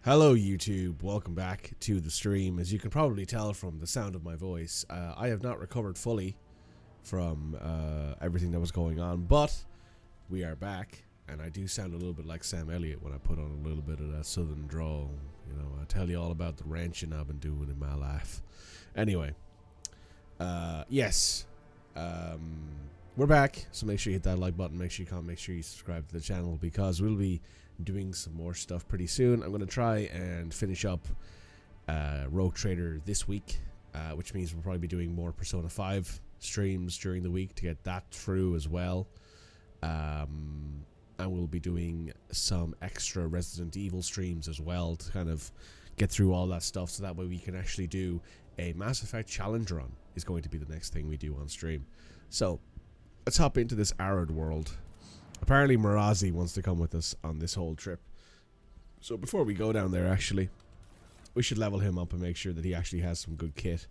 Hello YouTube, welcome back to the stream. As you can probably tell from the sound of my voice, I have not recovered fully from everything that was going on, but we are back, and I do sound a little bit like Sam Elliott when I put on a little bit of that southern drawl. You know, I tell you all about the ranching I've been doing in my life. Anyway, yes, we're back, so make sure you hit that like button, make sure you comment, make sure you subscribe to the channel, because we'll be doing some more stuff pretty soon. I'm going to try and finish up Rogue Trader this week, which means we'll probably be doing more Persona 5 streams during the week to get that through as well. And we'll be doing some extra Resident Evil streams as well to kind of get through all that stuff, so that way we can actually do a Mass Effect challenge run is going to be the next thing we do on stream. So let's hop into this arid world. Apparently Marazi wants to come with us on this whole trip. So before we go down there, actually, we should level him up and make sure that he actually has some good kit.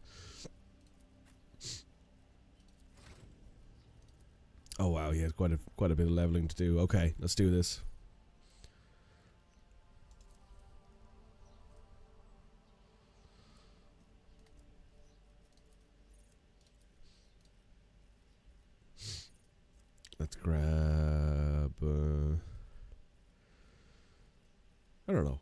Oh wow, he has quite a bit of leveling to do. Okay, let's do this. Let's grab... I don't know.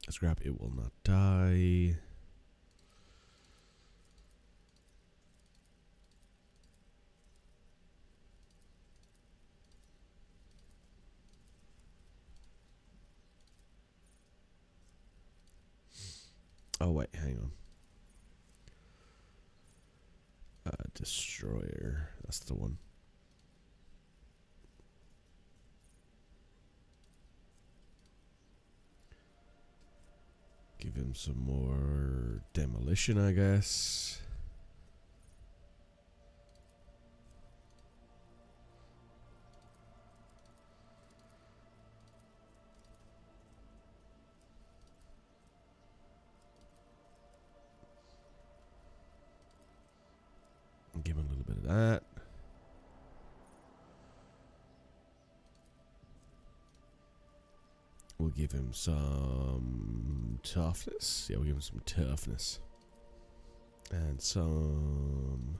Let's grab It Will Not Die. Oh wait, hang on. Destroyer. That's the one. Give him some more demolition, I guess. Give him a little bit of that. We'll give him some toughness. Yeah, we'll give him some toughness. And some...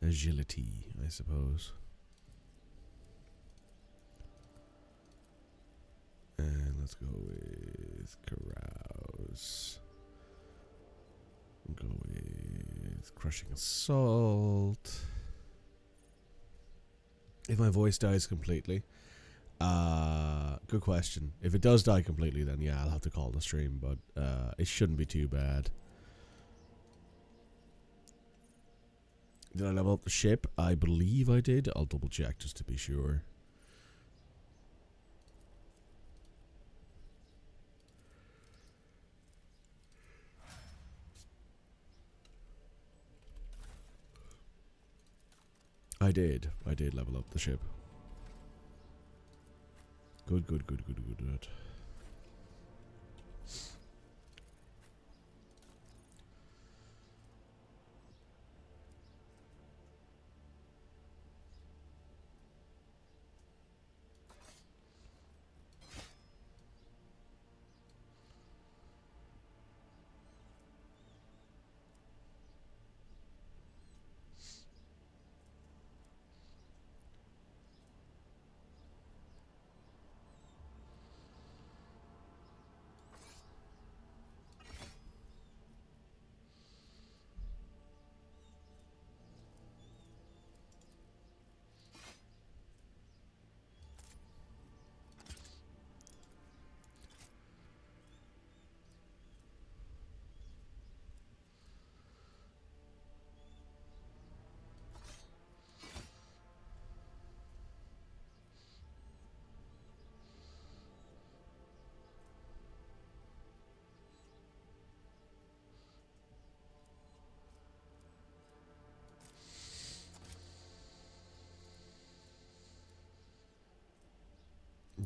agility, I suppose. And let's go with carouse. We'll go with crushing assault. If my voice dies completely, good question. If it does die completely, then yeah, I'll have to call the stream, but it shouldn't be too bad. Did I level up the ship? I believe I did. I'll double check just to be sure. I did level up the ship. Good.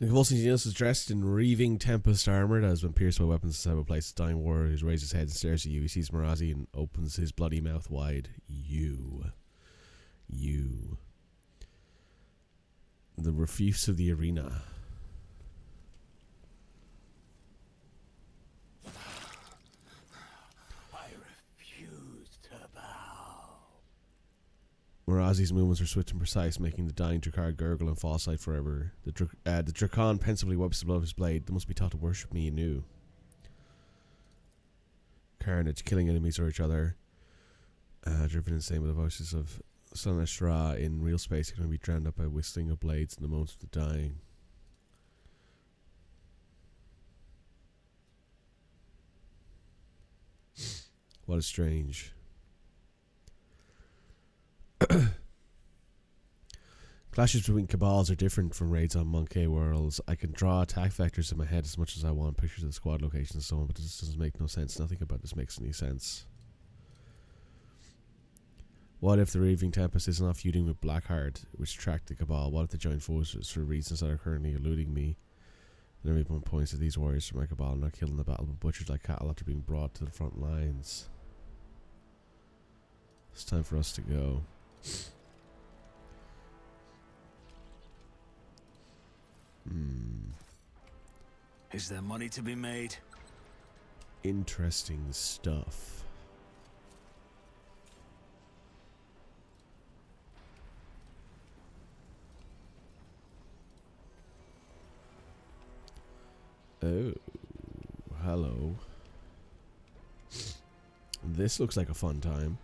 The convulsing genius is dressed in reaving tempest armor that has been pierced by weapons in several places. Dying warrior who raises his head and stares at you. He sees Marazi and opens his bloody mouth wide. You. The refuse of the arena. I refuse to bow. Marazi's movements are swift and precise, making the dying Drakar gurgle and fall aside forever. The Drakan pensively wipes the blood of his blade. They must be taught to worship me anew. Carnage, killing enemies or each other. Driven insane by the voices of Sun and Shra in real space, can be drowned out by whistling of blades in the moments of the dying. What is strange. Clashes between cabals are different from raids on Monkey worlds. I can draw attack vectors in my head as much as I want, pictures of the squad locations and so on, but this doesn't make no sense. Nothing about this makes any sense. What if the Raving Tempest is not feuding with Blackheart, which tracked the Cabal? What if they join forces for reasons that are currently eluding me? And everyone points at these warriors from my Cabal, not killed in the battle, but butchered like cattle after being brought to the front lines. It's time for us to go. Is there money to be made? Interesting stuff. Oh, hello. This looks like a fun time.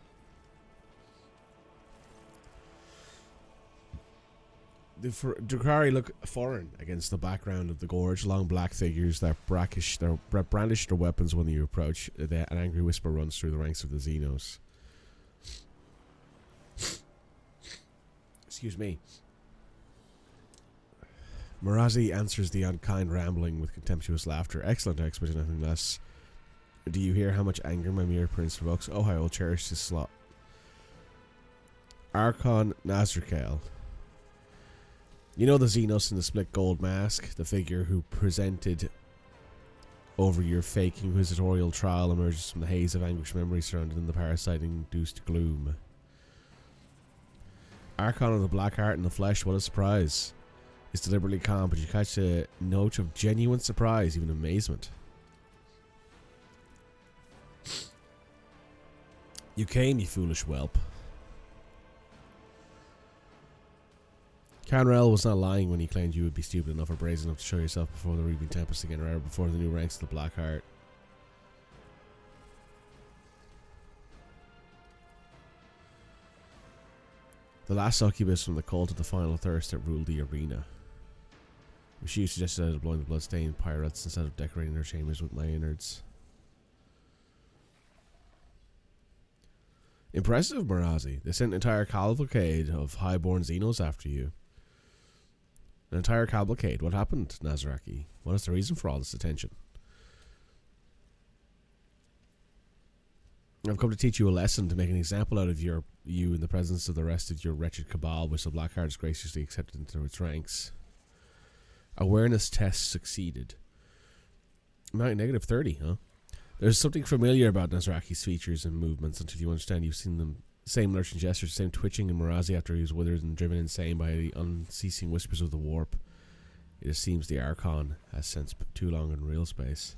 The Drakari look foreign against the background of the gorge. Long black figures that brandish their weapons when you approach. An angry whisper runs through the ranks of the Xenos. Excuse me. Marazi answers the unkind rambling with contemptuous laughter. Excellent expert in nothing less. Do you hear how much anger my mere appearance provokes? Oh, how I will cherish this slot. Archon Nazrakael. You know the Xenos in the split gold mask? The figure who presented over your fake inquisitorial trial emerges from the haze of anguish memory surrounded in the parasite-induced gloom. Archon of the Black Heart in the flesh, what a surprise. It's deliberately calm, but you catch a note of genuine surprise, even amazement. You came, you foolish whelp. Canrell was not lying when he claimed you would be stupid enough or brazen enough to show yourself before the Reaping Tempest again, or before the new ranks of the Black Heart. The last succubus from the cult of the final thirst that ruled the arena. She suggested I was blowing the bloodstained pirates instead of decorating their chambers with my innards. Impressive, Marazi. They sent an entire cavalcade of highborn Xenos after you. An entire cavalcade. What happened, Nazaraki? What is the reason for all this attention? I've come to teach you a lesson, to make an example out of you in the presence of the rest of your wretched cabal, which the Blackheart has graciously accepted into its ranks. Awareness test succeeded. Negative 30, huh? There's something familiar about Nazraki's features and movements until you understand you've seen them. Same lurching gestures, same twitching in Marazi after he was withered and driven insane by the unceasing whispers of the warp. It just seems the Archon has sensed too long in real space.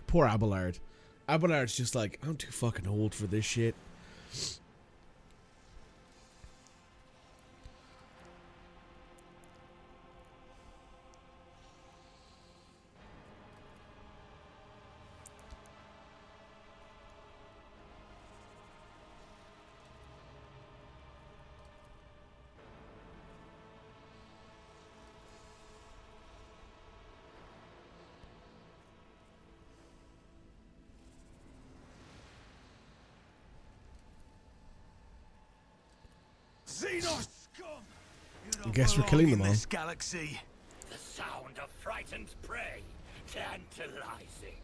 Poor Abelard. Abelard's just like, I'm too fucking old for this shit. Xenos scum! I guess we're killing them all. This galaxy. The sound of frightened prey, tantalizing.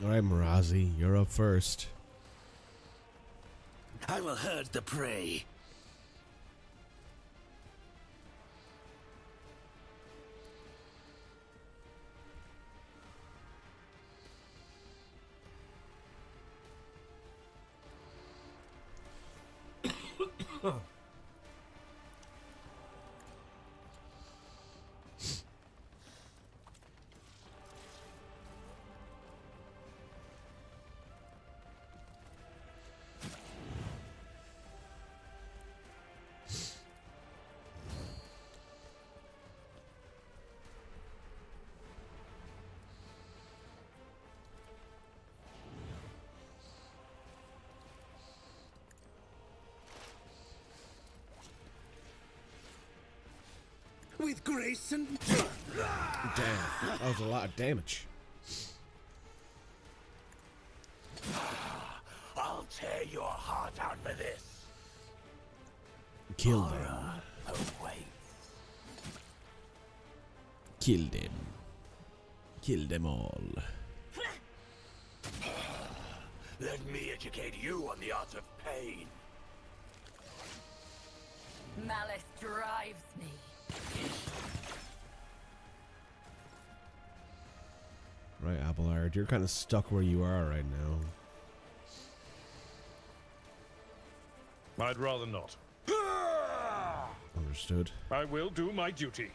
Alright, Marazi, you're up first. I will herd the prey. With grace and... Damn, that was a lot of damage. I'll tear your heart out for this. Kill them. Oh, wait. Kill them. Kill them all. Let me educate you on the art of pain. Malice drives me. Right, Abelard, you're kind of stuck where you are right now. I'd rather not. Understood. I will do my duty.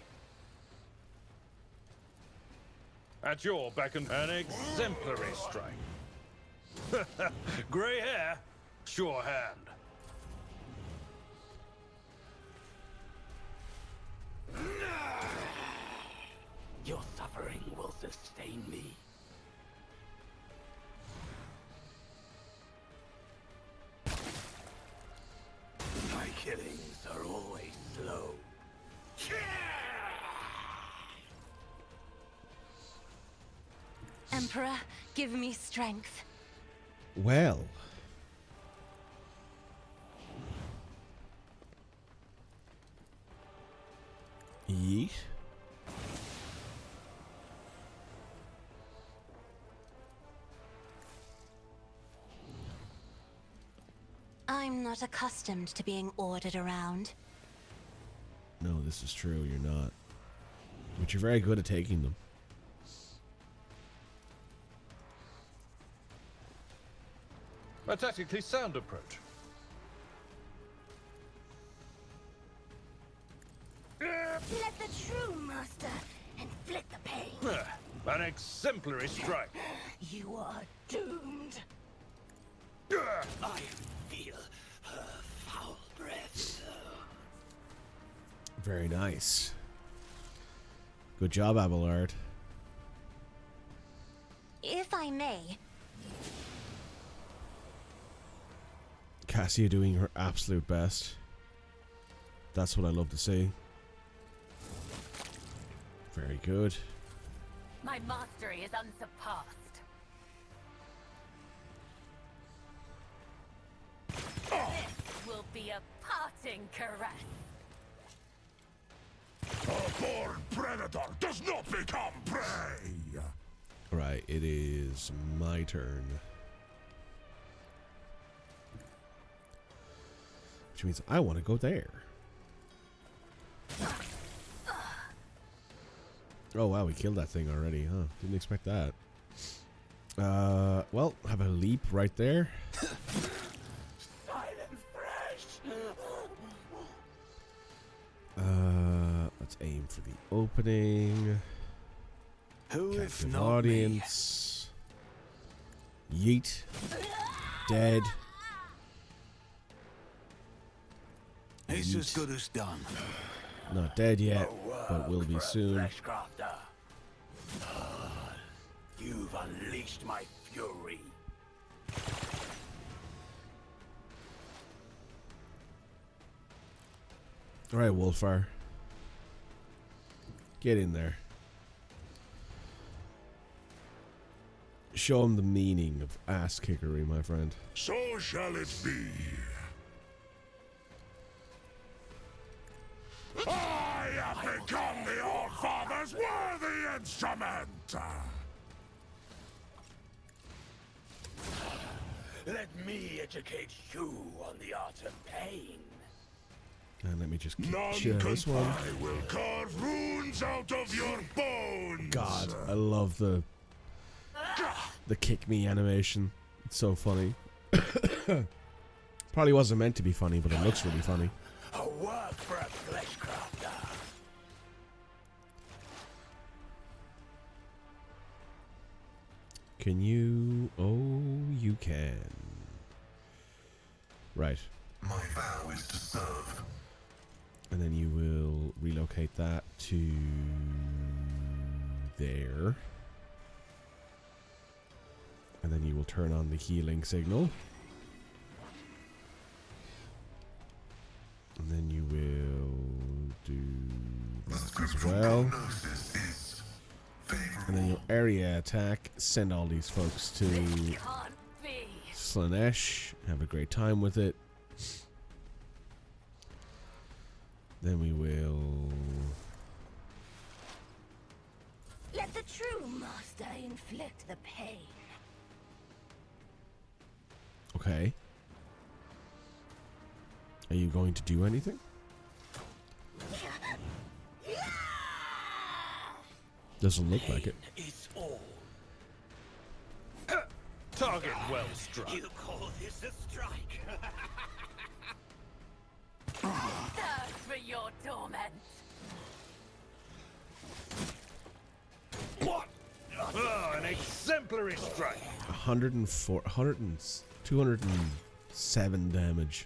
At your beck and an exemplary strike. Grey hair, sure hand. Your suffering will sustain me. My killings are always slow. Emperor, give me strength. Well. Yeet. I'm not accustomed to being ordered around. No, this is true, you're not. But you're very good at taking them. A tactically sound approach. Let the true master inflict the pain. An exemplary strike. You are doomed. I feel her foul breath. Very nice. Good job, Abelard. If I may, Cassia doing her absolute best. That's what I love to see. Very good. my mastery is unsurpassed. This will be a parting caress. A born predator does not become prey! Right, it is my turn. Which means I want to go there. Oh wow, we killed that thing already, huh? Didn't expect that. Well, have a leap right there. Silent fresh. Let's aim for the opening. Who if Captive not audience. Yeet. Dead. me? It's as Yeet. good as done. Not dead yet, but will be soon. Fleshcrafter. You've unleashed my fury. Alright, Wolfar. Get in there. Show him the meaning of ass kickery, my friend. So shall it be. I have become the Old Father's worthy instrument! Let me educate you on the art of pain. And let me just None kill can this one. I will carve runes out of your bones! God, I love the kick me animation. It's so funny. Probably wasn't meant to be funny, but it looks really funny. A work for a fleshcrafter. Can you? Oh, you can. Right. My vow is to serve. And then you will relocate that to there. And then you will turn on the healing signal. And then you will do this as well. And then your area attack, send all these folks to Can't be. Slanesh. Have a great time with it. Then we will... Let the true master inflict the pain. Okay. Are you going to do anything? Doesn't look like it. It's all. Target well struck. You call this a strike? Thirst for your torment. What? Oh, an exemplary strike. 104, 100 and 207 damage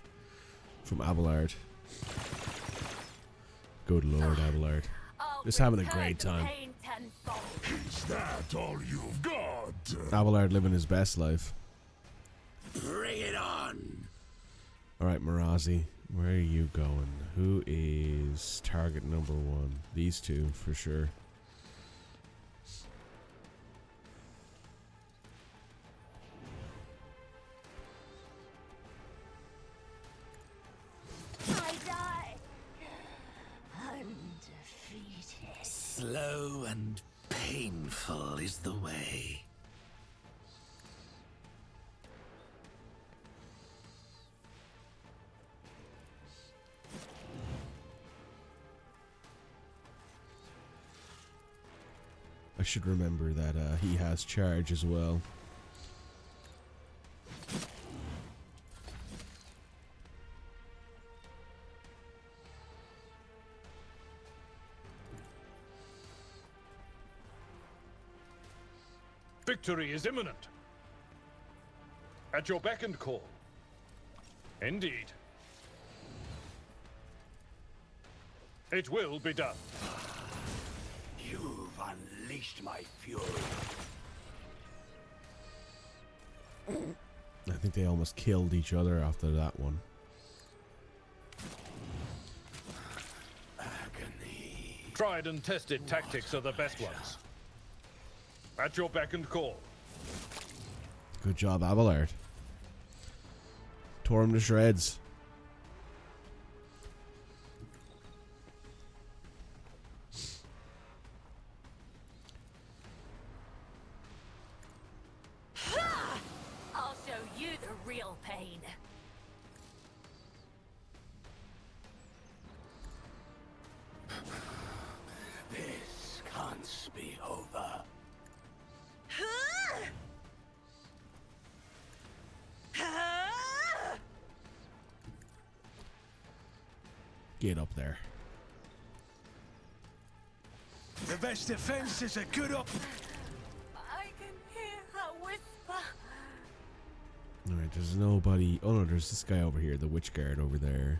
from Abelard. Good Lord, Abelard. I'll Just having a return great the time. pain tenfold. Is that all you've got? Abelard living his best life. Bring it on. Alright, Marazi, where are you going? Who is target number one? These two, for sure. I die. Undefeated. Slow and painful is the way. I should remember that he has charge as well. Victory is imminent. At your beck and call. Indeed. It will be done. You've unleashed my fury. I think they almost killed each other after that one. Agony. Tried and tested tactics are the best ones. At your beck and call. Good job, Abelard. Tore him to shreds. I'll show you the real pain. This can't Get up there. The best defense is a good up. I can hear her whisper. Alright, there's nobody. Oh no, there's this guy over here, the witch guard over there.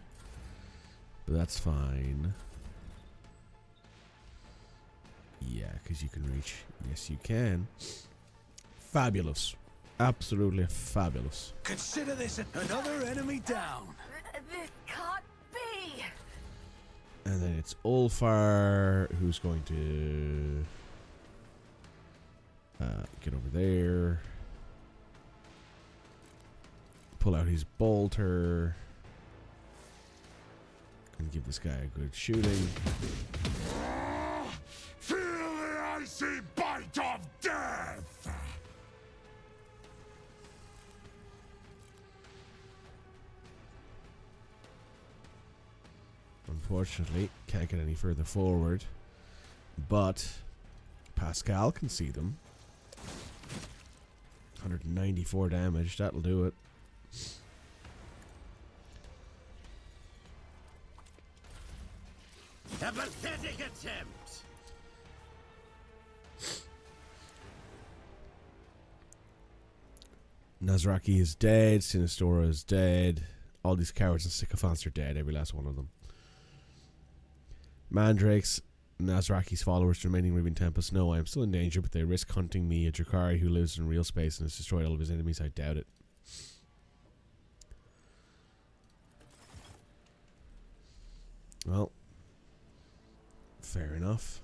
But that's fine. Yeah, because you can reach. Yes, you can. Fabulous. Absolutely fabulous. Consider this another enemy down. This can't be. And then it's Ulfar, who's going to get over there. Pull out his bolter. And give this guy a good shooting. Feel the icy bite of death! Unfortunately, can't get any further forward. But Pascal can see them. 194 damage, that'll do it. A pathetic attempt. Nazraki is dead, Sinistora is dead. All these cowards and sycophants are dead, every last one of them. Mandrakes, Nazraki's followers remaining Riven Tempest. No, I am still in danger, but they risk hunting me, a Drakari who lives in real space and has destroyed all of his enemies. I doubt it. Well, fair enough.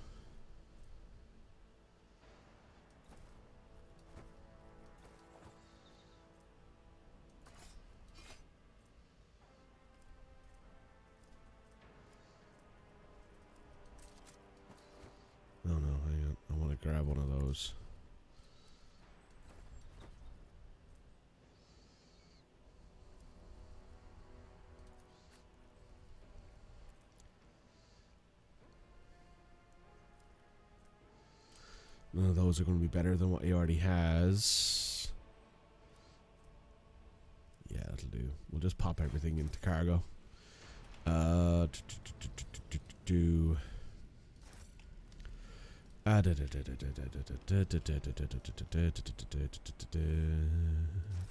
Oh no, hang on. I want to grab one of those. None of those are going to be better than what he already has. Yeah, that'll do. We'll just pop everything into cargo.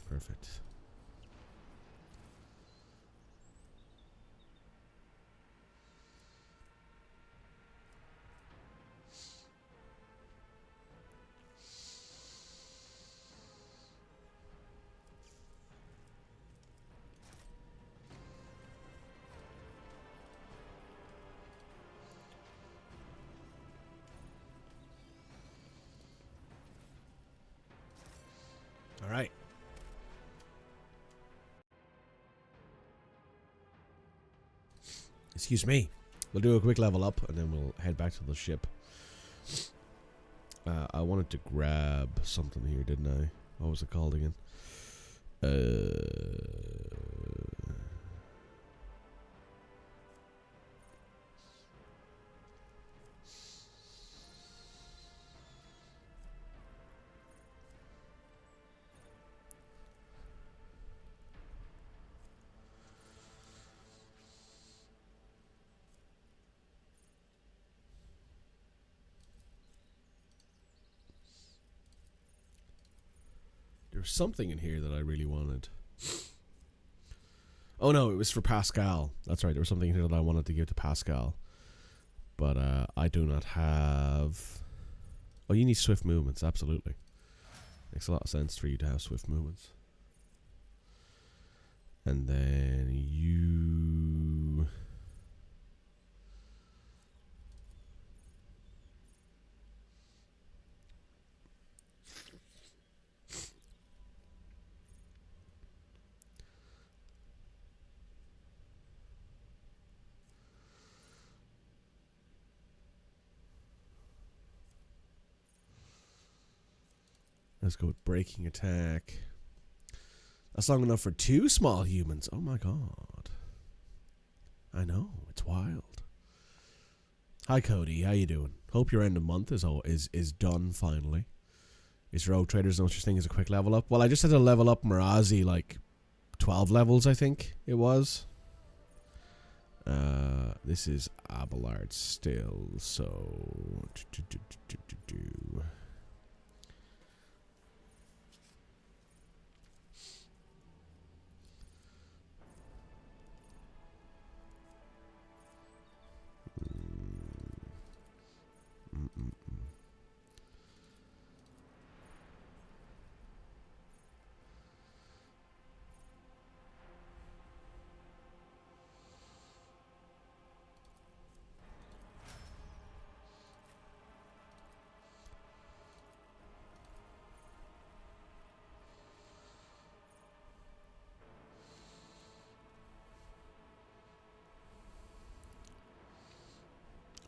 Perfect. All right. Excuse me. We'll do a quick level up and then we'll head back to the ship. I wanted to grab something here, didn't I? What was it called again? There's something in here that I really wanted. Oh no, it was for Pascal. That's right, there was something in here that I wanted to give to Pascal. But I do not have... Oh, you need swift movements, absolutely. Makes a lot of sense for you to have swift movements. And then you... Let's go with breaking attack. That's long enough for 2 small humans. Oh my god. I know, it's wild. Hi Cody, how you doing? Hope your end of month is done finally. Is Rogue Traders no such thing as a quick level up? Well, I just had to level up Marazi like 12 levels, I think it was. This is Abelard still, so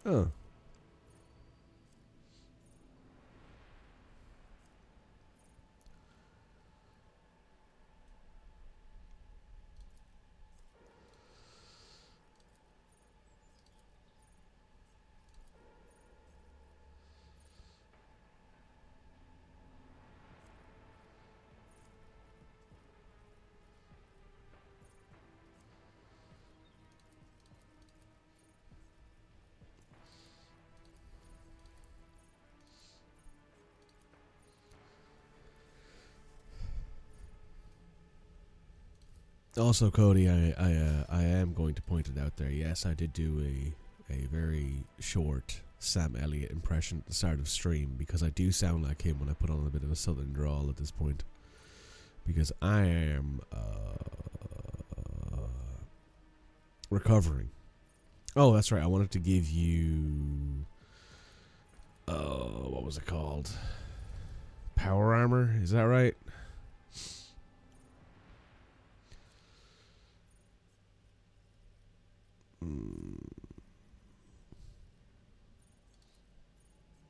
oh. Also, Cody, I am going to point it out there. Yes, I did do a very short Sam Elliott impression at the start of stream, because I do sound like him when I put on a bit of a southern drawl at this point. Because I am recovering. Oh, that's right. I wanted to give you what was it called? Power armor, is that right?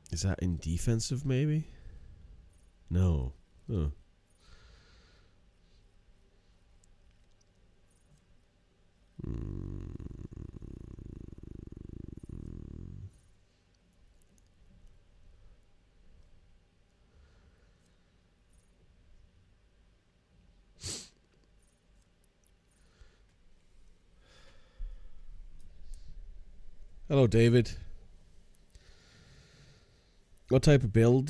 Is that in defensive, maybe? No. Oh. Hello, David. What type of build?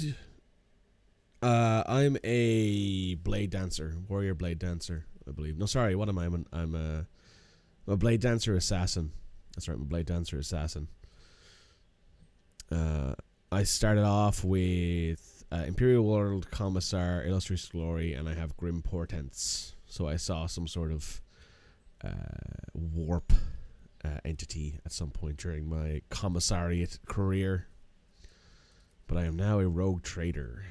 I'm a blade dancer, warrior blade dancer, I believe. No, sorry, what am I? I'm a blade dancer assassin. That's right, I'm a blade dancer assassin. I started off with Imperial World Commissar, Illustrious Glory, and I have Grim Portents. So I saw some sort of warp entity at some point during my commissariat career. But I am now a rogue trader.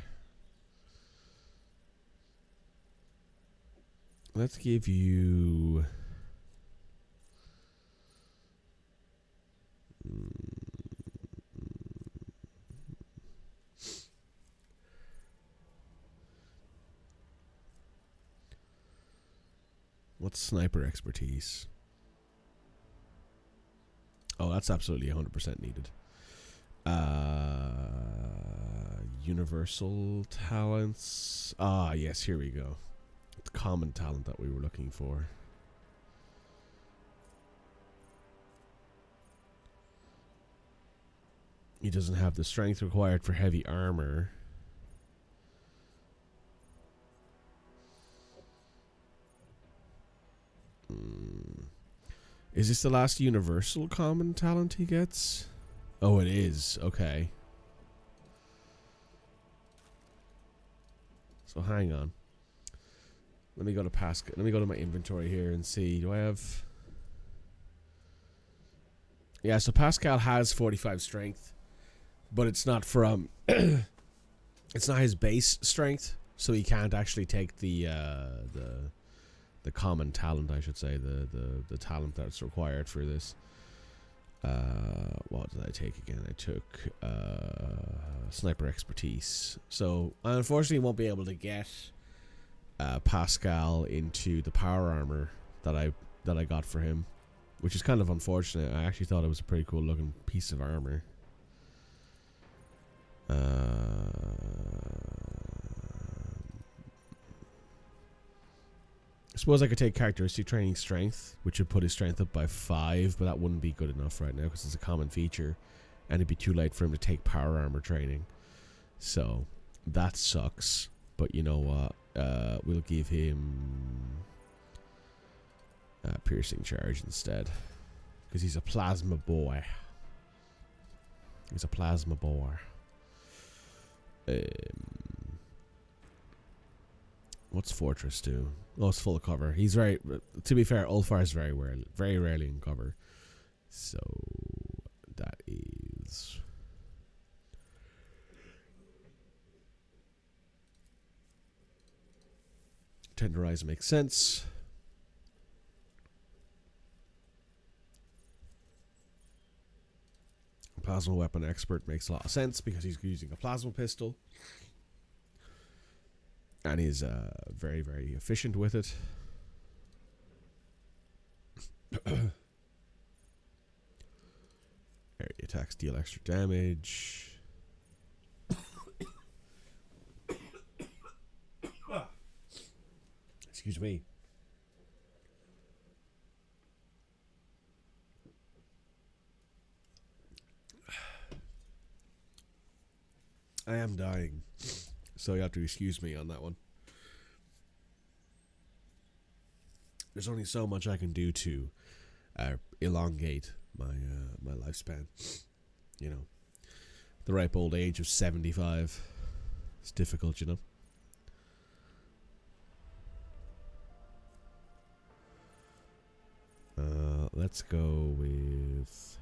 Let's give you... What's sniper expertise? Oh, that's absolutely 100% needed. Universal talents. Ah, yes, here we go. The common talent that we were looking for. He doesn't have the strength required for heavy armor. Is this the last universal common talent he gets? Oh, it is. Okay. So hang on. Let me go to Pascal. Let me go to my inventory here and see. Do I have... Yeah, so Pascal has 45 strength, but it's not from... it's not his base strength, so he can't actually take the common talent, I should say, the talent that's required for this. What did I take again? I took sniper expertise. So I unfortunately won't be able to get Pascal into the power armor that I got for him, which is kind of unfortunate. I actually thought it was a pretty cool looking piece of armor. I suppose I could take characteristic training strength, which would put his strength up by 5, but that wouldn't be good enough right now because it's a common feature, and it'd be too late for him to take power armor training. So that sucks. But you know what? We'll give him piercing charge instead, because he's a plasma boy. He's a plasma boy. What's Fortress do? Oh, it's full of cover. He's very. To be fair, Ulfar is very rarely in cover. So that is. Tenderize makes sense. Plasma weapon expert makes a lot of sense because he's using a plasma pistol. And he's very, very efficient with it. Area attacks deal extra damage. Excuse me. I am dying, so you have to excuse me on that one. There's only so much I can do to elongate my my lifespan. You know, the ripe old age of 75. It's difficult, you know. Let's go with.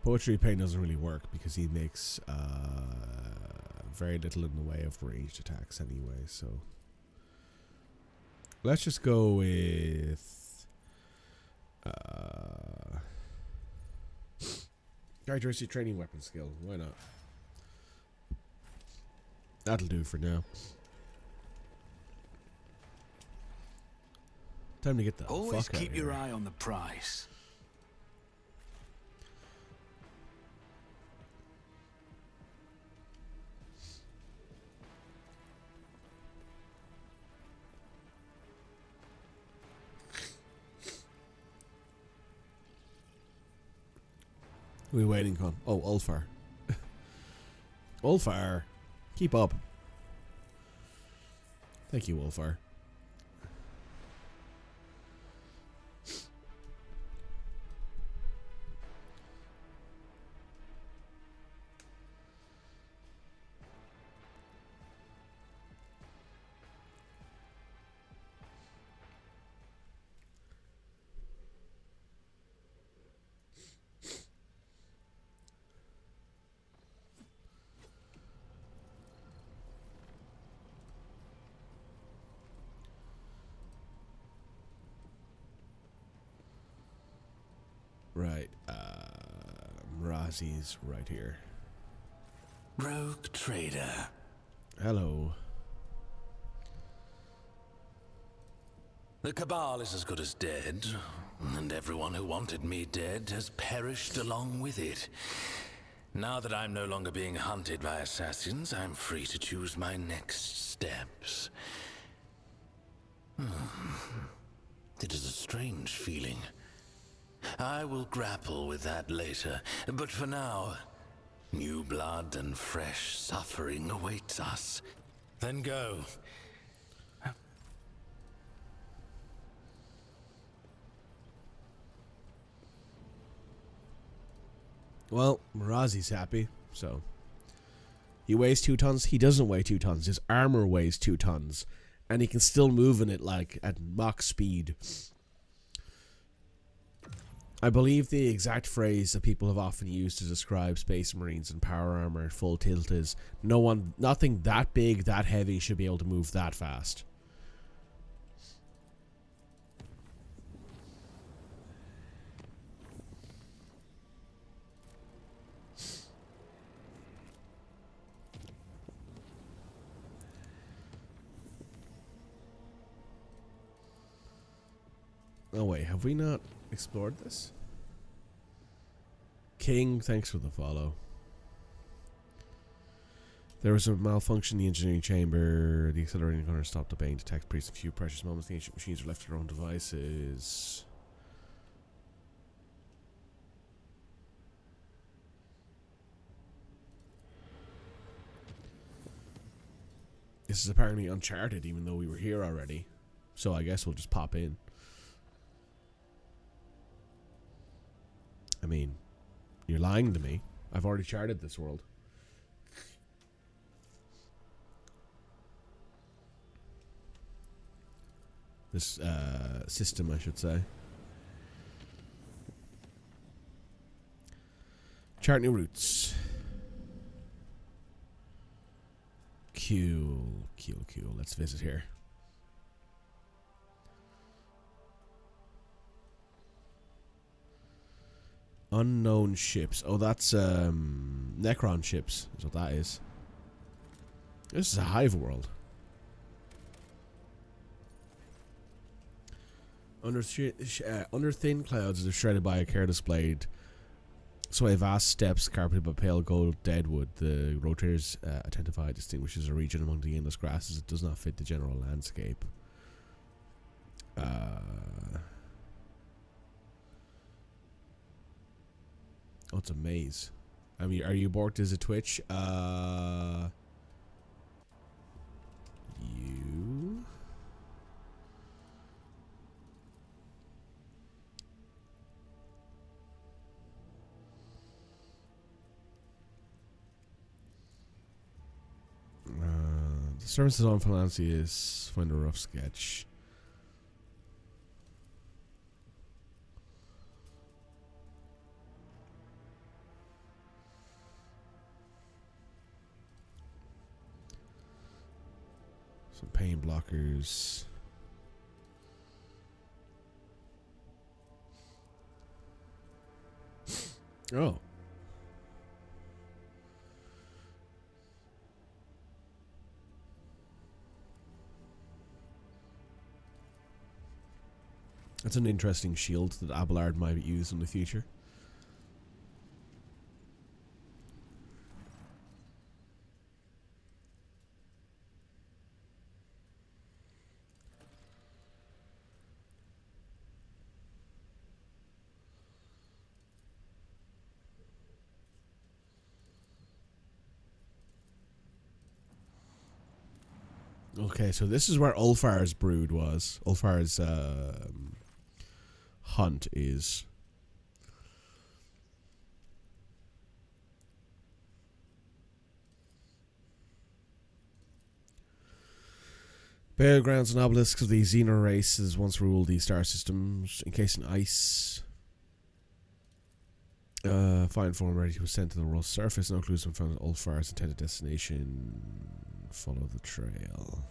Poetry Pain doesn't really work because he makes very little in the way of ranged attacks anyway, so let's just go with characteristic training weapon skill. Why not? That'll do for now. Time to get the Always fuck out keep of your here. eye on the prize. Who are we waiting on? Oh, Ulfar. Ulfar. Keep up. Thank you, Ulfar. Right, Mrazi's right here. Rogue trader. Hello. The Cabal is as good as dead, and everyone who wanted me dead has perished along with it. Now that I'm no longer being hunted by assassins, I'm free to choose my next steps. It is a strange feeling. I will grapple with that later, but for now, new blood and fresh suffering awaits us. Then go. Well, Mrazi's happy, so. He weighs 2 tons. He doesn't weigh 2 tons. His armor weighs 2 tons. And he can still move in it, like, at Mach speed. I believe the exact phrase that people have often used to describe Space Marines and power armor at full tilt is nothing that big, that heavy should be able to move that fast. Oh wait, have we not explored this? King, thanks for the follow. There was a malfunction in the engineering chamber. The accelerating gunner stopped obeying detect a few precious moments. The ancient machines were left to their own devices. This is apparently uncharted, even though we were here already. So I guess we'll just pop in. I mean, you're lying to me. I've already charted this world. This system, I should say. Chart new routes. Cool. Let's visit here. Unknown ships. Oh, that's Necron ships is what that is. This is a hive world. Under thin clouds, they're shredded by a careless blade. Sway vast steppes carpeted by pale gold deadwood. The rotators identify distinguishes a region among the endless grasses that does not fit the general landscape. Oh, it's a maze. I mean, are you bored as a Twitch? You? The services on Falancy is find a rough sketch. Some pain blockers. Oh. That's an interesting shield that Abelard might use in the future. Okay, so this is where Ulfar's brood was. Ulfar's hunt is. Burial grounds and obelisks of the Xenos races once ruled these star systems, encased in ice. Fine form ready to ascend to the world's surface. No clues from Ulfar's intended destination. Follow the trail.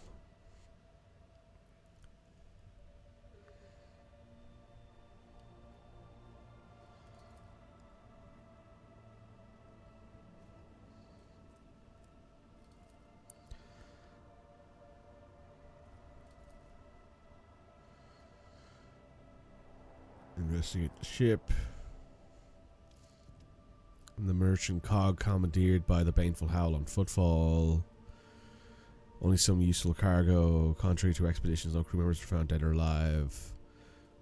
Investigate the ship. And the merchant cog commandeered by the baneful howl on footfall. Only some useful cargo. Contrary to expeditions, no crew members were found dead or alive.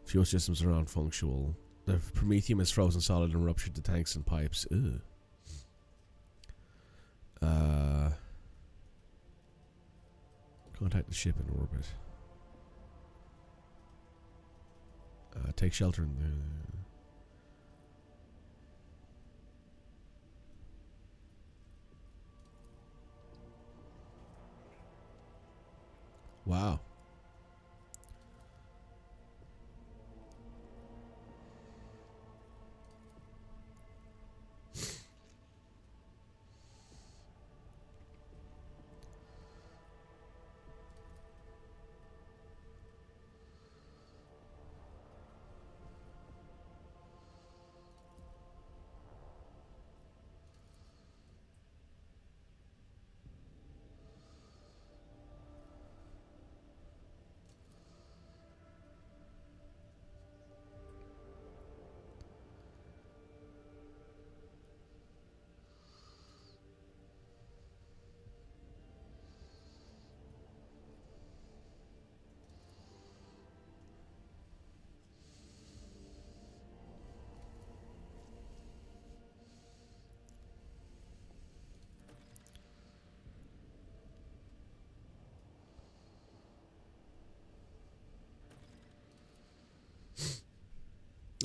Fuel systems are non-functional. The Prometheum is frozen solid and ruptured the tanks and pipes. Ugh. Contact the ship in orbit. Take shelter in the... Wow.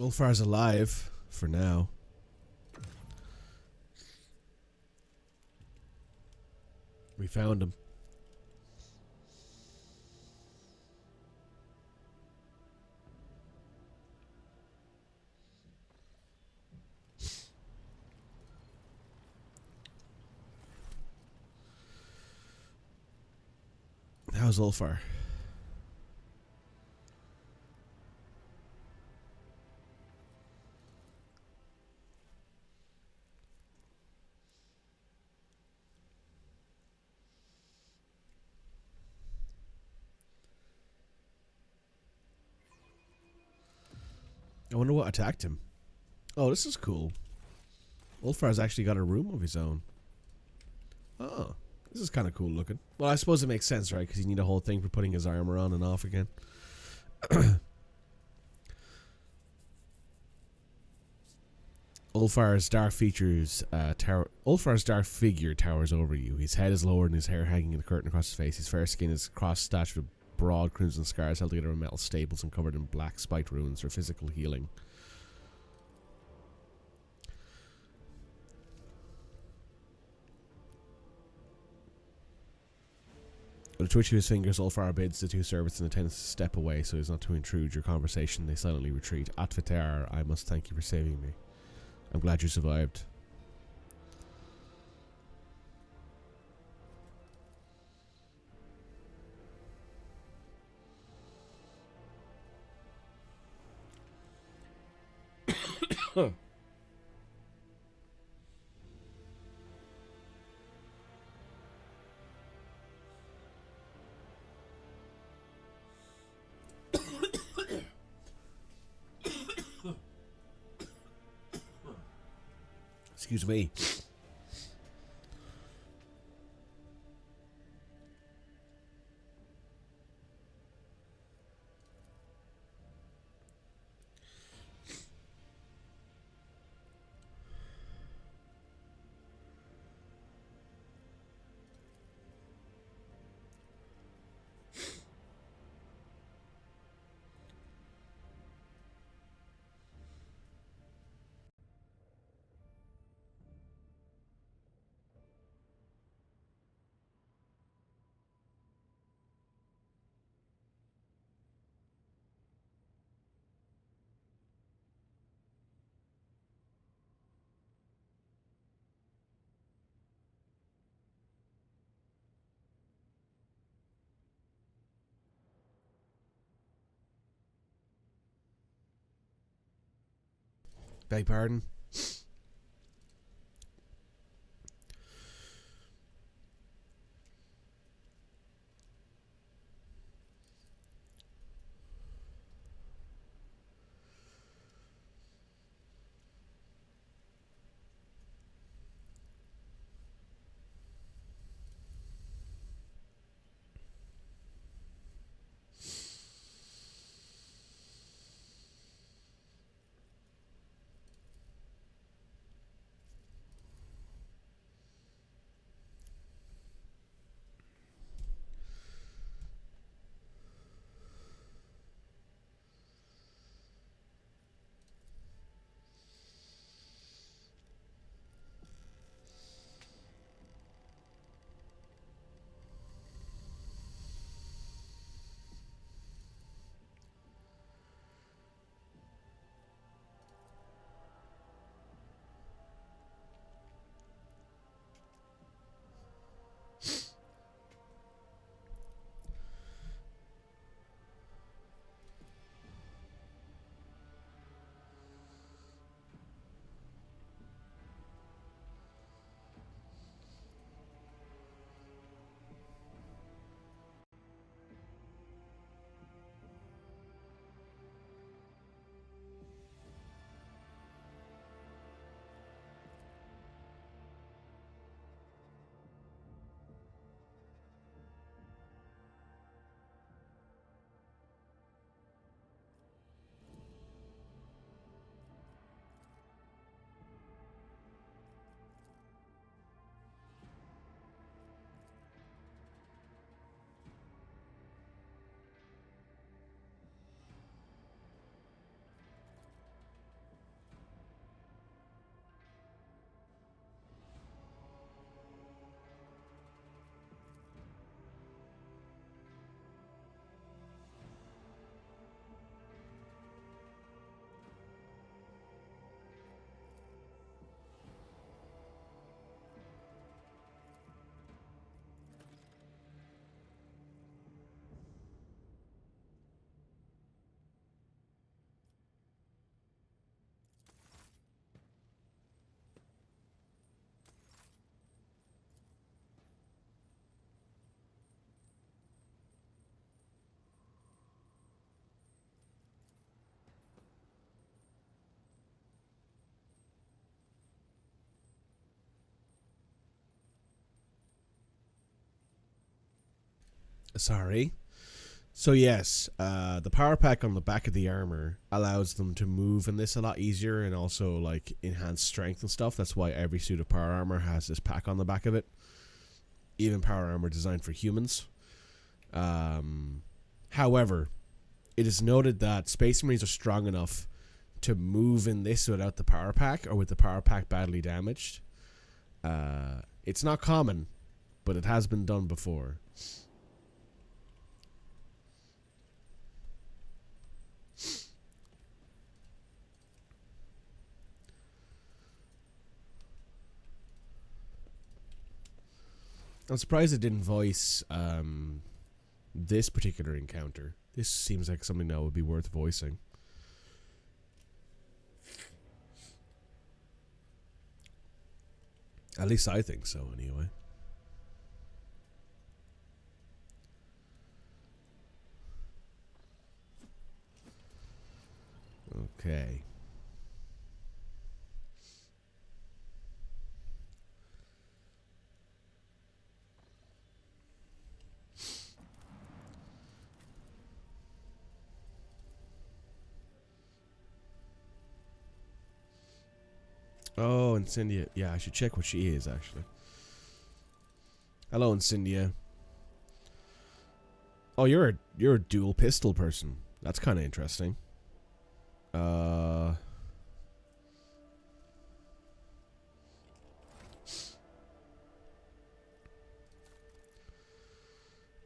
Ulfar's alive for now. We found him. How's Ulfar? I wonder what attacked him. Oh, this is cool. Ulfar's actually got a room of his own. Oh, this is kind of cool looking. Well, I suppose it makes sense, right? Because you need a whole thing for putting his armor on and off again. Ulfar's dark figure towers over you. His head is lowered and his hair hanging in a curtain across his face. His fair skin is cross-stitched with broad crimson scars held together with metal staples and covered in black spiked runes for physical healing. With a twitch of his fingers, Ulfar bids the two servants and attendants to step away so as not to intrude your conversation. They silently retreat. Atvitar, I must thank you for saving me. I'm glad you survived. Excuse me. Beg pardon? Sorry. So yes, the power pack on the back of the armor allows them to move in this a lot easier and also like enhance strength and stuff. That's why every suit of power armor has this pack on the back of it. Even power armor designed for humans. However, it is noted that Space Marines are strong enough to move in this without the power pack or with the power pack badly damaged. It's not common, but it has been done before. I'm surprised it didn't voice this particular encounter. This seems like something that would be worth voicing. At least I think so, anyway. Okay. Oh, Incendia. Yeah, I should check what she is, actually. Hello, Incendia. Oh, you're a dual pistol person. That's kind of interesting.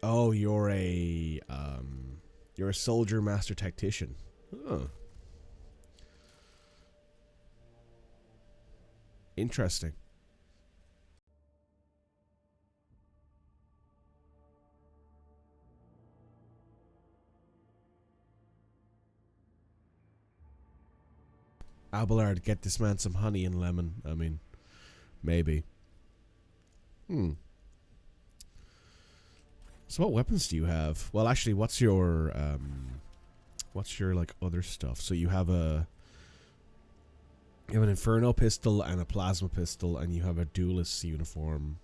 Oh, you're a soldier master tactician. Oh. Interesting. Abelard, get this man some honey and lemon. I mean, maybe. So what weapons do you have? Well, actually, what's your like other stuff? So you have an Inferno pistol and a plasma pistol, and you have a duelist's uniform.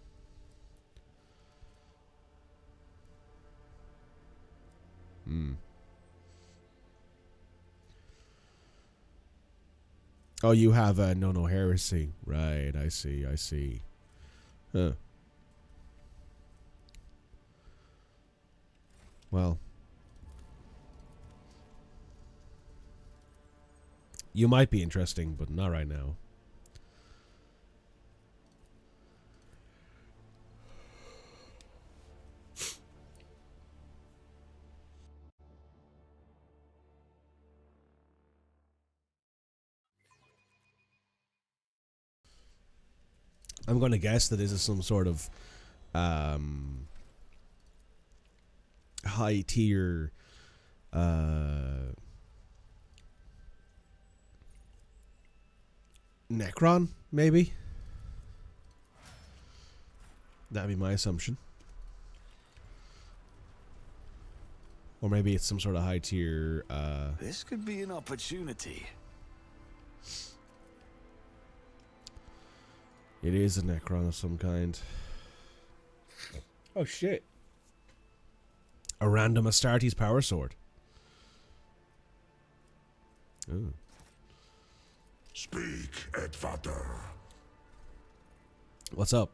Oh, you have a no heresy. Right, I see. Huh. Well, you might be interesting, but not right now. I'm going to guess that this is some sort of high tier Necron, maybe? That'd be my assumption. Or maybe it's some sort of high tier This could be an opportunity. It is a Necron of some kind. Oh shit. A random Astartes power sword. Ooh. Speak, Edvater. What's up?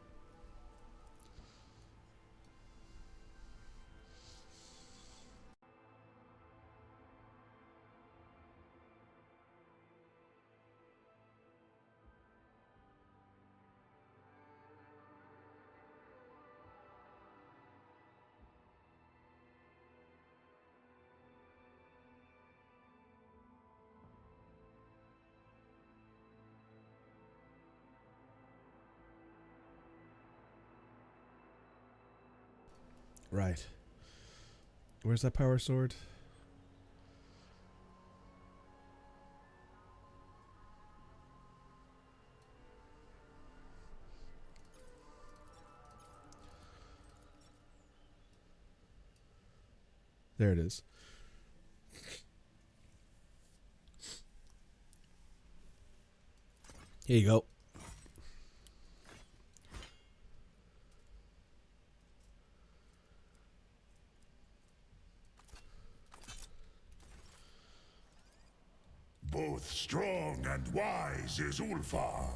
Right. Where's that power sword? There it is. Here you go. is Ulfar.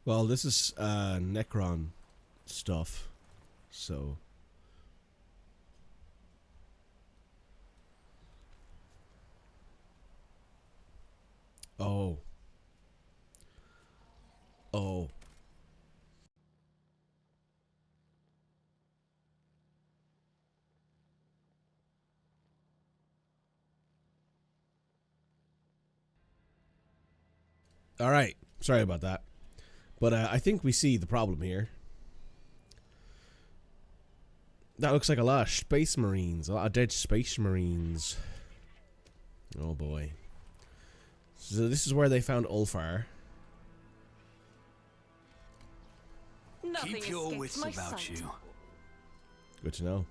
Well, this is Necron stuff, so... Oh. Oh. All right. Sorry about that. But I think we see the problem here. That looks like a lot of space marines. A lot of dead space marines. Oh boy. So this is where they found Ulfar. Keep your wits about you. Good to know.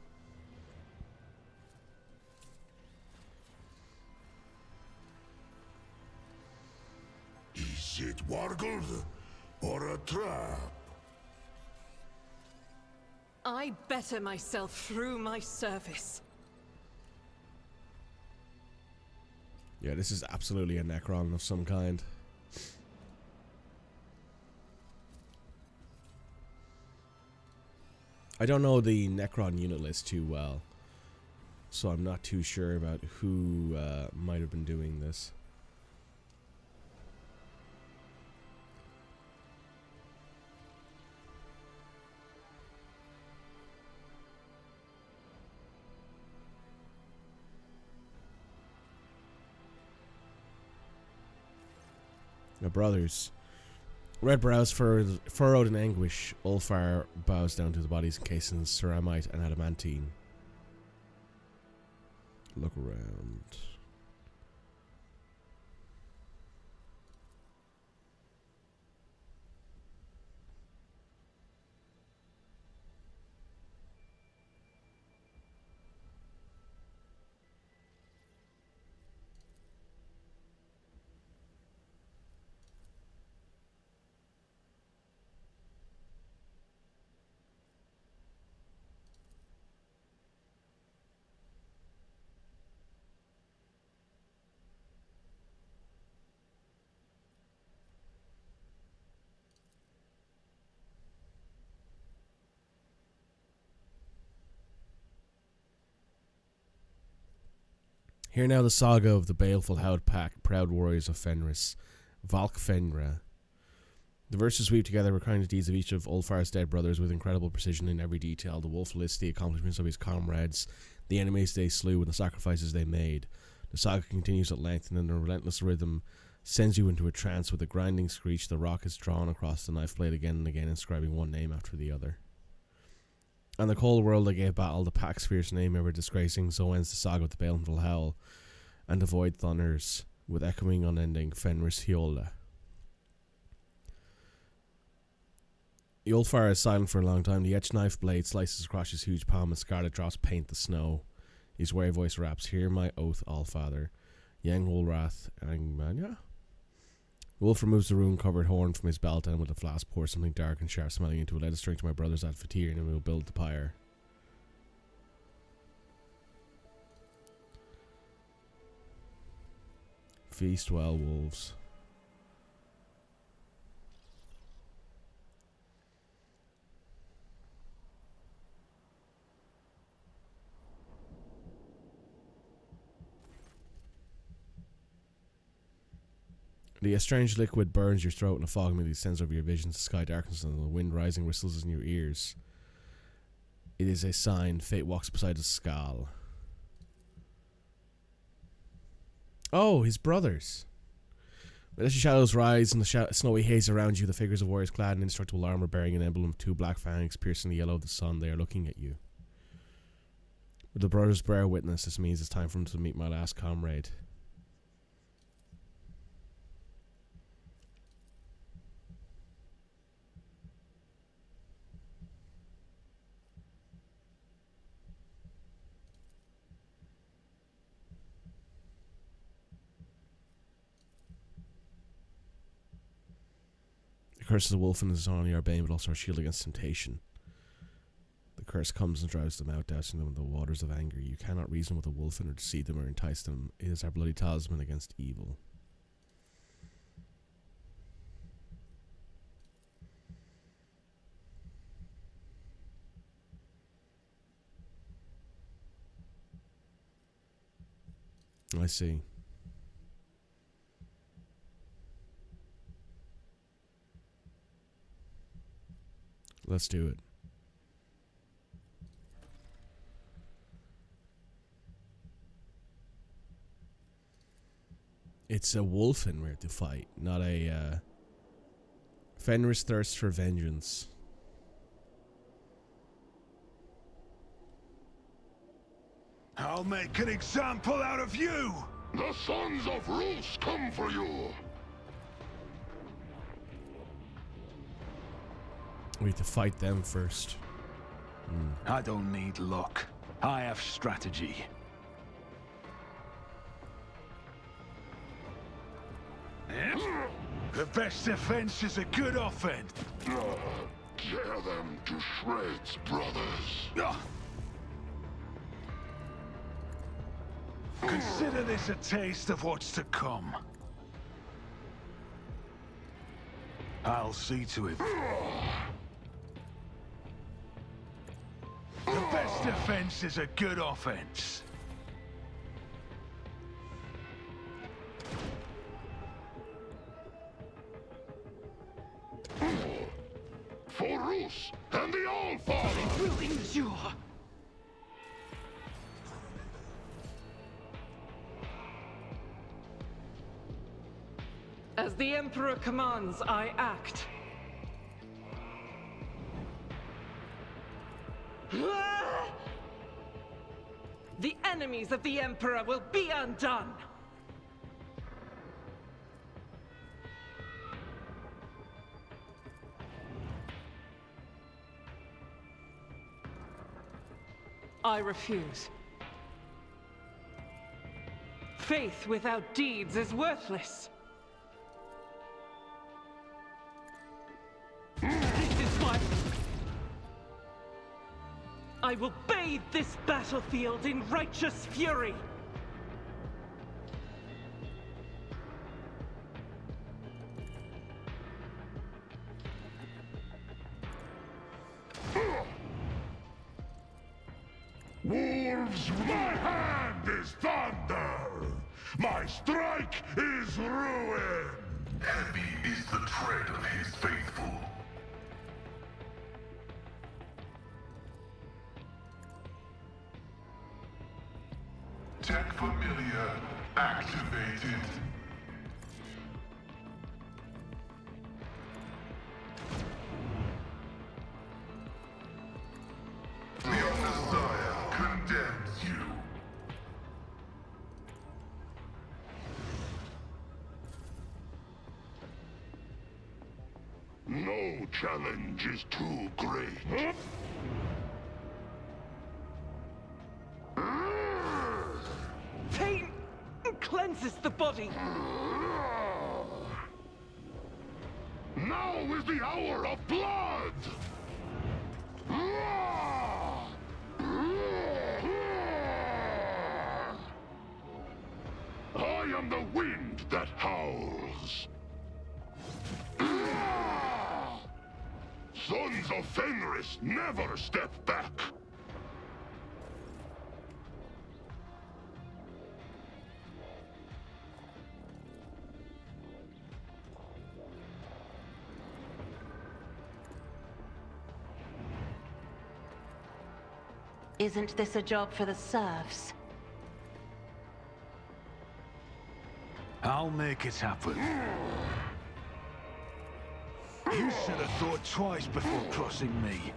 Is it Wargled or a trap? I better myself through my service. Yeah, this is absolutely a Necron of some kind. I don't know the Necron unit list too well, so I'm not too sure about who might have been doing this. My brothers. Red brows furrowed in anguish, Ulfar bows down to the bodies encased in ceramite and adamantine. Look around. Hear now the saga of the baleful Hound Pack, proud warriors of Fenris, Valk Fenra. The verses weave together recount the deeds of each of Ulfar's dead brothers with incredible precision in every detail. The wolf lists the accomplishments of his comrades, the enemies they slew, and the sacrifices they made. The saga continues at length, and then a relentless rhythm sends you into a trance. With a grinding screech, the rock is drawn across the knife blade again and again, inscribing one name after the other. And the cold world they gave battle, the pack's fierce name ever disgracing, so ends the saga of the baleful howl, and the void thunders, with echoing unending Fenris Hiola. Ulfar is silent for a long time. The etched knife blade slices across his huge palm, and scarlet drops paint the snow. His weary voice raps, "Hear my oath, Allfather. Yang Wolrath, Angmania." Wolf removes the rune-covered horn from his belt and with a flask pours something dark and sharp-smelling into it. Let us drink to my brothers at Fatir, and we will build the pyre. Feast well, wolves. The strange liquid burns your throat, and a fog immediately descends over your vision. The sky darkens, and the wind rising whistles in your ears. It is a sign. Fate walks beside a skull. Oh, his brothers. As the shadows rise and the snowy haze around you, the figures of warriors clad in indestructible armor bearing an emblem of two black fangs piercing the yellow of the sun, they are looking at you. With the brothers bear witness, this means it's time for them to meet my last comrade. The curse of the wolf and his only our bane, but also our shield against temptation. The curse comes and drives them out, dousing them in the waters of anger. You cannot reason with a wolf or deceive them or entice them. It is our bloody talisman against evil. I see. Let's do it. It's a wolf in where to fight, not a Fenris thirst for vengeance. I'll make an example out of you! The sons of Rus come for you! We have to fight them first. I don't need luck. I have strategy. The best defense is a good offense. Tear them to shreds, brothers. Consider this a taste of what's to come. I'll see to it. The best defense is a good offense. For Rus and the All-Father! Will endure. As the Emperor commands, I act. The enemies of the Emperor will be undone! I refuse. Faith without deeds is worthless. This is why I will bathe this battlefield in righteous fury. Wolves, my hand is thunder! My strike is ruin! Heavy is the tread of his faithful. Tech Familiar activated. The Messiah condemns you. No challenge is too great. Pain cleanses the body. Now is the hour of blood! I am the wind that howls. Sons of Fenris never step back. Isn't this a job for the serfs? I'll make it happen. You should have thought twice before crossing me.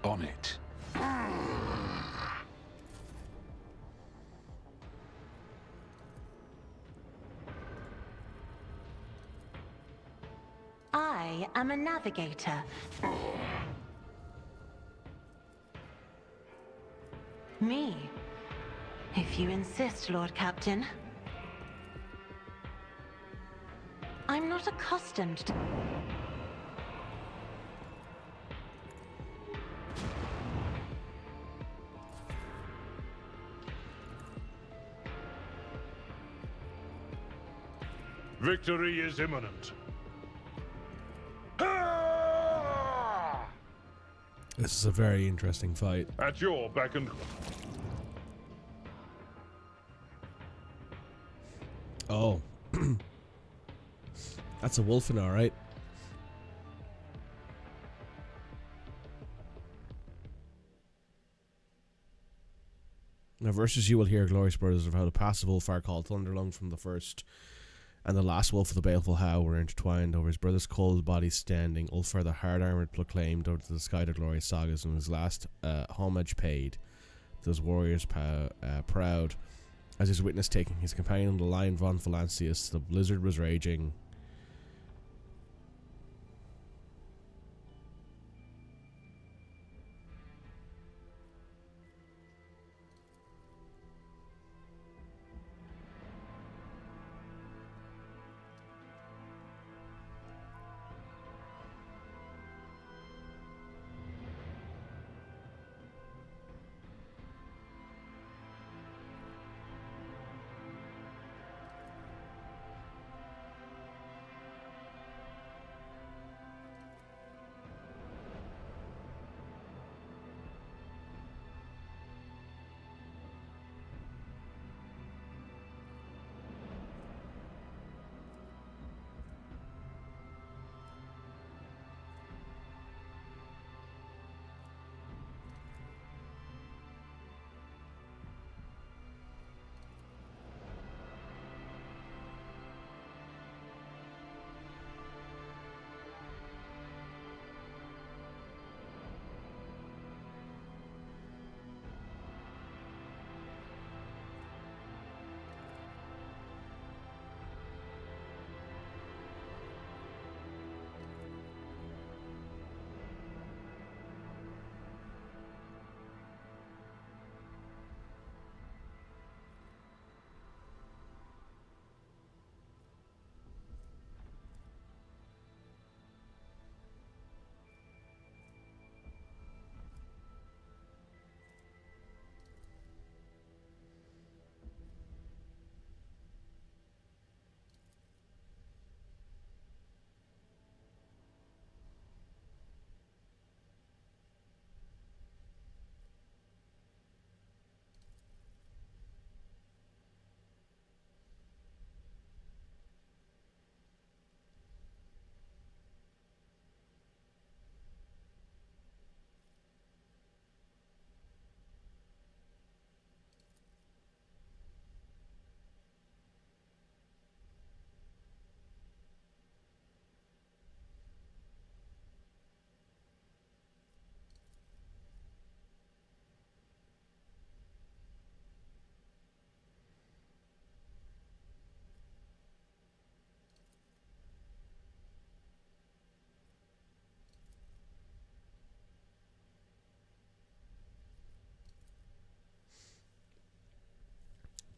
On it. I am a navigator. Me, if you insist, Lord Captain. I'm not accustomed to... Victory is imminent. This is a very interesting fight. At your beck and... Oh. That's a wolfen, alright. Now, versus you will hear glorious brothers of how the passive Ulfar called Thunderlung from the first and the last wolf of the baleful How were intertwined over his brother's cold body standing. Ulfar the hard-armoured proclaimed over to the sky the glorious sagas, and his last homage paid to his warriors proud as his witness taking his companion the lion von Valancius. The blizzard was raging.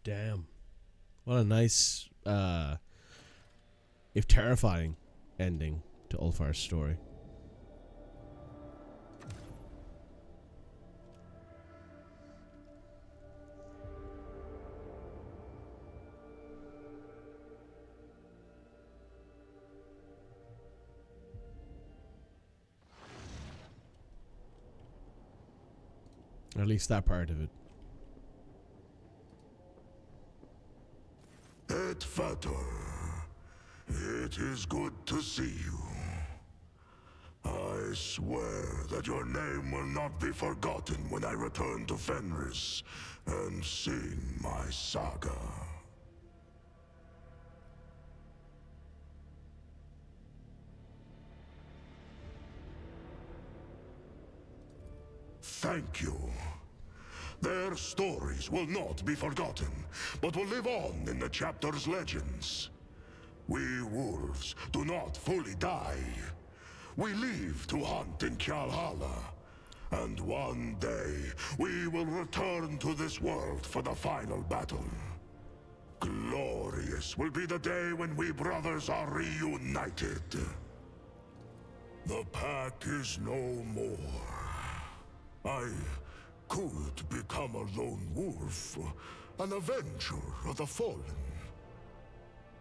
Damn. What a nice, if terrifying, ending to Ulfar's story. At least that part of it. Vater, it is good to see you. I swear that your name will not be forgotten when I return to Fenris and sing my saga. Thank you. Their stories will not be forgotten, but will live on in the chapter's legends. We wolves do not fully die. We live to hunt in Kjalhalla, and one day we will return to this world for the final battle. Glory glorious will be the day when we brothers are reunited. The pack is no more. I could become a lone wolf, an avenger of the fallen.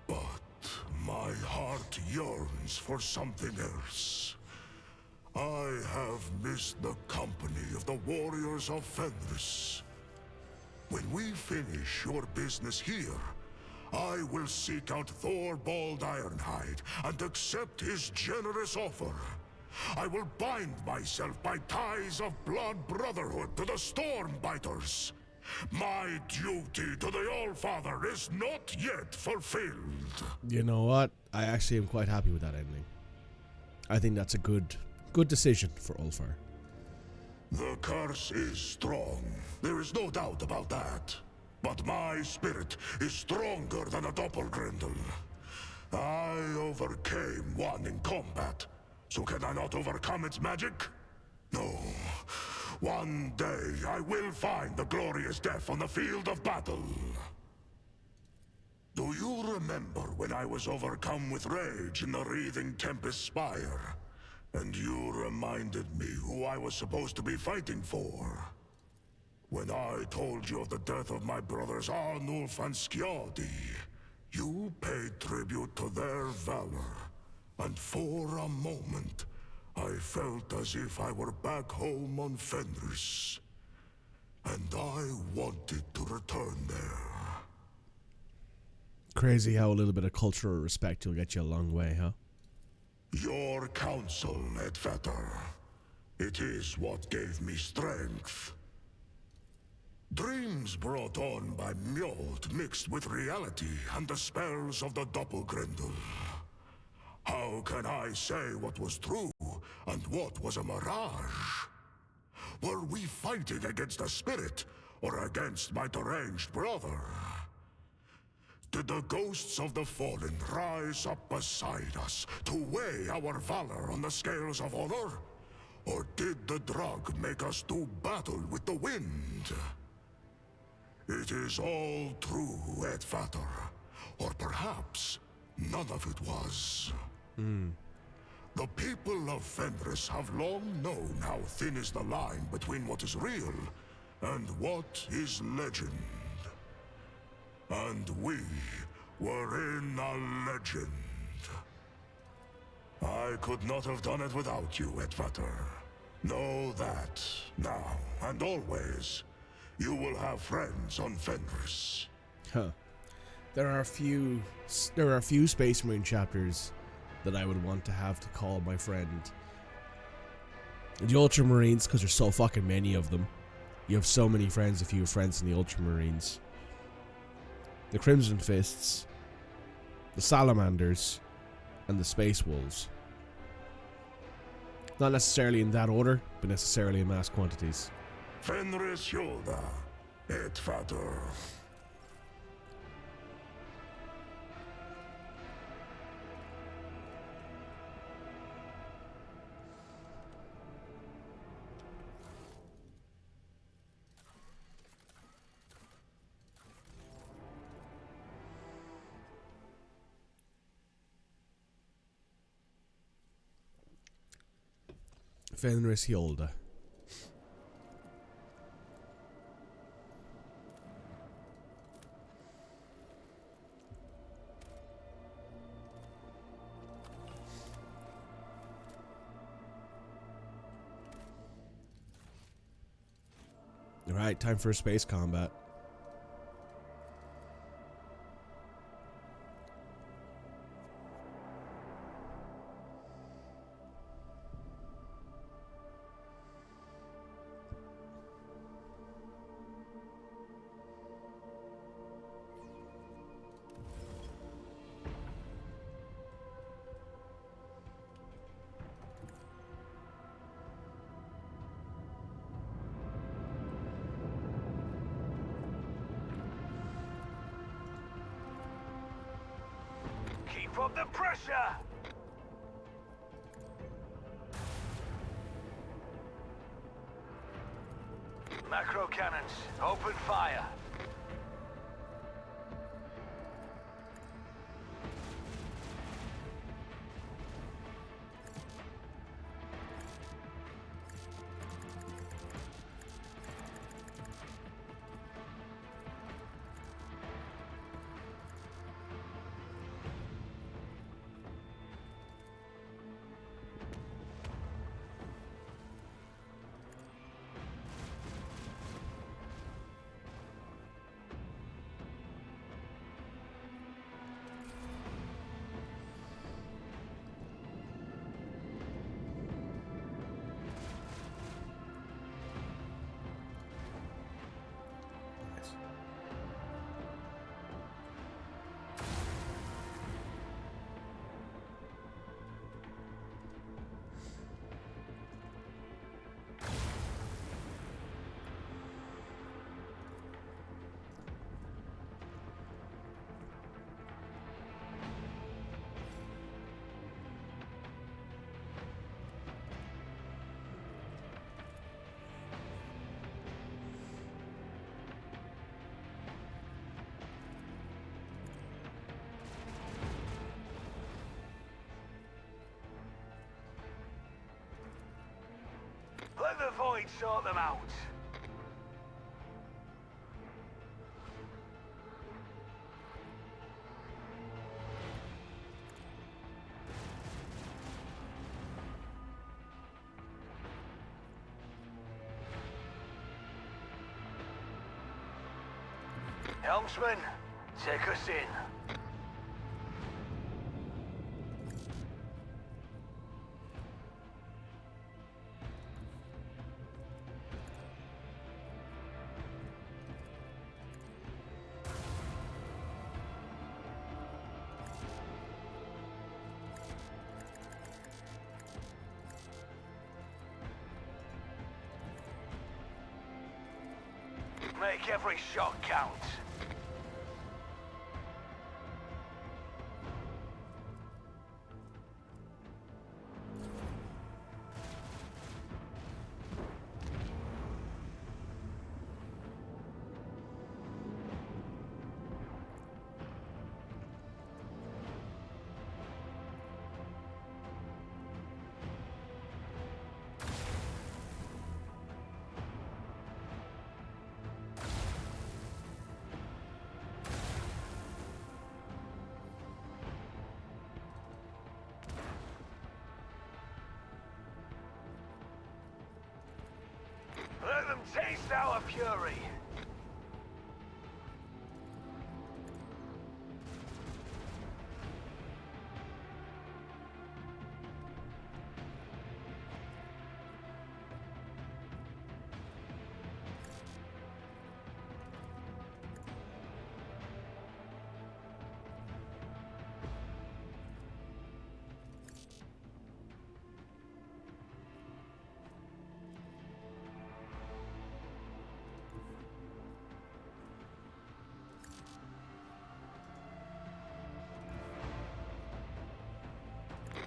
But my heart yearns for something else. I have missed the company of the warriors of Fenris. When we finish your business here, I will seek out Thorvald Ironhide and accept his generous offer. I will bind myself by ties of blood brotherhood to the Stormbiters. My duty to the Allfather is not yet fulfilled. You know what? I actually am quite happy with that ending. I think that's a good decision for Ulfar. The curse is strong. There is no doubt about that. But my spirit is stronger than a doppelgrendel. I overcame one in combat. So can I not overcome its magic? No. One day I will find the glorious death on the field of battle. Do you remember when I was overcome with rage in the wreathing Tempest Spire? And you reminded me who I was supposed to be fighting for. When I told you of the death of my brothers Arnulf and Skjaldi, you paid tribute to their valor. And for a moment, I felt as if I were back home on Fenris. And I wanted to return there. Crazy how a little bit of cultural respect will get you a long way, huh? Your counsel, Edvator. It is what gave me strength. Dreams brought on by Mjolnir mixed with reality and the spells of the doppelgrendel. How can I say what was true and what was a mirage? Were we fighting against a spirit or against my deranged brother? Did the ghosts of the fallen rise up beside us to weigh our valor on the scales of honor? Or did the drug make us do battle with the wind? It is all true, Edvator. Or perhaps none of it was. The people of Fenris have long known how thin is the line between what is real and what is legend. And we were in a legend. I could not have done it without you, Edvator. Know that, now and always, you will have friends on Fenris. Huh. There are a few Space Marine chapters that I would want to have to call my friend. The Ultramarines, because there's so fucking many of them. You have so many friends if you have friends in the Ultramarines. The Crimson Fists, the Salamanders, and the Space Wolves. Not necessarily in that order, but necessarily in mass quantities. Fenris Hjolda, Edvator. Fenris Hjolda. Alright, time for space combat. Keep up the pressure! Macro cannons, open fire. Let the void sort them out. Helmsman, take us in. Make every shot count. Let them taste our fury.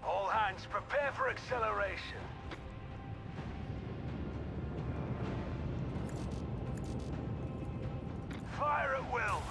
All hands, prepare for acceleration. Fire at will.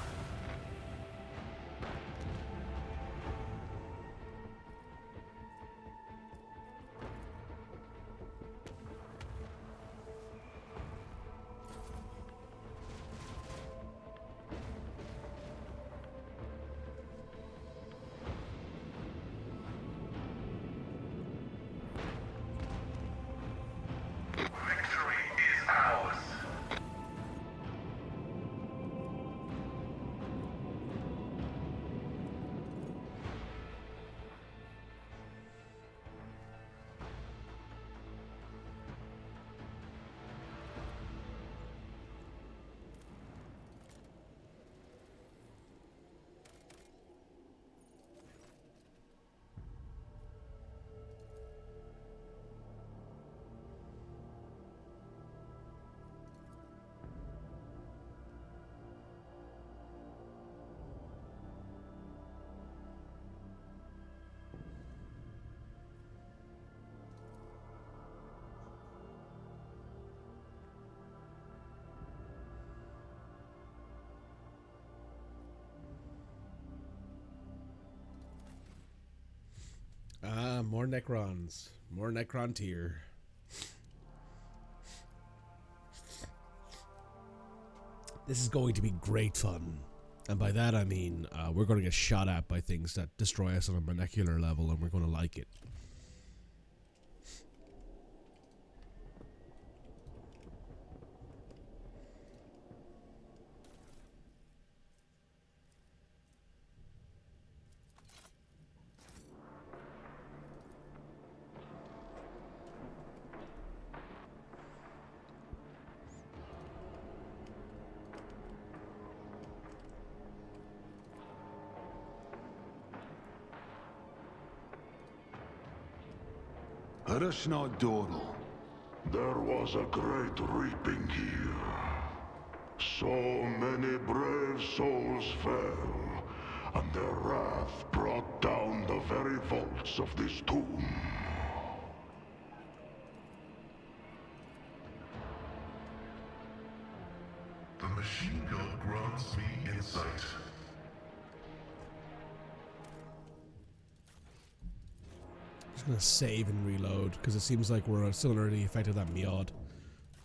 Ah, more Necrons. More Necron tier. This is going to be great fun. And by that I mean, we're going to get shot at by things that destroy us on a molecular level, and we're going to like it. Let us not dawdle. There was a great reaping here. So many brave souls fell, and their wrath brought down the very vaults of this tomb. The machine gun grants me insight. Just gonna save and reload because it seems like we're still under the effect of that Meowd.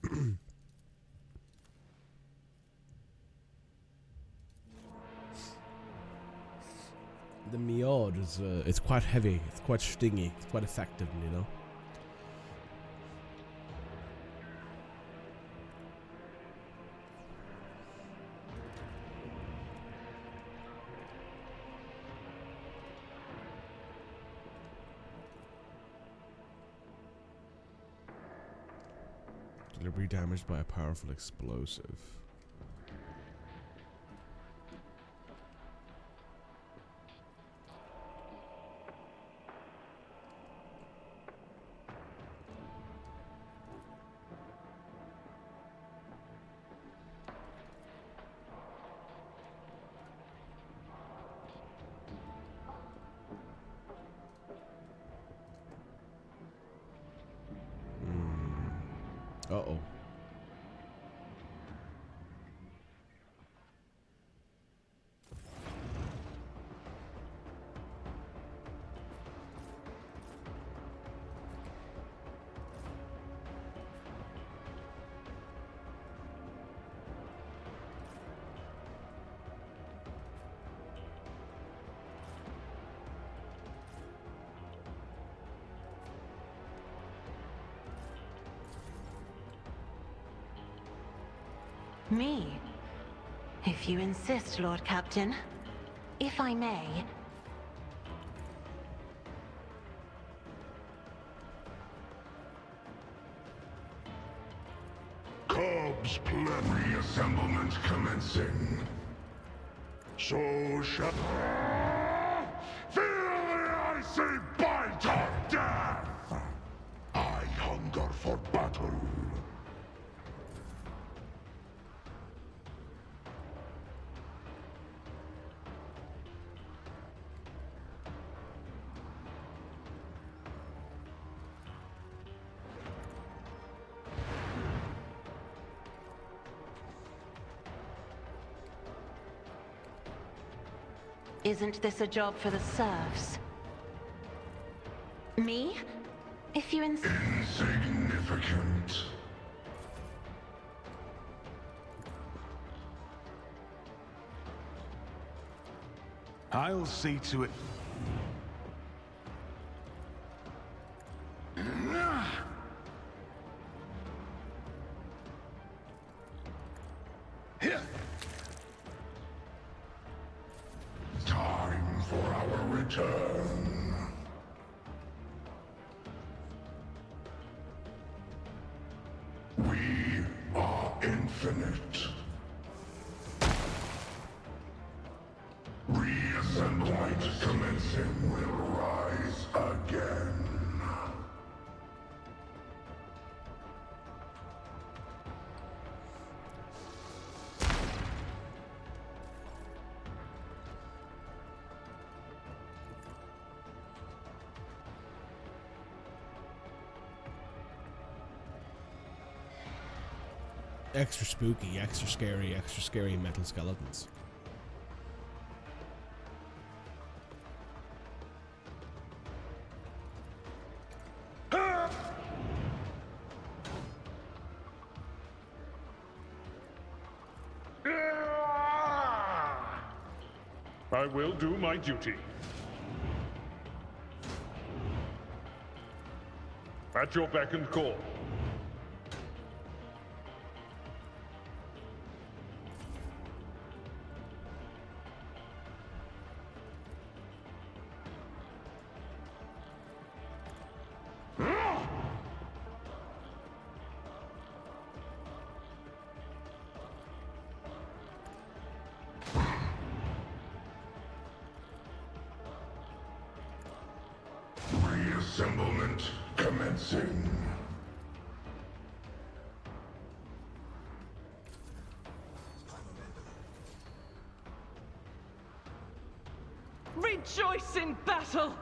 The Meod is it's quite heavy, it's quite stingy, it's quite effective, you know. Deliberately damaged by a powerful explosive. Uh-oh. Me? If you insist, Lord Captain. If I may. Cubs plenary assemblement commencing. So shall feel the icy bite of death. I hunger for battle. Isn't this a job for the serfs? Me? If you Insignificant. I'll see to it. Time for our return. We are infinite. Reassemblement commencing will rise again. Extra spooky, extra scary metal skeletons. I will do my duty. At your beck and call. Reassemblement commencing. Rejoice in battle!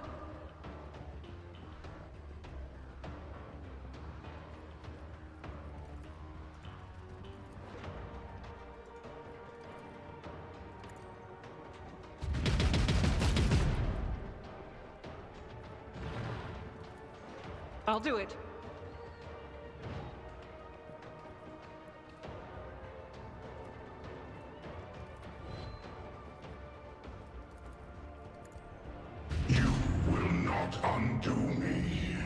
I'll do it. not undo me.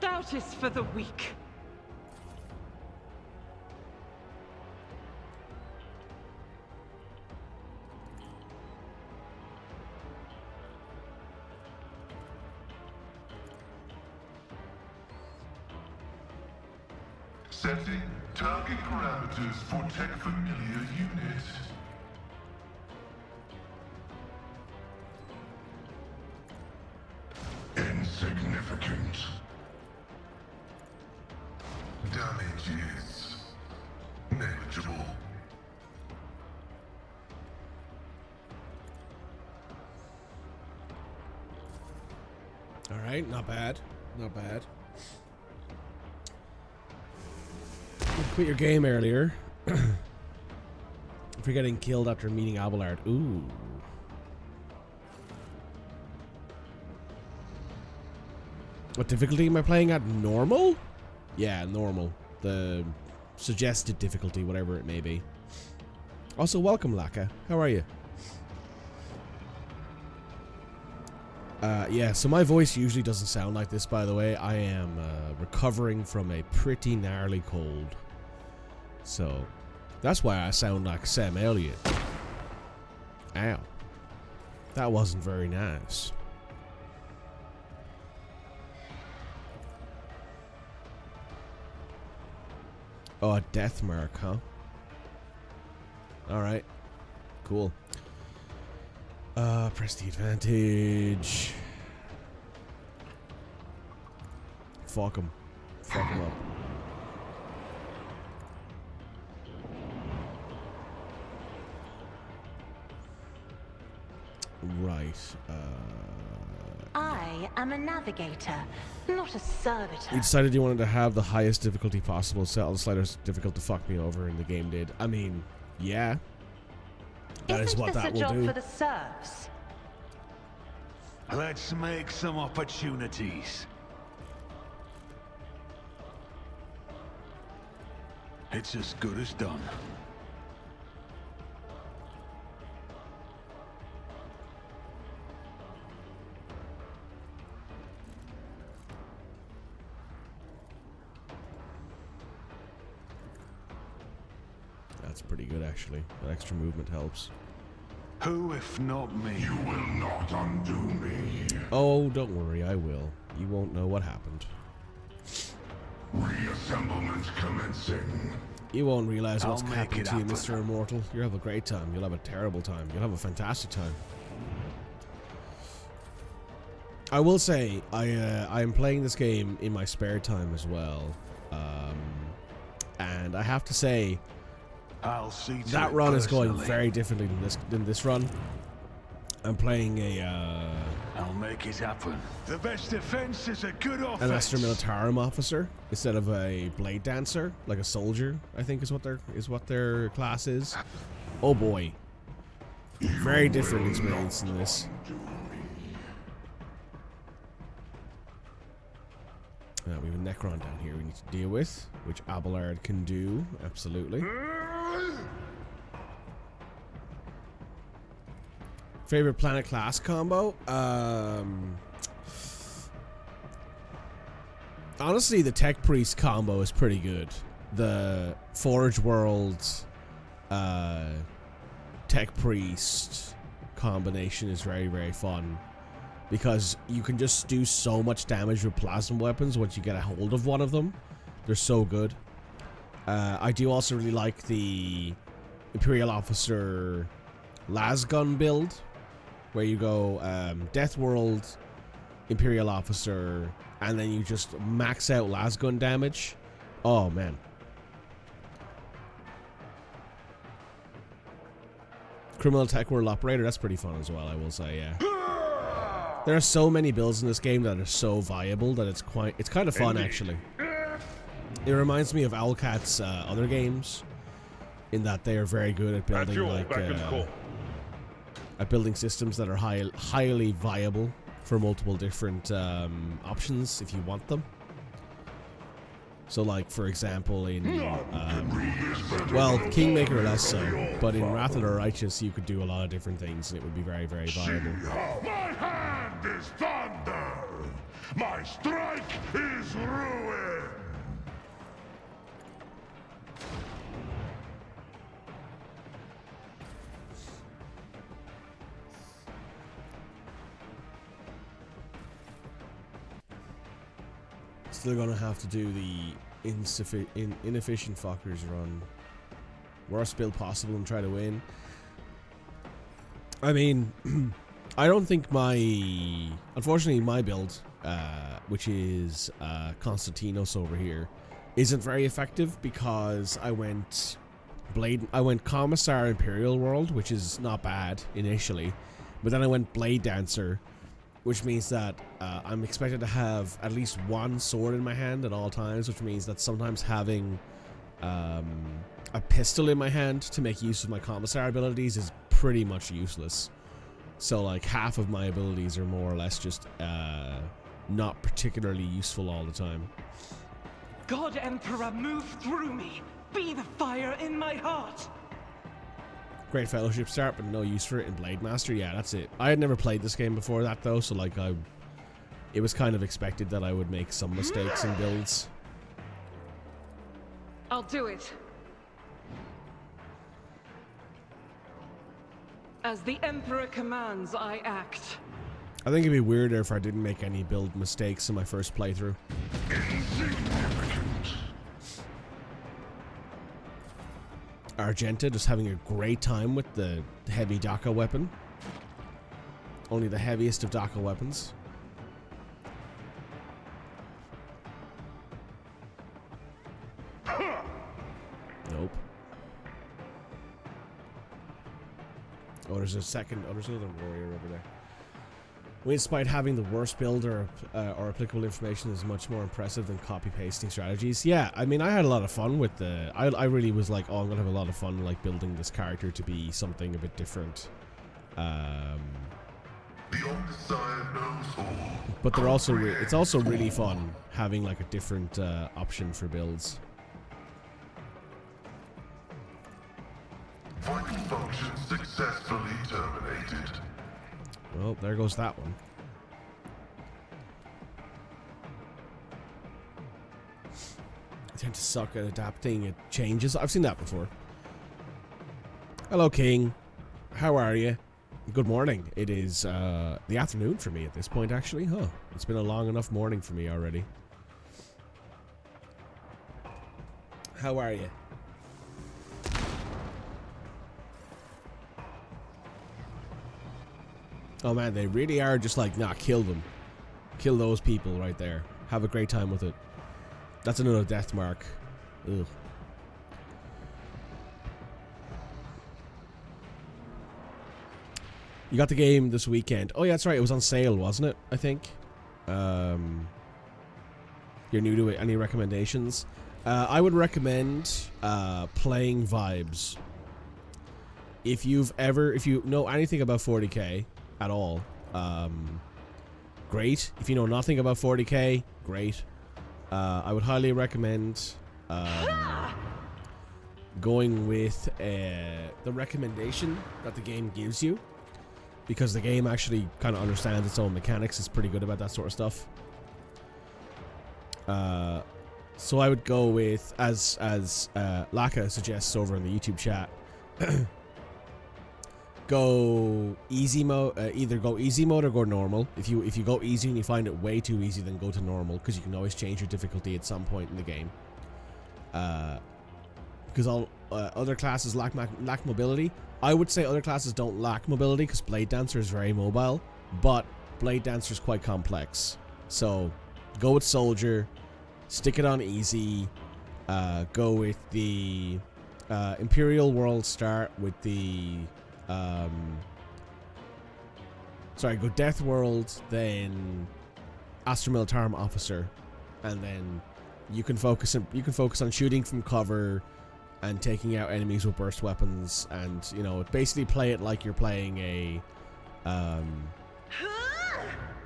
Doubt is for the weak. Setting target parameters for tech familiar unit. Insignificant. Damage is negligible. All right, not bad. Not bad. You quit your game earlier. For getting killed after meeting Abelard. Ooh. What difficulty am I playing at? Normal? Yeah, normal. The suggested difficulty, whatever it may be. Also, welcome, Laka. How are you? Yeah, so my voice usually doesn't sound like this, by the way. I am recovering from a pretty gnarly cold. So, that's why I sound like Sam Elliott. Ow. That wasn't very nice. Oh, a death mark, huh? Alright. Cool. Press the advantage. Fuck him. Fuck him up. Right. I am a navigator, not a servitor. You decided you wanted to have the highest difficulty possible, so all the sliders difficult to fuck me over, and the game did. I mean, yeah. That is what that will do. Isn't this a job for the serfs? Let's make some opportunities. It's as good as done. That's pretty good, actually. That extra movement helps. Who, if not me? You will not undo me. Oh, don't worry, I will. You won't know what happened. Reassemblement commencing. You won't realize what's I'll make happened it to you, happen. Mr. Immortal. You'll have a great time. You'll have a terrible time. You'll have a fantastic time. I will say, I am playing this game in my spare time as well. And I have to say, I'll see to that it run is going personally. very differently than this run. I'm playing I'll make it happen. The best defense is a good a offense. Master Militarum officer instead of a blade dancer, like a soldier. I think is what their class is. Oh boy, very different experience in this. We have a Necron down here we need to deal with, which Abelard can do absolutely. Favorite planet class combo? Honestly, the Tech Priest combo is pretty good. The Forge World Tech Priest combination is very, very fun. Because you can just do so much damage with plasma weapons once you get a hold of one of them. They're so good. I do also really like the Imperial Officer Lasgun build, where you go Death World, Imperial Officer, and then you just max out Lasgun damage. Oh, man. Criminal Tech World Operator, that's pretty fun as well, I will say, yeah. There are so many builds in this game that are so viable that it's kind of fun, actually. It reminds me of Owlcat's other games, in that they are very good at building at building systems that are highly viable for multiple different options if you want them. So, like, for example, in well, Kingmaker less so, but in Wrath of the Righteous you could do a lot of different things and it would be very, very viable. My hand is thunder! My strike is ruin! Still gonna have to do the inefficient fuckers run. Worst build possible and try to win. I mean, I don't think unfortunately my build, which is Constantinos over here, isn't very effective because I went Commissar Imperial World, which is not bad initially, but then I went Blade Dancer, which means that I'm expected to have at least one sword in my hand at all times, which means that sometimes having a pistol in my hand to make use of my Commissar abilities is pretty much useless. So like half of my abilities are more or less just not particularly useful all the time. God Emperor, move through me. Be the fire in my heart. Great Fellowship start, but no use for it in Blade Master. Yeah, that's it. I had never played this game before that though, so like it was kind of expected that I would make some mistakes in builds. I'll do it. As the Emperor commands, I act. I think it'd be weirder if I didn't make any build mistakes in my first playthrough. Argenta just having a great time with the heavy Daka weapon. Only the heaviest of Daka weapons. Nope. Oh, there's a second. Oh, there's another warrior over there. Despite having the worst build or applicable information is much more impressive than copy-pasting strategies. Yeah, I mean, I had a lot of fun with the... I really was like, oh, I'm going to have a lot of fun like building this character to be something a bit different. But they're also... it's also really fun having like a different option for builds. Vital function successfully terminated. Well, there goes that one. I tend to suck at adapting at changes. I've seen that before. Hello, King. How are you? Good morning. It is the afternoon for me at this point, actually. Huh. It's been a long enough morning for me already. How are you? Oh man, they really are just like, nah, kill them. Kill those people right there. Have a great time with it. That's another death mark. Ugh. You got the game this weekend. Oh yeah, that's right. It was on sale, wasn't it? I think. You're new to it. Any recommendations? I would recommend playing Vibes. If you know anything about 40k at all, great. If you know nothing about 40k, great. I would highly recommend going with the recommendation that the game gives you, because the game actually kind of understands its own mechanics. It's pretty good about that sort of stuff. So I would go with, as Laka suggests over in the YouTube chat, go easy mode. Either go easy mode or go normal. If you go easy and you find it way too easy, then go to normal, because you can always change your difficulty at some point in the game. Because all other classes lack mobility. I would say other classes don't lack mobility, because Blade Dancer is very mobile, but Blade Dancer is quite complex. So go with Soldier, stick it on easy. Go with the Imperial World start with the go Death World, then Astra Militarum Officer, and then you can focus on shooting from cover and taking out enemies with burst weapons, and basically play it like you're playing a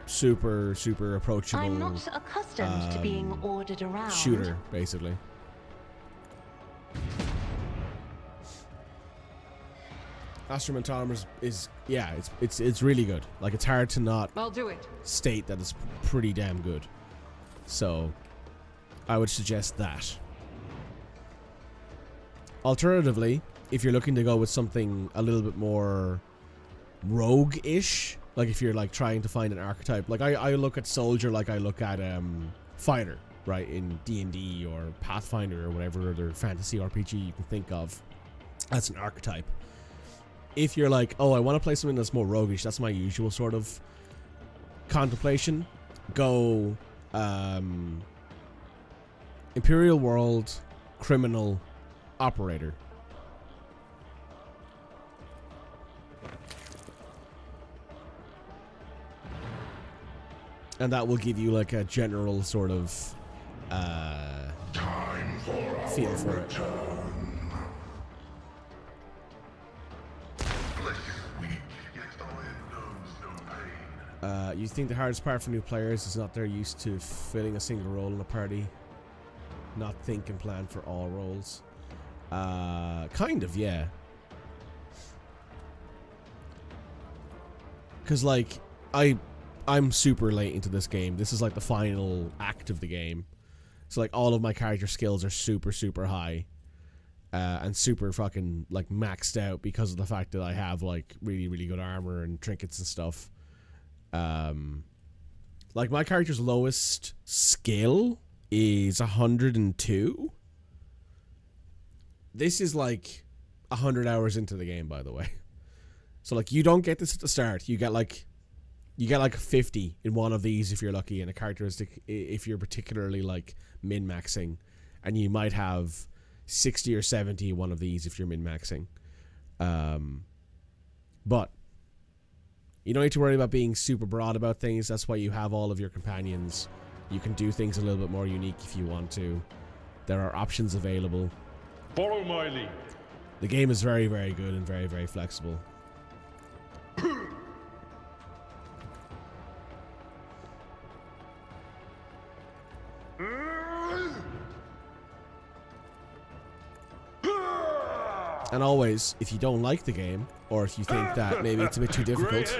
super approachable. I'm not accustomed to being ordered around. Shooter, basically. Astromentarum is yeah, it's really good. Like, it's hard to not I'll do it. state that it's pretty damn good. So I would suggest that. Alternatively, if you're looking to go with something a little bit more rogue-ish, like if you're like trying to find an archetype, like I look at soldier like I look at fighter, right, in D&D or Pathfinder or whatever other fantasy RPG you can think of. That's an archetype. If you're like, oh, I want to play something that's more roguish, that's my usual sort of contemplation, go Imperial World Criminal Operator. And that will give you like a general sort of feel for it. You think the hardest part for new players is not they're used to filling a single role in a party, not think and plan for all roles? Kind of, yeah. Because like I'm super late into this game. This is like the final act of the game, so like all of my character skills are super high, and super fucking like maxed out because of the fact that I have like really good armor and trinkets and stuff. Like my character's lowest skill is 102. This is like 100 hours into the game, by the way. So like you don't get this at the start. You get like 50 in one of these if you're lucky, and a characteristic if you're particularly like min-maxing, and you might have 60 or 70 in one of these if you're min-maxing. But you don't need to worry about being super broad about things. That's why you have all of your companions. You can do things a little bit more unique if you want to. There are options available. Follow my lead. The game is very good and very flexible. And always, if you don't like the game, or if you think that maybe it's a bit too difficult,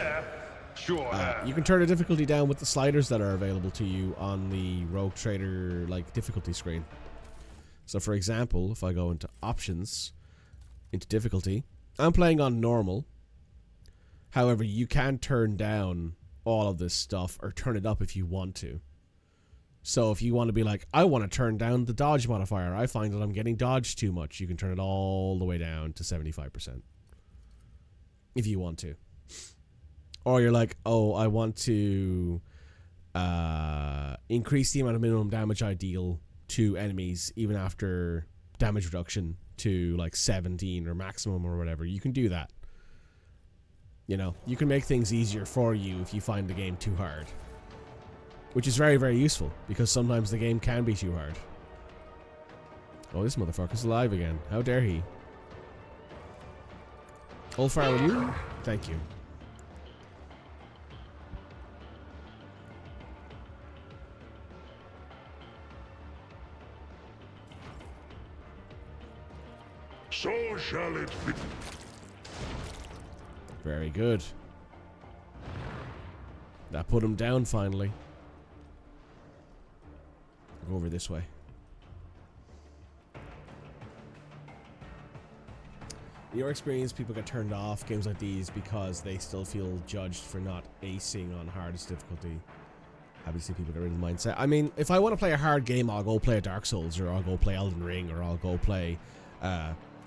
you can turn the difficulty down with the sliders that are available to you on the Rogue Trader like difficulty screen. So for example, if I go into options, into difficulty, I'm playing on normal. However, you can turn down all of this stuff or turn it up if you want to. So if you want to be like, I want to turn down the dodge modifier, I find that I'm getting dodged too much, you can turn it all the way down to 75%. If you want to. Or you're like, oh, I want to increase the amount of minimum damage I deal to enemies even after damage reduction to like 17 or maximum or whatever. You can do that. You know, you can make things easier for you if you find the game too hard. Which is very useful, because sometimes the game can be too hard. Oh, this motherfucker's alive again. How dare he? Hold fire with you? Thank you. So shall it be. Very good. That put him down finally. Go over this way. In your experience, people get turned off games like these because they still feel judged for not acing on hardest difficulty. Happy to see people get rid of the mindset. I mean, if I want to play a hard game, I'll go play a Dark Souls, or I'll go play Elden Ring, or I'll go play...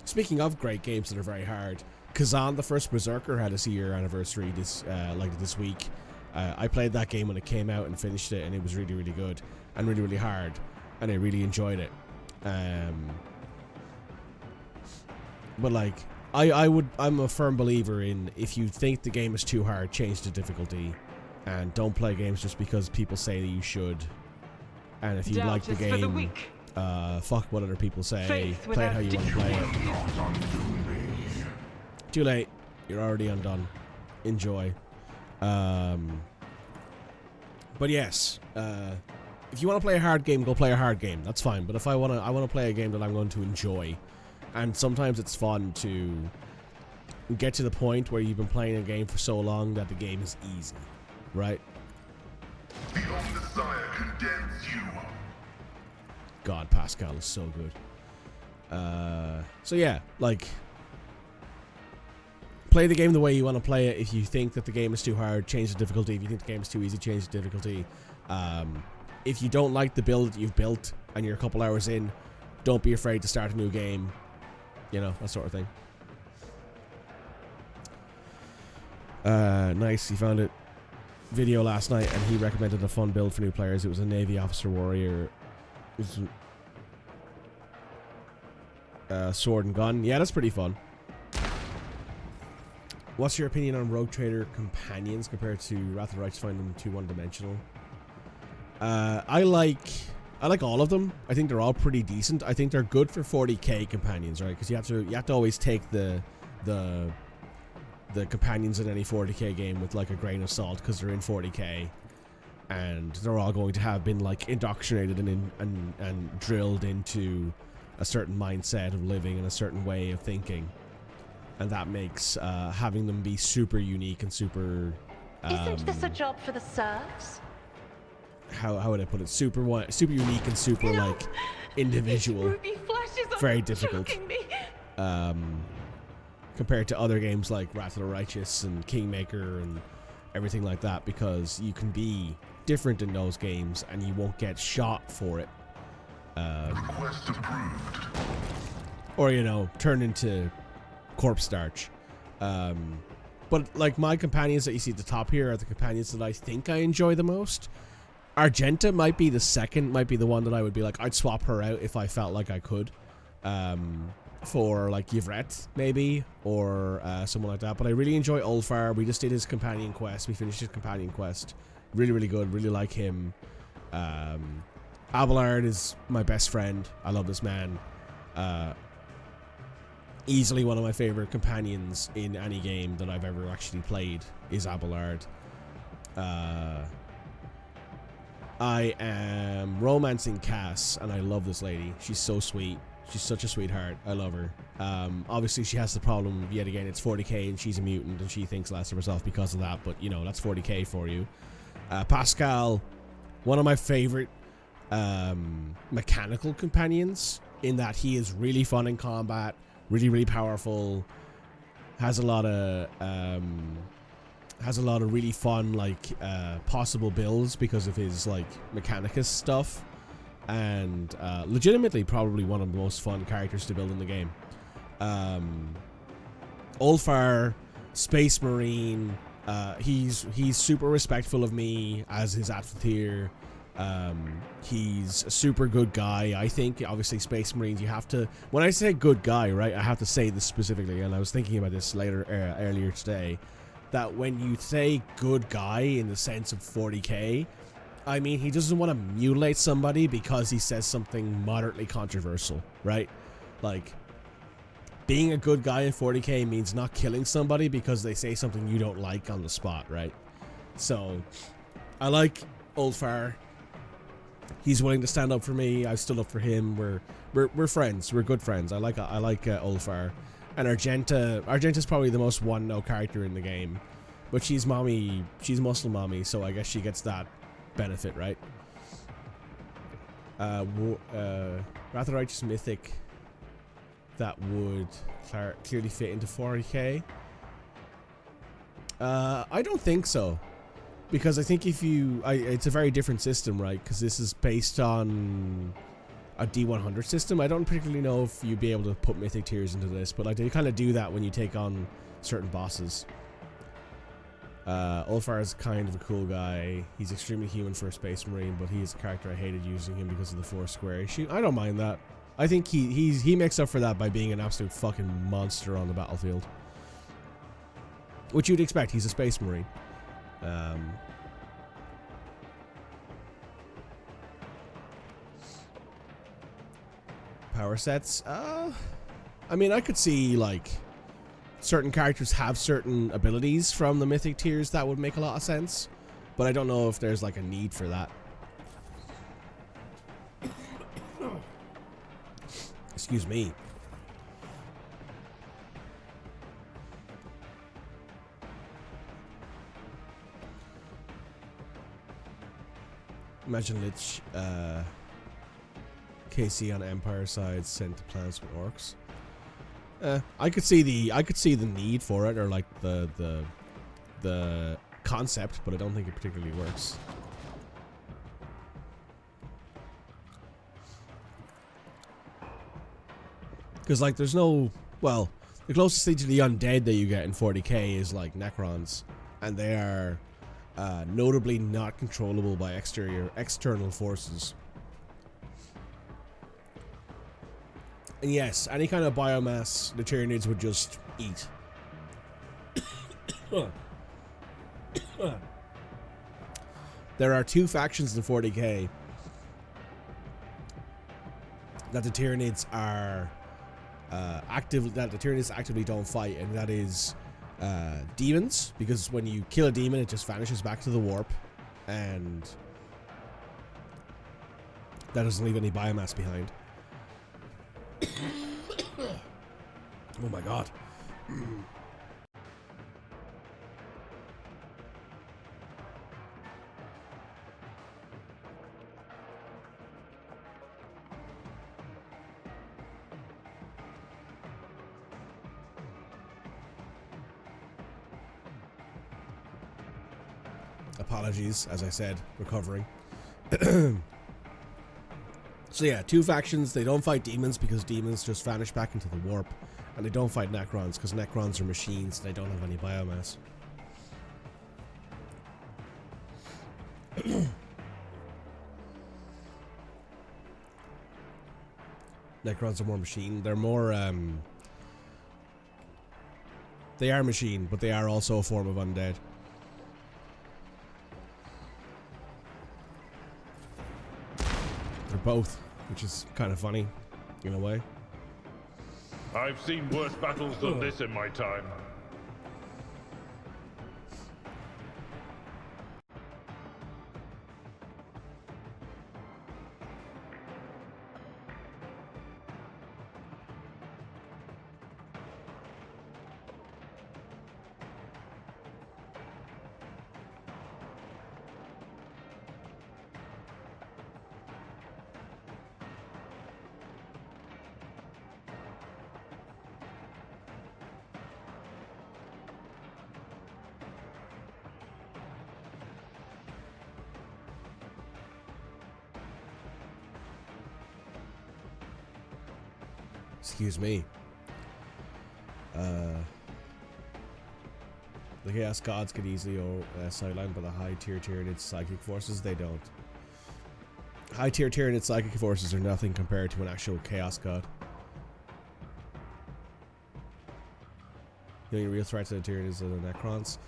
speaking of great games that are very hard, Kazan the First Berserker had its year anniversary this week. I played that game when it came out and finished it, and it was really good and really hard, and I really enjoyed it. But like, I'm a firm believer in, if you think the game is too hard, change the difficulty, and don't play games just because people say that you should. And if you like the game, fuck what other people say. Play it how you want to play it. Too late. You're already undone. Enjoy. But yes, if you want to play a hard game, go play a hard game. That's fine. But if I want to play a game that I'm going to enjoy, and sometimes it's fun to get to the point where you've been playing a game for so long that the game is easy, right? The Omnissiah condemns you. God, Pascal is so good. So yeah, like, play the game the way you want to play it. If you think that the game is too hard, change the difficulty. If you think the game is too easy, change the difficulty. If you don't like the build that you've built and you're a couple hours in, don't be afraid to start a new game. You know, that sort of thing. Nice, he found it video last night and he recommended a fun build for new players. It was a Navy Officer Warrior. It was sword and gun. Yeah, that's pretty fun. What's your opinion on Rogue Trader companions compared to Wrath of the Righteous? Find them too one-dimensional. I like all of them. I think they're all pretty decent. I think they're good for 40k companions, right? Because you have to always take the companions in any 40k game with like a grain of salt, because they're in 40k, and they're all going to have been like indoctrinated and drilled into a certain mindset of living and a certain way of thinking, and that makes having them be super unique and super. Isn't this a job for the serfs? How would I put it? Super unique and super like individual. Very difficult. Compared to other games like Wrath of the Righteous and Kingmaker and everything like that, because you can be different in those games and you won't get shot for it. Request approved. Or, you know, turn into corpse starch. But like my companions that you see at the top here are the companions that I think I enjoy the most. Argenta might be the second, might be the one that I would be like, I'd swap her out if I felt like I could. For like Yvette maybe, or someone like that. But I really enjoy Ulfar. We just did his companion quest. We finished his companion quest. Really, really good. Really like him. Abelard is my best friend. I love this man. Easily one of my favorite companions in any game that I've ever actually played is Abelard. I am romancing Cass, and I love this lady. She's so sweet. She's such a sweetheart. I love her. Obviously, she has the problem, yet again, it's 40k and she's a mutant and she thinks less of herself because of that, but, you know, that's 40k for you. Pascal, one of my favorite mechanical companions, in that he is really fun in combat, really, really powerful, has a lot of really fun, like, possible builds because of his, like, Mechanicus stuff. And legitimately probably one of the most fun characters to build in the game. Ulfar, Space Marine, he's super respectful of me as his Atfaltir. He's a super good guy, I think. Obviously, Space Marines, you have to, when I say good guy, right, I have to say this specifically, and I was thinking about this earlier today, that when you say good guy in the sense of 40k, I mean, he doesn't want to mutilate somebody because he says something moderately controversial, right? Like, being a good guy in 40k means not killing somebody because they say something you don't like on the spot, right? So, I like Ulfar. He's willing to stand up for me. I stood up for him. We're friends. We're good friends. I like Ulfar. And Argenta's probably the most one-note character in the game, but she's Muslim mommy, so I guess she gets that benefit, right? Wrath of the Righteous Mythic that would clearly fit into 40k. I don't think so, because I think if you, it's a very different system, right? Because this is based on a D100 system. I don't particularly know if you'd be able to put mythic tiers into this, but they kind of do that when you take on certain bosses. Ulfar is kind of a cool guy. He's extremely human for a Space Marine, but he is a character I hated using him because of the 4 square issue. I don't mind that. I think he makes up for that by being an absolute fucking monster on the battlefield, which you'd expect. He's a Space Marine. Power sets. I mean, I could see like certain characters have certain abilities from the mythic tiers that would make a lot of sense, but I don't know if there's like a need for that. Excuse me. Imagine Lich, KC on Empire side sent to planets with orcs. I could see the need for it, or like the concept, but I don't think it particularly works. Because like there's no, well, the closest thing to the undead that you get in 40k is like Necrons, and they are notably not controllable by external forces. And yes, any kind of biomass the Tyranids would just eat. There are two factions in 40k that the Tyranids are actively don't fight, and that is demons, because when you kill a demon it just vanishes back to the warp, and that doesn't leave any biomass behind. Oh my god. Apologies, as I said, recovering. So yeah, two factions, they don't fight demons because demons just vanish back into the warp, and they don't fight Necrons because Necrons are machines, they don't have any biomass. Necrons are more machine, they're more, they are machine, but they are also a form of undead. They're both, which is kind of funny, in a way. I've seen worse battles than this in my time. Excuse me. The Chaos Gods could easily sidelined by the high tier Tyranid psychic forces. They don't. High tier Tyranid psychic forces are nothing compared to an actual Chaos God. The only real threat to the Tyranids are the Necrons.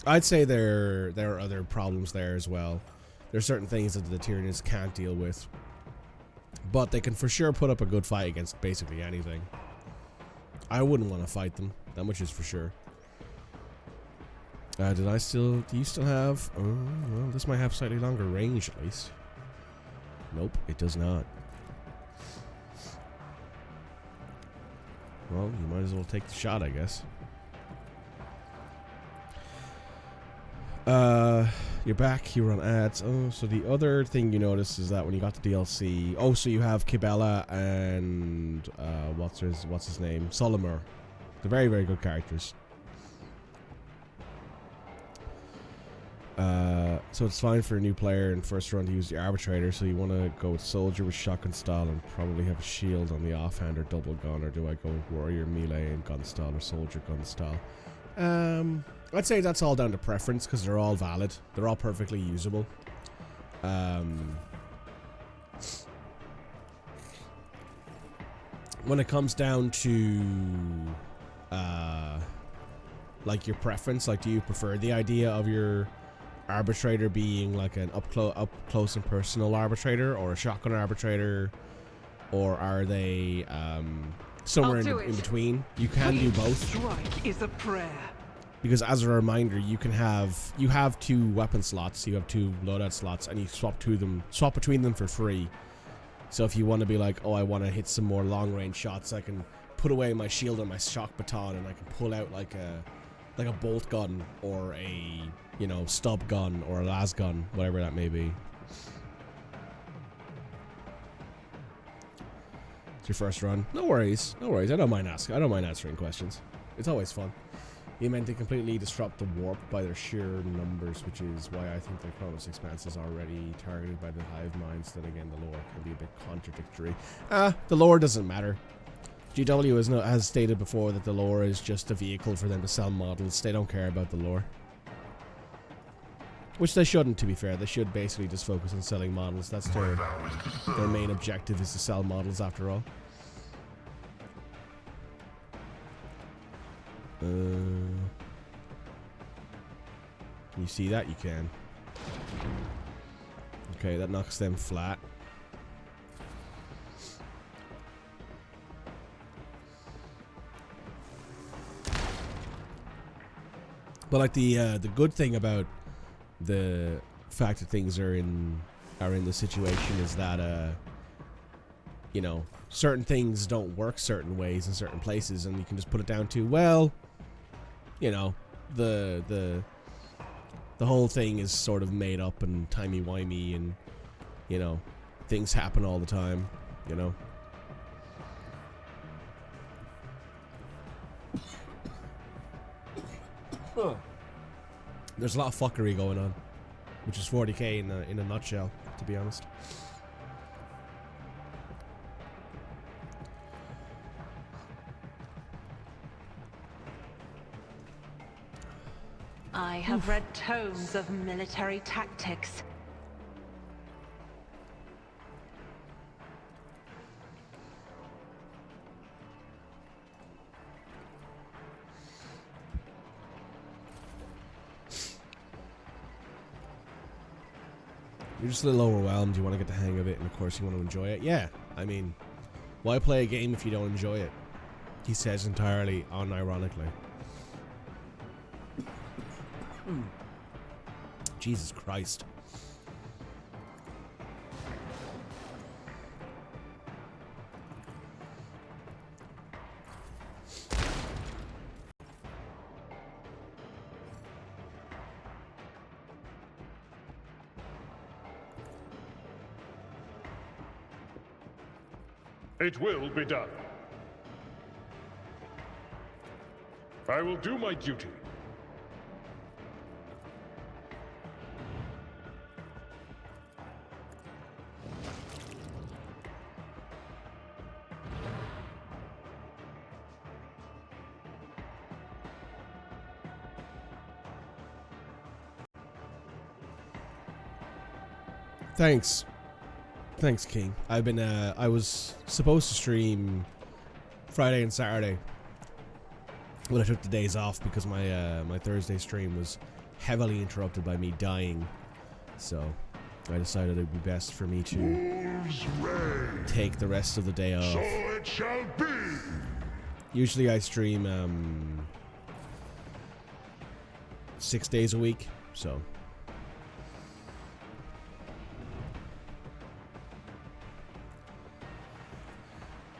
I'd say there are other problems there as well. There are certain things that the Tyranids can't deal with, but they can for sure put up a good fight against basically anything. I wouldn't want to fight them. That much is for sure. Do you still have... well, this might have slightly longer range at least. Nope, it does not. Well, you might as well take the shot, I guess. You're back, you were on ads. Oh, so the other thing you notice is that when you got the DLC... Oh, so you have Kibella and... what's his name? Solomur. They're very, very good characters. So it's fine for a new player in first run to use the Arbitrator, so you want to go with Soldier with shotgun style and probably have a shield on the offhand or double gun, or do I go with Warrior melee and gun style or Soldier gun style? I'd say that's all down to preference because they're all valid. They're all perfectly usable. When it comes down to like your preference, like do you prefer the idea of your Arbitrator being like an up close and personal Arbitrator, or a shotgun Arbitrator, or are they somewhere in between? You can do both. Strike is a prayer. Because as a reminder, you have two weapon slots, you have two loadout slots, and you swap between them for free. So if you want to be like, oh, I want to hit some more long range shots, I can put away my shield and my shock baton, and I can pull out like a bolt gun or a stub gun or a las gun, whatever that may be. It's your first run. No worries. No worries. I don't mind answering questions. It's always fun. You meant to completely disrupt the warp by their sheer numbers, which is why I think the Koronus Expanse is already targeted by the hive minds. Then again, the lore can be a bit contradictory. The lore doesn't matter. GW has stated before that the lore is just a vehicle for them to sell models. They don't care about the lore. Which they shouldn't, to be fair. They should basically just focus on selling models. That's their main objective, is to sell models after all. Can you see that? You can. Okay, that knocks them flat. But like the good thing about the fact that things are in the situation is that you know, certain things don't work certain ways in certain places, and you can just put it down to, well, you know, the whole thing is sort of made up and timey-wimey, and you know, things happen all the time, you know. There's a lot of fuckery going on, which is 40k in a nutshell, to be honest. I have read tomes of military tactics. You're just a little overwhelmed, you want to get the hang of it, and of course you want to enjoy it. Yeah, I mean, why play a game if you don't enjoy it? He says entirely unironically. Jesus Christ. It will be done. I will do my duty. Thanks, King. I've been, I was supposed to stream Friday and Saturday, but I took the days off because my Thursday stream was heavily interrupted by me dying. So I decided it would be best for me to take the rest of the day off. So it shall be. Usually I stream 6 days a week, so.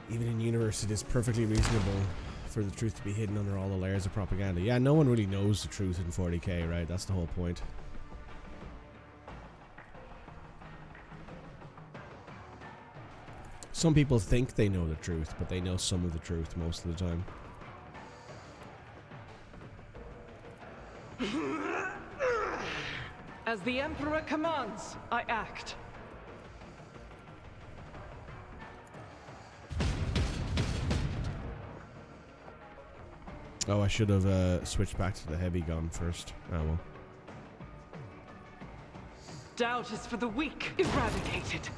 Even in universe, it is perfectly reasonable for the truth to be hidden under all the layers of propaganda. Yeah, no one really knows the truth in 40k, right? That's the whole point. Some people think they know the truth, but they know some of the truth most of the time. As the Emperor commands, I act. Oh, I should have switched back to the heavy gun first. Oh well. Doubt is for the weak. Eradicated.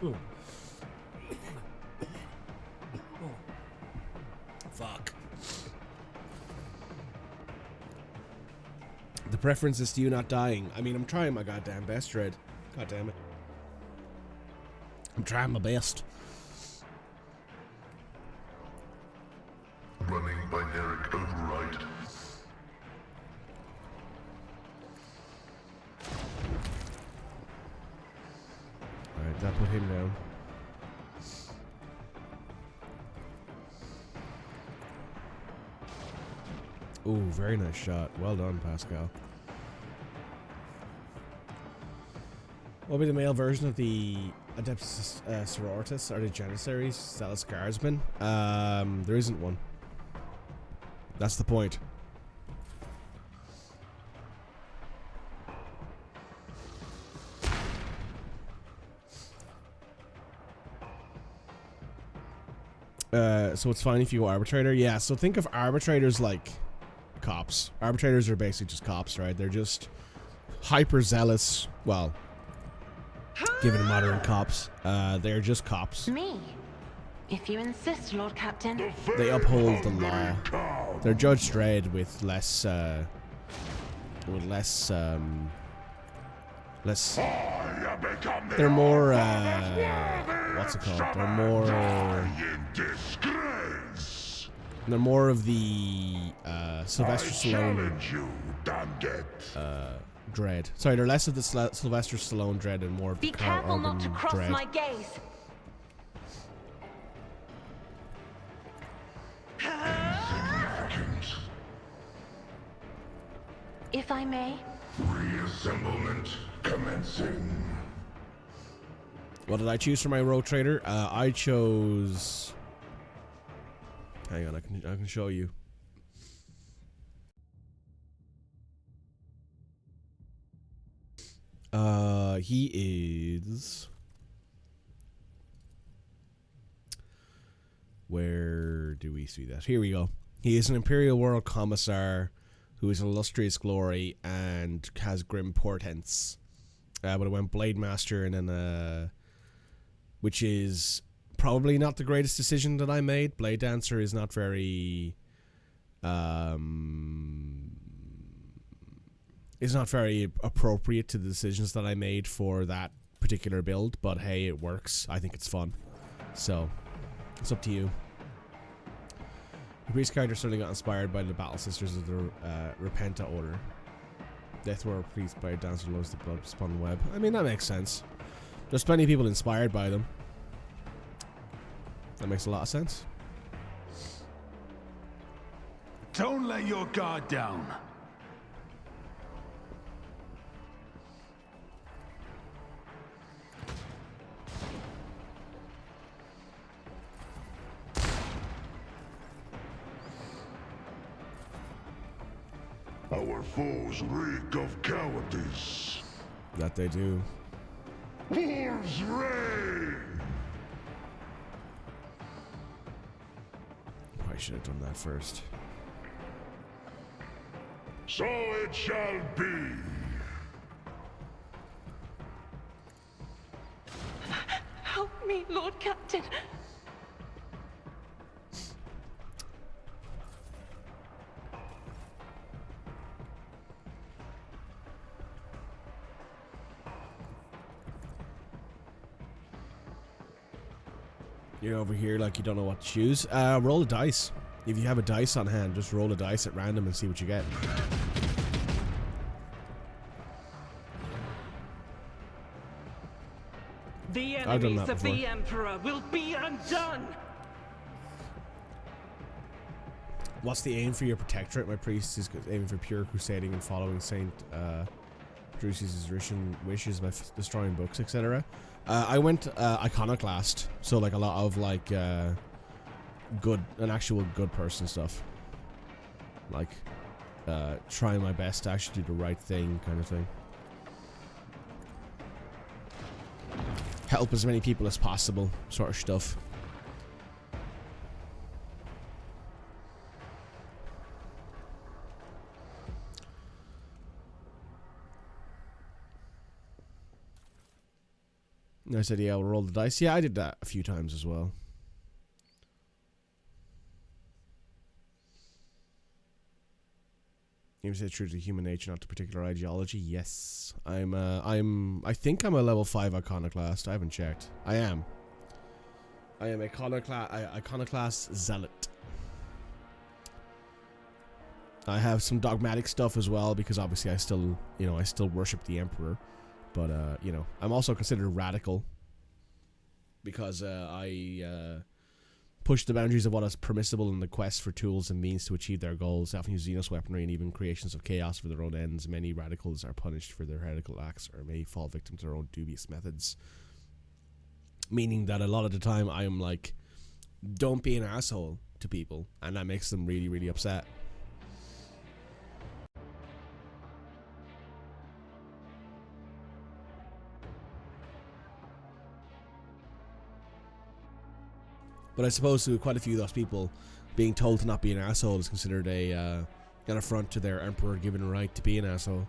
Ooh. Fuck. The preference is to you not dying. I mean, I'm trying my goddamn best, Red. God damn it. I'm trying my best. Running binaric override. Alright, that put him down. Ooh, very nice shot. Well done, Pascal. What will be the male version of the Adeptus Sororitas or the Janissaries? Zealous Guardsmen? There isn't one. That's the point. So it's fine if you go arbitrator. Yeah, so think of arbitrators like cops. Arbitrators are basically just cops, right? They're just hyper zealous. Well, given modern cops, they're just cops. Me? If you insist, Lord Captain. They uphold the law. They're Judge Dredd with less, they're more, what's it called? They're more of the, Sylvester Stallone, Dredd. Sorry, they're less of the Sylvester Stallone Dredd and more of the Be careful not to cross Dredd. my gaze. If I may. Reassemblement commencing. What did I choose for my rogue trader? I chose. Hang on, I can show you. He is. Where do we see that? Here we go. He is an Imperial World Commissar who is an illustrious glory and has grim portents. But it went Blade Master and then which is probably not the greatest decision that I made. Blade Dancer is not very appropriate to the decisions that I made for that particular build, but hey, it works. I think it's fun. So, it's up to you. The priest character certainly got inspired by the Battle Sisters of the Repenta Order. Death were priest by a dancer loves the blood spun web. I mean, that makes sense. There's plenty of people inspired by them. That makes a lot of sense. Don't let your guard down. Our foes reek of cowardice. That they do. Wolves reign! I should have done that first. So it shall be. Help me, Lord Captain. You're over here like you don't know what to choose. Roll a dice. If you have a dice on hand, just roll a dice at random and see what you get. The enemies of the Emperor will be undone! What's the aim for your protectorate? My priest is aiming for pure crusading and following Saint Drusius' wishes by destroying books, etc. I went iconoclast, so like a lot of like an actual good person stuff. Like trying my best to actually do the right thing, kind of thing. Help as many people as possible, sort of stuff. I said, yeah, we'll roll the dice. Yeah, I did that a few times as well. You say true to human nature, not to particular ideology. Yes, I think I'm a level 5 iconoclast. I haven't checked. I am iconoclast zealot. I have some dogmatic stuff as well because obviously I still worship the Emperor. But, I'm also considered radical because I push the boundaries of what is permissible in the quest for tools and means to achieve their goals. They often use Xenos weaponry and even creations of chaos for their own ends. Many radicals are punished for their heretical acts or may fall victim to their own dubious methods. Meaning that a lot of the time I am like, don't be an asshole to people, and that makes them really, really upset. But I suppose to quite a few of those people, being told to not be an asshole is considered an affront to their emperor given a right to be an asshole.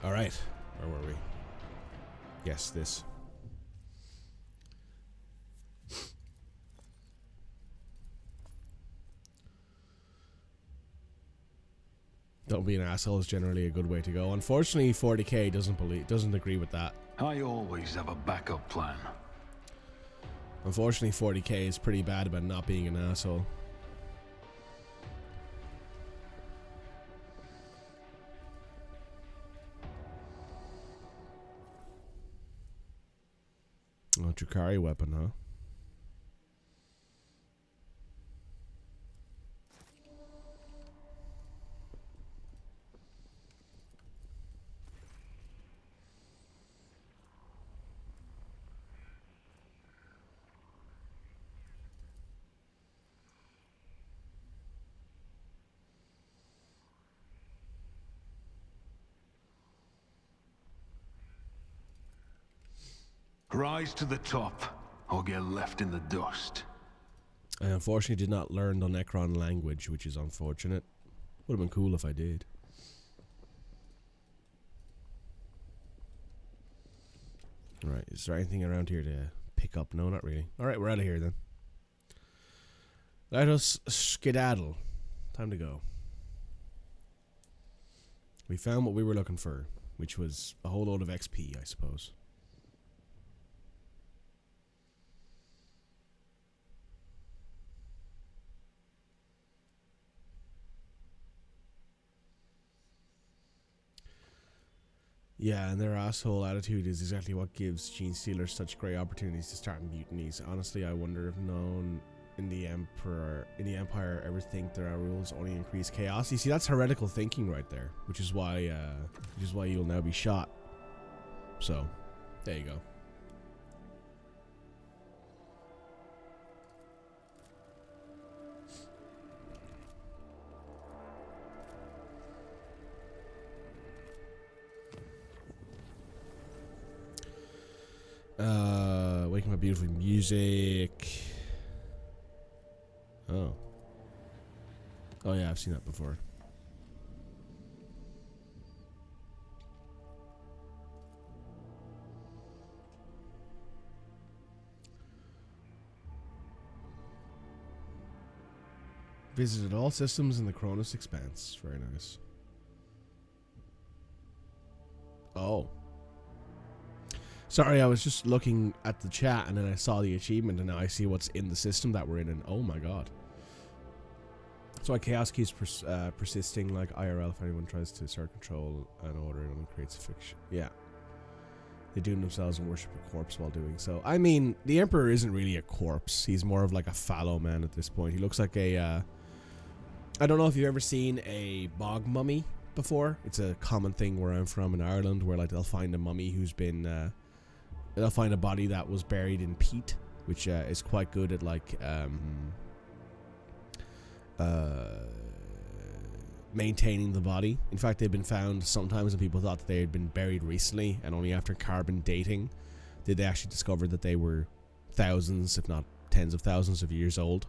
Alright, where were we? Yes, this. Don't be an asshole is generally a good way to go. Unfortunately, 40k doesn't agree with that. I always have a backup plan. Unfortunately, 40k is pretty bad about not being an asshole. Oh, Drukhari weapon, huh? Rise to the top, or get left in the dust. I unfortunately did not learn the Necron language, which is unfortunate. Would have been cool if I did. Alright, is there anything around here to pick up? No, not really. Alright, we're out of here then. Let us skedaddle. Time to go. We found what we were looking for, which was a whole load of XP, I suppose. Yeah, and their asshole attitude is exactly what gives Gene Stealers such great opportunities to start mutinies. Honestly, I wonder if no one in the Empire ever think that our rules only increase chaos. You see, that's heretical thinking right there, which is why you'll now be shot. So, there you go. Waking up beautiful music. Oh. Oh yeah, I've seen that before. Visited all systems in the Koronus Expanse. Very nice. Oh. Sorry, I was just looking at the chat and then I saw the achievement and now I see what's in the system that we're in and oh my god. So chaos keeps persisting like IRL if anyone tries to start control an order and creates a fiction. Yeah. They doom themselves and worship a corpse while doing so. I mean, the Emperor isn't really a corpse. He's more of like a fallow man at this point. He looks like a... I don't know if you've ever seen a bog mummy before. It's a common thing where I'm from in Ireland where like they'll find a mummy who's been... they'll find a body that was buried in peat, which is quite good at like maintaining the body. In fact, they've been found sometimes when people thought that they had been buried recently, and only after carbon dating did they actually discover that they were thousands, if not tens of thousands of years old.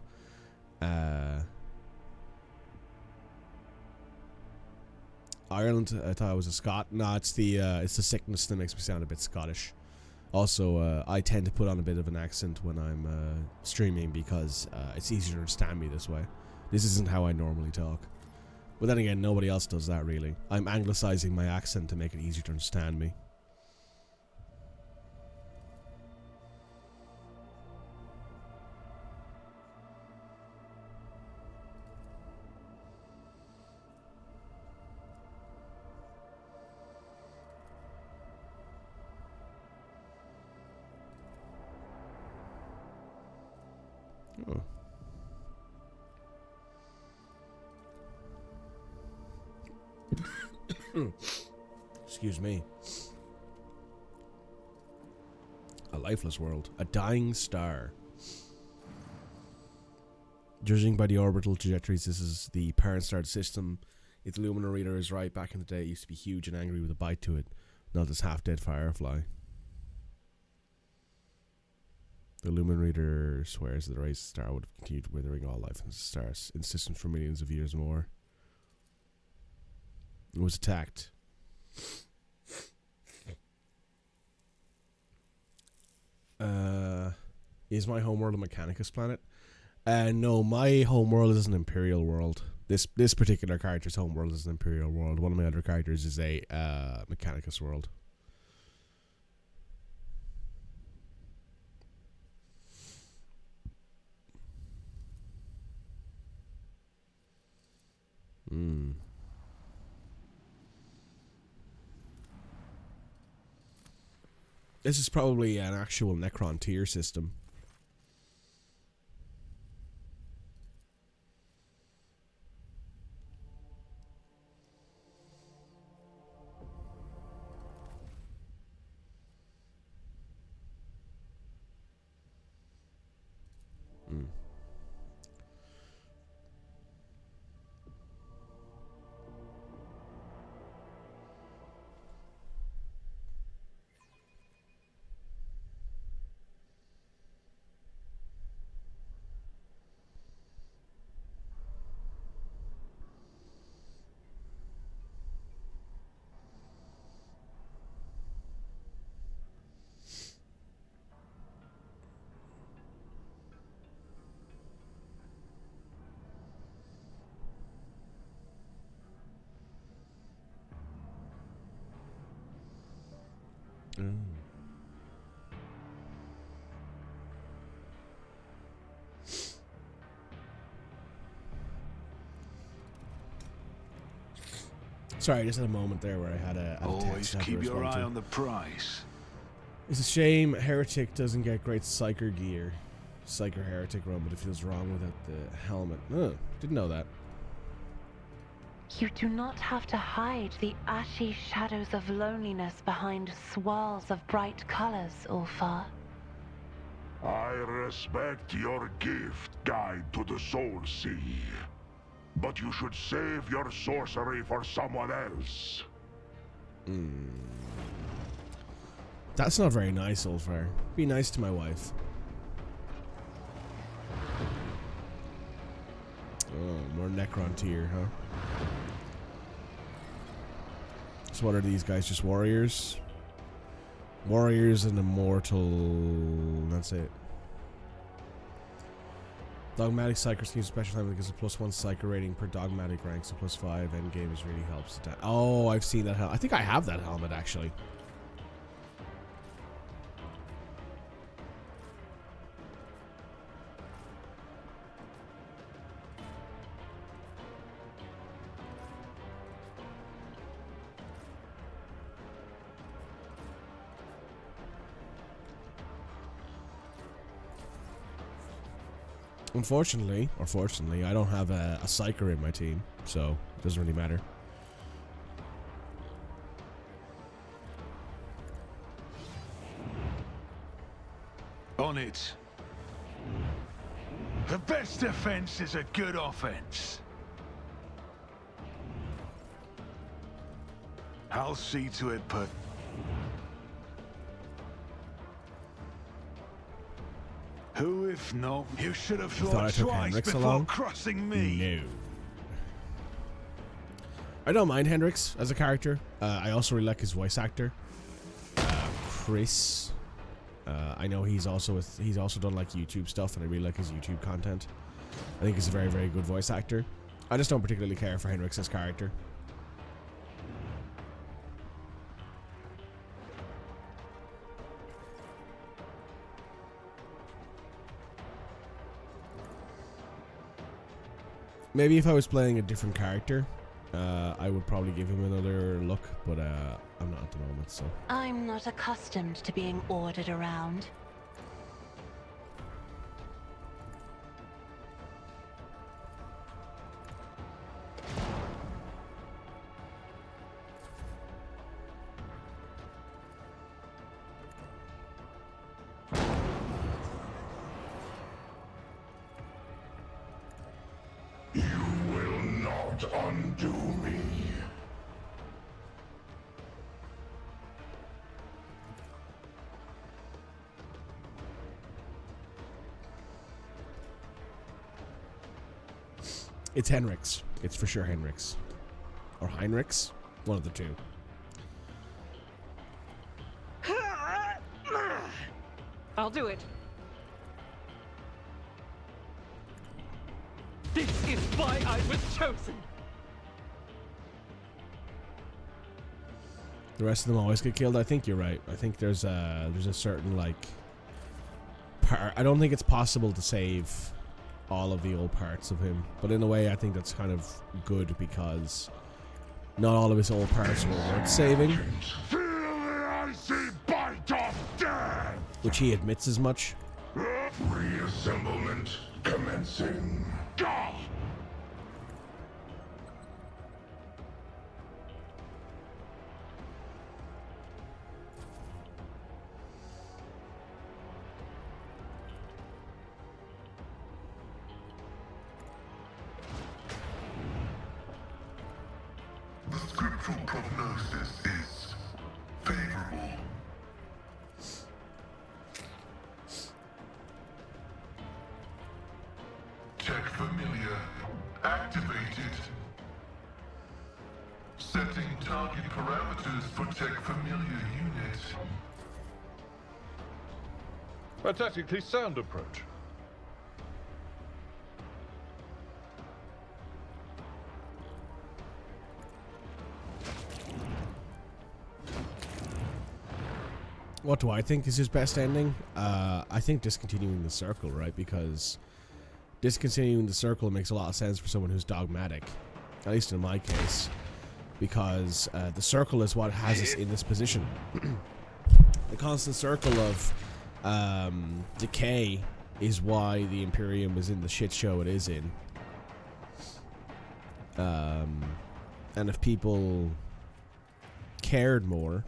Ireland, I thought I was a Scot. No, it's the sickness that makes me sound a bit Scottish. Also, I tend to put on a bit of an accent when I'm streaming because it's easier to understand me this way. This isn't how I normally talk. But then again, nobody else does that really. I'm anglicizing my accent to make it easier to understand me. Oh. Excuse me. A lifeless world. A dying star. Judging by the orbital trajectories, this is the parent star system. If the Luminal Reader is right, back in the day it used to be huge and angry with a bite to it, not this half-dead firefly. The Luminal Reader swears that the raised star would have continued withering all life in the stars in systems for millions of years more. It was attacked. Is my homeworld a Mechanicus planet? No, my homeworld is an Imperial world. This particular character's homeworld is an Imperial world. One of my other characters is a Mechanicus world. This is probably an actual Necron tier system. Sorry, I just had a moment there where I had a Always keep your eye on the price. It's a shame Heretic doesn't get great Psyker gear. Psyker Heretic run, but it feels wrong without the helmet. Didn't know that. You do not have to hide the ashy shadows of loneliness behind swirls of bright colors, Ulfar. I respect your gift, Guide to the Soul Sea. But you should save your sorcery for someone else. That's not very nice, Ulfar. Be nice to my wife. Oh, more Necron tier, huh? So what are these guys, just warriors? Warriors and immortal... That's it. Dogmatic Psyker schemes special time because a +1 Psyker rating per dogmatic rank, so +5 endgame is really helps. Oh, I've seen that helmet. I think I have that helmet actually. Unfortunately, or fortunately, I don't have a Psyker in my team, so it doesn't really matter. On it. The best defense is a good offense. I'll see to it, but... Who if not? You should have thought twice before crossing me. No. I don't mind Hendrix as a character. I also really like his voice actor, Chris. I know he's also done like YouTube stuff, and I really like his YouTube content. I think he's a very, very good voice actor. I just don't particularly care for Hendrix's character. Maybe if I was playing a different character, I would probably give him another look, but I'm not at the moment, so. I'm not accustomed to being ordered around. not undo me. It's Henrik's. It's for sure Henrik's. Or Heinrich's. One of the two. I'll do it. This is why I was chosen. The rest of them always get killed. I think you're right. I think there's a certain like part. I don't think it's possible to save all of the old parts of him, but in a way, I think that's kind of good because not all of his old parts were worth saving. Feel the icy bite of death. Which he admits as much. Reassemblement commencing. Go! The scriptural prognosis is favorable. Tech familiar activated. Setting target parameters for tech familiar unit. A tactically sound approach. What do I think is his best ending? I think discontinuing the circle, right? Because discontinuing the circle makes a lot of sense for someone who's dogmatic, at least in my case, because the circle is what has us in this position. The constant circle of decay is why the Imperium is in the shit show it is in. And if people cared more,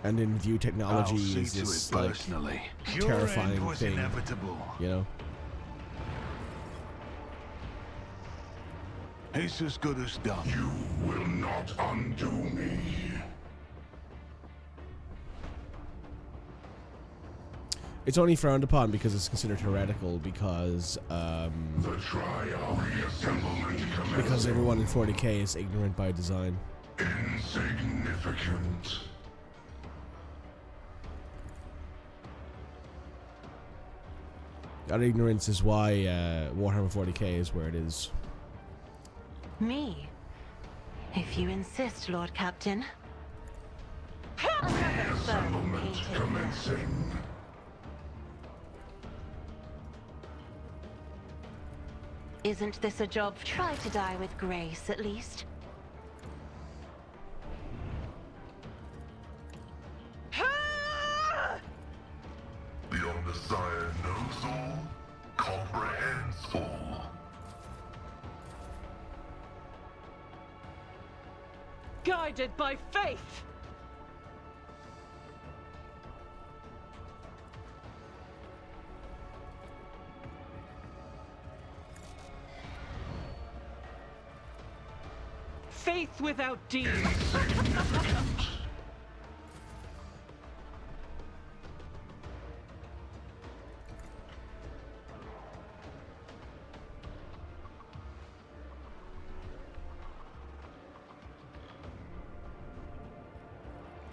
and then view technology as this like terrifying thing, inevitable. You know. It's as good as done. You will not undo me. It's only frowned upon because it's considered heretical because The trial reassemblement commencing. because everyone in 40k is ignorant by design. Insignificant. That ignorance is why Warhammer 40k is where it is. Me? If you insist, Lord Captain. Reassemblement commencing. Isn't this a job? Try to die with grace, at least. The Omnissiah knows all, comprehends all. Guided by faith. Faith without deeds.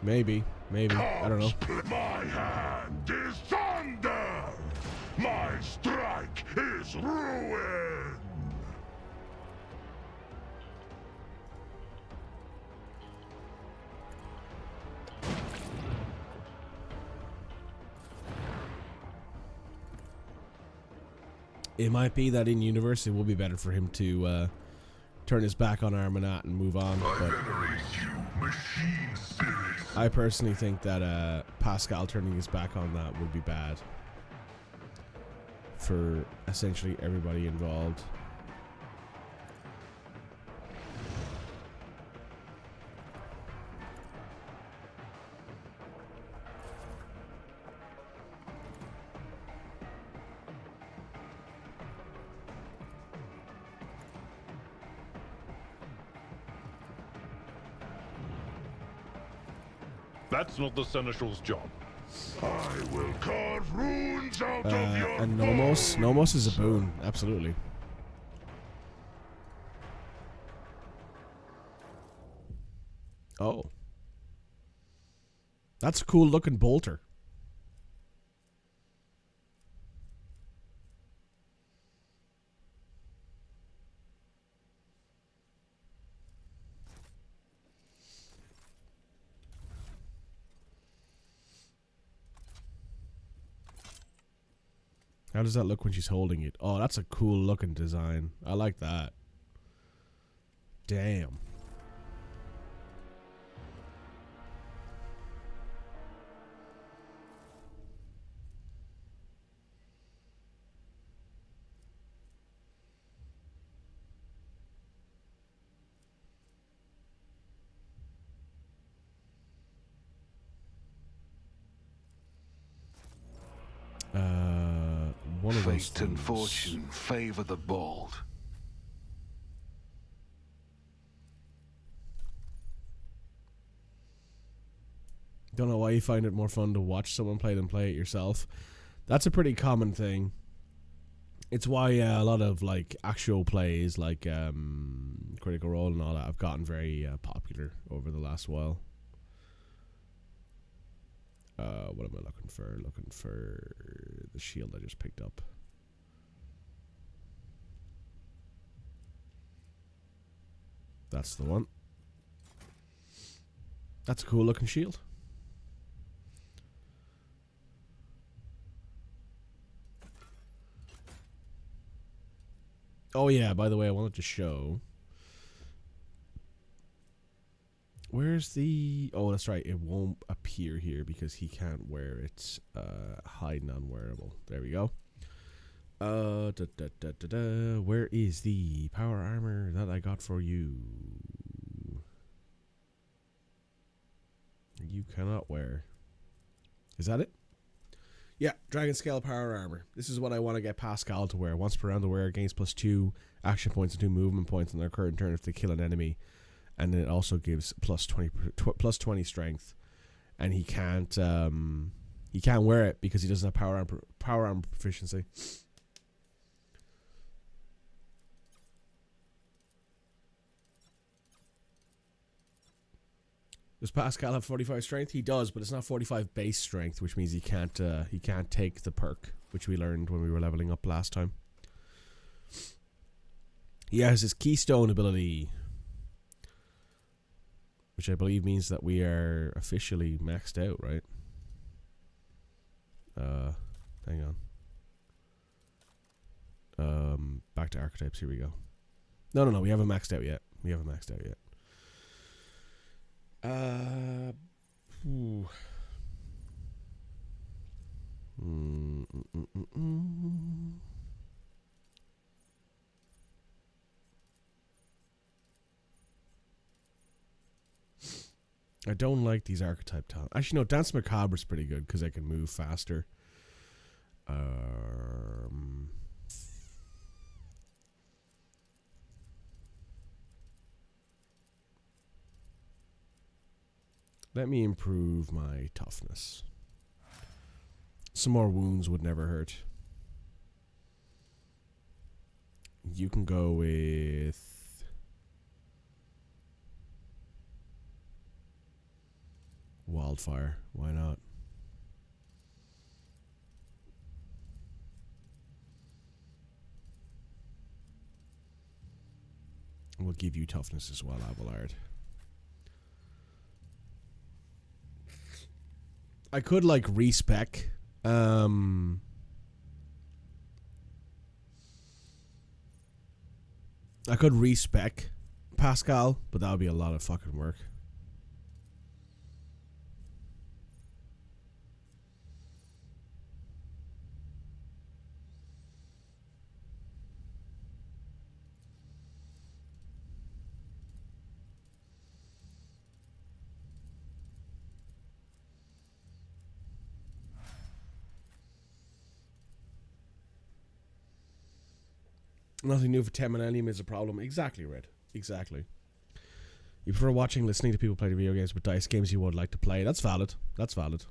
Maybe, I don't know. My hand is thunder. My strike is ruin. It might be that in universe it will be better for him to turn his back on Armanat and move on. I But venerate you, machine spirit. I personally think that Pascal turning his back on that would be bad for essentially everybody involved. That's not the Seneschal's job. I will carve runes out of your and Nomos. Nomos is a boon, absolutely. Oh. That's a cool looking bolter. How does that look when she's holding it? Oh, that's a cool looking design. I like that. Damn. One of those Fate and fortune favor the bold. Don't know why you find it more fun to watch someone play than play it yourself. That's a pretty common thing. It's why a lot of like actual plays like Critical Role and all that have gotten very popular over the last while. What am I looking for? Looking for the shield I just picked up. That's the one. That's a cool looking shield. Oh yeah, by the way, I wanted to show. Where's the... Oh, that's right. It won't appear here because he can't wear it. Hide non-wearable. There we go. Where is the power armor that I got for you? You cannot wear. Is that it? Yeah, Dragon Scale power armor. This is what I want to get Pascal to wear. Once per round, the wearer gains +2 action points and 2 movement points on their current turn if they kill an enemy. And then it also gives plus 20 strength, and he can't wear it because he doesn't have power armor proficiency. Does Pascal have 45 strength? He does, but it's not 45 base strength, which means he can't take the perk, which we learned when we were leveling up last time. He has his Keystone ability, which I believe means that we are officially maxed out, right? Hang on. Back to archetypes. Here we go. No. We haven't maxed out yet. I don't like these archetype talents. Actually, no, Dance Macabre is pretty good because I can move faster. Let me improve my toughness. Some more wounds would never hurt. You can go with... Wildfire. Why not? We'll give you toughness as well, Abelard. I could like respec. I could respec Pascal, but that would be a lot of fucking work. Nothing new for 10 Millennium is a problem. Exactly, Red. Exactly. You prefer watching, listening to people play the video games, but dice games you would like to play. That's valid. That's valid.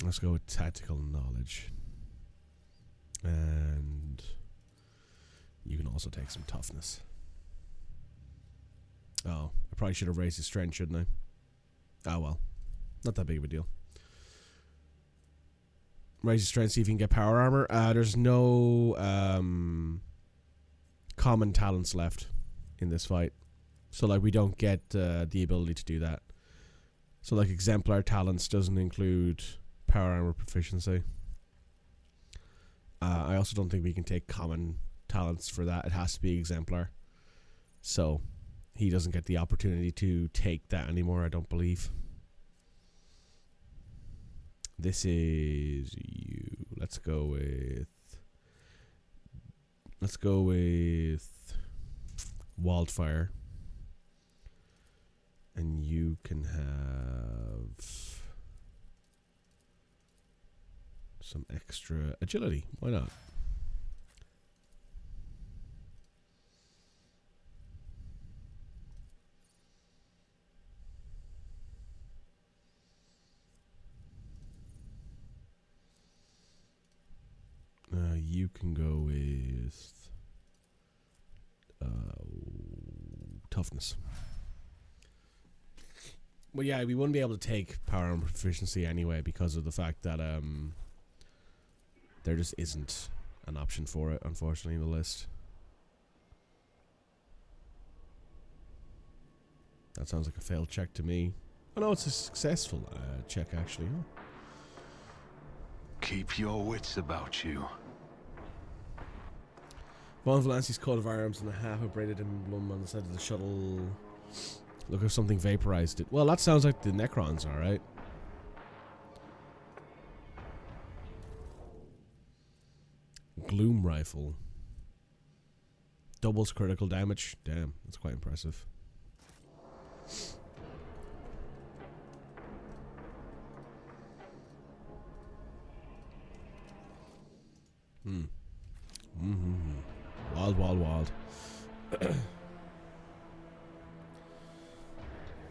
Let's go with tactical knowledge. And you can also take some toughness. Oh, I probably should have raised his strength, shouldn't I? Oh well. Not that big of a deal. Raise his strength, see if you can get power armor. There's no common talents left in this fight. So like we don't get the ability to do that. So like exemplar talents doesn't include power armor proficiency. I also don't think we can take common talents for that. It has to be exemplar. So he doesn't get the opportunity to take that anymore, I don't believe. This is you. Let's go with wildfire. And you can have some extra agility. Why not? You can go with toughness. Well, yeah, we wouldn't be able to take power armor proficiency anyway because of the fact that there just isn't an option for it, unfortunately, in the list. That sounds like a failed check to me. Oh no, it's a successful check actually. Huh? Keep your wits about you. Von Valanci's coat of arms and a half abraded emblem on the side of the shuttle. Look if something vaporized it. Well, that sounds like the Necrons, alright. Gloom rifle. Doubles critical damage. Damn, that's quite impressive. Wild, wild, wild.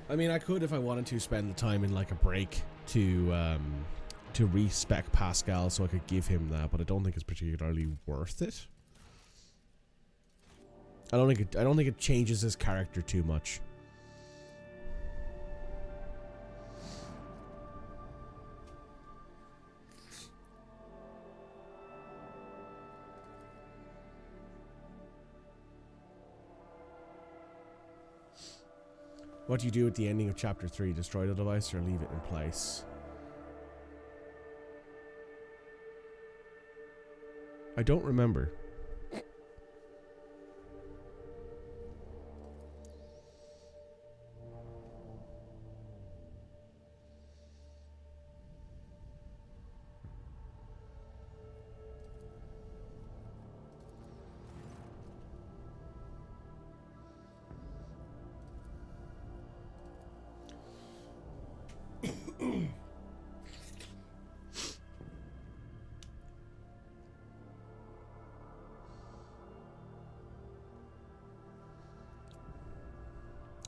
I mean, I could, if I wanted to, spend the time in like a break to respec Pascal, so I could give him that, but I don't think it's particularly worth it. I don't think it changes his character too much. What do you do at the ending of Chapter 3? Destroy the device or leave it in place? I don't remember.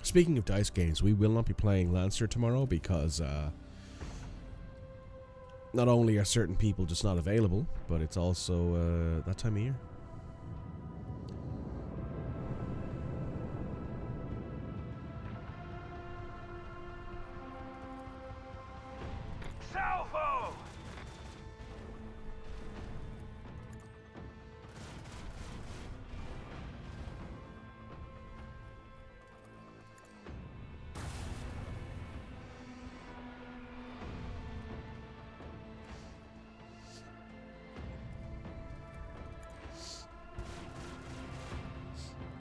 Speaking of dice games, we will not be playing Lancer tomorrow because not only are certain people just not available, but it's also that time of year. Salvo!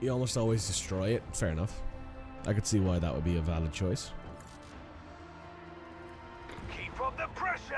You almost always destroy it. Fair enough. I could see why that would be a valid choice. Keep up the pressure!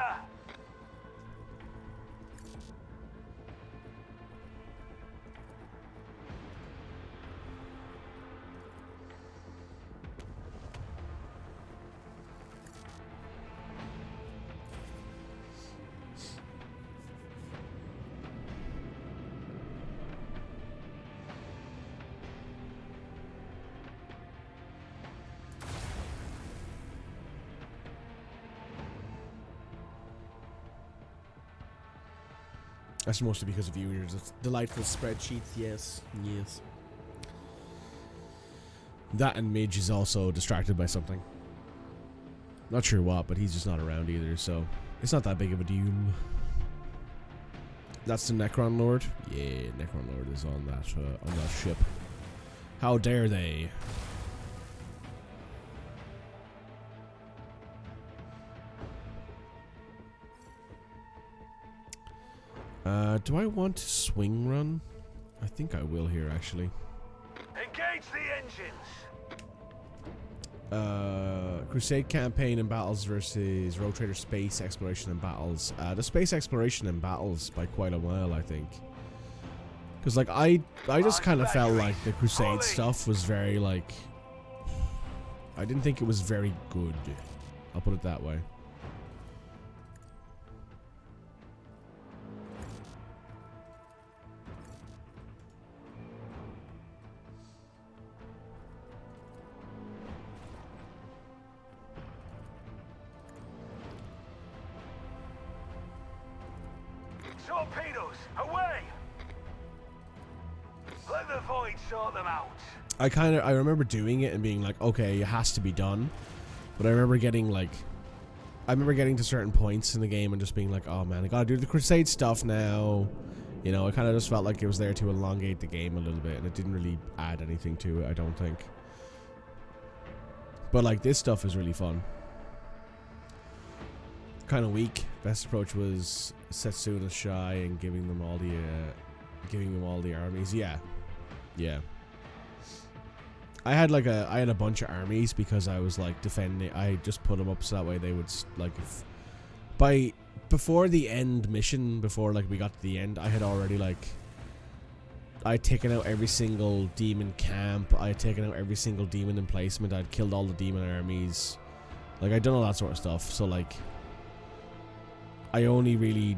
That's mostly because of you. Your delightful spreadsheets. Yes, yes. That and Midge is also distracted by something. Not sure what, but he's just not around either, so it's not that big of a deal. That's the Necron Lord. Yeah, Necron Lord is on that ship. How dare they? Do I want to swing run? I think I will here, actually. Engage the engines. Crusade campaign and battles versus Rogue Trader space exploration and battles. The space exploration and battles by quite a while, I think. Because like I just kind of felt like the Crusade stuff was very like. I didn't think it was very good. I'll put it that way. Torpedoes, away! Let the void sort them out. I remember doing it and being like, okay, it has to be done. But I remember getting to certain points in the game and just being like, oh man, I gotta do the Crusade stuff now. You know, I kind of just felt like it was there to elongate the game a little bit, and it didn't really add anything to it, I don't think. But like, this stuff is really fun. Kind of weak. Best approach was Setsuna shy and giving them all the armies. Yeah. I had a bunch of armies because I was like defending. I just put them up so that way they would like before the end mission, before like we got to the end, I had already like I'd taken out every single demon camp. I had taken out every single demon emplacement. I'd killed all the demon armies. Like I'd done all that sort of stuff. So like I only really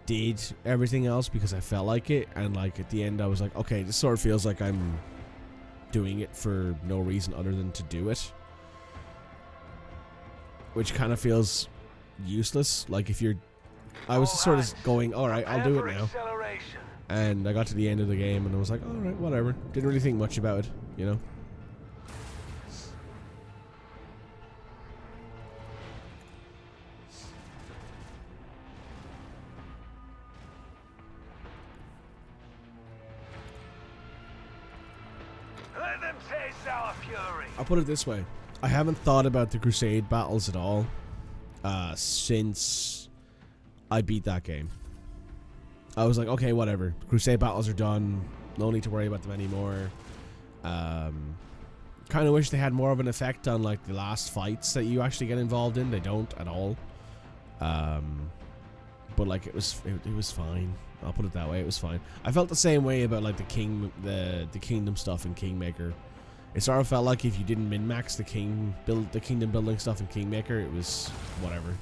did everything else because I felt like it, and like at the end I was like, okay, this sort of feels like I'm doing it for no reason other than to do it, which kind of feels useless. Like if you're, I was sort of going, all right, I'll do it now, and I got to the end of the game and I was like, all right, whatever. Didn't really think much about it, you know. I'll put it this way. I haven't thought about the Crusade battles at all since I beat that game. I was like, okay, whatever. Crusade battles are done. No need to worry about them anymore. Kind of wish they had more of an effect on like the last fights that you actually get involved in. They don't at all. But like it was fine. I'll put it that way. It was fine. I felt the same way about like the kingdom stuff in Kingmaker. It sort of felt like if you didn't min-max the kingdom building stuff in Kingmaker, it was whatever.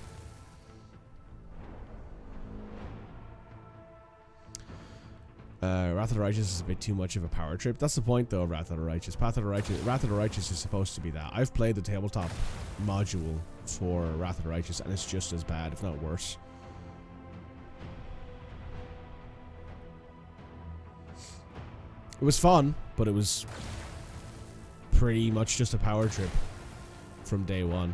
Wrath of the Righteous is a bit too much of a power trip. That's the point though of Wrath of the Righteous. Wrath of the Righteous is supposed to be that. I've played the tabletop module for Wrath of the Righteous and it's just as bad, if not worse. It was fun, but it was pretty much just a power trip from day one.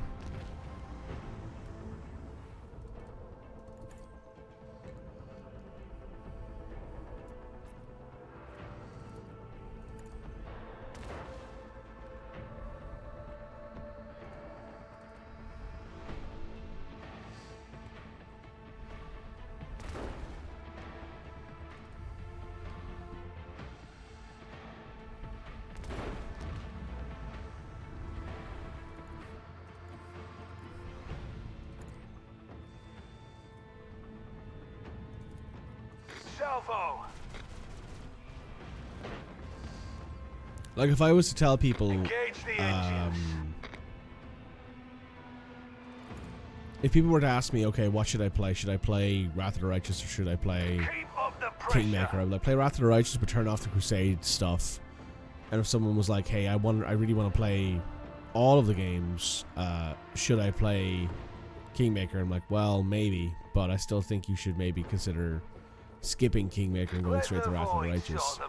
Like if I was to tell people, if people were to ask me, okay, what should I play? Should I play Wrath of the Righteous or should I play Kingmaker? I would like play Wrath of the Righteous but turn off the Crusade stuff. And if someone was like, hey, I really want to play all of the games, should I play Kingmaker? I'm like, well, maybe, but I still think you should maybe consider skipping Kingmaker and going straight to Wrath of the Righteous.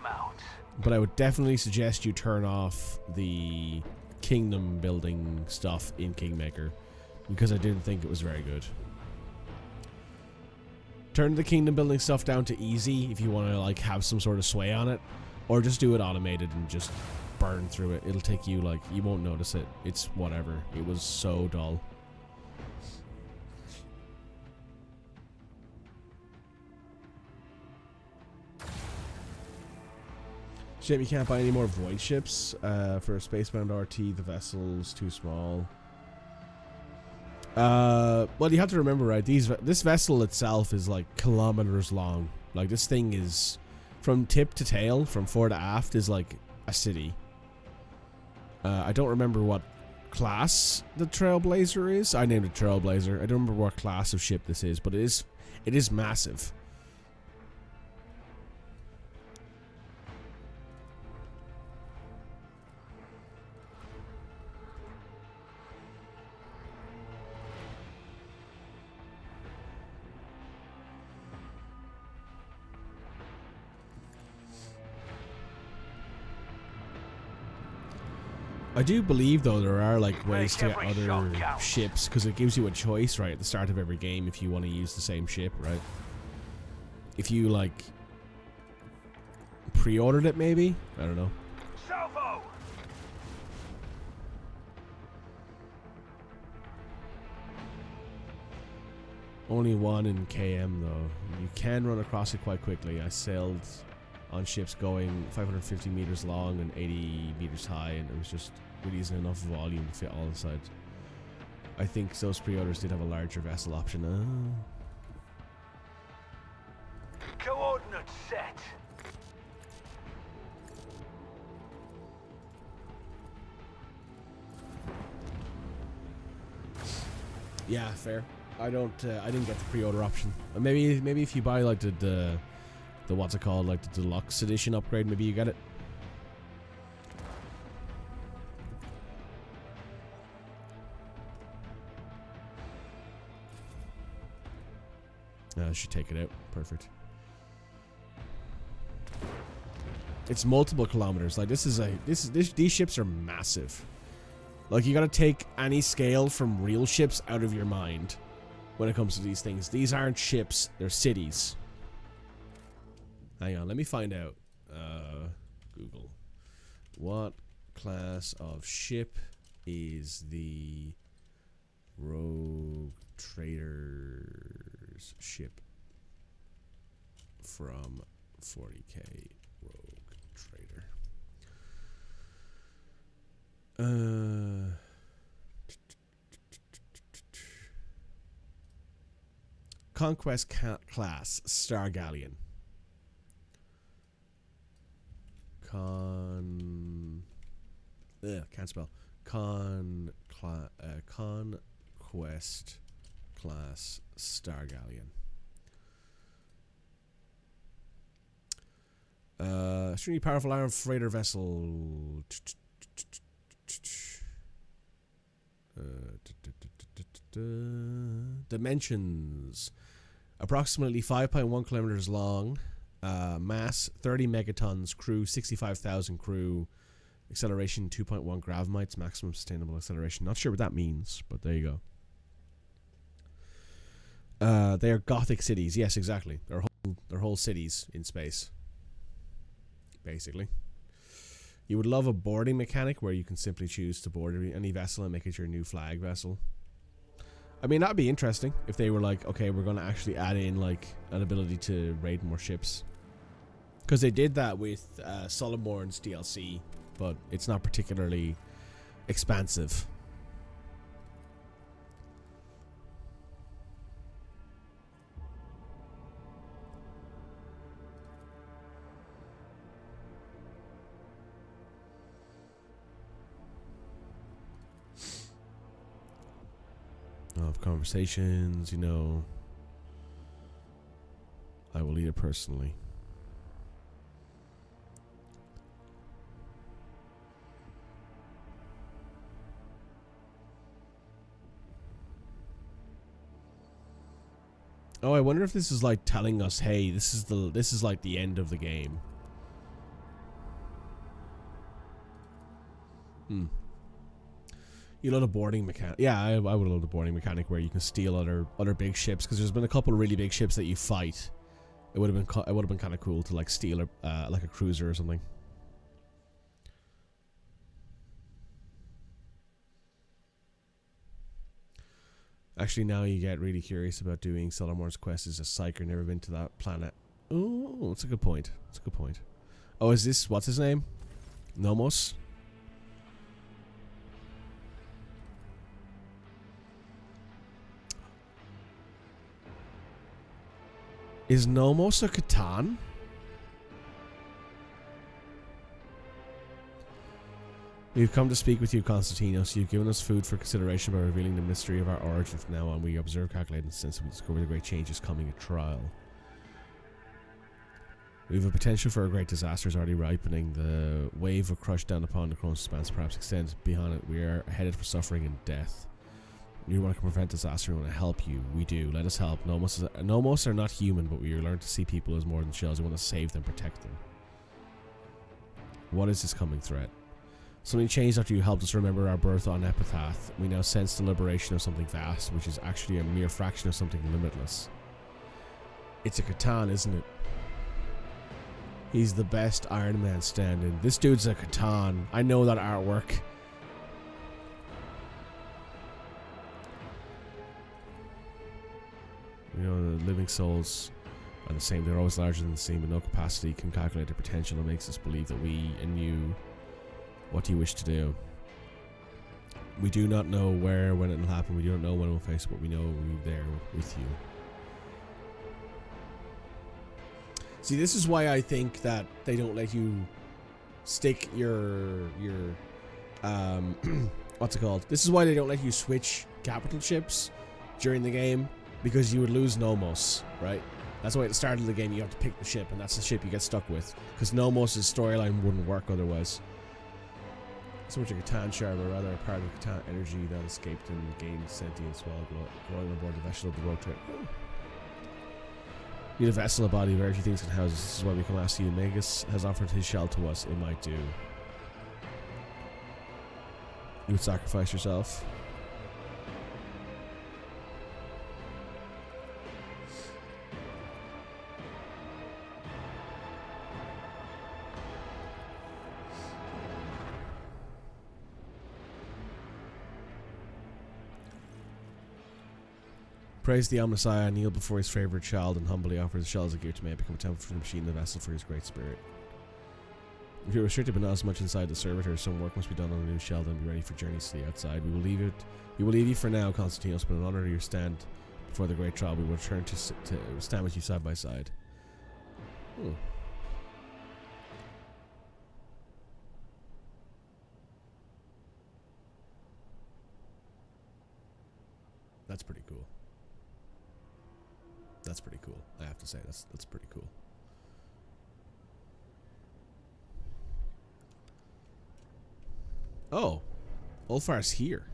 But I would definitely suggest you turn off the kingdom building stuff in Kingmaker, because I didn't think it was very good. Turn the kingdom building stuff down to easy if you want to like have some sort of sway on it, or just do it automated and just burn through it. It'll take you like, you won't notice it. It's whatever. It was so dull. Shame you can't buy any more void ships for a spacebound RT. The vessel's too small. Well, you have to remember, right? This vessel itself is like kilometers long. Like, this thing is from tip to tail, from fore to aft, is like a city. I don't remember what class the Trailblazer is. I named it Trailblazer. I don't remember what class of ship this is, but it is massive. I do believe, though, there are like ways to get other ships, because it gives you a choice right at the start of every game if you want to use the same ship, right? If you like pre-ordered it, maybe? I don't know. Salvo! Only one in KM, though. You can run across it quite quickly. I sailed on ships going 550 meters long and 80 meters high, and it was just really isn't enough volume to fit all inside. I think those pre-orders did have a larger vessel option. Coordinates set. Yeah, fair. I didn't get the pre-order option. Maybe if you buy like the what's it called, like the deluxe edition upgrade, maybe you get it. I should take it out. Perfect. It's multiple kilometers. Like these ships are massive. Like, you gotta take any scale from real ships out of your mind when it comes to these things. These aren't ships, they're cities. Hang on, let me find out. Google. What class of ship is the Rogue Trader's ship from 40k Rogue Trader? Conquest class Star Galleon. Can't spell. Conquest class Star Galleon. Extremely powerful iron freighter vessel. Dimensions: approximately 5.1 kilometers long, mass 30 megatons, crew 65,000 crew, acceleration 2.1 gravamites, maximum sustainable acceleration. Not sure what that means, but there you go. They are Gothic cities. Yes, exactly. They're whole cities in space, basically. You would love a boarding mechanic where you can simply choose to board any vessel and make it your new flag vessel. I mean, that'd be interesting if they were like, okay, we're going to actually add in like an ability to raid more ships. Because they did that with Solomon's DLC, but it's not particularly expansive. Of conversations, you know, I will eat it personally. Oh, I wonder if this is like telling us, hey, this is like the end of the game. You know the boarding mechanic. Yeah, I would love the boarding mechanic where you can steal other big ships, because there's been a couple of really big ships that you fight. It would have been kind of cool to like steal like a cruiser or something. Actually, now you get really curious about doing Sellermore's quest as a psyker. Never been to that planet. Oh, that's a good point. That's a good point. Oh, is this, what's his name? Nomos? Is Nomos a Catan? We've come to speak with you, Constantinos. You've given us food for consideration by revealing the mystery of our origin. From now on, we observe, calculate, and since we discover the great changes coming at trial. We have a potential for a great disaster is already ripening. The wave of crush down upon the Koronus Expanse perhaps extends beyond it. We are headed for suffering and death. We want to prevent disaster. We want to help you. We do. Let us help. Nomos are not human, but we learn to see people as more than shells. We want to save them, protect them. What is this coming threat? Something changed after you helped us remember our birth on Epitaph. We now sense the liberation of something vast, which is actually a mere fraction of something limitless. It's a Catan, isn't it? He's the best Iron Man standing. This dude's a Catan. I know that artwork. You know, the living souls are the same. They're always larger than the same, but no capacity can calculate their potential. It makes us believe that we and you. What do you wish to do? We do not know where, when it will happen. We do not know when we'll face it, but we know we're there with you. See, this is why I think that they don't let you stick your what's it called? This is why they don't let you switch capital ships during the game, because you would lose Nomos, right? That's why at the start of the game you have to pick the ship, and that's the ship you get stuck with, because Nomos' storyline wouldn't work otherwise. So much a Catan shard, but rather a part of Catan energy that escaped and gained sentience while growing on board the vessel of the road trip. Need a vessel, a body, very few things can house. This is why we come ask you. Magus has offered his shell to us. It might do. You would sacrifice yourself. Praise the Omnissiah, kneel before his favorite child, and humbly offer his shell as a gift. May it become a temple for the machine, the vessel for his great spirit. If you're restricted but not as much inside the servitor, some work must be done on a new shell, then be ready for journeys to the outside. We will leave you for now, Constantinos, but in honor of your stand before the great trial, we will return to stand with you side by side. Hmm. That's pretty cool. That's pretty cool. I have to say, that's pretty cool. Oh, Ulfar's here.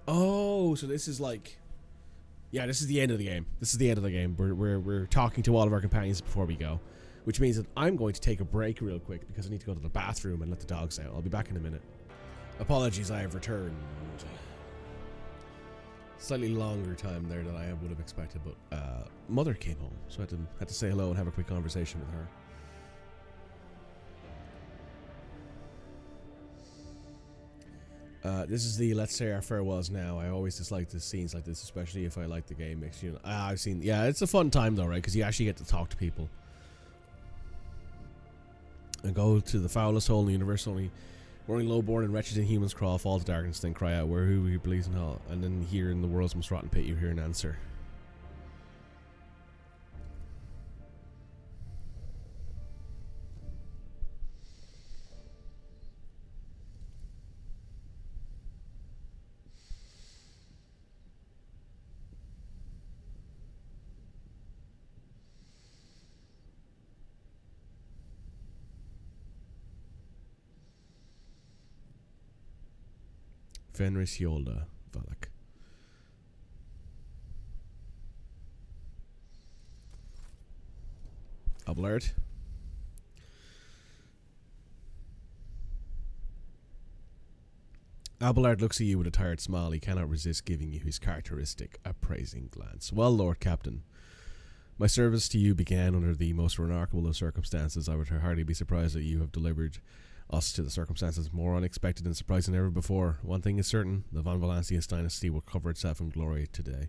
Oh, so this is like, yeah, this is the end of the game. This is the end of the game. We're talking to all of our companions before we go, which means that I'm going to take a break real quick because I need to go to the bathroom and let the dogs out. I'll be back in a minute. Apologies, I have returned. Slightly longer time there than I would have expected, but Mother came home, so I had to say hello and have a quick conversation with her. This is the let's say our farewells now. I always dislike the scenes like this, especially if I like the game. Makes you. I've seen. Yeah, it's a fun time though, right? Because you actually get to talk to people and go to the foulest hole in the universe. Only lowborn and wretched inhumans crawl, fall to darkness, then cry out, "Where who believes in hell?" And then here in the world's most rotten pit, you hear an answer. Fenris Yolda Valak. Abelard. Abelard looks at you with a tired smile. He cannot resist giving you his characteristic appraising glance. Well, Lord Captain, my service to you began under the most remarkable of circumstances. I would hardly be surprised that you have delivered us to the circumstances more unexpected and surprising than ever before. One thing is certain, the Von Valancius dynasty will cover itself in glory today.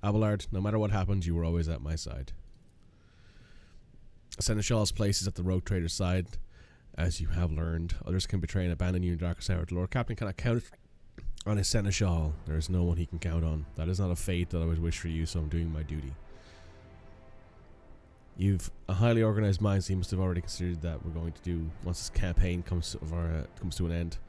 Abelard, no matter what happened, you were always at my side. Seneschal's place is at the rogue trader's side, as you have learned. Others can betray and abandon you in darkest hour. The Lord Captain cannot count on his Seneschal. There is no one he can count on. That is not a fate that I would wish for you, so I'm doing my duty. You've a highly organized mind, so you must have already considered that we're going to do once this campaign comes to an end.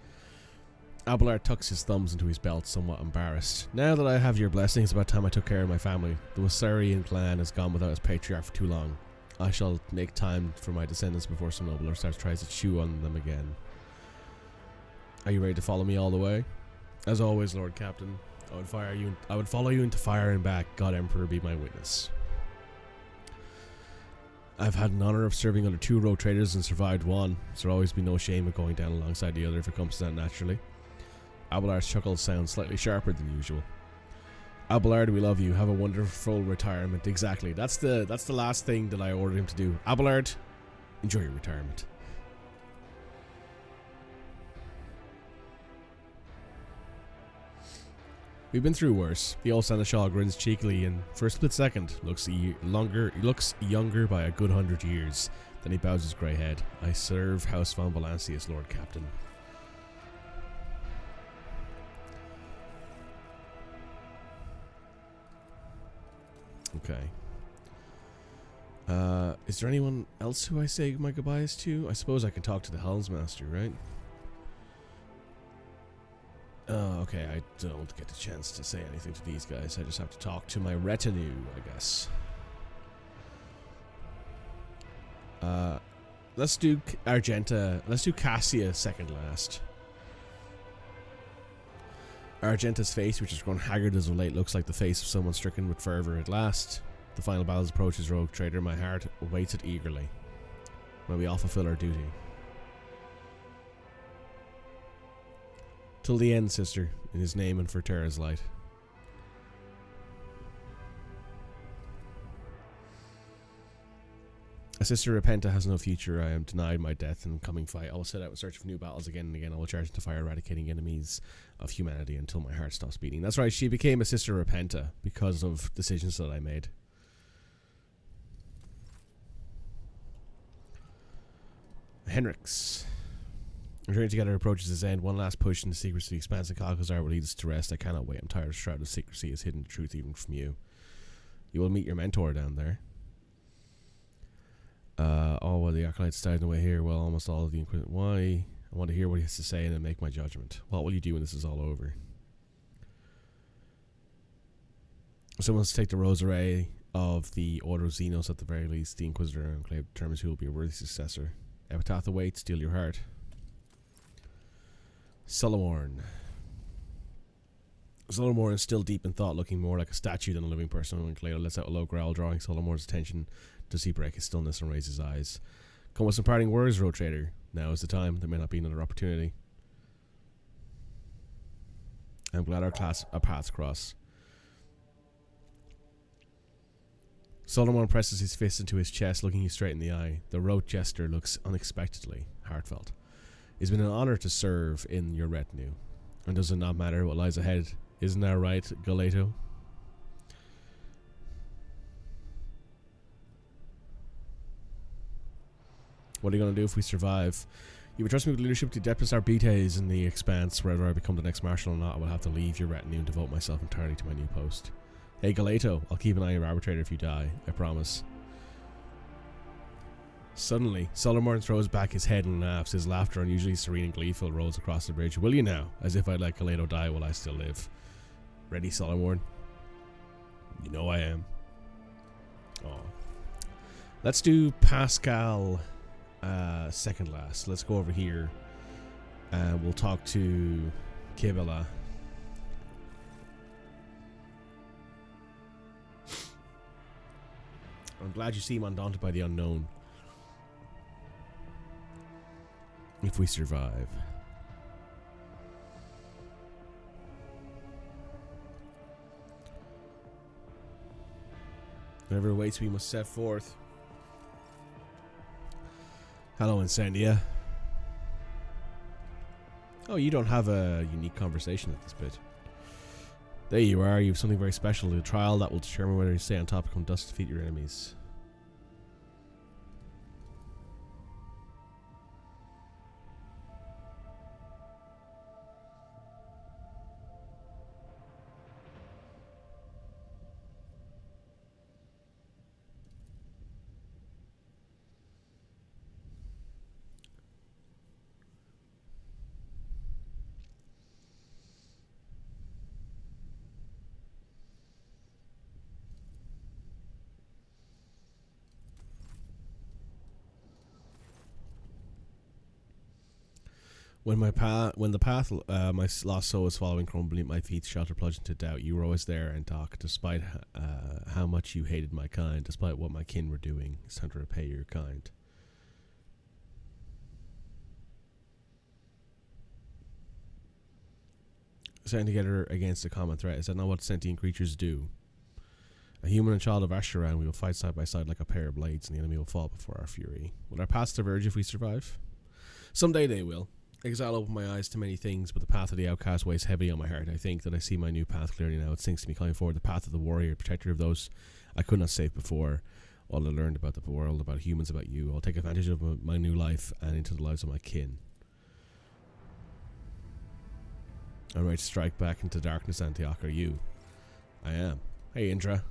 Abelard tucks his thumbs into his belt, somewhat embarrassed. Now that I have your blessing, it's about time I took care of my family. The Wassarian clan has gone without its patriarch for too long. I shall make time for my descendants before some nobler tries to chew on them again. Are you ready to follow me all the way? As always, Lord Captain, I would follow you into fire and back. God Emperor be my witness. I've had an honor of serving under 2 rogue traders and survived one. There'll always be no shame in going down alongside the other if it comes to that naturally. Abelard's chuckle sounds slightly sharper than usual. Abelard, we love you. Have a wonderful retirement. Exactly. That's the last thing that I ordered him to do. Abelard, enjoy your retirement. We've been through worse. The old Seneschal grins cheekily and for a split second looks younger by a good 100 years. Then he bows his grey head. I serve House Von Valancius, Lord Captain. Okay. Is there anyone else who I say my goodbyes to? I suppose I can talk to the Helmsmaster, right? Oh, okay, I don't get the chance to say anything to these guys. I just have to talk to my retinue, I guess. Let's do Argenta. Let's do Cassia second last. Argenta's face, which has grown haggard as of late, looks like the face of someone stricken with fervor at last. The final battles approaches, rogue trader. My heart awaits it eagerly. May we all fulfill our duty. Till the end, sister, in his name and for Terra's light. A sister Repenta has no future. I am denied my death in coming fight. I will set out in search of new battles again and again. I will charge into fire, eradicating enemies of humanity until my heart stops beating. That's right, she became a sister Repenta because of decisions that I made. Henrix. Our journey together approaches its end. One last push in the secrets of the Expanse of Calcazar will lead us to rest. I cannot wait. I'm tired of shroud of secrecy has hidden the truth even from you. You will meet your mentor down there. All of the acolytes died on the way here. Well, almost all of the Inquisition. Why? I want to hear what he has to say and then make my judgment. What will you do when this is all over? Someone wants to take the rosary of the Order of Xenos at the very least. The Inquisitor Enclave determines who will be a worthy successor. Epitaph awaits. Steal your heart. Solomorn. Solomorn is still deep in thought, looking more like a statue than a living person. When Cleo lets out a low growl, drawing Solomorn's attention, does he break his stillness and raise his eyes? Come with some parting words, Road Trader. Now is the time. There may not be another opportunity. I'm glad our paths cross. Solomon presses his fist into his chest, looking you straight in the eye. The road jester looks unexpectedly heartfelt. It's been an honor to serve in your retinue. And does it not matter what lies ahead? Isn't that right, Galeto? What are you going to do if we survive? You would trust me with leadership to deputize our betes in the Expanse. Whether I become the next marshal or not, I will have to leave your retinue and devote myself entirely to my new post. Hey, Galeto, I'll keep an eye on your arbitrator if you die. I promise. Suddenly, Solomon throws back his head and laughs. His laughter, unusually serene and gleeful, rolls across the bridge. Will you now? As if I'd let Galeto die while I still live. Ready, Solomon? You know I am. Oh. Let's do Pascal second last. Let's go over here. We'll talk to Kibela. I'm glad you seem undaunted by the unknown. If we survive. Whatever awaits, we must set forth. Hello, Incendia. Oh, you don't have a unique conversation at this bit. There you are. You have something very special. A trial that will determine whether you stay on top and come dust to defeat your enemies. When the path my lost soul was following crumbling at my feet, shelter plunged into doubt, you were always there and talked, despite how much you hated my kind, despite what my kin were doing. It's time to repay your kind. Standing together against a common threat, is that not what sentient creatures do? A human and child of Asheran, we will fight side by side like a pair of blades, and the enemy will fall before our fury. Will our paths diverge if we survive? Someday they will. Exile opened my eyes to many things, but the path of the outcast weighs heavy on my heart. I think that I see my new path clearly now. It sinks to me coming forward, the path of the warrior, protector of those I could not save before. All I learned about the world, about humans, about you. I'll take advantage of my new life and into the lives of my kin. I'm ready to strike back into darkness, Antioch. Are you? I am. Hey, Indra.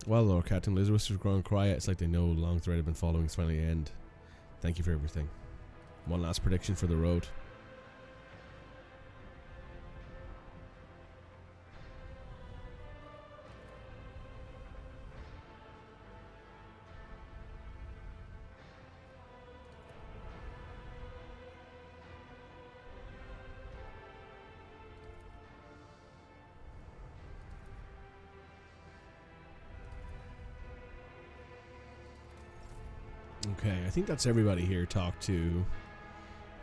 Well, Lord Captain, Lizards have grown quiet. It's like they know a long thread have been following its finally end. Thank you for everything. One last prediction for the road. Okay, I think that's everybody here talked to,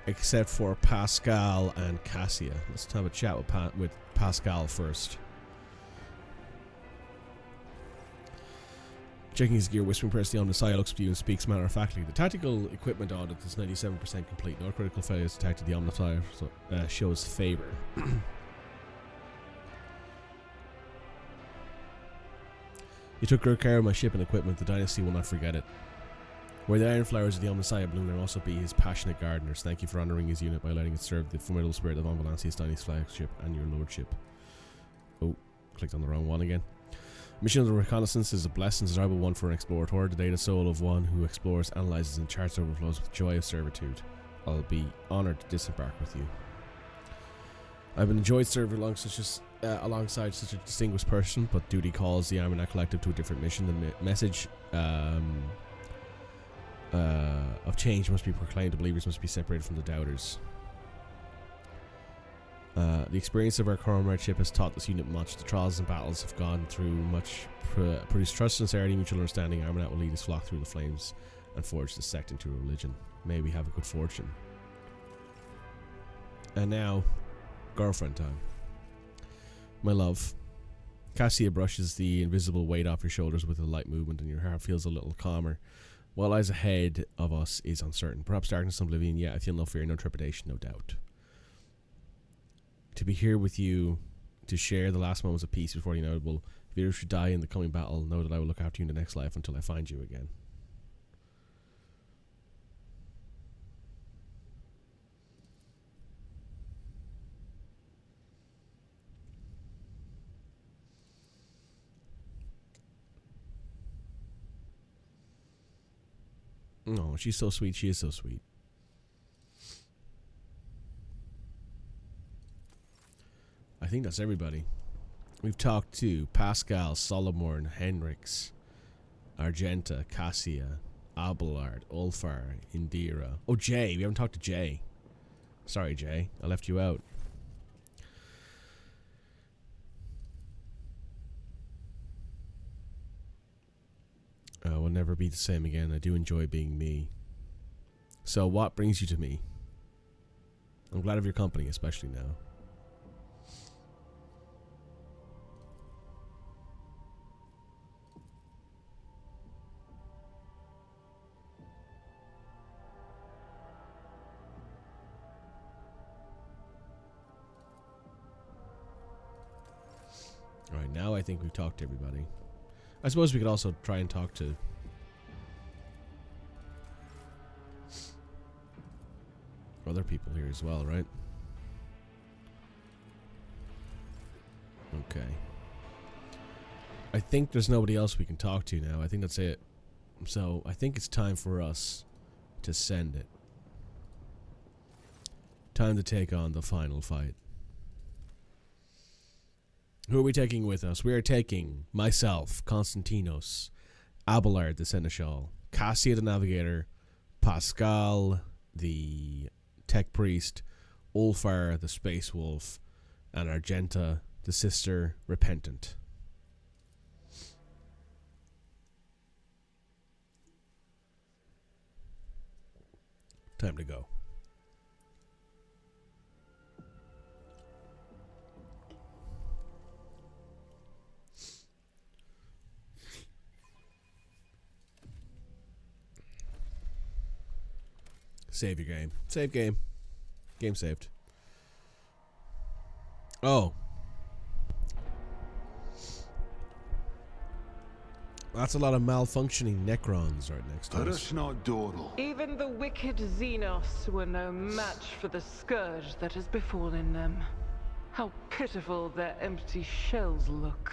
except for Pascal and Cassia. Let's have a chat with Pascal first. Checking his gear, whispering press the Omnissiah looks at you and speaks matter-of-factly. The tactical equipment audit is 97% complete. No critical failures detected. The Omnissiah shows favor. You took good care of my ship and equipment. The Dynasty will not forget it. Where the iron flowers of the Omnissiah bloom, there will also be his passionate gardeners. Thank you for honouring his unit by letting it serve the formidable spirit of Ambulancia's Dynasty's flagship and your lordship. Oh, clicked on the wrong one again. Mission of the reconnaissance is a blessed and desirable one for an explorator. The data soul of one who explores, analyzes, and charts overflows with joy of servitude. I'll be honoured to disembark with you. I've enjoyed serving alongside such a distinguished person, but duty calls the Armagnac Collective to a different mission. The message of change must be proclaimed. The believers must be separated from the doubters. The experience of our Koronus ship has taught this unit much. The trials and battles have gone through much, produced trust, sincerity, mutual understanding. Armagnac will lead his flock through the flames and forge the sect into a religion. May we have a good fortune. And now, girlfriend time. My love. Cassia brushes the invisible weight off your shoulders with a light movement, and your heart feels a little calmer. What lies ahead of us is uncertain. Perhaps darkness and oblivion, yet I feel no fear, no trepidation, no doubt. To be here with you, to share the last moments of peace before the inevitable. If you should die in the coming battle, know that I will look after you in the next life until I find you again. Oh, she's so sweet. She is so sweet. I think that's everybody. We've talked to Pascal, Solomorn, Henrix, Argenta, Cassia, Abelard, Ulfar, Indira. Oh, Jay. We haven't talked to Jay. Sorry, Jay. I left you out. Will never be the same again. I do enjoy being me. So what brings you to me? I'm glad of your company, especially now. Alright, now I think we've talked to everybody. I suppose we could also try and talk to other people here as well, right? Okay. I think there's nobody else we can talk to now. I think that's it. So I think it's time for us to send it. Time to take on the final fight. Who are we taking with us? We are taking myself, Konstantinos, Abelard the Seneschal, Cassia the Navigator, Pascal the Tech Priest, Ulfar the Space Wolf, and Argenta the Sister Repentant. Time to go. Save your game. Save game. Game saved. Oh. That's a lot of malfunctioning Necrons right next to us. Not dawdle. Even the wicked Xenos were no match for the scourge that has befallen them. How pitiful their empty shells look.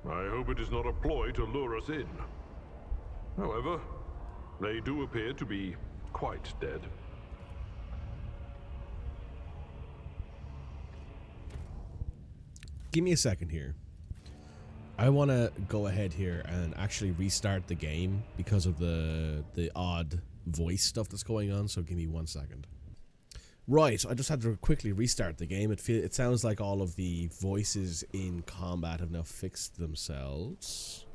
I hope it is not a ploy to lure us in. However, they do appear to be quite dead. Give me a second here. I want to go ahead here and actually restart the game because of the odd voice stuff that's going on, so give me 1 second. Right, I just had to quickly restart the game. It sounds like all of the voices in combat have now fixed themselves.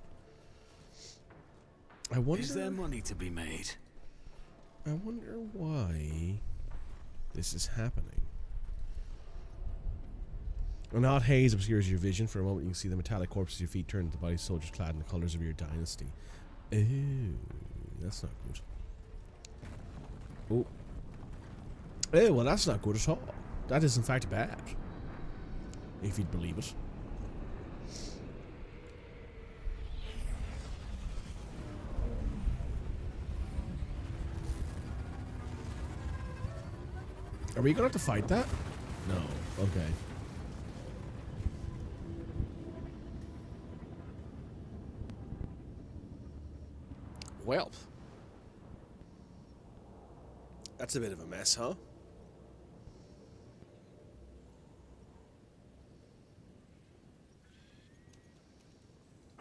I wonder... Is there money to be made? I wonder why this is happening. An odd haze obscures your vision. For a moment, you can see the metallic corpses of your feet turn into body soldiers clad in the colors of your dynasty. Ooh, that's not good. Oh. Oh, well, that's not good at all. That is, in fact, bad. If you'd believe it. Are we gonna have to fight that? No. Okay. Well. That's a bit of a mess, huh?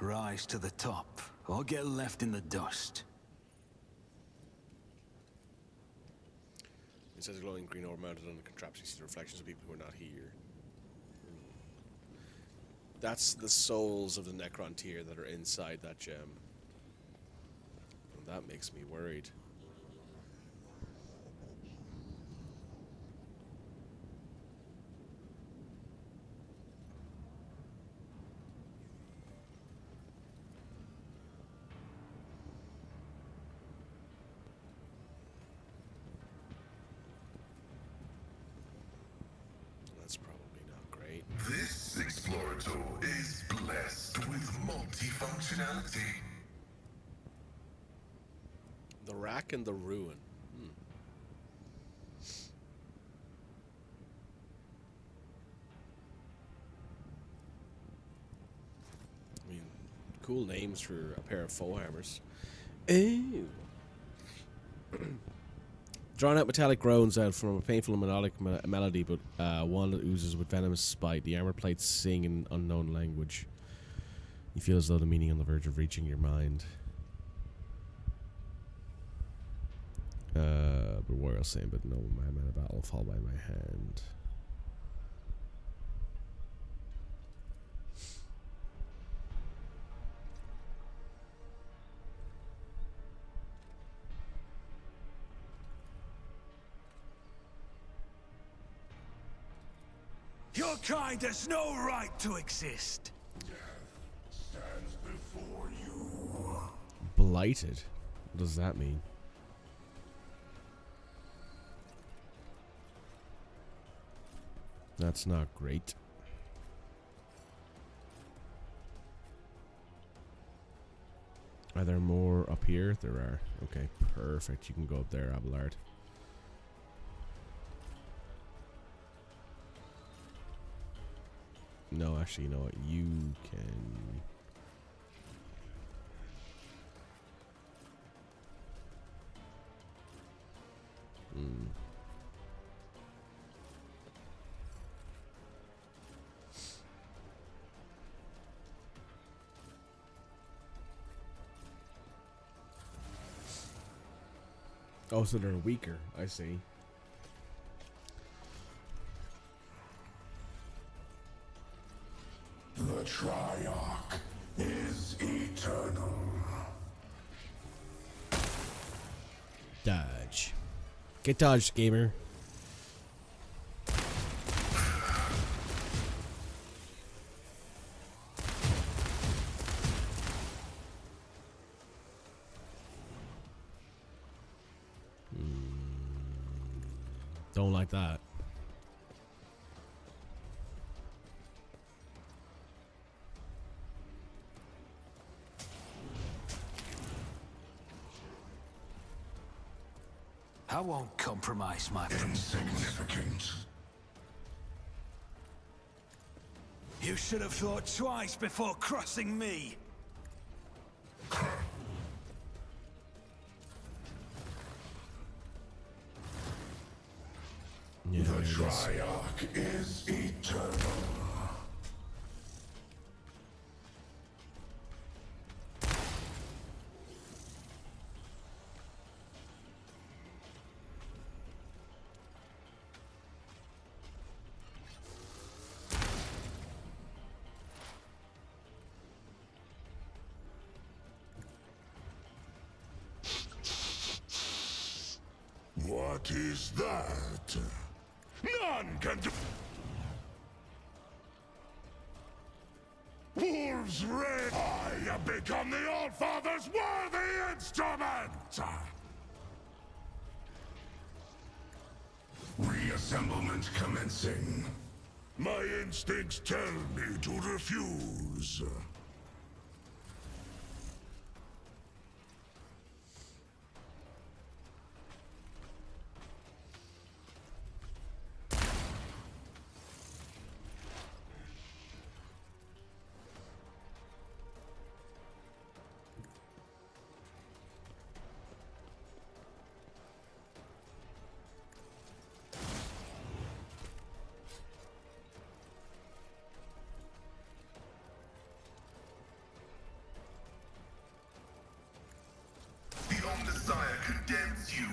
Rise to the top, or get left in the dust. It says a glowing green orb mounted on the contraption. You see the reflections of people who are not here. That's the souls of the Necron tier that are inside that gem. And that makes me worried. This explorator is blessed with multifunctionality. The rack and the ruin. I mean, cool names for a pair of foe hammers. Ew. Drawn out metallic groans out from a painful and melodic melody, but one that oozes with venomous spite. The armor plates sing in unknown language. You feel as though the meaning on the verge of reaching your mind. But warrior saying, but no man in a battle fall by my hand. Your kind has no right to exist. Stands before you. Blighted? What does that mean? That's not great. Are there more up here? There are. Okay, perfect. You can go up there, Abelard. No, actually, you know what? You can... Oh, so they're weaker. I see. The Triarch is eternal. Dodge. Get dodged, gamer. Don't like that. I won't compromise my Insignificant. You should have thought twice before crossing me. Yeah, the Triarch is eternal. What is that? None can do. Wolves raid. I have become the All-Father's worthy instrument. Reassemblement commencing. My instincts tell me to refuse. Desire condemns you.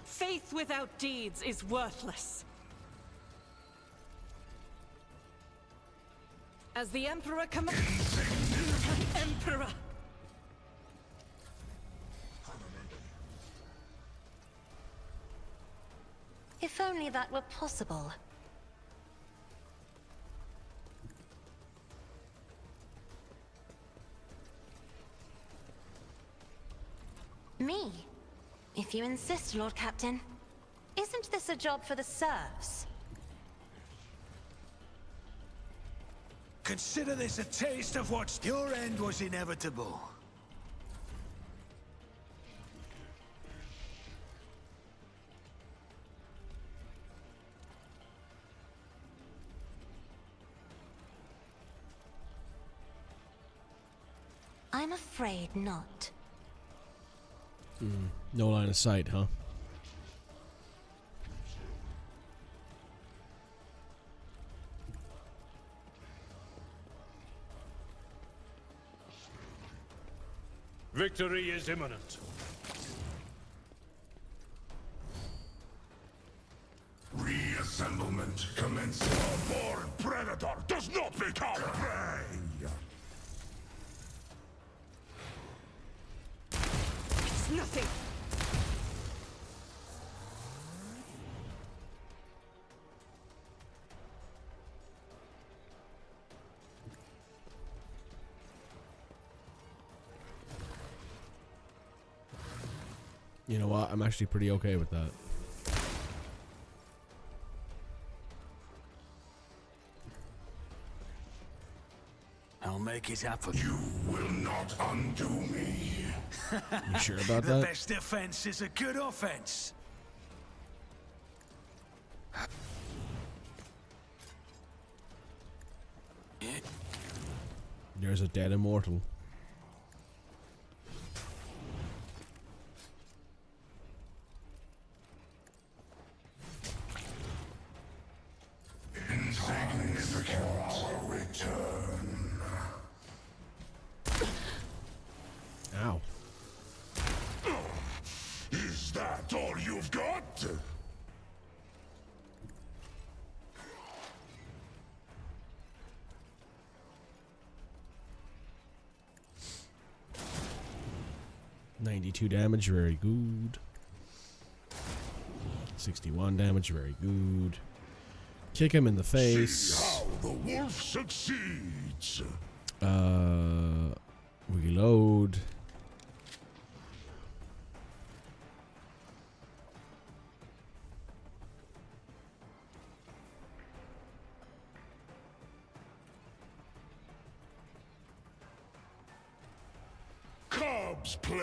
Faith without deeds is worthless. As the Emperor commands... Emperor! If only that were possible. Me? If you insist, Lord Captain. Isn't this a job for the serfs? Consider this a taste of what's... Your end was inevitable. I'm afraid not. No line of sight, huh? Victory is imminent. Reassemblement commences. A born predator does not become prey! It's nothing. You know what? I'm actually pretty okay with that. I'll make it happen. You will not undo me. You sure about The that? best defense is a good offense. There's a dead immortal. Insignificant return. Ow. Is that all you've got? $92 damage, very good. 61 damage, very good. Kick him in the face. See how the wolf succeeds. Reload. Cubs play.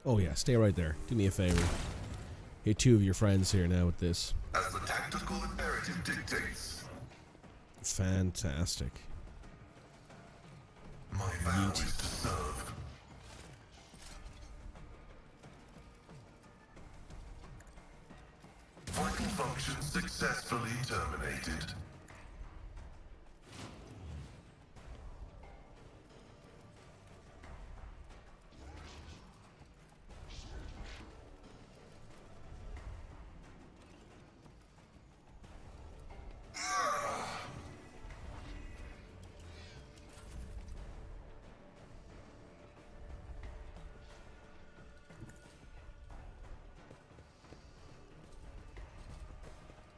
Oh yeah, stay right there. Do me a favor. Hit two of your friends here now with this. As the tactical imperative dictates. Fantastic. My vow is to serve. Vital function successfully terminated.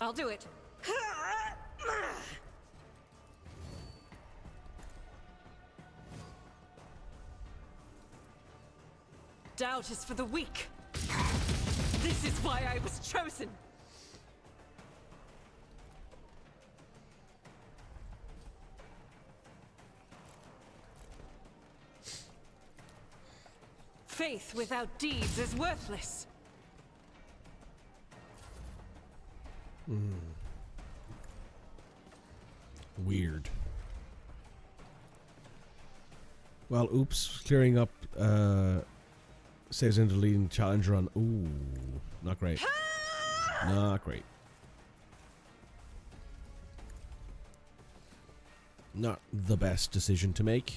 I'll do it. Doubt is for the weak. This is why I was chosen. Faith without deeds is worthless. Weird. Well, oops. Clearing up saves into leading challenger on. Ooh, not great. Not great. Not the best decision to make.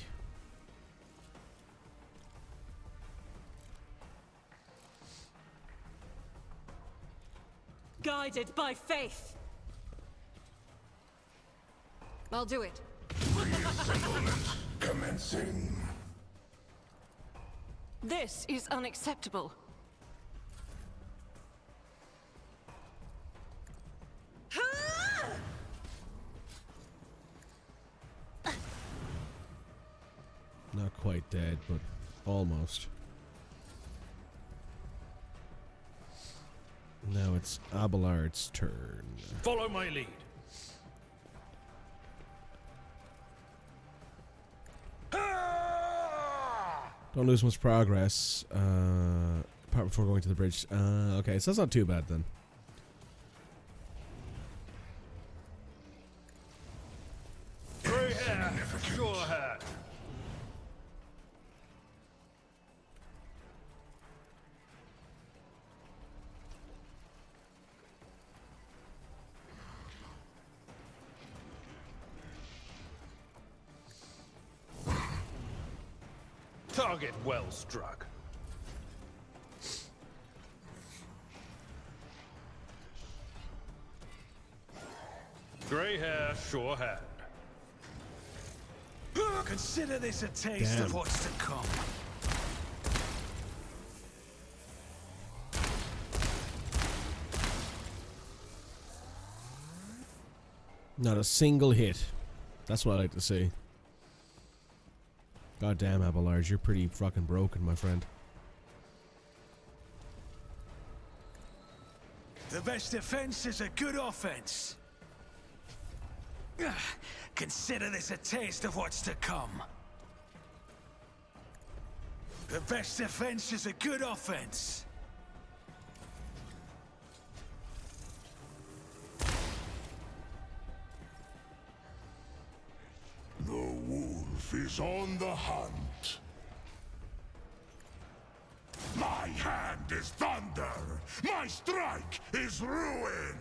Guided by faith. I'll do it. Reassemblement commencing. This is unacceptable. Not quite dead, but almost. Now it's Abelard's turn. Follow my lead. Don't lose much progress. Apart before going to the bridge. Okay, so that's not too bad then. Grey hair, sure hat. Target well struck. Grey hair, sure hand. Consider this a taste of what's to come. Not a single hit. That's what I like to see. Goddamn, Abelard, you're pretty fucking broken, my friend. The best defense is a good offense. Consider this a taste of what's to come. The best defense is a good offense. The wolf is on the hunt. My hand is thunder. My strike is ruin.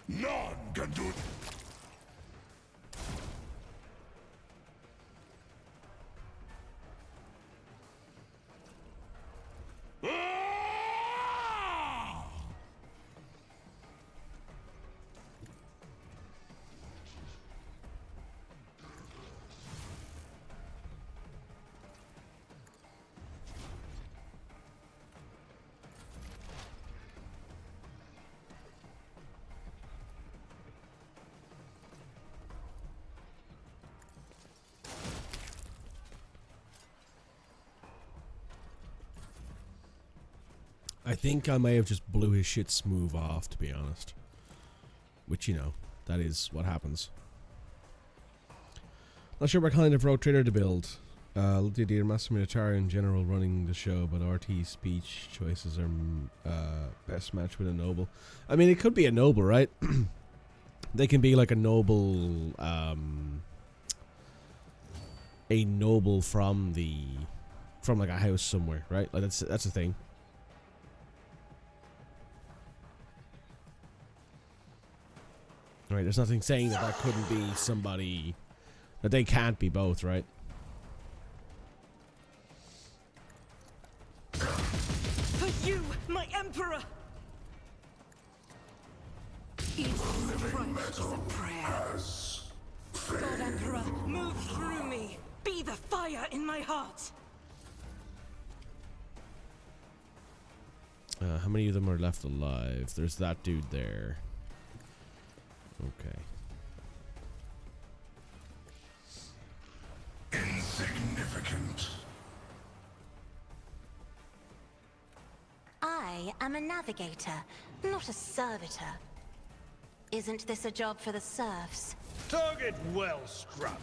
None can do. I think I may have just blew his shit smooth off, to be honest. Which, you know, that is what happens. Not sure what kind of road trader to build. LDD or Master Military in general running the show, but RT speech choices are best match with a noble. I mean, it could be a noble, right? They can be like a noble from like a house somewhere, right? Like that's a thing. Right, there's nothing saying that couldn't be somebody, that they can't be both, right? For you, my emperor! Each strike is a prayer. God Emperor, move through me. Be the fire in my heart. How many of them are left alive? There's that dude there. Okay. Insignificant. I am a navigator, not a servitor. Isn't this a job for the serfs? Target well struck.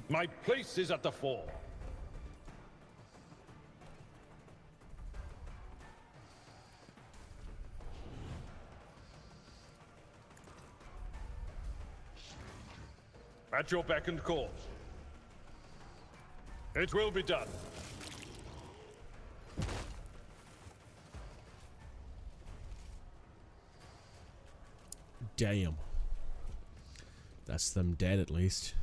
My place is at the fore. At your beck and call. It will be done. Damn. That's them dead at least.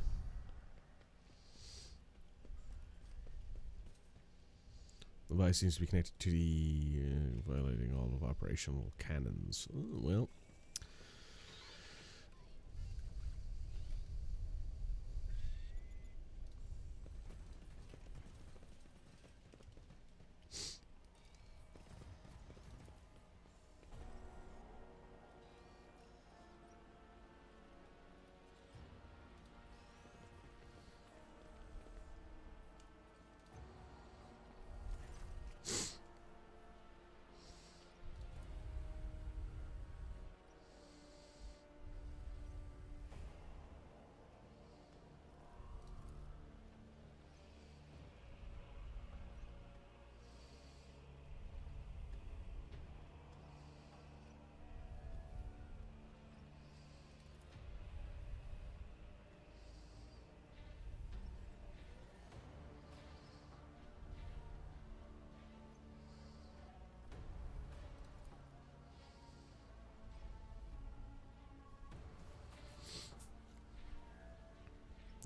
The device seems to be connected to the violating all of operational cannons. Oh, well.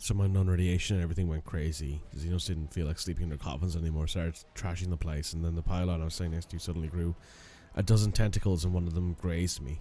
Someone non-radiation and everything went crazy. Xenos didn't feel like sleeping in their coffins anymore, started trashing the place, and then the pylon I was sitting next to suddenly grew a dozen tentacles and one of them grazed me.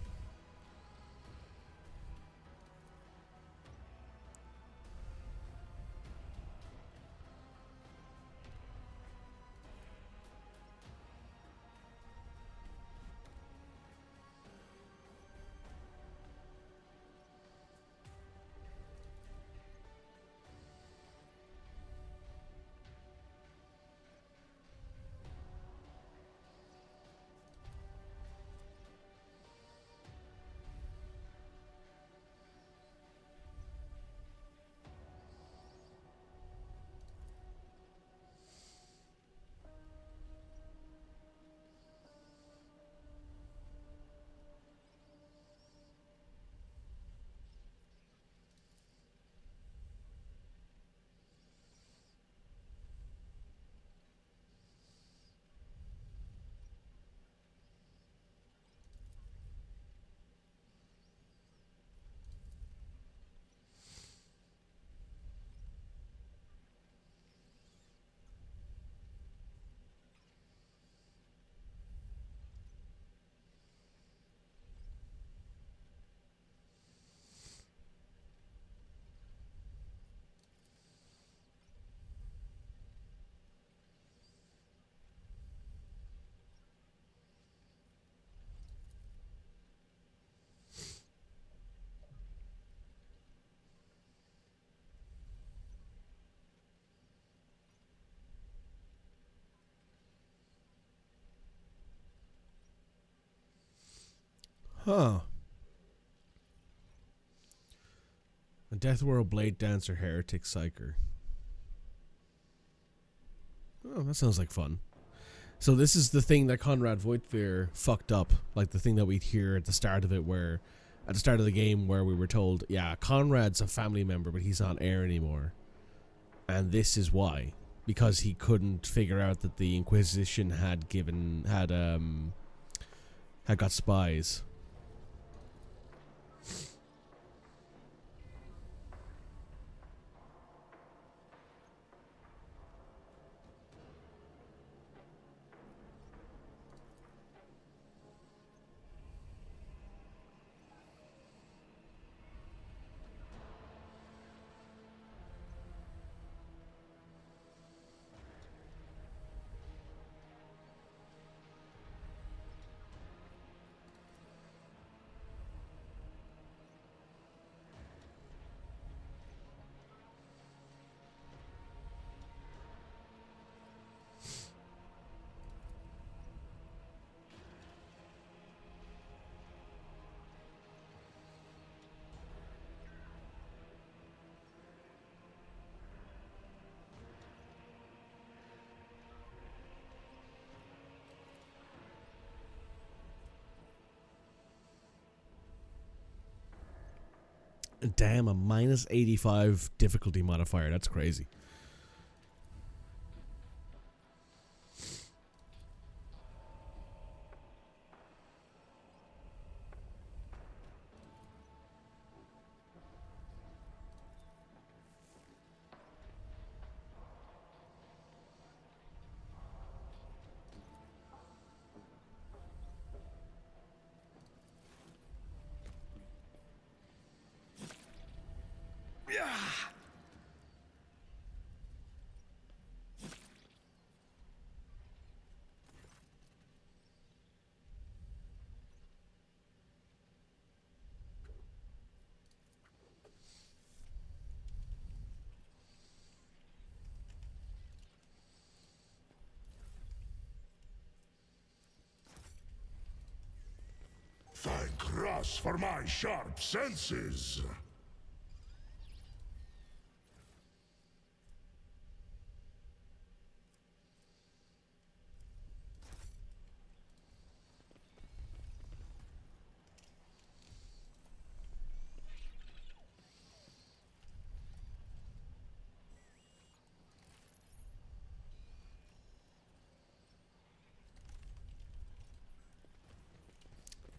Huh. A Death World Blade Dancer Heretic Psyker. Oh, that sounds like fun. So this is the thing that Conrad Voigtveer fucked up. Like the thing that we'd hear at the start of it where... At the start of the game where we were told, yeah, Conrad's a family member, but he's not heir anymore. And this is why. Because he couldn't figure out that the Inquisition had got spies. Damn, a minus 85 difficulty modifier. That's crazy. Thank Russ for my sharp senses.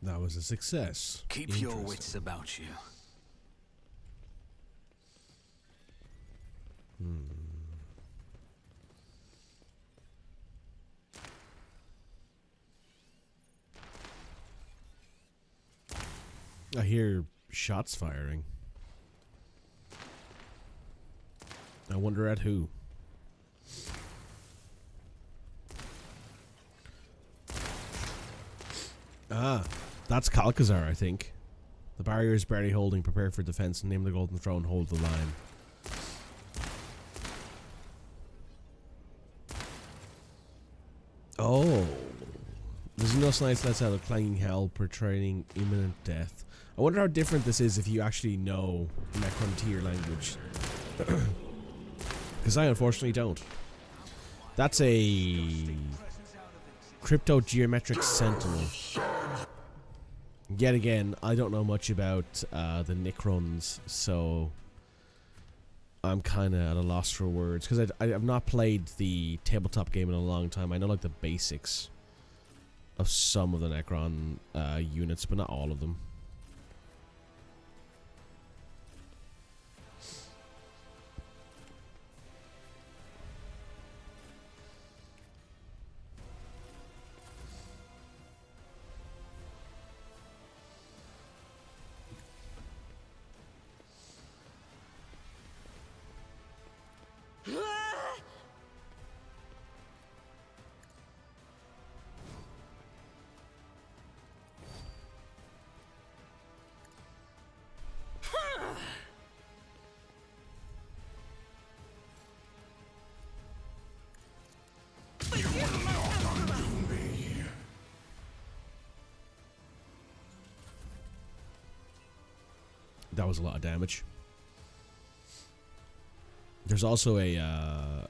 That was a success. Keep your wits about you. I hear shots firing. I wonder at who. Ah, that's Calcazar, I think. The barrier is barely holding. Prepare for defense. Name the golden throne. Hold the line. Oh. There's no Knights lets out a clanging hell portraying imminent death. I wonder how different this is if you actually know Necron tier language. Because I unfortunately don't. That's a crypto-geometric sentinel. Yet again, I don't know much about the Necrons, so I'm kind of at a loss for words. Because I've not played the tabletop game in a long time. I know like the basics of some of the Necron units, but not all of them. That was a lot of damage. There's also a,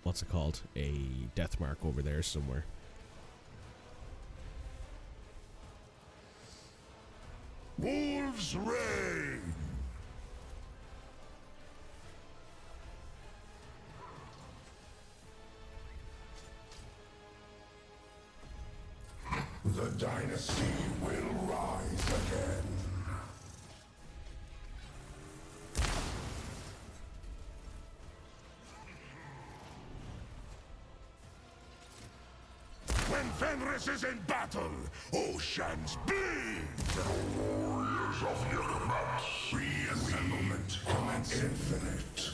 what's it called? A death mark over there somewhere. Wolves reign! The dynasty will rise again. When Fenris is in battle, oceans bleed! The warriors of Yakamat, reassemblement commences. Infinite.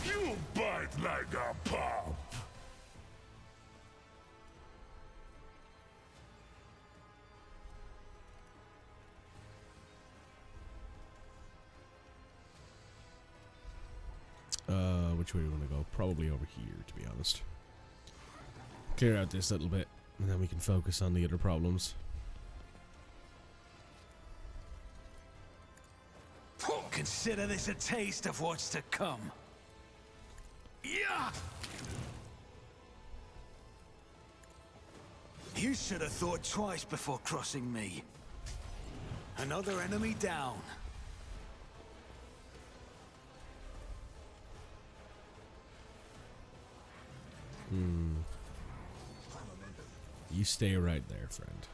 You bite like a pup! Which way do we want to go? Probably over here, to be honest. Clear out this little bit, and then we can focus on the other problems. Consider this a taste of what's to come. Yeah! You should have thought twice before crossing me. Another enemy down. You stay right there, friend.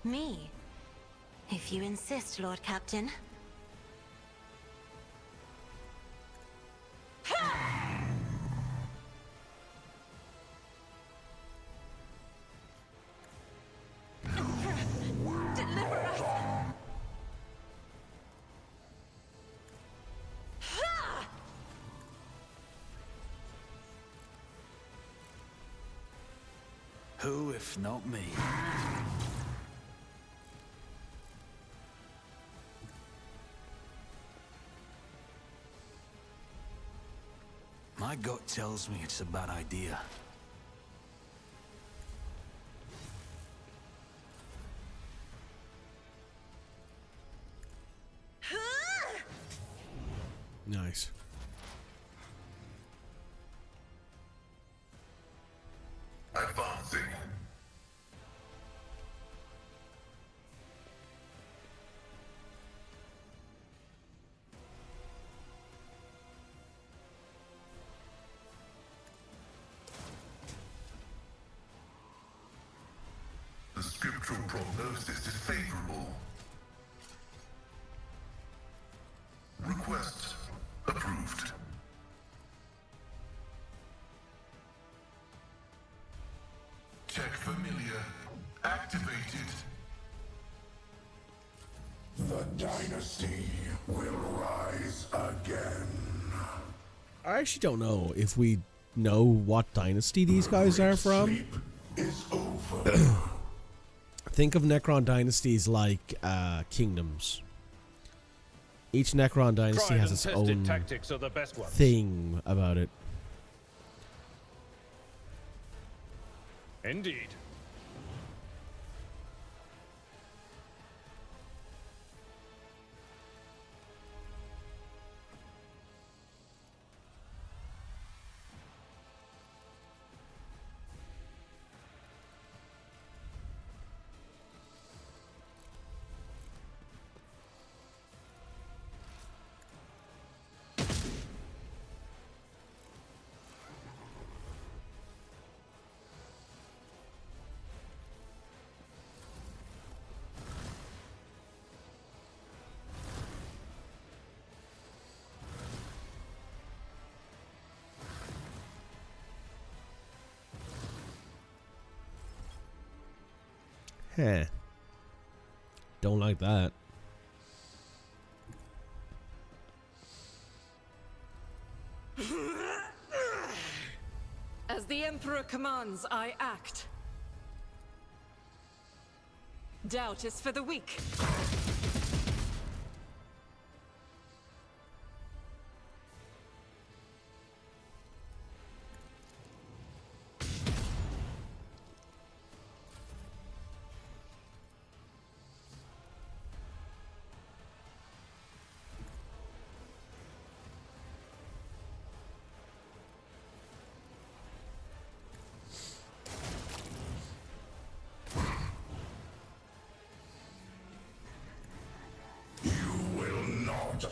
Me? If you insist, Lord Captain. Who, if not me? My gut tells me it's a bad idea. Nice. Advancing. The scriptural prognosis is favorable. Request approved. Check familiar activated. The dynasty will rise again. I actually don't know if we know what dynasty these guys are from. Is over. Think of Necron dynasties like kingdoms. Each Necron dynasty has its own tactics are the best ones. thing about it. Indeed. Heh. Don't like that. As the Emperor commands, I act. Doubt is for the weak.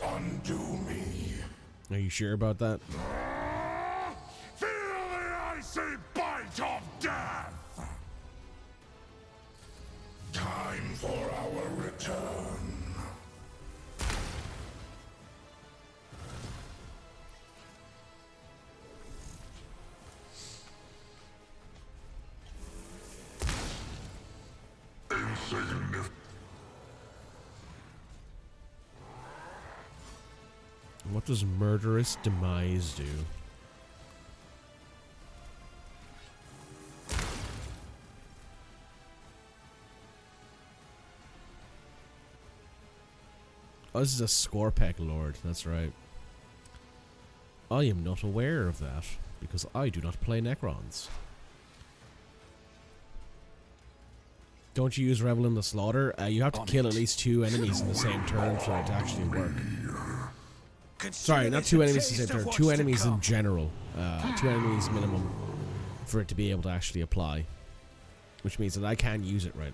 Undo me. Are you sure about that? Feel the icy bite of death. Time for our return. Insignificant. What does murderous demise do? Oh, this is a Scorpec Lord, that's right. I am not aware of that, because I do not play Necrons. Don't you use Revel in the Slaughter? You have to kill at least 2 enemies in the same turn for it to actually work. Sorry, not 2 enemies in the same turn. 2 enemies in general. 2 enemies minimum for it to be able to actually apply. Which means that I can use it right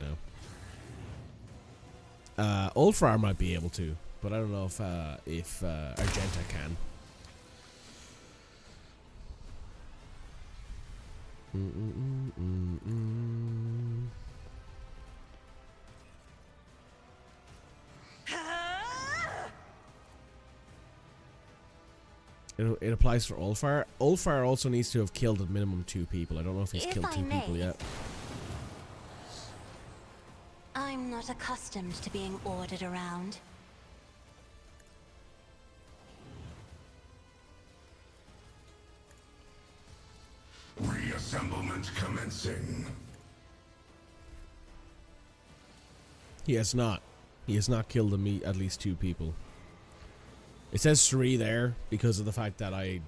now. Ulfrar might be able to, but I don't know if Argenta can. It applies for Ulfar. Ulfar also needs to have killed at minimum 2 people. I don't know if he's killed 2 people yet. I'm not accustomed to being ordered around. Reassemblement commencing. He has not. He has not killed at least 2 people. It says 3 there because of the fact that I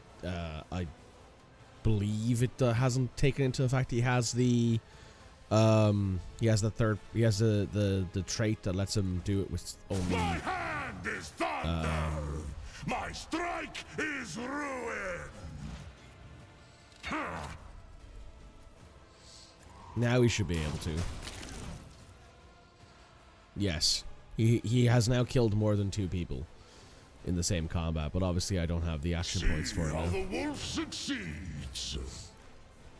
believe it hasn't taken into the fact he has the the trait that lets him do it with only. My hand is thunder. My strike is ruin. Now he should be able to. Yes, he has now killed more than 2 people in the same combat, but obviously I don't have the action points for it now. The wolf succeeds.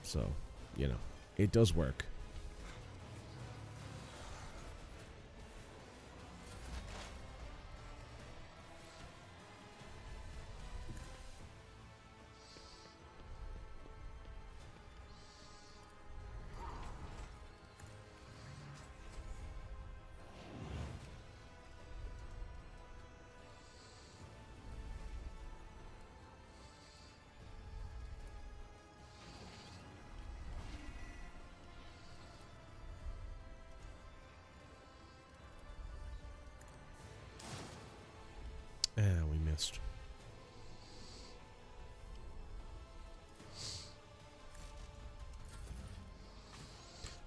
So, you know, it does work. honest.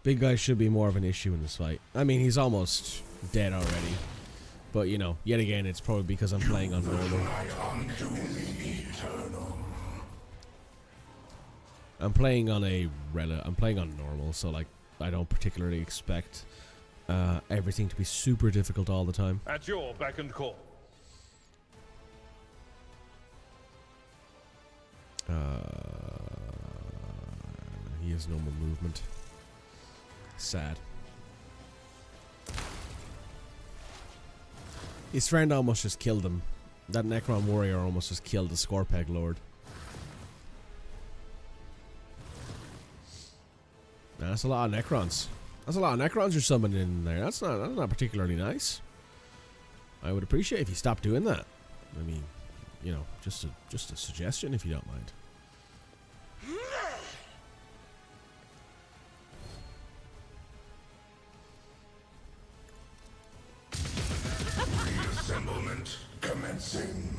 Big guy should be more of an issue in this fight. I mean, he's almost dead already. But, you know, yet again, it's probably because I'm playing on normal. I'm playing on normal, so, like, I don't particularly expect everything to be super difficult all the time. At your beck and call. He has no more movement. Sad. His friend almost just killed him. That Necron warrior almost just killed the Scorpeg Lord. Now, that's a lot of Necrons. That's a lot of Necrons you're summoning in there. That's not particularly nice. I would appreciate if you stopped doing that. I mean, you know, just a suggestion if you don't mind. Reassemblement commencing.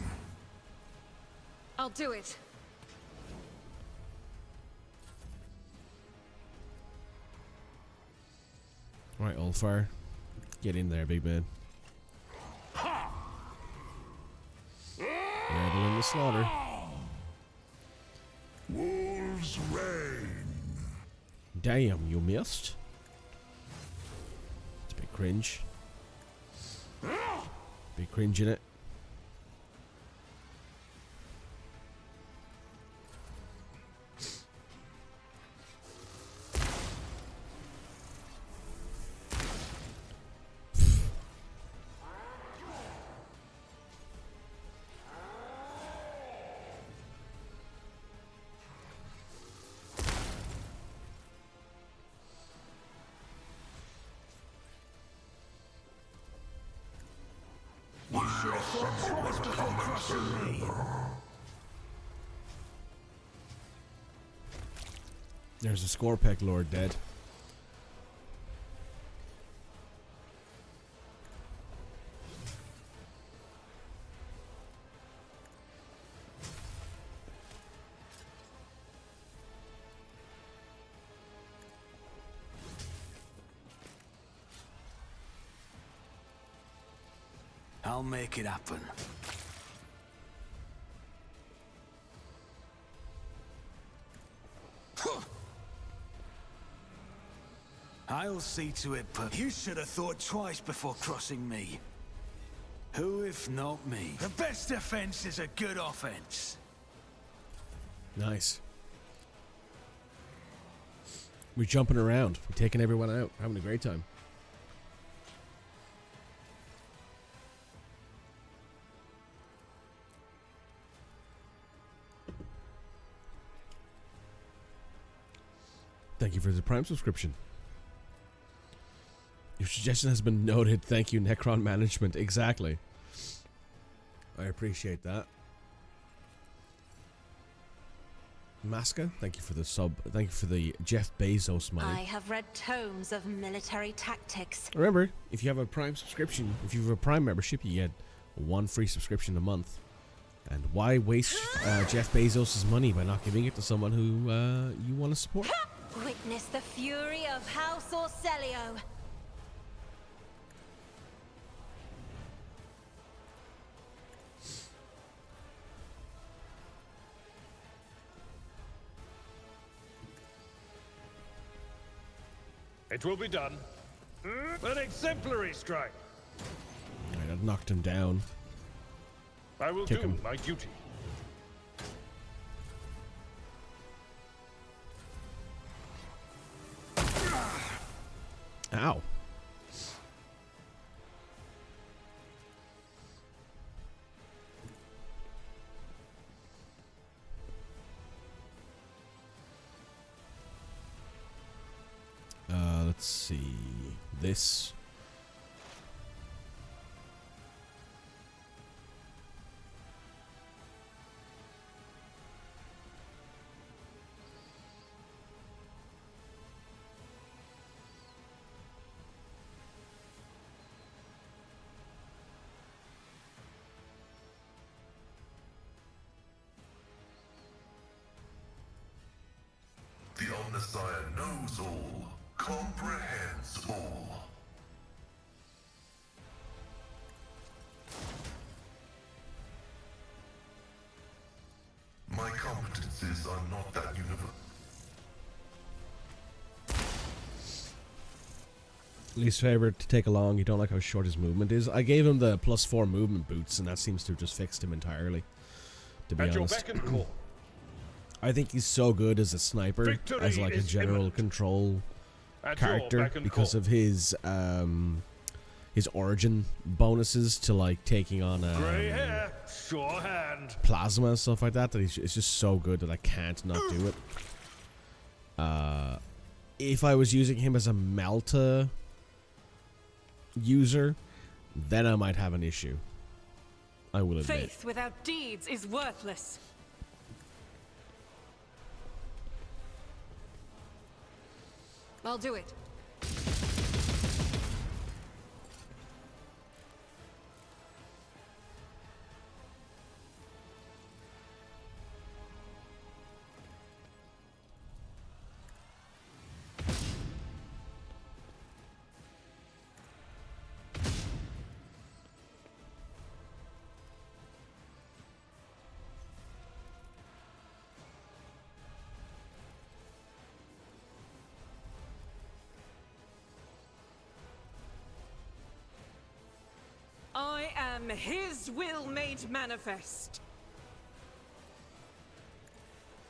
I'll do it. Right, Ulfar. Get in there, big man. Leveling the slaughter. Wolves reign. Damn, you missed. It's a bit cringe. Bit cringe in it. There's a Scorpeg Lord dead. I'll make it happen. I'll see to it, but you should have thought twice before crossing me. Who if not me? The best defense is a good offense. Nice. We're jumping around. We're taking everyone out. Having a great time. Thank you for the Prime subscription. Your suggestion has been noted. Thank you, Necron Management. Exactly. I appreciate that. Masca, thank you for the sub. Thank you for the Jeff Bezos money. I have read tomes of military tactics. Remember, if you have a Prime subscription, if you have a Prime membership, you get one free subscription a month. And why waste Jeff Bezos' money by not giving it to someone who you want to support? Witness the fury of House Orcelio. It will be done. An exemplary strike. Alright, I've knocked him down. I will Kick do him. my duty. Ow. Let's see. This. Messiah knows all, comprehends all. My competencies are not that universal. Least favorite to take along. You don't like how short his movement is. I gave him the +4 movement boots, and that seems to have just fixed him entirely. To be honest, I think he's so good as a sniper, as like a general control character, because of his origin bonuses to like taking on Grey hair, sure hand. plasma and stuff like that. That it's just so good that I can't not do it. If I was using him as a Melta user, then I might have an issue. I will admit. Faith without deeds is worthless. I'll do it. I am his will made manifest.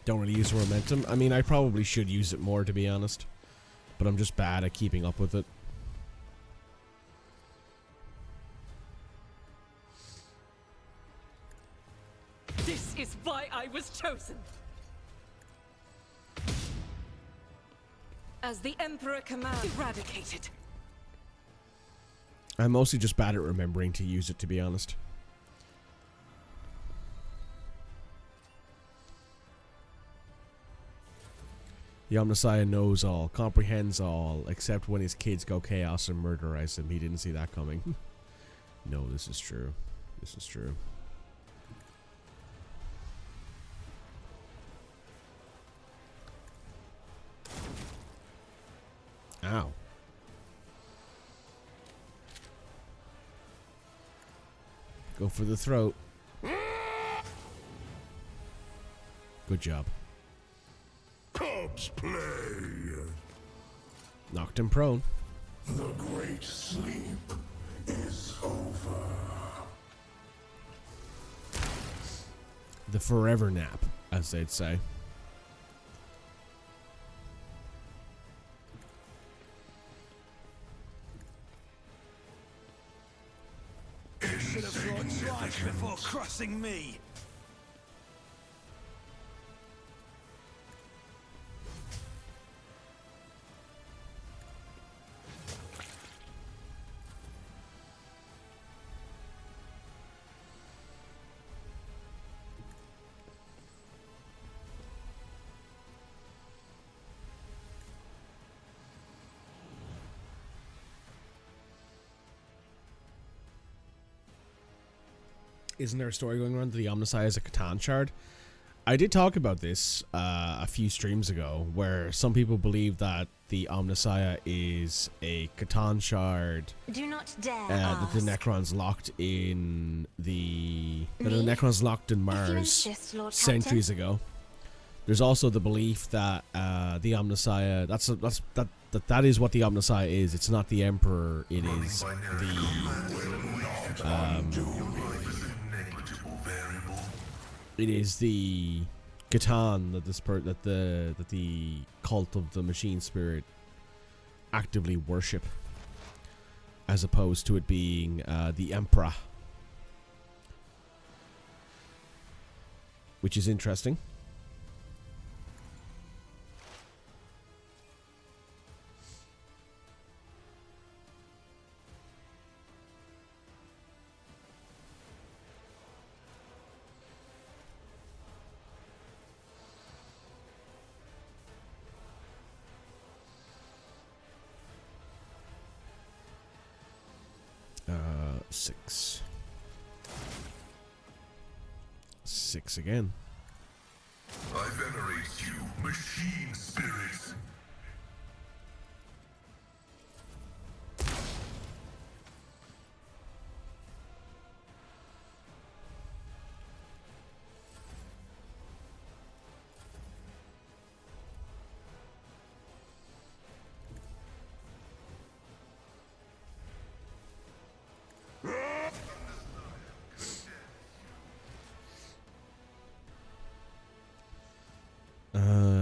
Don't really use momentum. I mean, I probably should use it more, to be honest, but I'm just bad at keeping up with it. This is why I was chosen. As the Emperor commands, eradicated. I'm mostly just bad at remembering to use it, to be honest. The Omnissiah knows all, comprehends all, except when his kids go chaos and murderize him. He didn't see that coming. No, this is true. This is true. Ow. Go for the throat. Good job. Cubs play. Knocked him prone. The great sleep is over. The forever nap, as they'd say. Should have thought twice before crossing me. Isn't there a story going around that the Omnissiah is a Catan shard? I did talk about this a few streams ago, where some people believe that the Omnissiah is a Catan shard. Do not dare that the Necron's locked in the Necron's locked in Mars centuries ago. There's also the belief that the Omnissiah that is what the Omnissiah is. It's not the Emperor. It is it is the Catan that the cult of the Machine Spirit actively worship, as opposed to it being the Emperor, which is interesting. Six again. I venerate awaits you, machine spirit.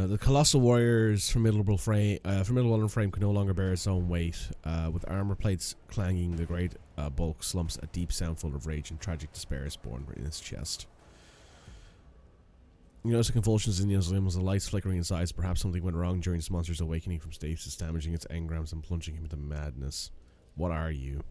The colossal warrior's formidable frame can no longer bear its own weight. With armor plates clanging, the great bulk slumps a deep sound full of rage and tragic despair is born in his chest. You notice the convulsions in his limbs, the lights flickering in his eyes. Perhaps something went wrong during this monster's awakening from stasis, damaging its engrams and plunging him into madness. What are you?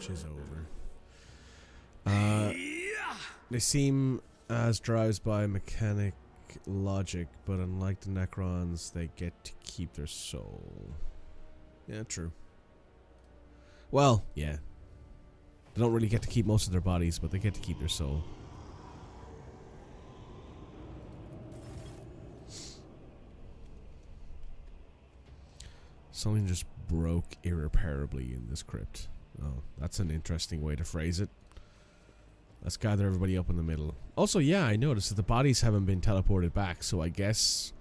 Is over. They seem as drived by mechanic logic, but unlike the Necrons, they get to keep their soul. Yeah, true. Well, yeah. They don't really get to keep most of their bodies, but they get to keep their soul. Something just broke irreparably in this crypt. Oh, that's an interesting way to phrase it. Let's gather everybody up in the middle. Also, yeah, I noticed that the bodies haven't been teleported back, so I guess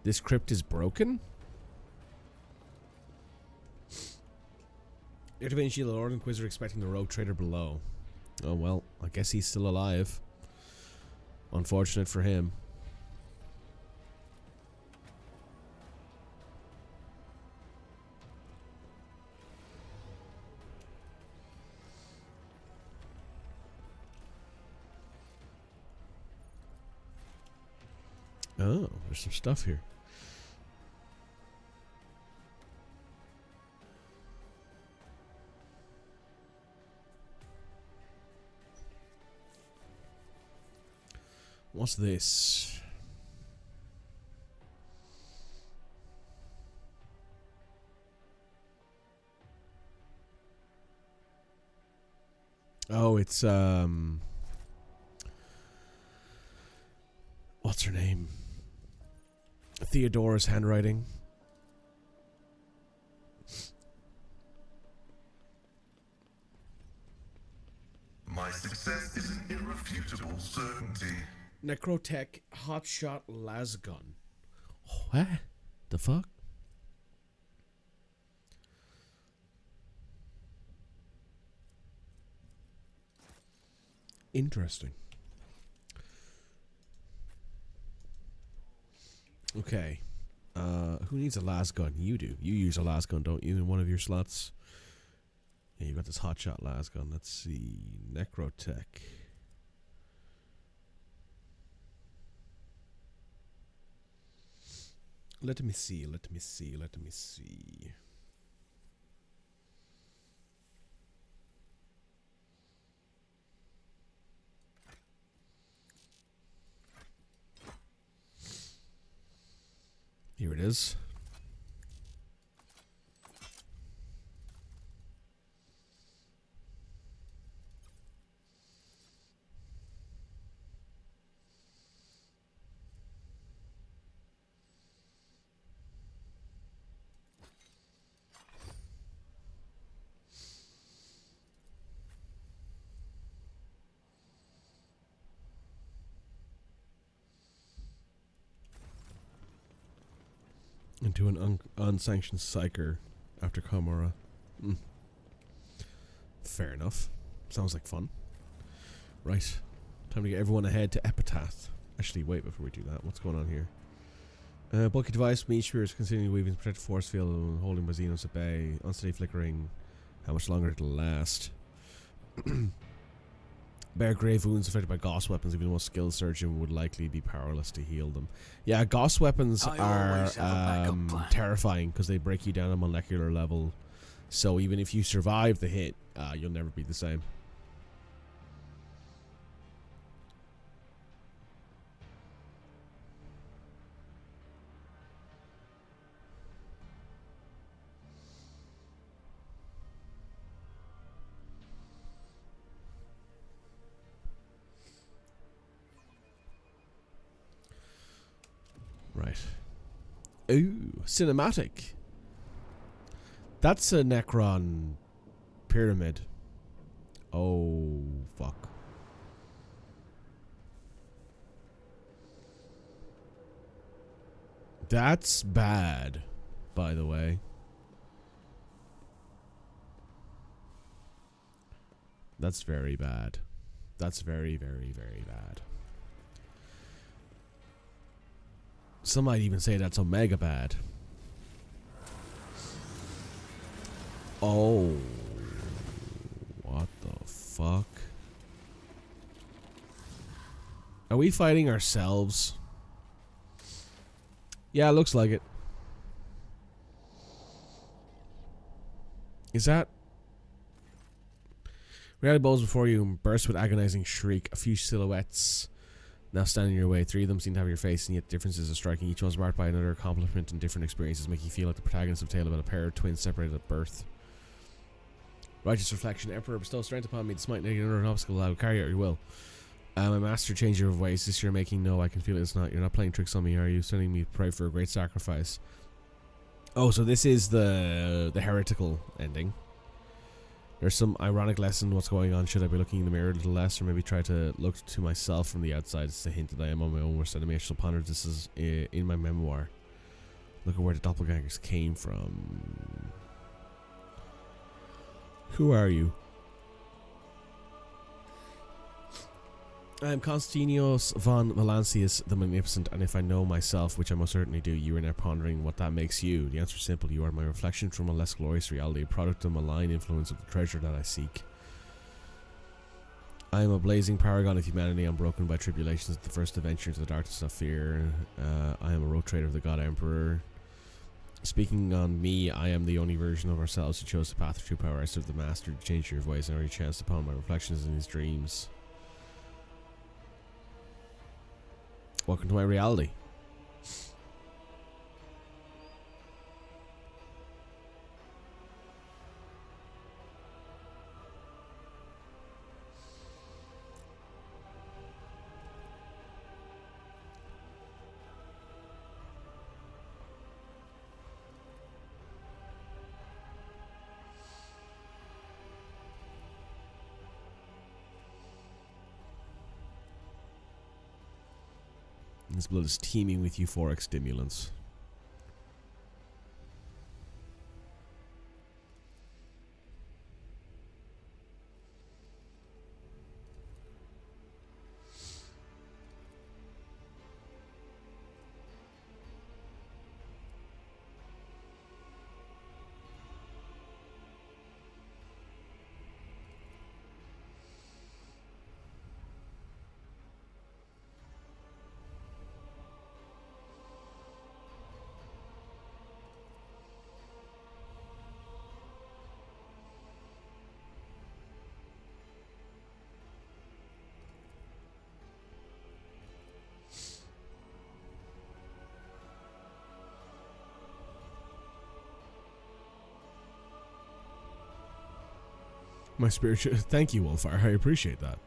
this crypt is broken? Activating Shield, Lord Inquisitor expecting the rogue trader below. Oh, well, I guess he's still alive. Unfortunate for him. Oh, there's some stuff here. What's this? Oh, it's what's her name? Theodora's handwriting. My success is an irrefutable certainty. Necrotech Hotshot Lasgun. What the fuck? Interesting. Okay. Who needs a lasgun? You do. You use a lasgun, don't you, in one of your slots? Yeah, you got this hotshot lasgun. Let's see. Necrotech. Let me see. Here it is. Into an unsanctioned psyker after Kamara. Fair enough. Sounds like fun. Right. Time to get everyone ahead to Epitaph. Actually, wait before we do that. What's going on here? Bulky device, meat spirits continuing weaving protected force field and holding Bazinos at bay. Unsteady flickering. How much longer it'll last. Bear grave wounds affected by Gauss weapons. Even the most skilled surgeon would likely be powerless to heal them. Yeah, Gauss weapons are terrifying because they break you down a molecular level. So even if you survive the hit, you'll never be the same. Ooh, cinematic. That's a Necron pyramid. Oh, fuck. That's bad, by the way. That's very bad. That's very, very, very bad. Some might even say that's omega bad. Oh. What the fuck? Are we fighting ourselves? Yeah, it looks like it. Is that... Reality balls before you and burst with agonizing shriek. A few silhouettes now stand in your way. 3 of them seem to have your face, and yet differences are striking. Each one's marked by another accomplishment and different experiences, making you feel like the protagonist of a tale about a pair of twins separated at birth. Righteous reflection. Emperor, bestow strength upon me to smite another obstacle. I will carry out your will. My master, change your ways. This you're making. No, I can feel it. It's not. You're not playing tricks on me, are you? Sending me to pray for a great sacrifice. Oh, so this is the heretical ending. There's some ironic lesson. What's going on? Should I be looking in the mirror a little less, or maybe try to look to myself from the outside? It's a hint that I am on my own worst enemy. I shall ponder this is in my memoir. Look at where the doppelgangers came from. Who are you? I am Constantinos von Valancius the Magnificent, and if I know myself, which I most certainly do, you are now pondering what that makes you. The answer is simple. You are my reflection from a less glorious reality, a product of the malign influence of the treasure that I seek. I am a blazing paragon of humanity, unbroken by tribulations, the first adventure into the darkness of fear. I am a road trader of the God Emperor. Speaking on me, I am the only version of ourselves who chose the path of true power. I serve the master to change your voice, and already chanced upon my reflections in his dreams. Welcome to my reality. His blood is teeming with euphoric stimulants. My spiritual... Thank you, Wolfire. I appreciate that.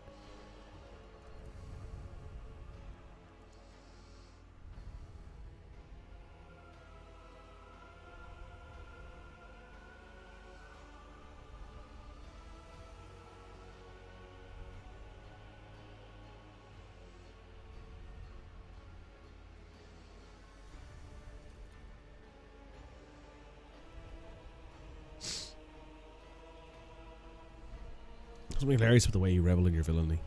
Something hilarious with the way you revel in your villainy.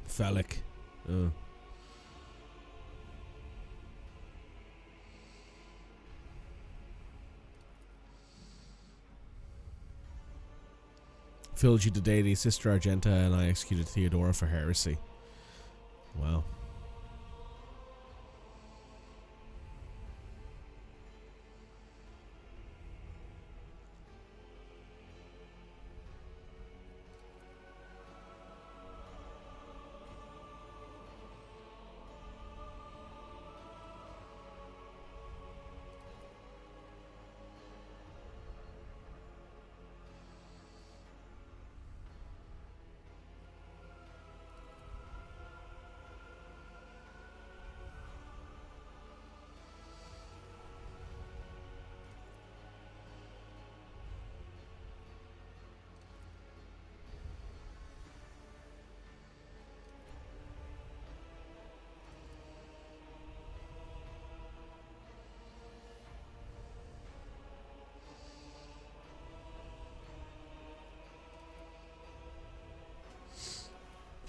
Phallic. filled you to deity, Sister Argenta, and I executed Theodora for heresy. Wow.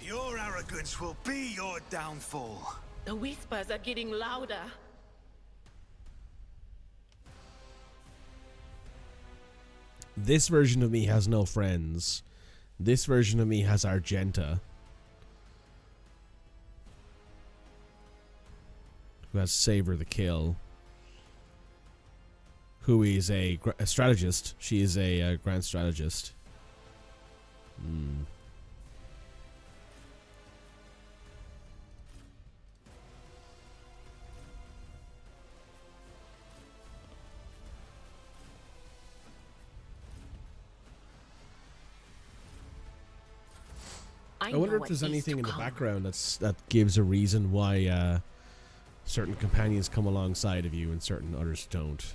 Your arrogance will be your downfall. The whispers are getting louder. This version of me has no friends. This version of me has Argenta, who has Saber the Kill, who is a strategist. She is a grand strategist. I wonder if there's anything in the background that gives a reason why certain companions come alongside of you and certain others don't.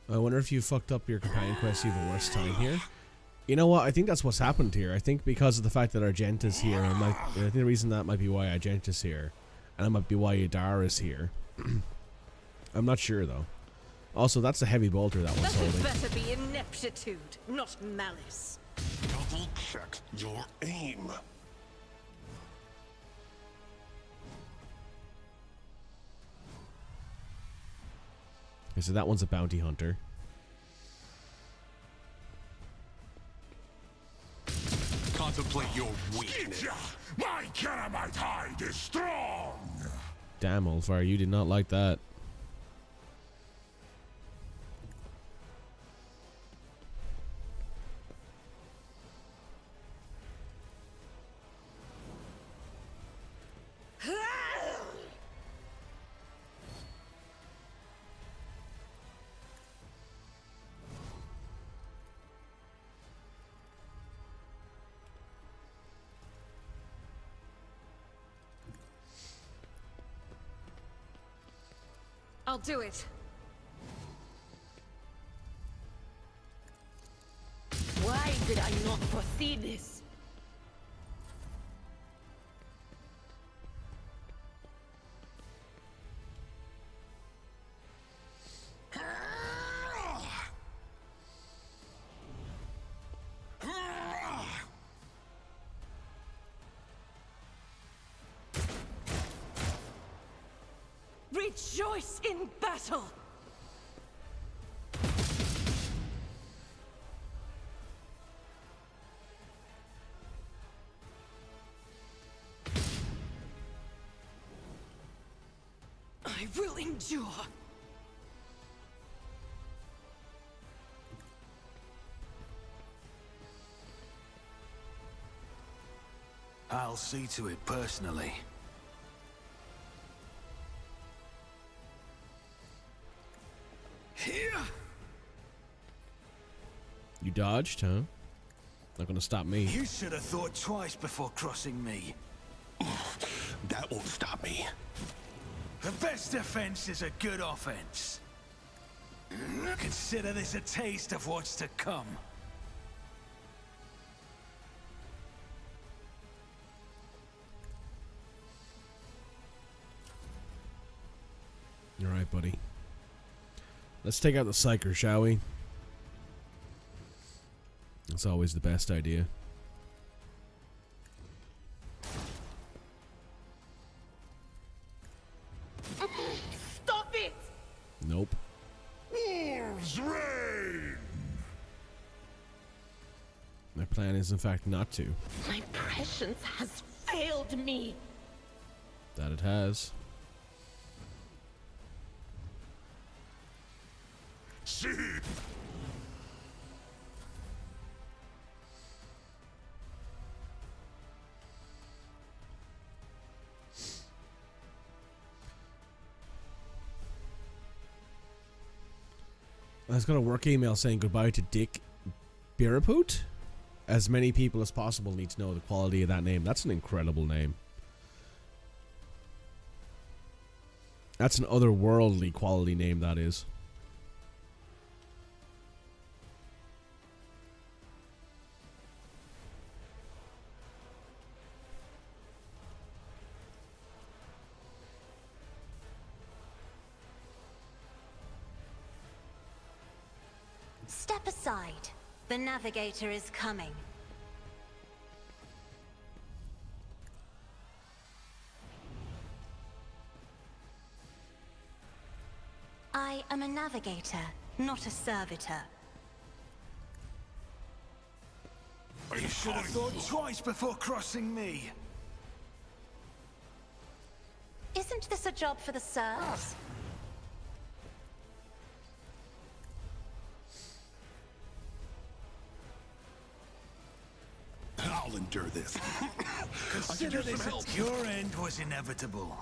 I wonder if you fucked up your companion quest, you have a worse time here. You know what? I think that's what's happened here. I think because of the fact that Argenta's here, I think the reason that might be why Argenta's here, and that might be why Yadara's here. I'm not sure though. Also, that's a heavy bolter that one's holding. That better be ineptitude, not malice. Double check your aim. Okay, so that one's a bounty hunter. Contemplate your weakness. My Caramite hide is strong. Damn, Ulfar, you did not like that. I'll do it. Why did I not foresee this? Rejoice in battle! I will endure. I'll see to it personally. Here. You dodged, huh? Not gonna stop me. You should have thought twice before crossing me. That won't stop me. The best defense is a good offense. Consider this a taste of what's to come. All right, buddy. Let's take out the Psyker, shall we? It's always the best idea. Stop it! Nope. Wolves reign! My plan is, in fact, not to. My prescience has failed me. That it has. See! I was got a work email saying goodbye to Dick Biraput. As many people as possible need to know the quality of that name. That's an incredible name. That's an otherworldly quality name, that is. Step aside. The navigator is coming. I am a navigator, not a servitor. You should have thought twice before crossing me. Isn't this a job for the serfs? I'll endure this. Consider this, your end was inevitable.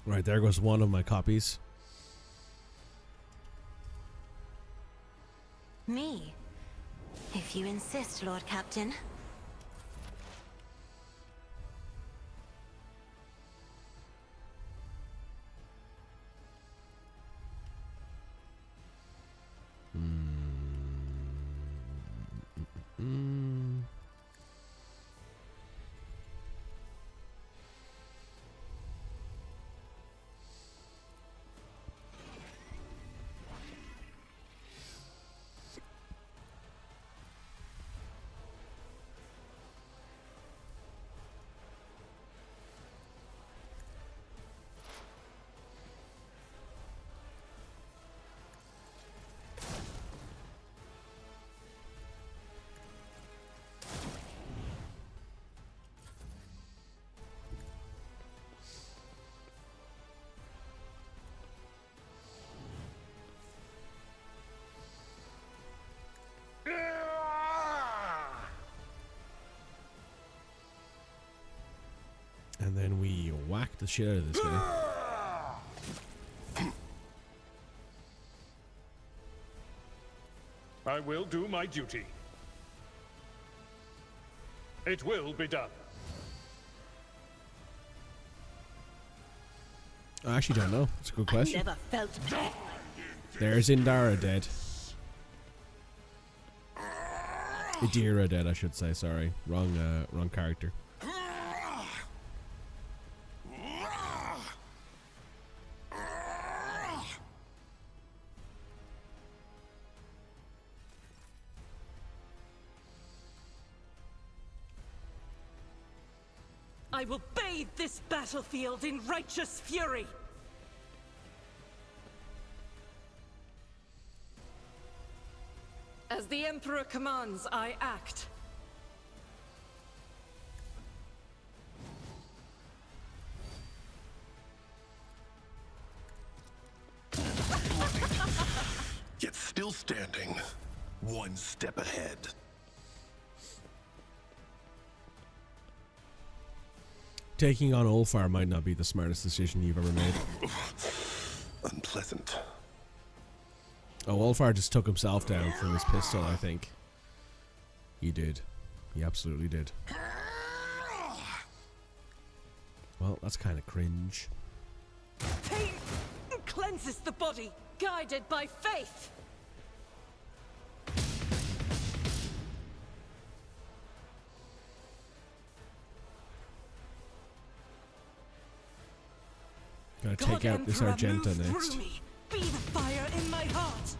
Right, there goes one of my copies. Me? If you insist, Lord Captain. And then we whack the shit out of this guy. I will do my duty. It will be done. I actually don't know. It's a good question. I never felt bad. There's Indara dead. Idira dead, I should say. Sorry, wrong character. I will bathe this battlefield in righteous fury. As the Emperor commands, I act. Yet still standing, one step ahead. Taking on Ulfar might not be the smartest decision you've ever made. Unpleasant. Oh, Ulfar just took himself down from his pistol, I think. He did. He absolutely did. Well, that's kind of cringe. Pain cleanses the body, guided by faith. Gotta take out this Argenta next. Be the fire in my heart.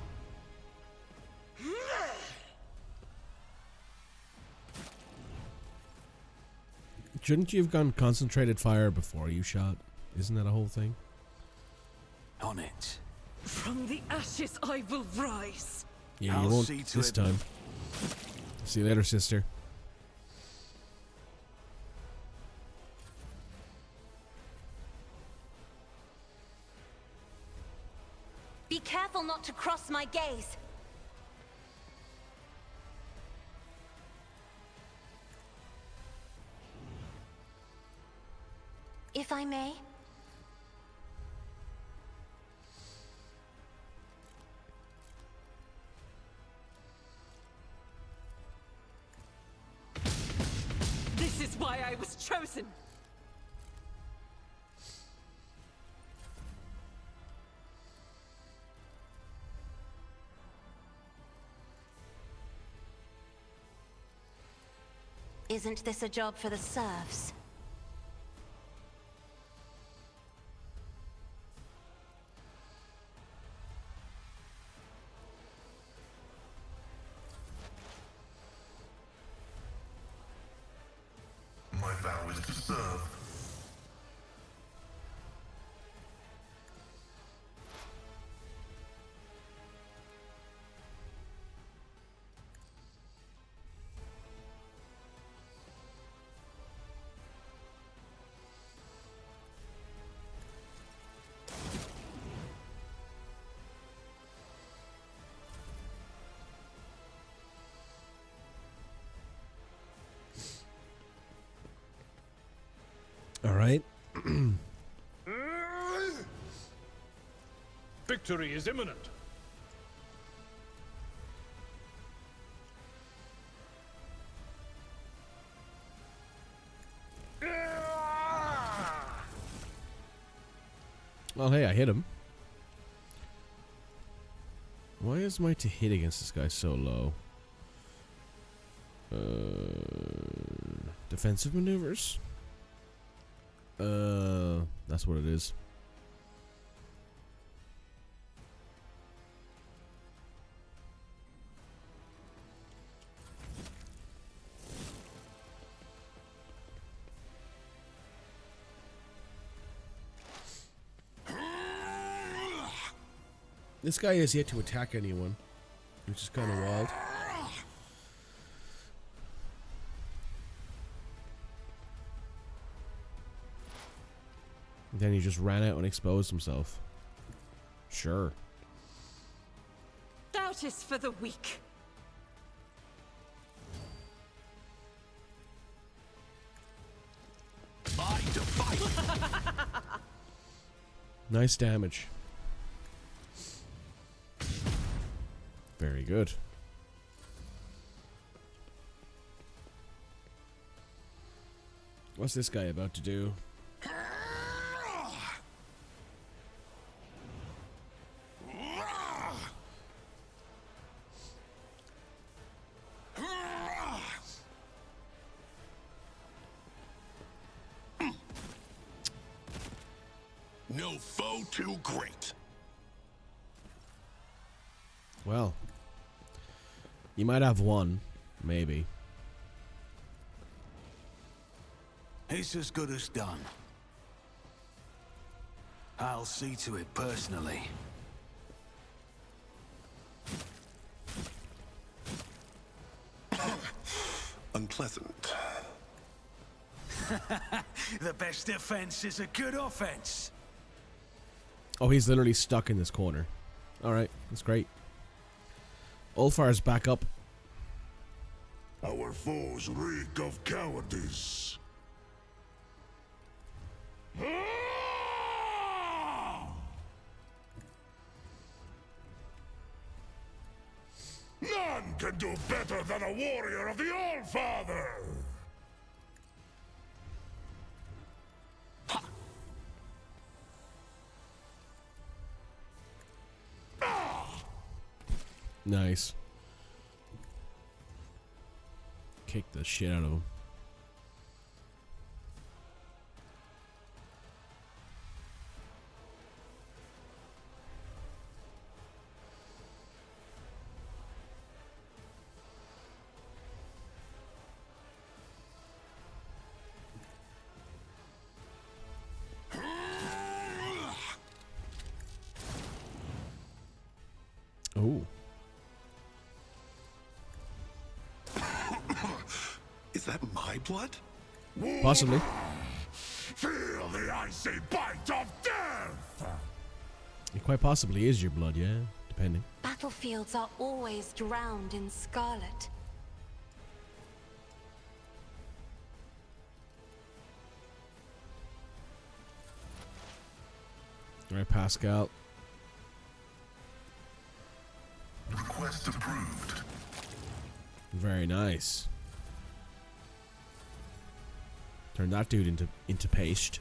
Shouldn't you have gone concentrated fire before you shot? Isn't that a whole thing? On it. From the ashes I will rise. Yeah, you won't this time. See you later, sister. Be careful not to cross my gaze. If I may. This is why I was chosen. Isn't this a job for the serfs? My vow is to serve. All right. Victory is imminent. Well, hey, I hit him. Why is my to hit against this guy so low? Defensive maneuvers? That's what it is. This guy has yet to attack anyone, which is kind of wild. Then he just ran out and exposed himself. Sure. Doubt is for the weak. Body to fight. Nice damage. Very good. What's this guy about to do? No foe too great. Well, you might have one, maybe. It's as good as done. I'll see to it personally. Unpleasant. The best defense is a good offense. Oh, he's literally stuck in this corner. Alright, that's great. Ulfar's back up. Our foes reek of cowardice. None can do better than a warrior of the All-Father! Nice. Kick the shit out of him. Oh. Is that my blood? Possibly. Feel the icy bite of death! It quite possibly is your blood, yeah, depending. Battlefields are always drowned in scarlet. All right, Pascal. Request approved. Very nice. Turn that dude into paste.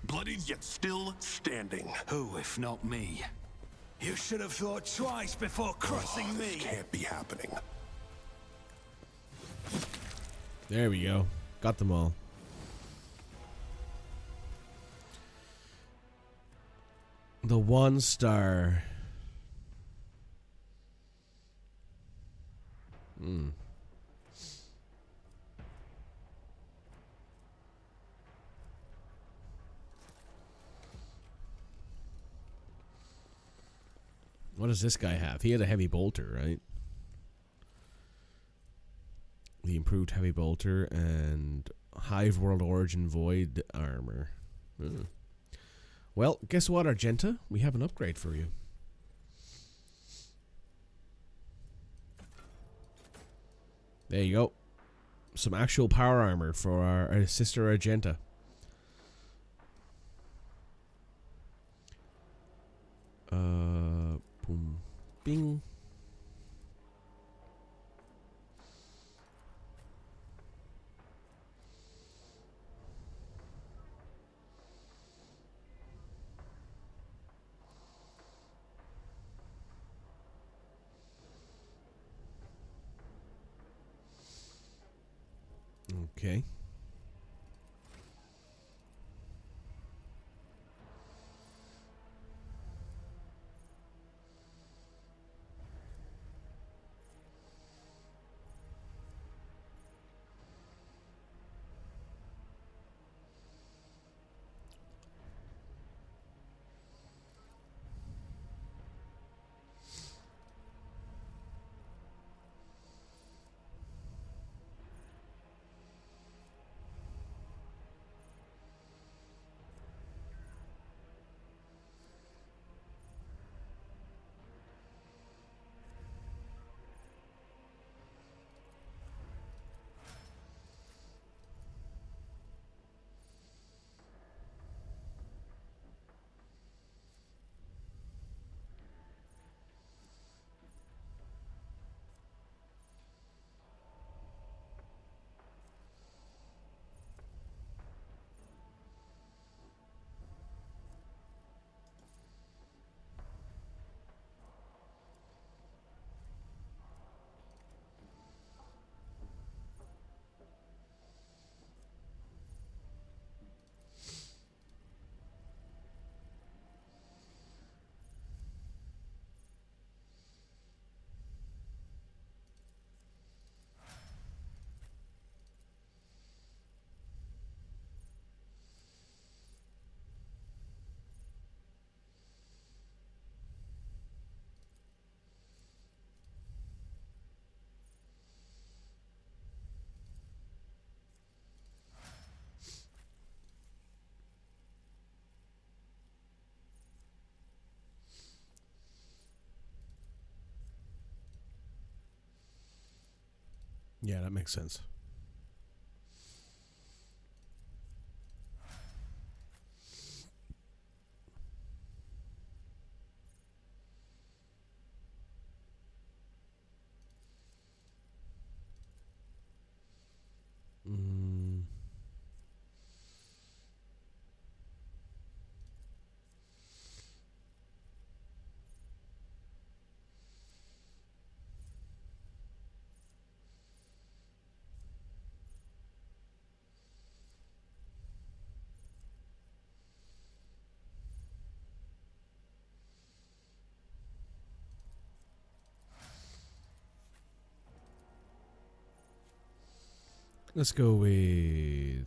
Bloodied yet still standing. Who, if not me? You should have thought twice before crossing me. This can't be happening. There we go. Got them all. The 1-star. What does this guy have? He had a heavy bolter, right? The improved heavy bolter and Hive World Origin Void armor. Well, guess what, Argenta? We have an upgrade for you. There you go. Some actual power armor for our sister Argenta. Boom. Bing. Okay. Yeah, that makes sense. Let's go with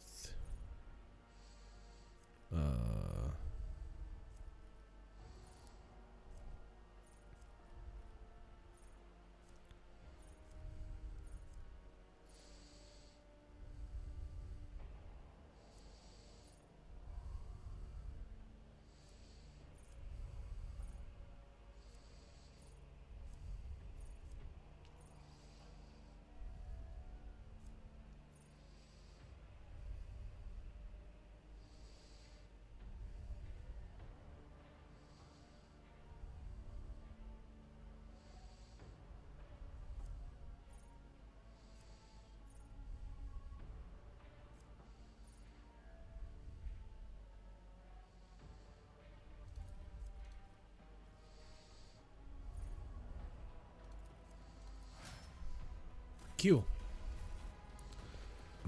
Q.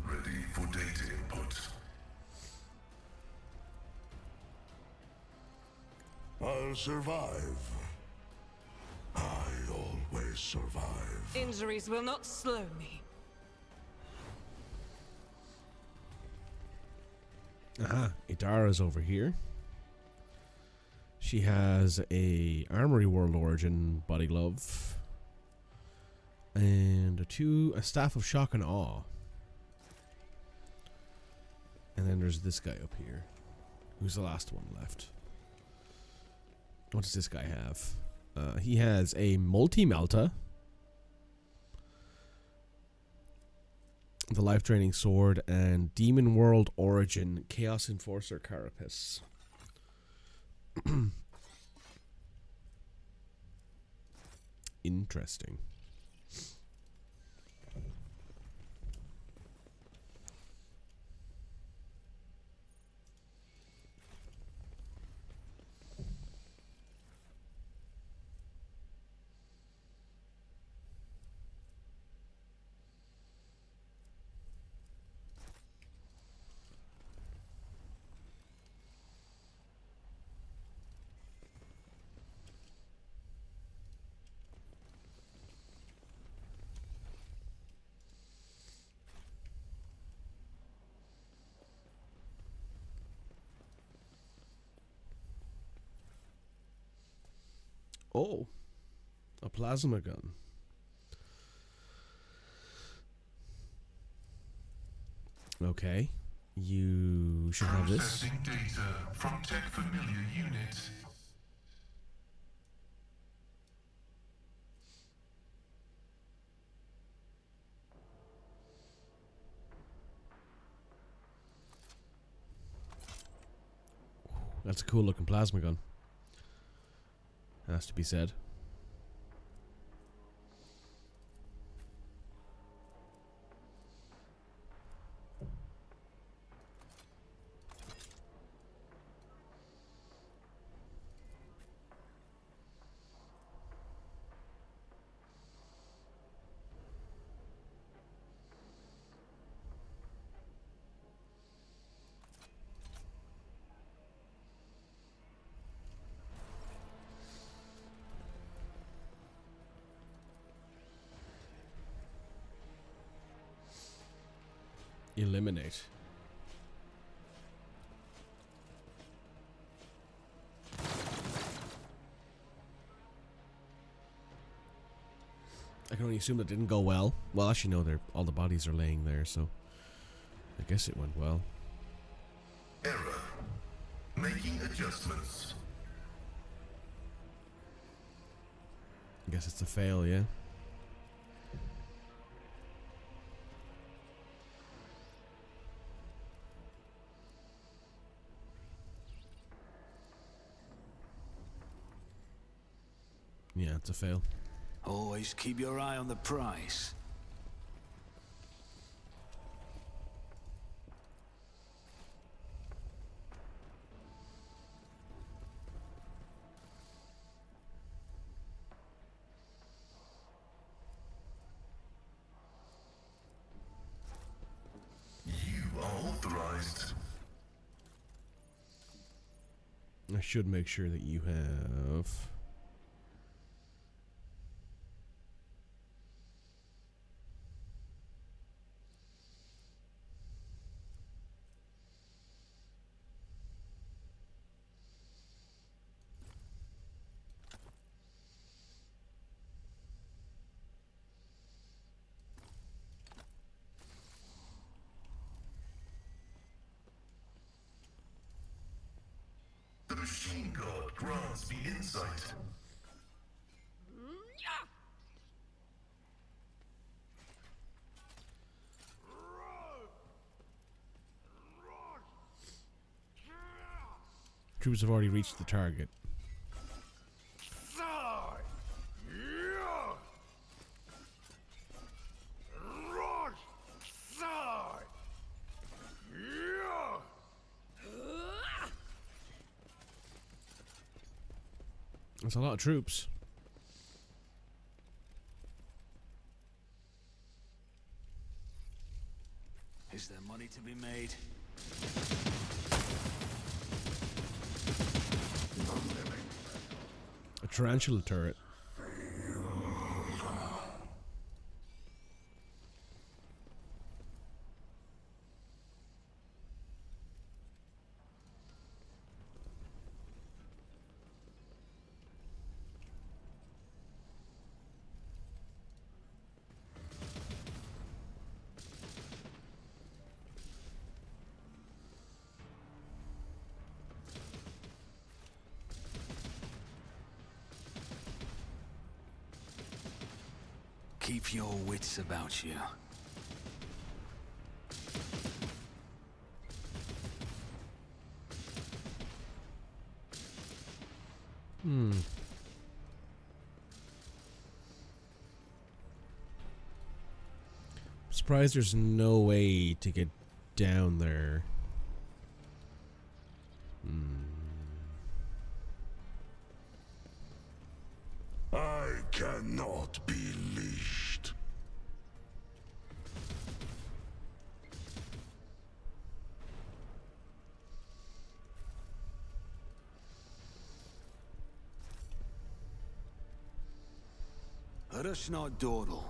Ready for data input. I'll survive. I always survive. Injuries will not slow me. Idara's over here. She has a Armory World Origin body glove. And a Staff of Shock and Awe. And then there's this guy up here. Who's the last one left? What does this guy have? He has a Multi-Melta. The Life Draining Sword and Demon World Origin Chaos Enforcer Carapace. Interesting. Oh, a plasma gun. Okay, you should have this. Processing data from tech familiar unit. That's a cool looking plasma gun. Has to be said. Eliminate. I can only assume that didn't go well. Well, actually, no, all the bodies are laying there, so I guess it went well. Error. Making adjustments. I guess it's a fail, yeah. Yeah, it's a fail. Always keep your eye on the prize. You are authorized. I should make sure that you have... machine god grants me insight. Troops have already reached the target. That's a lot of troops. Is there money to be made? A tarantula turret. Keep your wits about you. Surprised there's no way to get down there. I cannot be leashed. Let us not dawdle.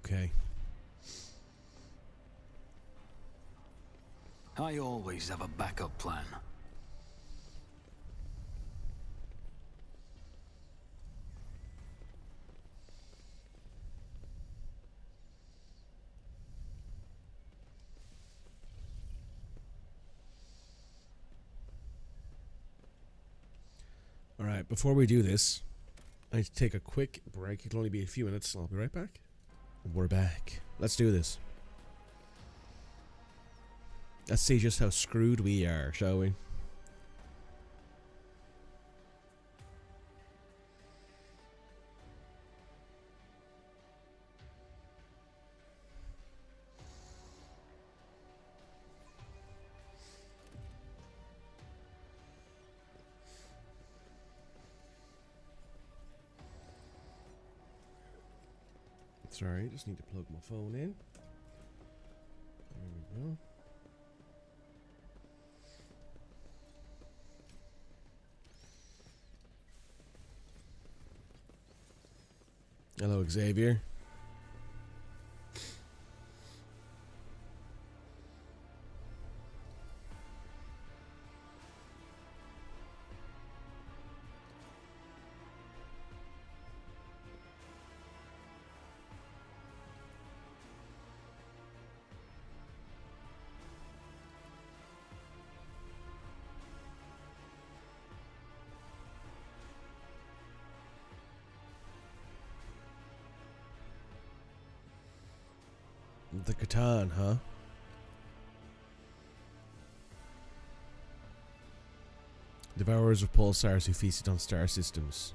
Okay. I always have a backup plan. Alright, before we do this, I need to take a quick break. It'll only be a few minutes. I'll be right back. We're back. Let's do this. Let's see just how screwed we are, shall we? Sorry, just need to plug my phone in. There we go. Hello, Xavier. The Catan, huh? Devourers of pulsars who feasted on star systems.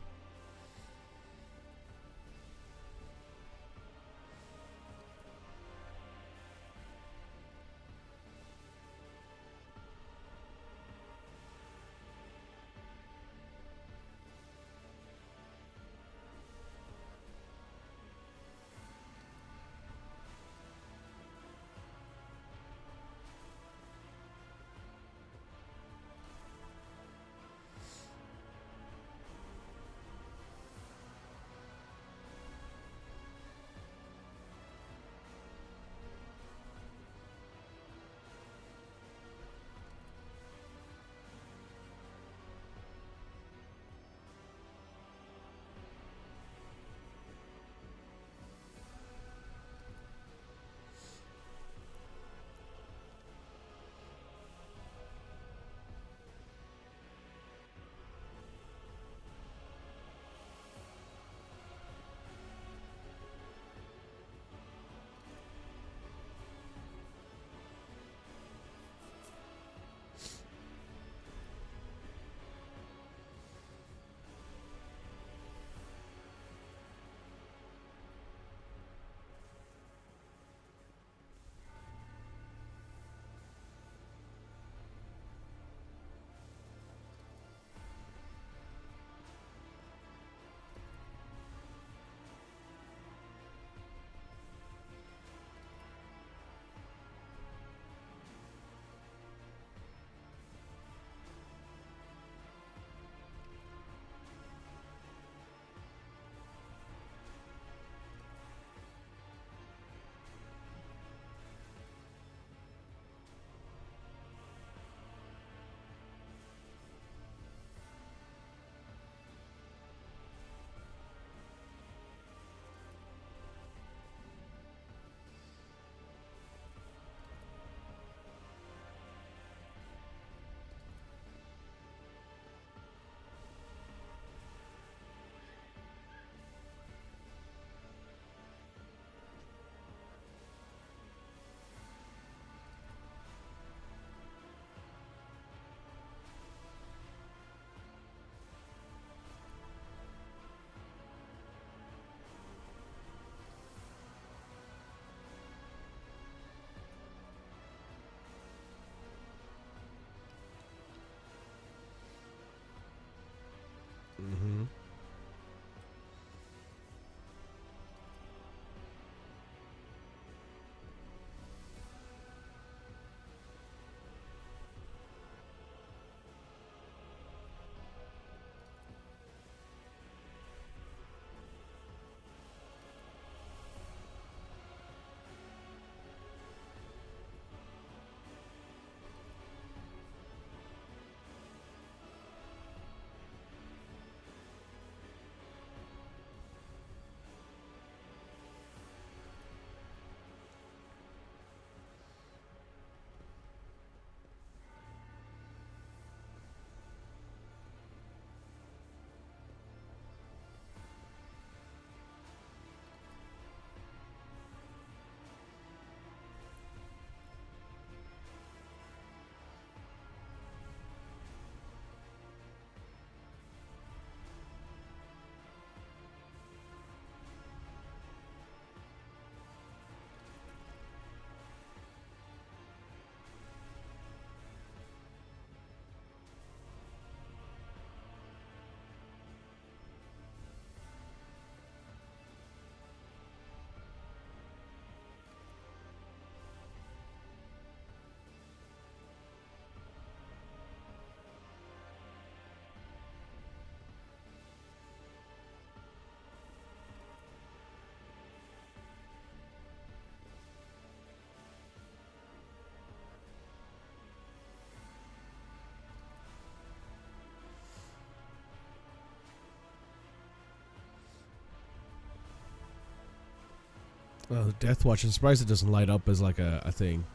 Oh, Death Watch. I'm surprised it doesn't light up as like a thing.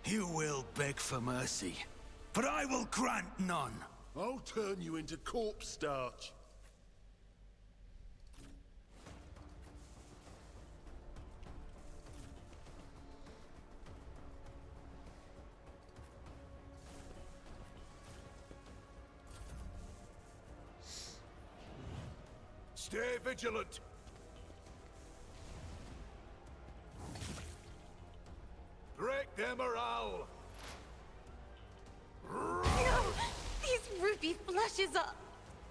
You will beg for mercy, but I will grant none. I'll turn you into corpse starch. Stay vigilant. Break their morale. No! These ruby flushes are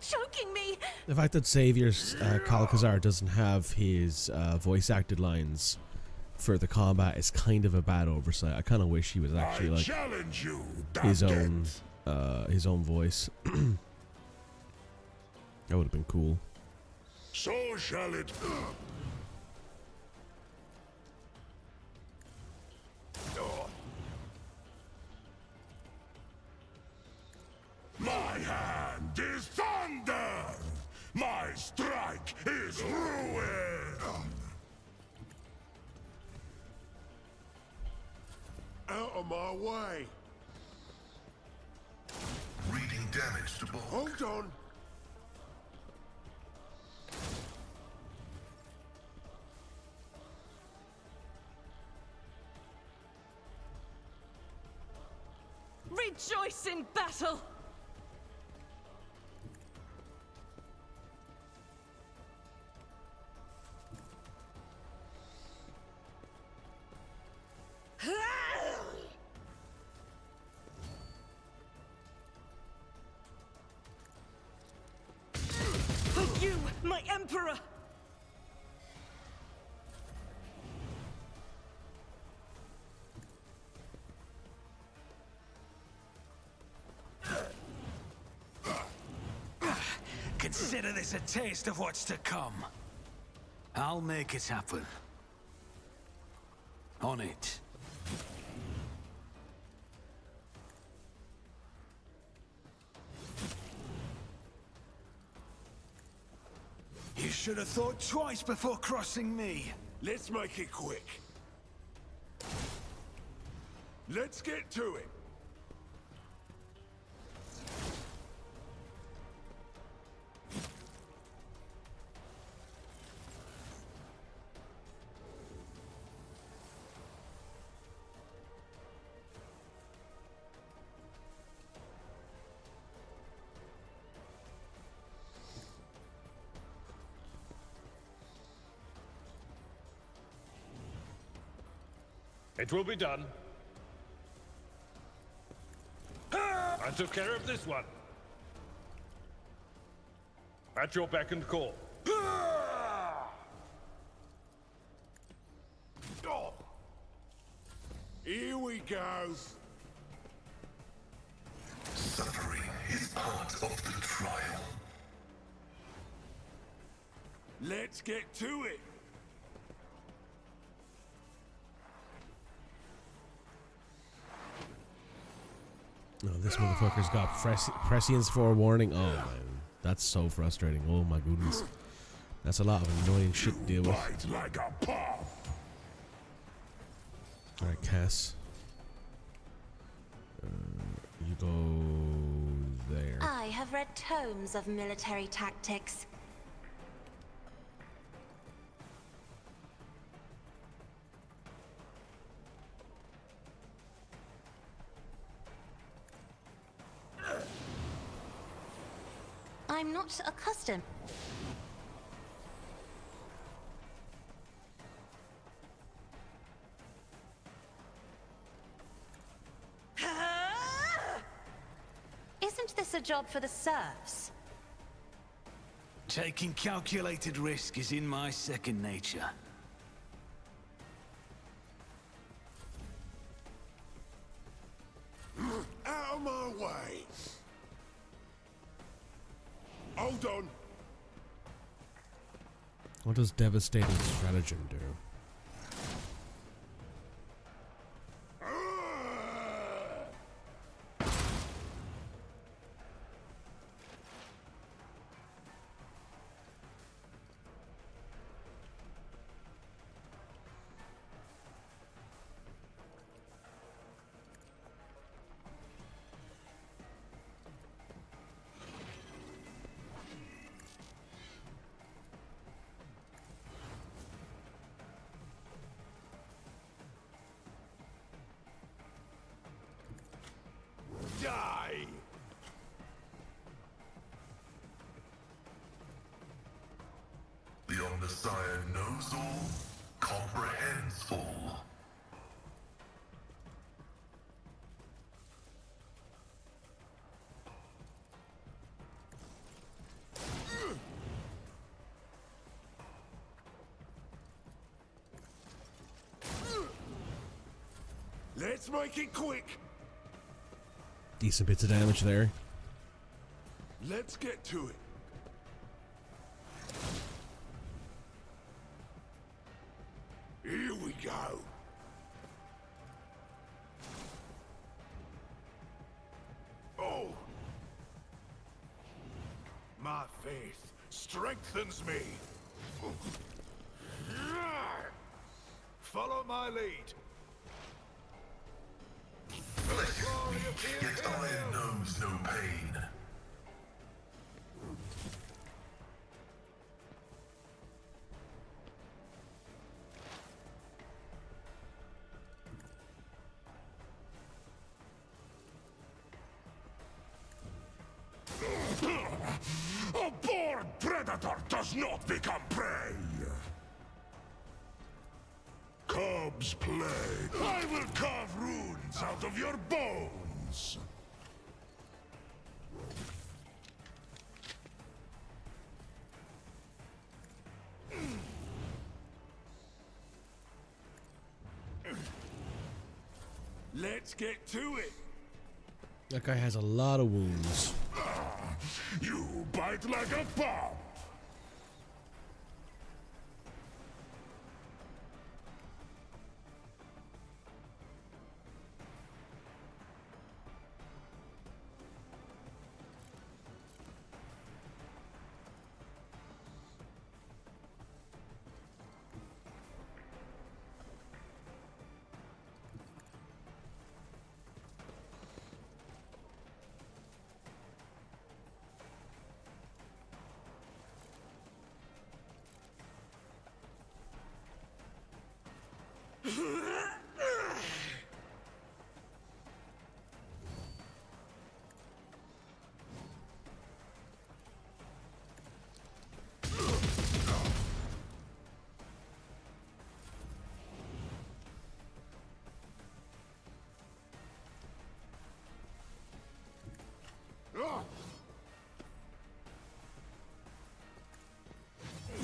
choking me! The fact that Savior's Kalkazar doesn't have his voice acted lines for the combat is kind of a bad oversight. I kind of wish he was actually like his own voice. That would have been cool. So shall it. My hand is thunder! My strike is ruin! Out of my way! Reading damage to bulk. Hold on! Rejoice in battle! For you, my Emperor! Consider this a taste of what's to come. I'll make it happen. On it. You should have thought twice before crossing me. Let's make it quick. Let's get to it. It will be done. I took care of this one. At your beck and call. Here we go. Suffering is part of the trial. Let's get to it. No, this motherfucker's got prescience forewarning. Oh man, that's so frustrating. Oh my goodness. That's a lot of annoying shit to deal with. Bite like a paw. Alright, Cass. You go there. I have read tomes of military tactics. I'm not accustomed. Isn't this a job for the serfs? Taking calculated risk is in my second nature. Out of my way. Hold on. What does devastating stratagem do? Die! The Omnissiah knows all, comprehends all. Let's make it quick. Decent bits of damage there. Let's get to it. Here we go. Oh! My faith strengthens me. Follow my lead. Yet iron knows no pain. A born predator does not become prey. Cubs play. I will carve runes out of your bones. Let's get to it. That guy has a lot of wounds. You bite like a pop.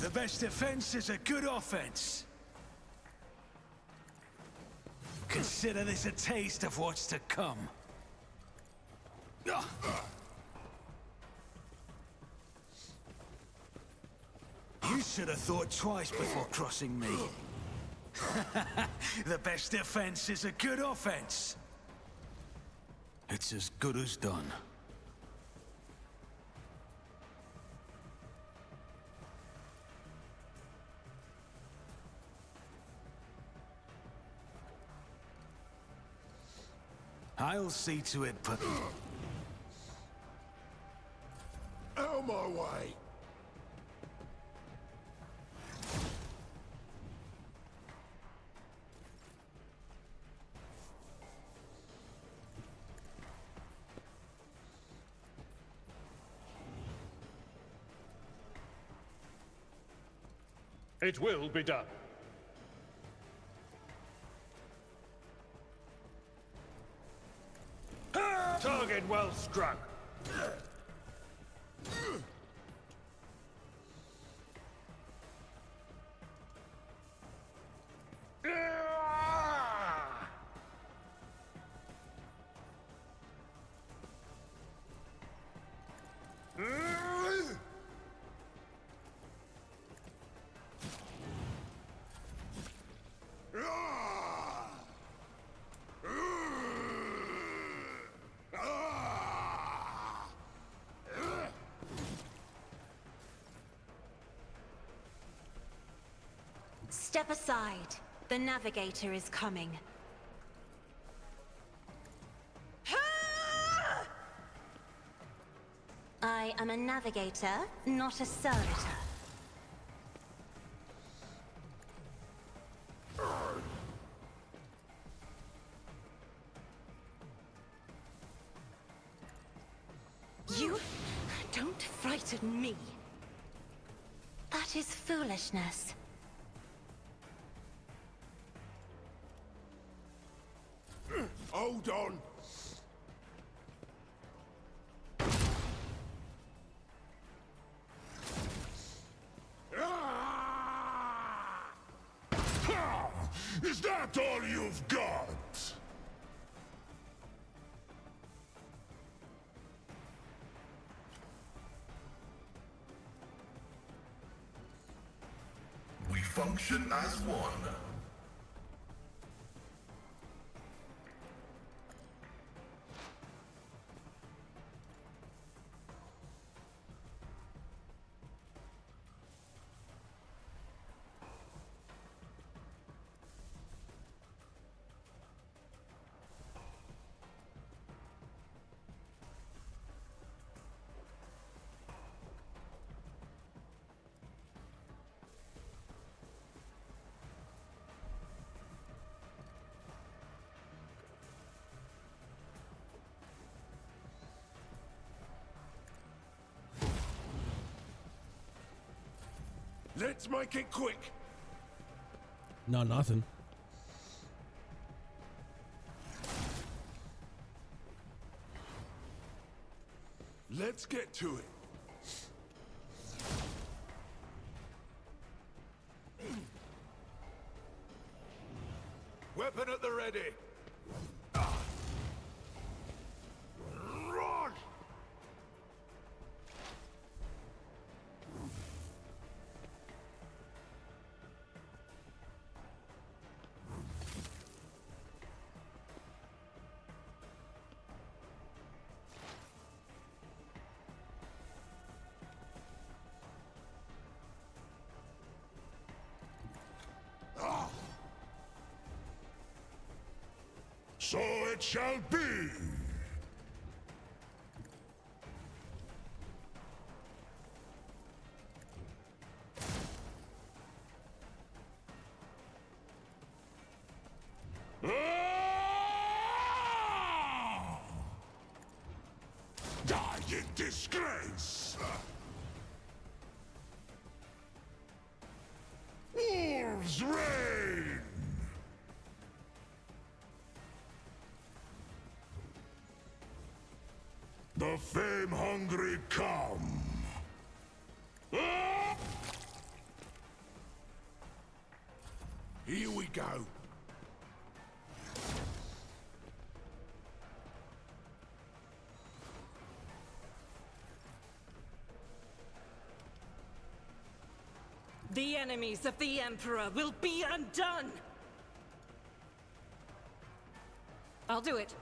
The best defense is a good offense. Consider this a taste of what's to come. You should have thought twice before crossing me. The best defense is a good offense. It's as good as done. I'll see to it, but... Out my way! It will be done. Target well struck. Step aside. The navigator is coming. I am a navigator, not a servitor. You don't frighten me. That is foolishness. Hold on! Is that all you've got? We function as one. Let's make it quick. No, nothing. Let's get to it. Weapon at the ready. Run! So it shall be! Die in disgrace! Wolves reign! The fame-hungry come! Here we go. The enemies of the Emperor will be undone! I'll do it.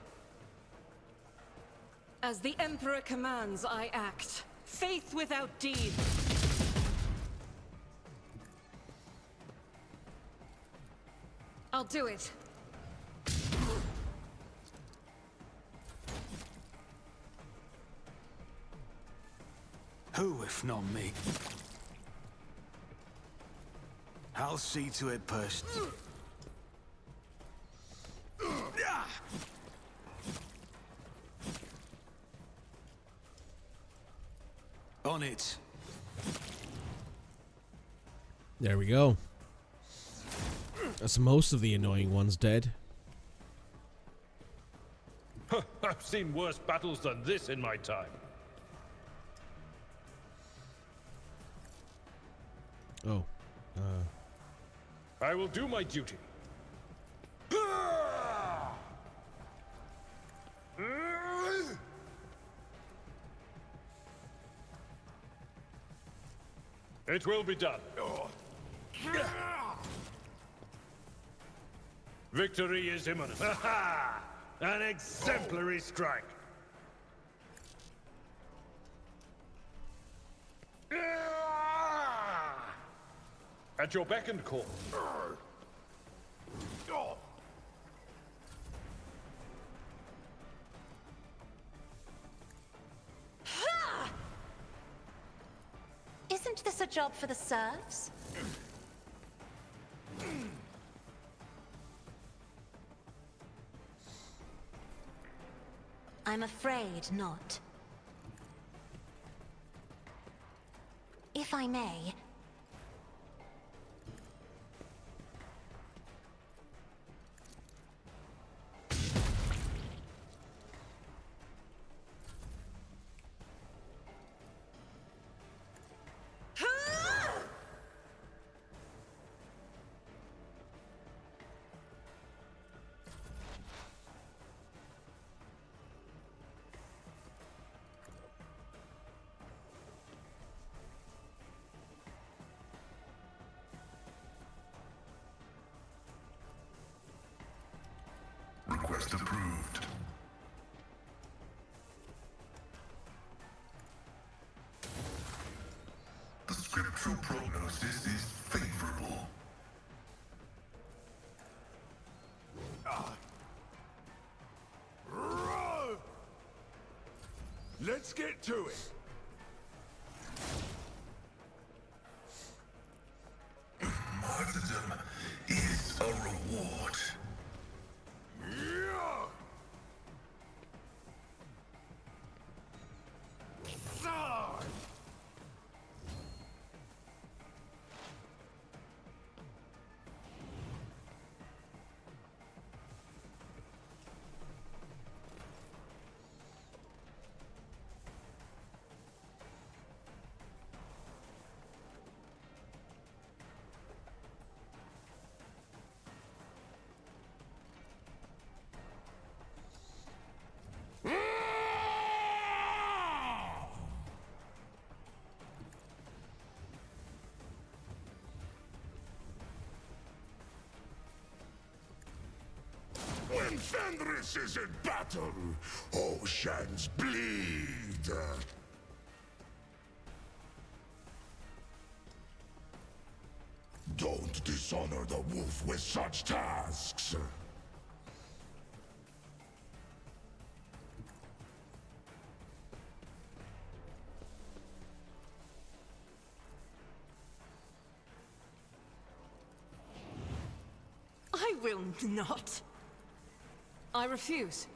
As the Emperor commands, I act. Faith without deed. I'll do it. Who if not me? I'll see to it personally. On it. There we go. That's most of the annoying ones dead. I've seen worse battles than this in my time. Oh. I will do my duty. It will be done. Victory is imminent. An exemplary strike. At your beck and call. Isn't this a job for the serfs? I'm afraid not. If I may... Request approved. The scriptural prognosis is favorable. Let's get to it. Martyrdom is a reward. When Fenris is in battle, oceans bleed. Don't dishonor the wolf with such tasks. I will not. I refuse.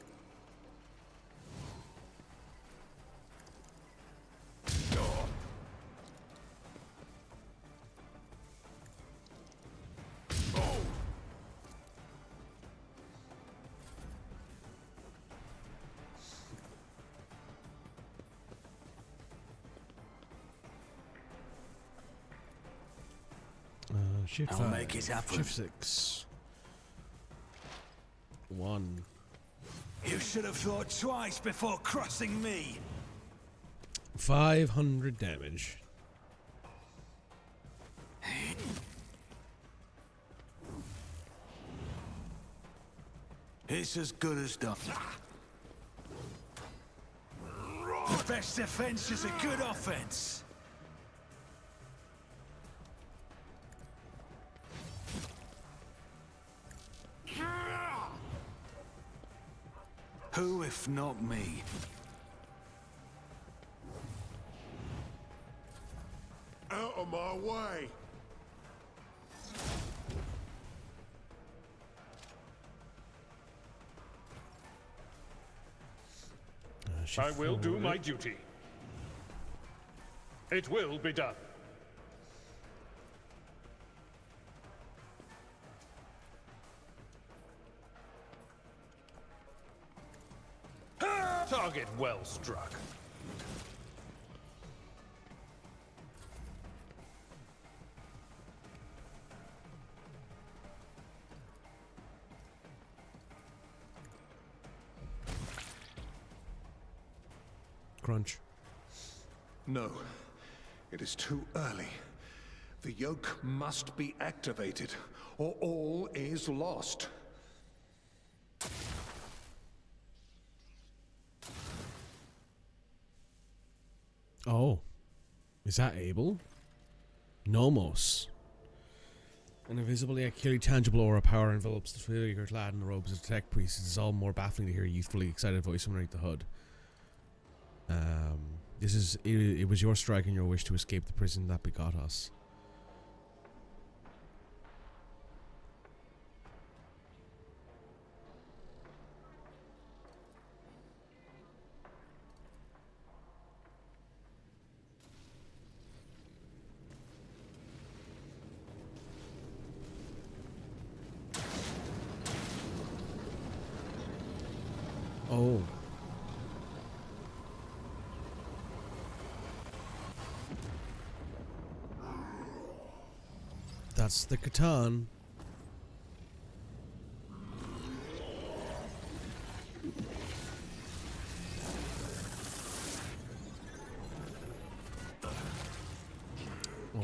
Shift I'll 5. make it happen. Shift 6. 1. You should have thought twice before crossing me. 500 damage. It's as good as done. The best defense is a good offense. Who if not me? our way. I will do my duty. It will be done. Target well struck. Crunch. No, it is too early. The yoke must be activated, or all is lost. Oh. Is that able? Nomos. An invisible yet clearly tangible aura of power envelops the figure clad in the robes of the tech priest. It is all more baffling to hear a youthfully excited voice underneath the hood. It was your strike and your wish to escape the prison that begot us. Oh. That's the Catan. Oh.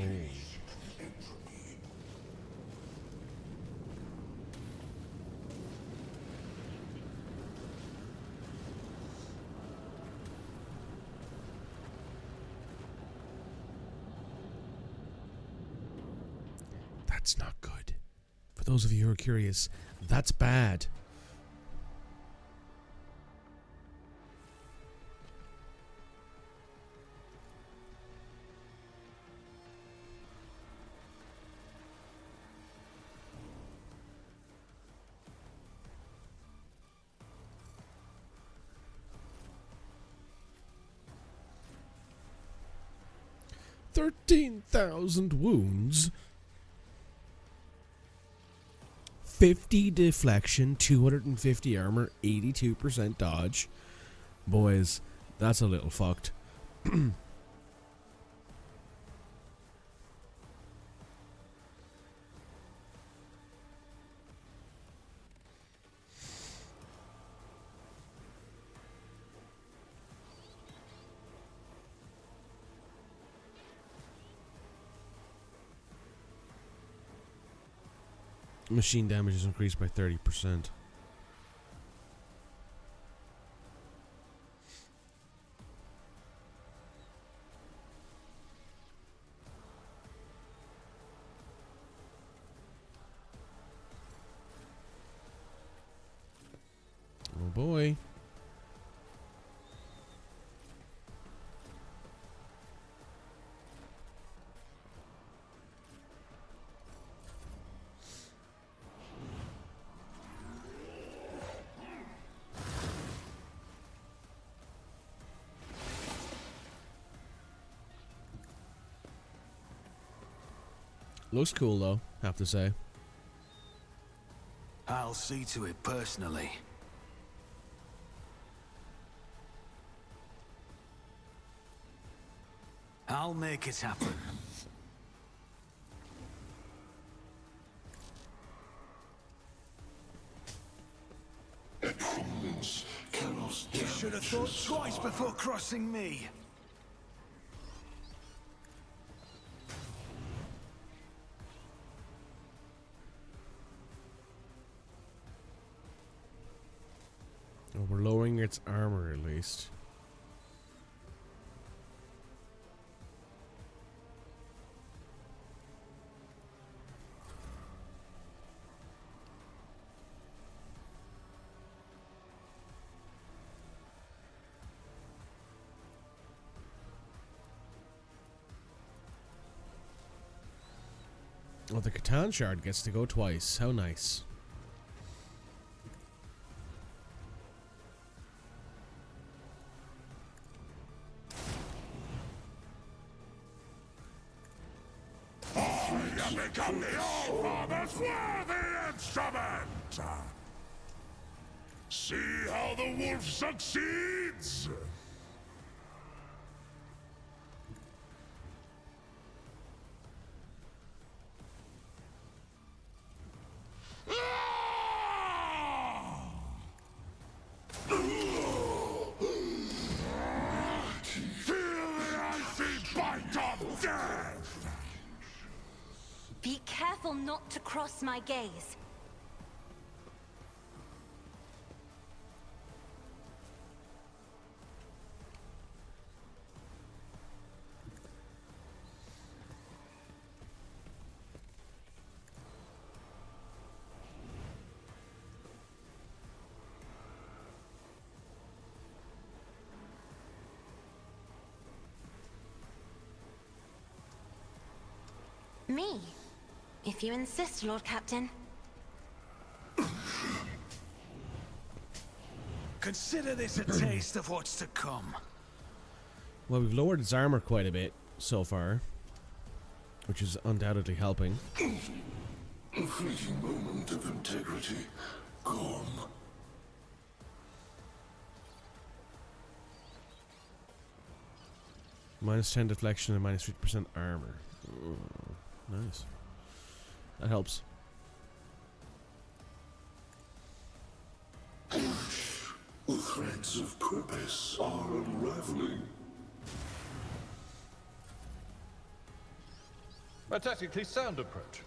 That's not good. For those of you who are curious, that's bad. $13,000 wounds. 50 deflection, 250 armor, 82% dodge. Boys, that's a little fucked. Machine damage is increased by 30%. Oh boy. Looks cool though, have to say. I'll see to it personally. I'll make it happen. You should have thought twice before crossing me. Oh, we're lowering its armor at least. Oh, the Catan shard gets to go twice. How nice. I have become the All-Father's worthy instrument! See how the wolf succeeds! Be careful not to cross my gaze. Me? If you insist, Lord Captain. Consider this a taste of what's to come. Well, we've lowered its armor quite a bit so far, which is undoubtedly helping. A fleeting moment of integrity. Gone. Minus 10 deflection and minus 50% armor. Ooh, nice. That helps. The threads of purpose are unraveling. A tactically sound approach.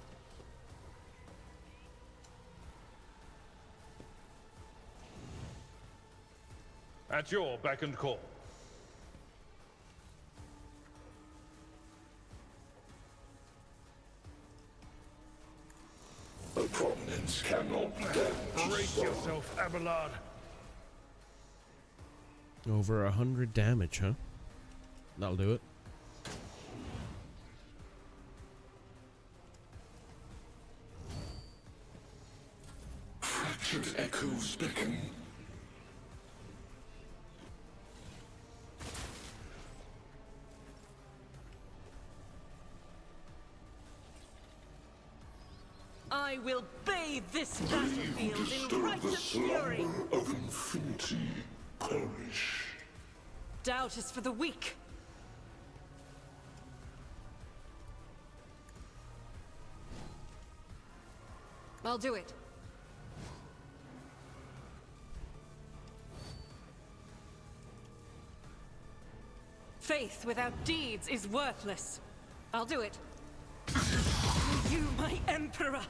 At your beck and call. A prominence cannot damage. Brace yourself, Abelard. Over 100 damage, huh? That'll do it. Fractured echoes beckon. I will bathe this battlefield in righteous fury. Of infinity perish. Doubt is for the weak. I'll do it. Faith without deeds is worthless. I'll do it. You, my emperor!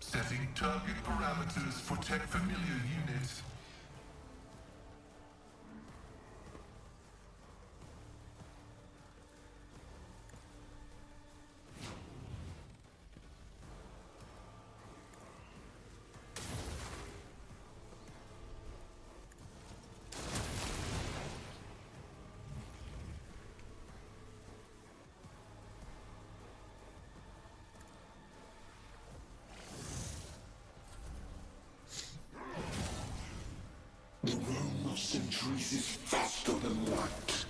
Setting target parameters for tech familiar units. The realm of centuries is faster than light.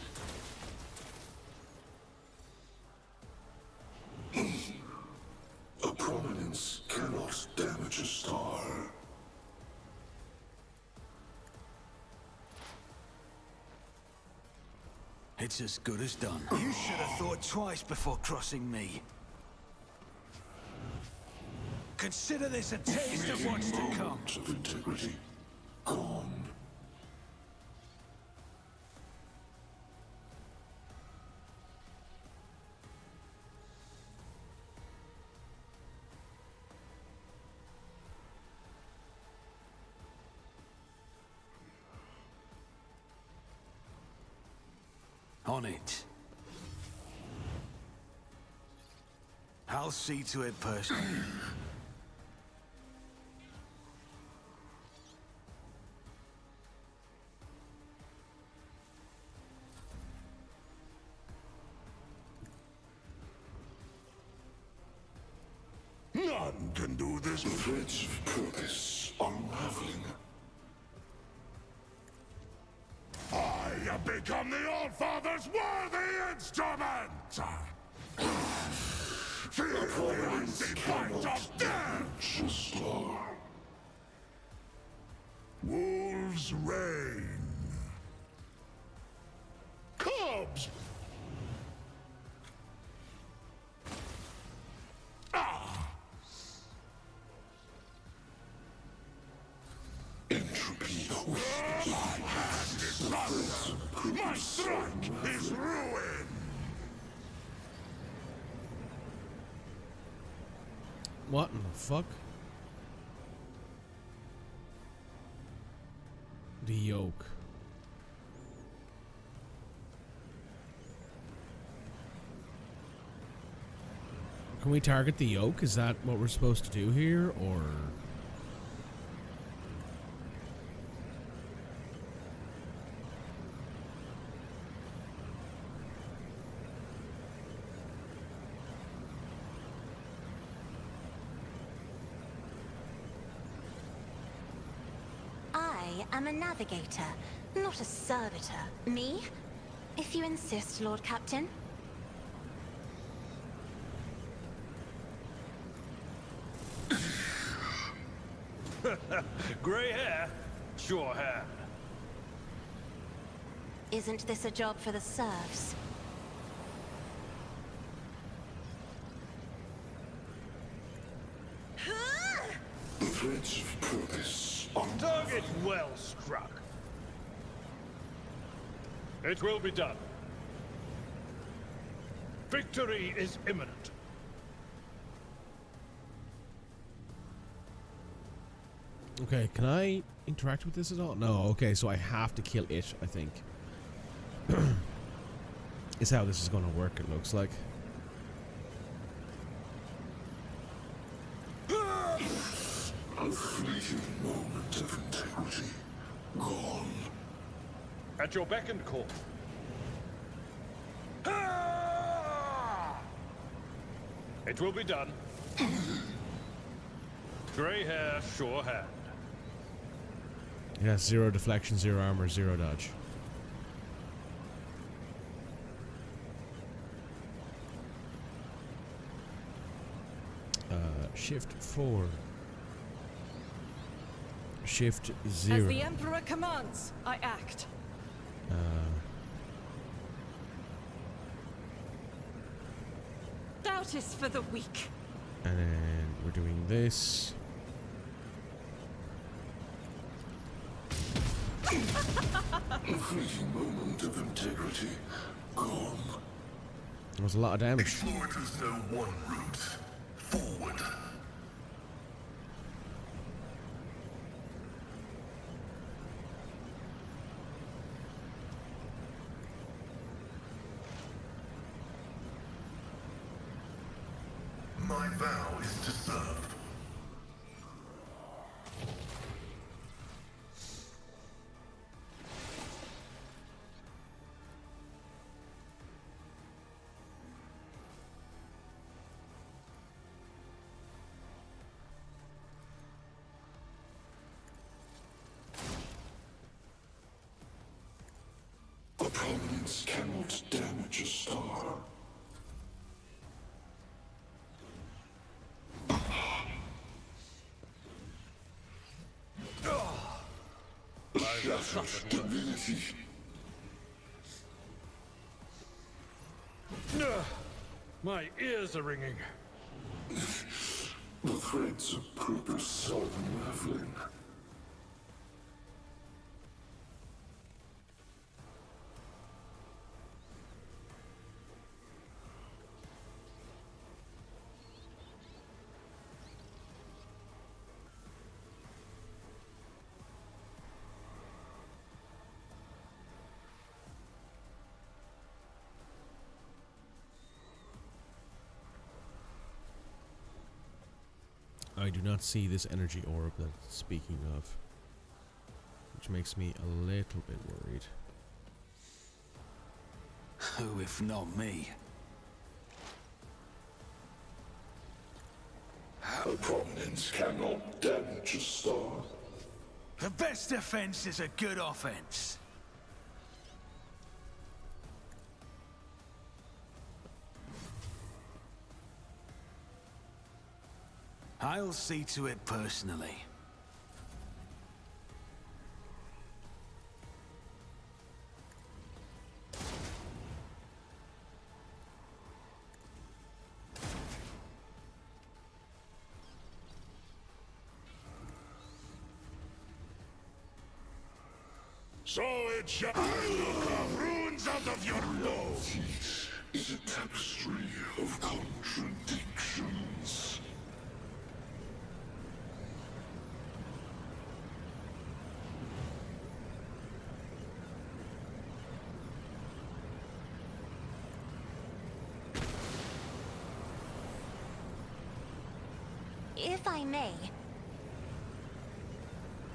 A prominence cannot damage a star. It's as good as done. You should have thought twice before crossing me. Consider this a taste of what's to come. Of integrity. Gone. On it. I'll see to it personally. None can do this. The threads of purpose unraveling. I have become the All-Father's worthy instrument! Feel the icy bite of death! Wolves reign. Cubs! Entropy. My hand is thunder. My strike is ruin. What in the fuck? The yoke. Can we target the yoke? Is that what we're supposed to do here, or? I'm a navigator, not a servitor. Me? If you insist, Lord Captain. Grey hair, sure hand. Isn't this a job for the serfs? The threads of purpose on target well struck. It will be done. Victory is imminent. Okay, can I interact with this at all? No, okay, so I have to kill it, I think. Is how this is going to work, it looks like. A fleeting moment of integrity. Gone. At your beck and call. It will be done. Grey hair, sure hand. Yeah, 0 deflection, 0 armor, 0 dodge. Shift 4. Shift 0. As the Emperor commands, I act. Doubt is for the weak. And then we're doing this. A fleeting moment of integrity. Gone. That was a lot of damage. Exploiters know one route. Forward. My vow is to serve. The prominence cannot damage a star. Divinity. My ears are ringing. The threads of purpose are unraveling. I do not see this energy orb that it's speaking of, which makes me a little bit worried. Who if not me? The prominence cannot damage a star. The best defense is a good offense. I'll see to it personally. So it shall carve runes out of your bones. Is a tapestry of contradictions. If I may,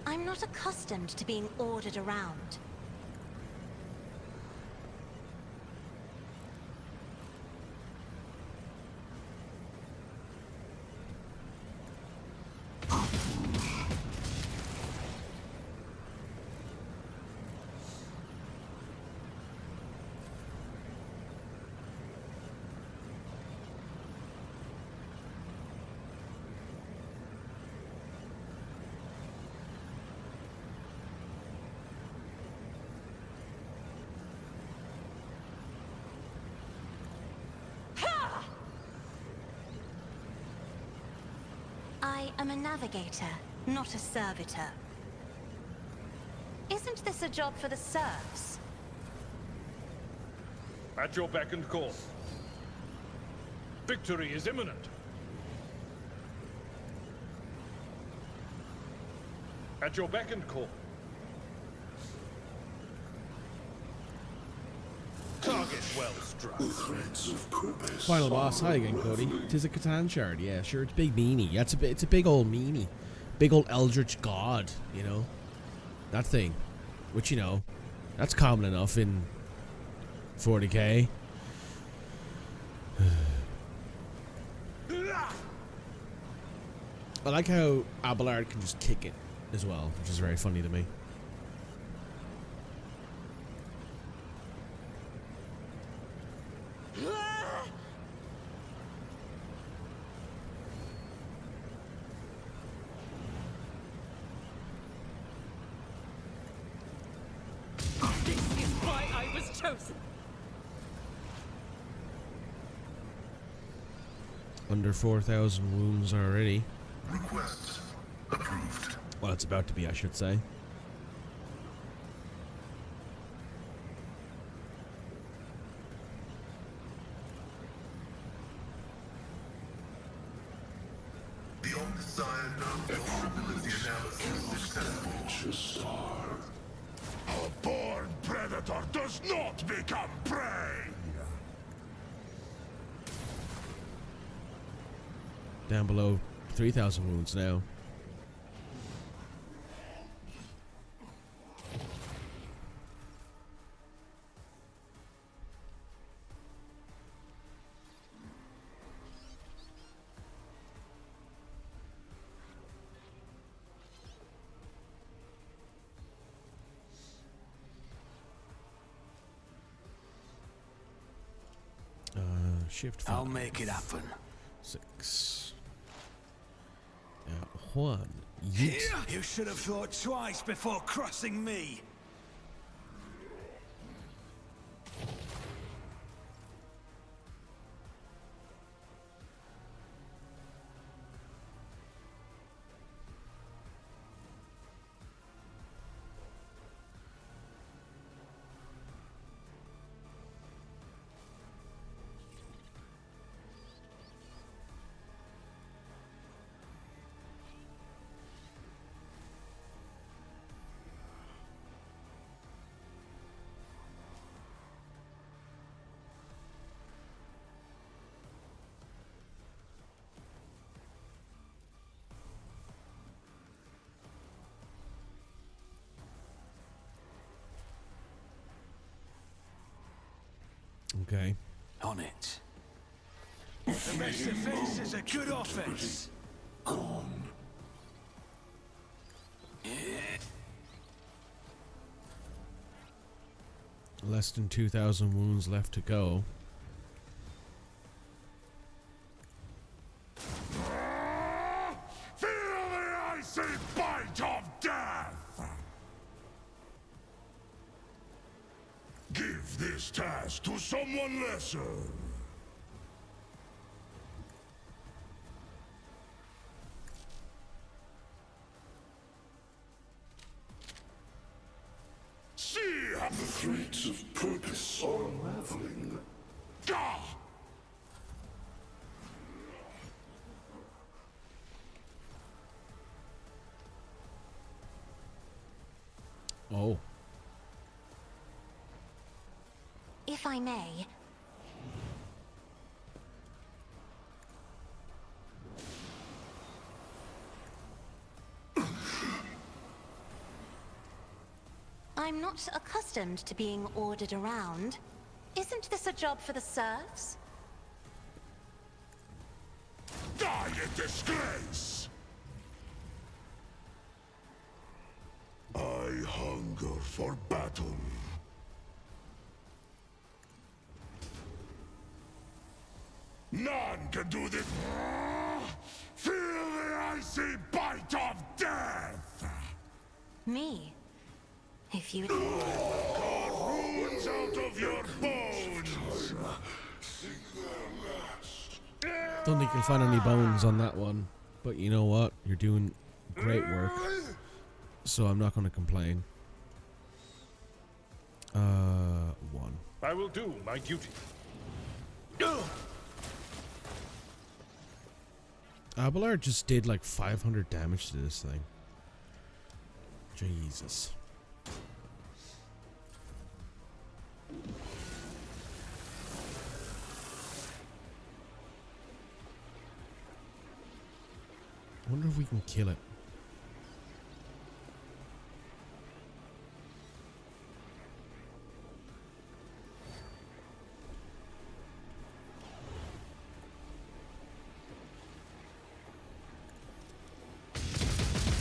I'm not accustomed to being ordered around. I am a navigator, not a servitor. Isn't this a job for the serfs? At your beck and call. Victory is imminent. At your beck and call. Target well struck. Final boss. Hi again, Cody. Tis a Catan shard. Yeah, sure. It's Big Meanie. Yeah, it's a big old meanie. Big old eldritch god, you know? That thing. Which, you know, that's common enough in 40k. I like how Abelard can just kick it as well, which is very funny to me. This is why I was chosen. Under 4,000 wounds already. Request approved. Well, it's about to be, I should say. Beyond desired probability analysis successful. Star. A born predator does not become prey! Down below 3,000 wounds now. Shift 5. I'll make it happen. 6. 1. Yeet. You should have thought twice before crossing me. Okay. On it. The best defense is a good offense. Gone. Less than 2,000 wounds left to go. Feel the icy bite of death! Give this task to someone lesser. See how The threads of purpose are unraveling. Gah! Oh. If I may. I'm not accustomed to being ordered around. Isn't this a job for the serfs? Die in disgrace! I hunger for battle. None can do this. Feel the icy bite of death! Me? If you... God runes out of your bones! Don't think you'll find any bones on that one. But you know what? You're doing great work. So I'm not going to complain. 1. I will do my duty. Abelard just did like 500 damage to this thing. Jesus. I wonder if we can kill it.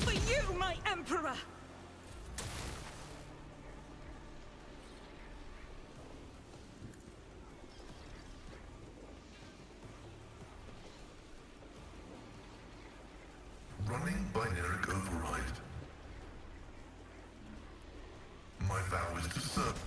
For you, my Emperor! Running binary override. My vow is to serve.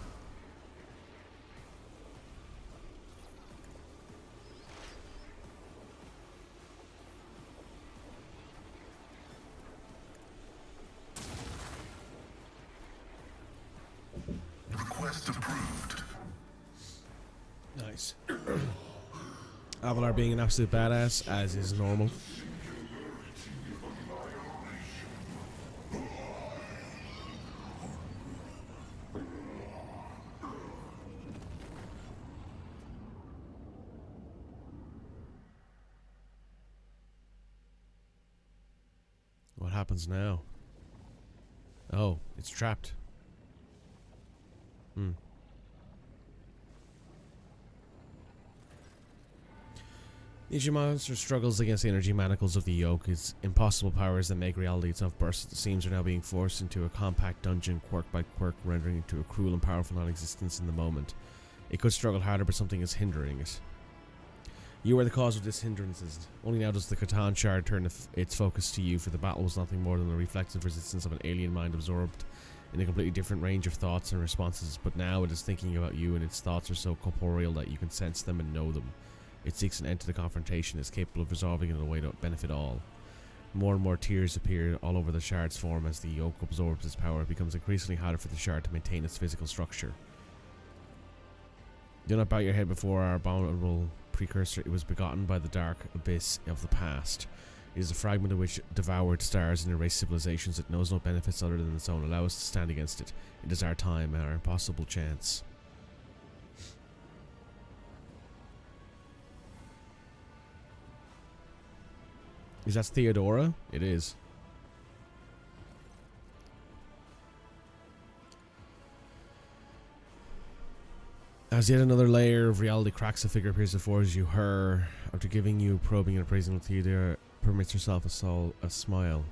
Request approved. Nice. Abelard being an absolute badass, as is normal. What happens now? Oh, it's trapped. Each monster struggles against the energy manacles of the yoke. Its impossible powers that make reality itself burst at the seams are now being forced into a compact dungeon, quirk by quirk, rendering it to a cruel and powerful non-existence in the moment. It could struggle harder, but something is hindering it. You are the cause of this hindrances. Only now does the Catan Shard turn its focus to you, for the battle was nothing more than the reflexive resistance of an alien mind absorbed in a completely different range of thoughts and responses, but now it is thinking about you, and its thoughts are so corporeal that you can sense them and know them. It seeks an end to the confrontation, is capable of resolving it in a way to benefit all. More and more tears appear all over the Shard's form as the yoke absorbs its power. It becomes increasingly harder for the Shard to maintain its physical structure. Do not bow your head before our abominable precursor. It was begotten by the dark abyss of the past. It is a fragment of which devoured stars and erased civilizations. It knows no benefits other than its own. Allow us to stand against it. It is our time, our impossible chance. Is that Theodora? It is. As yet another layer of reality cracks, a figure appears before you. Her, after giving you probing and appraising, Theodore permits herself a smile.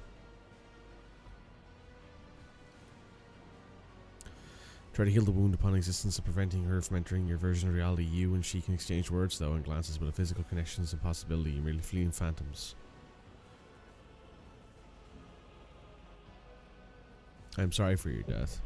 Try to heal the wound upon existence of preventing her from entering your version of reality. You and she can exchange words, though, and glances, but a physical connection is an impossibility. You're merely fleeting phantoms. I'm sorry for your death.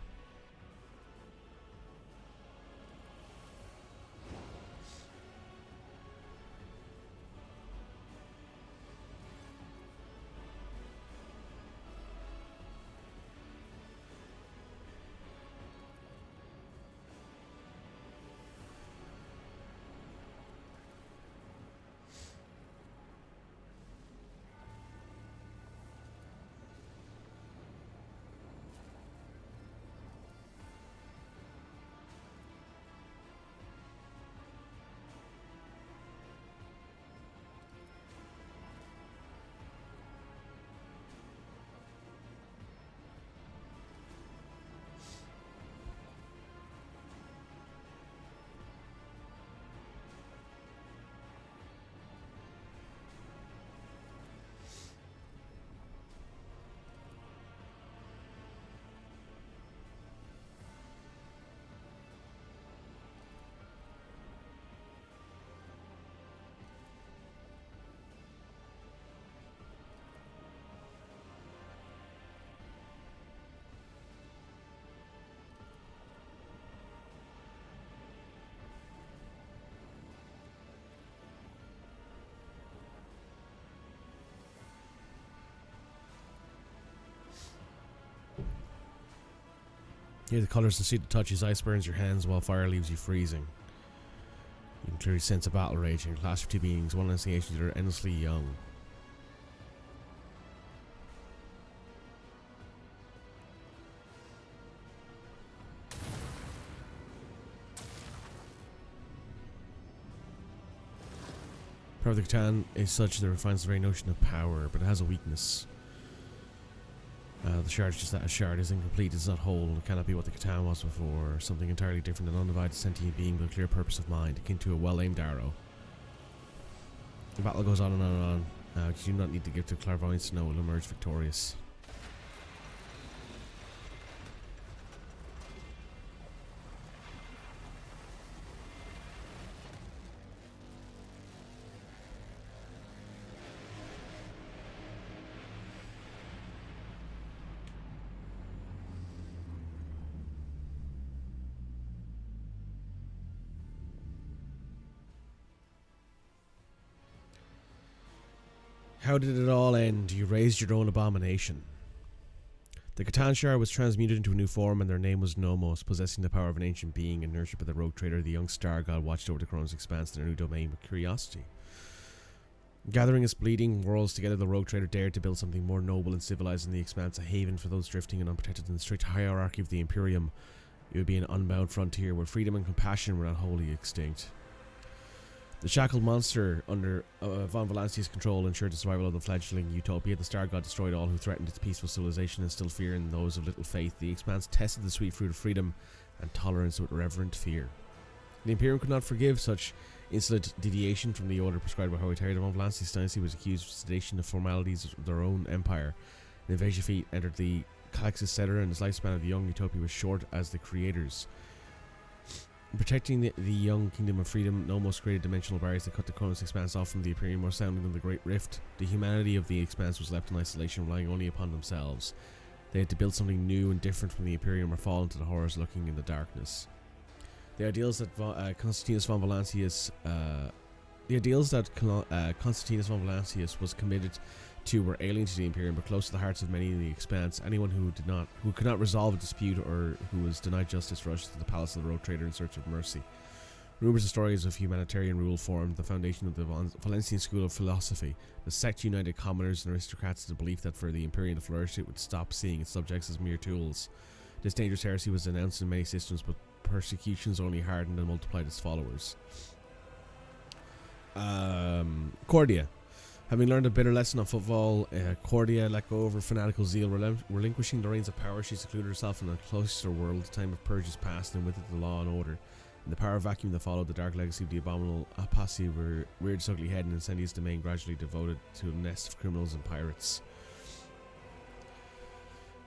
Hear the colours and see the touch as ice burns your hands while fire leaves you freezing. You can clearly sense a battle raging. Clash of two beings, one initiation that are endlessly young. Power of the Catan is such that it refines the very notion of power, but it has a weakness. The shard is just that a shard is incomplete, it's not whole, and it cannot be what the Catan was before, something entirely different, an undivided sentient being with a clear purpose of mind, akin to a well-aimed arrow. The battle goes on and on and on, because you do not need to give to clairvoyance to know it will emerge victorious. How did it all end? You raised your own abomination. The Catan Shard was transmuted into a new form, and their name was Nomos, possessing the power of an ancient being, and nurtured by the rogue trader. The young star god watched over the Koronus Expanse in their new domain with curiosity. Gathering its bleeding worlds together, the rogue trader dared to build something more noble and civilized in the Expanse, a haven for those drifting and unprotected in the strict hierarchy of the Imperium. It would be an unbound frontier where freedom and compassion were not wholly extinct. The shackled monster under von Valancia's control ensured the survival of the fledgling utopia. The Star God destroyed all who threatened its peaceful civilization and instilled fear in those of little faith. The Expanse tested the sweet fruit of freedom and tolerance with reverent fear. The Imperium could not forgive such insolent deviation from the order prescribed by Holy Terry. The von Valancia's dynasty was accused of sedation of formalities of their own empire. An invasion fleet entered the Calaxis Settler, and the lifespan of the young utopia was short as the creators. Protecting the young kingdom of freedom, Nomos created dimensional barriers that cut the Koronus Expanse off from the Imperium, more sounding than the Great Rift. The humanity of the Expanse was left in isolation, relying only upon themselves. They had to build something new and different from the Imperium, or fall into the horrors lurking in the darkness. The ideals that Constantinus von Valancius was committed to were alien to the Imperium, but close to the hearts of many in the Expanse. Anyone who could not resolve a dispute or who was denied justice rushed to the palace of the rogue trader in search of mercy. Rumors and stories of humanitarian rule formed the foundation of the Valencian school of philosophy. The sect united commoners and aristocrats in the belief that for the Imperium to flourish, it would stop seeing its subjects as mere tools. This dangerous heresy was denounced in many systems, but persecutions only hardened and multiplied its followers. Cordia. Having learned a bitter lesson on football, Cordia let go of her fanatical zeal. Relinquishing the reins of power, she secluded herself in a cloister world. The time of purge is past, and with it the law and order. In the power vacuum that followed, the dark legacy of the abominable posse reared its ugly head in Incendious domain, gradually devoted to a nest of criminals and pirates.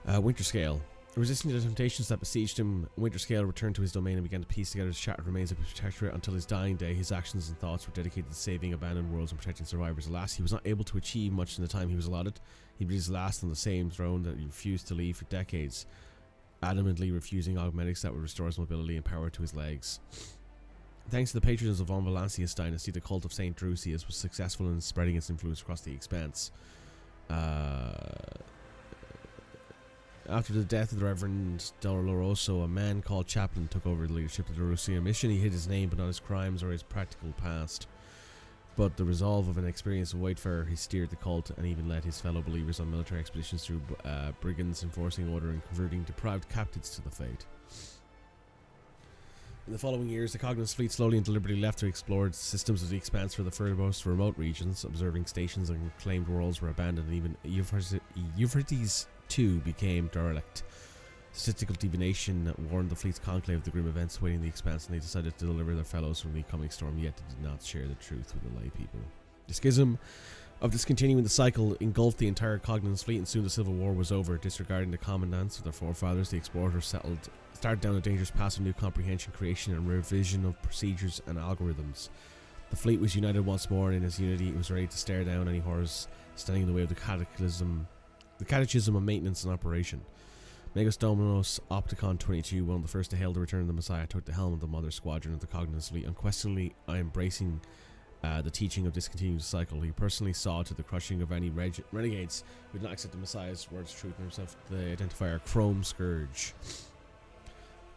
Winterscale. Resisting the temptations that besieged him, Winterscale returned to his domain and began to piece together the shattered remains of his protectorate. Until his dying day, his actions and thoughts were dedicated to saving abandoned worlds and protecting survivors. Alas, he was not able to achieve much in the time he was allotted. He breathed his last on the same throne that he refused to leave for decades, adamantly refusing augmentics that would restore his mobility and power to his legs. Thanks to the patrons of Von Valancius dynasty, the cult of Saint Drusius was successful in spreading its influence across the Expanse. After the death of the Reverend Doloroso, a man called Chaplain took over the leadership of the Rusian mission. He hid his name, but not his crimes or his practical past. But the resolve of an experienced wayfarer, he steered the cult and even led his fellow believers on military expeditions through brigands, enforcing order and converting deprived captives to the faith. In the following years, the Koronus fleet slowly and deliberately left to explore the systems of the Expanse for the furthermost remote regions. Observing stations and claimed worlds were abandoned, and even Euphrates II became derelict. Statistical divination warned the fleet's conclave of the grim events awaiting the Expanse, and they decided to deliver their fellows from the coming storm, yet they did not share the truth with the lay people. The schism of discontinuing the cycle engulfed the entire Koronus fleet, and soon the civil war was over. Disregarding the commandants of their forefathers, the explorers started down a dangerous path of new comprehension, creation, and revision of procedures and algorithms. The fleet was united once more, and in its unity it was ready to stare down any horrors standing in the way of the catechism of maintenance and operation. Megas Dominos Opticon 22, one of the first to hail the return of the Messiah, took the helm of the mother squadron of the Koronus fleet, unquestionably embracing the teaching of discontinued cycle. He personally saw to the crushing of any renegades who did not accept the Messiah's words of truth, and himself the identifier Chrome Scourge.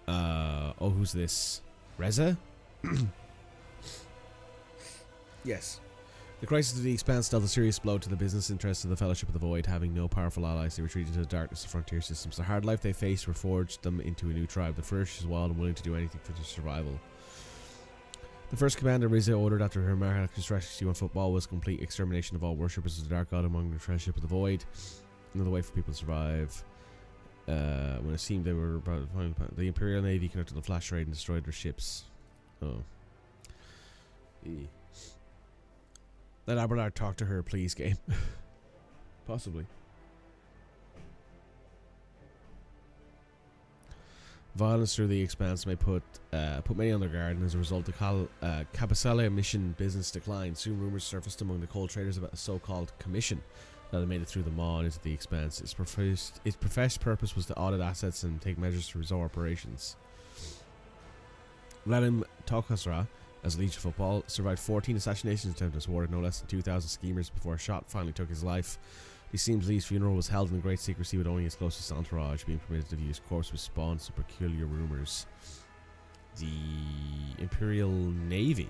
Oh, who's this? Reza? Yes. The crisis of the Expanse dealt a serious blow to the business interests of the Fellowship of the Void. Having no powerful allies, they retreated to the darkness of frontier systems. The hard life they faced forged them into a new tribe, the ferocious, wild, and willing to do anything for their survival. The first command of Riza ordered after her miraculous rescue on football was complete extermination of all worshippers of the Dark God among the Fellowship of the Void. Another way for people to survive. When it seemed they were about to find the Imperial Navy conducted a flash raid and destroyed their ships. Oh. Let Abelard talk to her, please, game. Possibly. Violence through the Expanse may put many on their guard, and as a result, the Capicella mission business declined. Soon, rumors surfaced among the coal traders about a so-called commission that had made it through the maw and into the Expanse. Its professed purpose was to audit assets and take measures to resolve operations. Vladim Tokasra, as Legion Football, survived 14 assassination attempts and was awarded no less than 2,000 schemers before a shot finally took his life. It seems Lee's funeral was held in great secrecy, with only his closest entourage being permitted to view his corpse, which spawned some peculiar rumors. The Imperial Navy.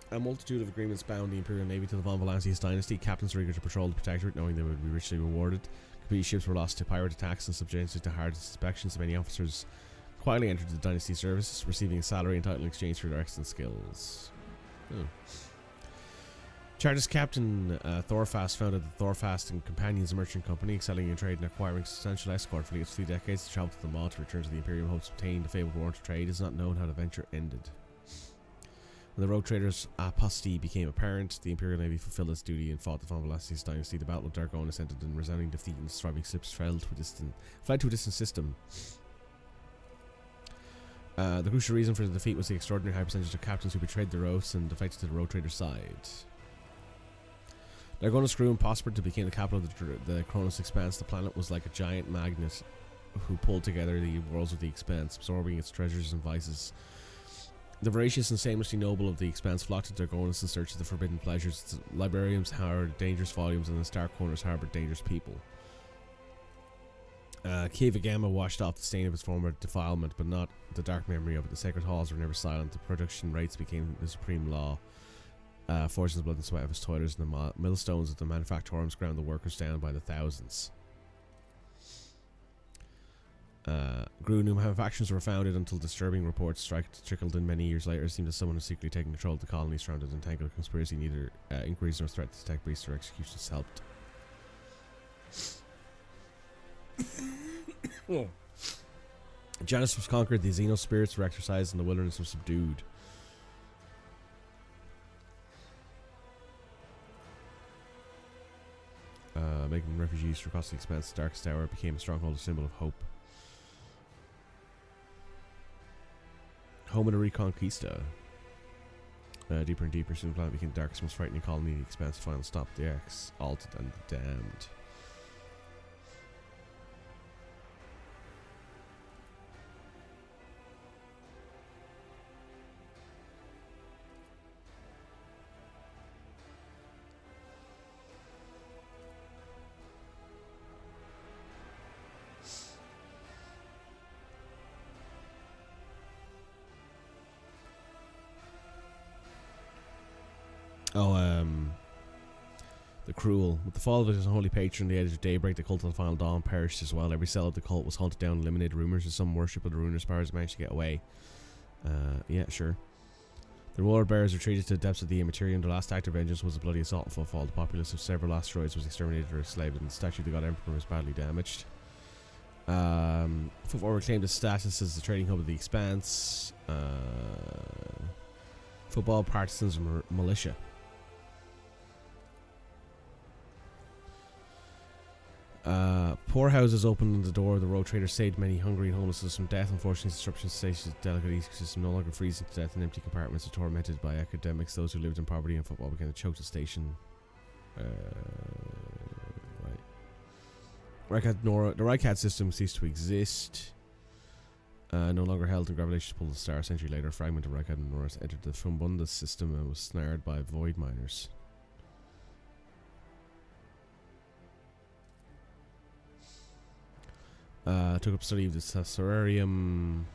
A multitude of agreements bound the Imperial Navy to the Von Valancius dynasty. Captains were eager to patrol the Protectorate, knowing they would be richly rewarded. Complete ships were lost to pirate attacks and subjected to hard inspections. Many officers quietly entered the dynasty service, receiving a salary and title in exchange for their excellent skills. Oh. Chartist Captain Thorfast founded the Thorfast and Companions Merchant Company, excelling in trade and acquiring substantial escort fleets. 3 decades to travel to the Maw to return to the Imperium, hopes of obtaining the fabled warrant of trade. It is not known how the venture ended. When the rogue traders' apostasy became apparent, the Imperial Navy fulfilled its duty and fought the Von Valancius dynasty. The Battle of Dargonus ended in resounding defeat, and the surviving ships fled to a distant system. The crucial reason for the defeat was the extraordinary high percentage of captains who betrayed their oaths and defected to the rogue trader side. Dargonus grew and prospered to become the capital of the Koronus Expanse. The planet was like a giant magnet who pulled together the worlds of the Expanse, absorbing its treasures and vices. The voracious and shamelessly noble of the Expanse flocked to Dargonus in search of the forbidden pleasures. Its librariums harbored dangerous volumes, and its dark corners harbored dangerous people. Kiva Gamma washed off the stain of its former defilement, but not the dark memory of it. The sacred halls were never silent. The production rates became the supreme law. Forging the blood and sweat of his toilers, and the millstones of the manufactorums ground the workers down by the thousands. Grew new manufactions were founded until disturbing reports trickled in many years later. It seemed that someone was secretly taking control of the colony, surrounded in tangled conspiracy. Neither inquiries nor threat to detect priests or executions helped. Janus was conquered, the Xeno spirits were exercised, and the wilderness was subdued. Making refugees for across the expanse, the Darkest Tower became a stronghold, a symbol of hope. Home of the Reconquista. Deeper and deeper, soon the planet became the darkest, most frightening colony. The expanse finally stopped the exalted and the damned. The Cruel. With the fall of his unholy patron, the edge of daybreak, the cult of the final dawn perished as well. Every cell of the cult was hunted down and eliminated. Rumors of some worship of the ruinous powers managed to get away. Yeah, sure. The Roller Bears retreated to the depths of the Immaterium. The last act of vengeance was a bloody assault and fall. The populace of several asteroids was exterminated or enslaved, and the statue of the God Emperor was badly damaged. Football reclaimed its status as the trading hub of the Expanse. Football, partisans, and militia. Poorhouses opened the door of the road trader, saved many hungry and homeless from death. Unfortunately, disruption stations, the delicate ecosystem no longer freezing to death in empty compartments, are tormented by academics. Those who lived in poverty and football began to choke the station. Right. The Rycat system ceased to exist. No longer held in gravitation pull the star. A century later, a fragment of Rycat and Norris entered the Fumbunda system and was snared by void miners. Took up study of the Caesarium.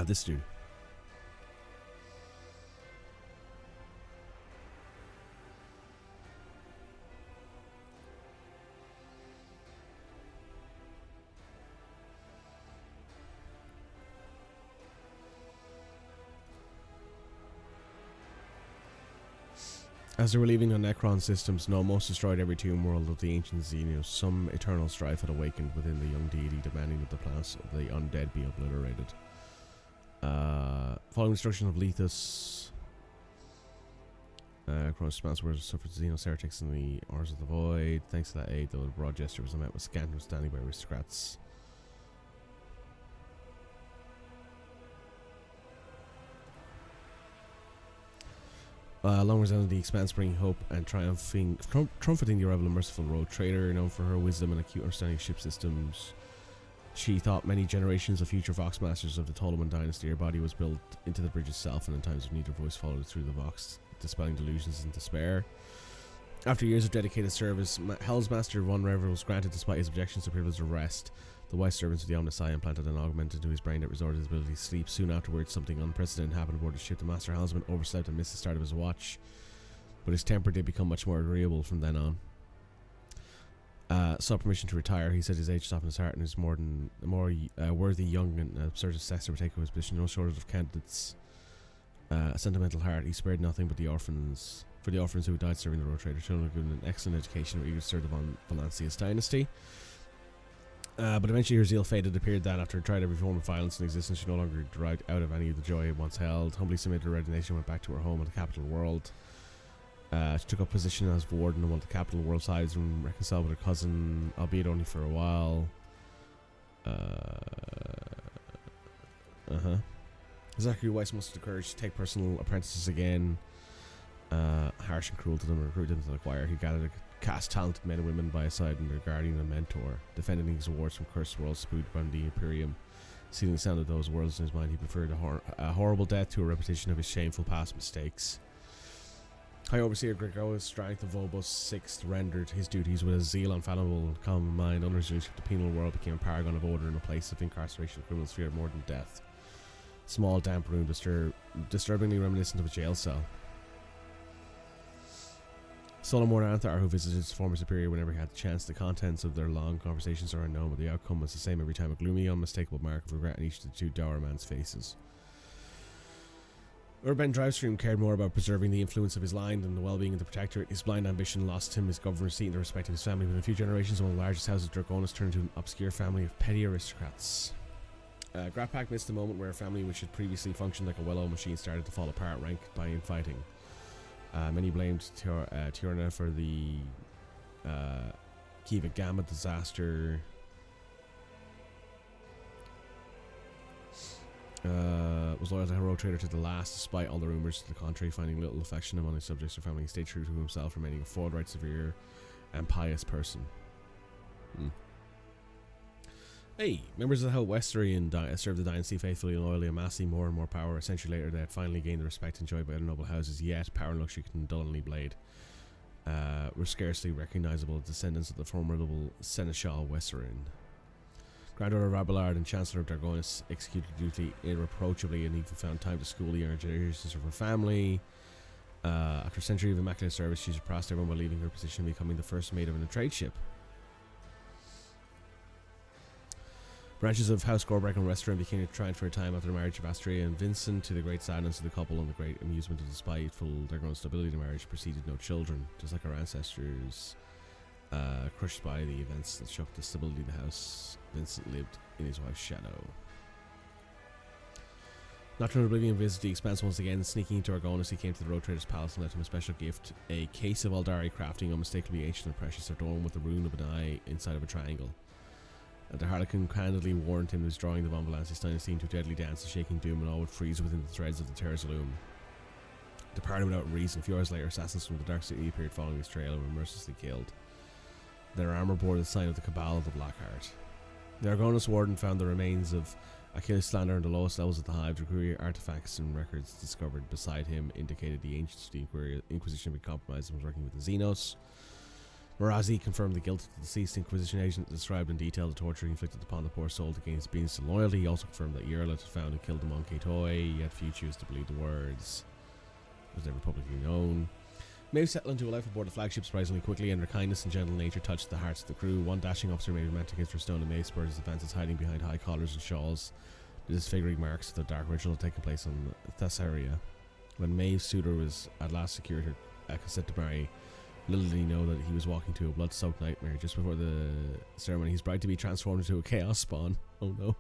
This dude. As they were leaving the Necron systems, Nomos destroyed every tomb world of the ancient Xenios. Some eternal strife had awakened within the young deity, demanding that the planets of the undead be obliterated. Following the destruction of Lethus, Koronus Expanse were suffered Xenos heretics in the Heirs of the Void. Thanks to that aid, though, the broad gesture was met with scant understanding by aristocrats. Long resounded the Expanse, bringing hope and trumpeting the arrival of merciful road trader, known for her wisdom and acute understanding of ship systems. She thought many generations of future Vox Masters of the Ptolemon dynasty. Her body was built into the bridge itself, and in times of need, her voice followed through the Vox, dispelling delusions and despair. After years of dedicated service, Hell's Master Von Rever was granted despite his objections to privilege of rest. The wise servants of the Omnisci implanted an augment into his brain that restored his ability to sleep. Soon afterwards, something unprecedented happened aboard the ship. The Master Helmsman overslept and missed the start of his watch, but his temper did become much more agreeable from then on. Sought permission to retire. He said his age softened his heart, and his more worthy young and absurd successor would take up his position. No shortage of candidates. A sentimental heart. He spared nothing but the orphans. For the orphans who died serving the road trader, children were given an excellent education, were eager to serve the Valancius dynasty. But eventually her zeal faded. It appeared that after tried every form of violence in existence, she no longer derived out of any of the joy it once held. Humbly submitted to resignation, went back to her home in the capital world. She took up position as warden on one of the capital world sides and reconciled with her cousin, albeit only for a while. Zachary Weiss mustered the courage to take personal apprentices again. Harsh and cruel to them, recruited into the choir. He gathered a cast talented men and women by his side and their guardian and mentor, defending his awards from cursed worlds spewed by the Imperium. Seeing the sound of those worlds in his mind, he preferred a horrible death to a repetition of his shameful past mistakes. High Overseer Gregory's strength of Vobos VI rendered his duties with a zeal unfathomable and calm mind. Under his leadership, the penal world became a paragon of order and a place of incarceration. Criminals feared more than death. Small, damp room, disturbingly reminiscent of a jail cell. Solomon Anthar, who visited his former superior whenever he had the chance, the contents of their long conversations are unknown, but the outcome was the same every time, a gloomy, unmistakable mark of regret in each of the two dour man's faces. Urban Drivestream cared more about preserving the influence of his line than the well-being of the Protectorate. His blind ambition lost him his governor's seat and the respect of his family. Within a few generations, one of the largest houses of Draconis turned into an obscure family of petty aristocrats. Grappak missed the moment where a family which had previously functioned like a well-oiled machine started to fall apart, ranked by infighting. Many blamed Tiorna for the Kiva Gamma disaster. Was loyal to Hero Trader to the last, despite all the rumours to the contrary, finding little affection among his subjects or family. He stayed true to himself, remaining a forthright, severe, and pious person. Hey, members of the House Westerian served the dynasty faithfully and loyally, amassing more and more power. A century later, they had finally gained the respect enjoyed by other noble houses, yet power and luxury can dullingly blade. Were scarcely recognisable descendants of the formidable Seneschal Westerian. Granddaughter of Abelard and Chancellor of Draconis, executed duty irreproachably and even found time to school the younger generations of her family. After a century of immaculate service, she surpassed everyone by leaving her position and becoming the first mate of a trade ship. Branches of House Gorbreck and Restaurant became entwined for a time after the marriage of Astrea and Vincent, to the great sadness of the couple and the great amusement of the spiteful Draconis stability. The marriage preceded no children, just like our ancestors. Crushed by the events that shook the stability of the house, Vincent lived in his wife's shadow. Nocturnal Oblivion visited the Expanse once again. Sneaking into Argonis, he came to the Road Trader's palace and left him a special gift, a case of Aldari crafting, unmistakably ancient and precious, adorned with the rune of an eye inside of a triangle. The Harlequin candidly warned him he was drawing the Von Valanci's dynasty into a deadly dance, and shaking doom, and all would freeze within the threads of the Terra's loom. Departed without reason, a few hours later, assassins from the Dark City appeared following his trail and were mercilessly killed. Their armour bore the sign of the Cabal of the Blackheart. The Argonis Warden found the remains of Achilles Slander in the lowest levels of the hive. The artifacts and records discovered beside him indicated the ancients of the Inquisition had been compromised and was working with the Xenos. Marazi confirmed the guilt of the deceased Inquisition agent, described in detail the torture inflicted upon the poor soul to gain his obedience and loyalty. He also confirmed that Yerlet had found and killed the Monkey Toy, yet few choose to believe the words. It was never publicly known. Maeve settled into a life aboard the flagship surprisingly quickly, and her kindness and gentle nature touched the hearts of the crew. One dashing officer made romantic against her stone, and Maeve spurred his advances, hiding behind high collars and shawls, disfiguring marks of the dark ritual taking place on Thessaria. When Maeve's suitor was at last secured her consent to marry, little did he know that he was walking to a blood-soaked nightmare. Just before the ceremony, his bride to be transformed into a chaos spawn. Oh no.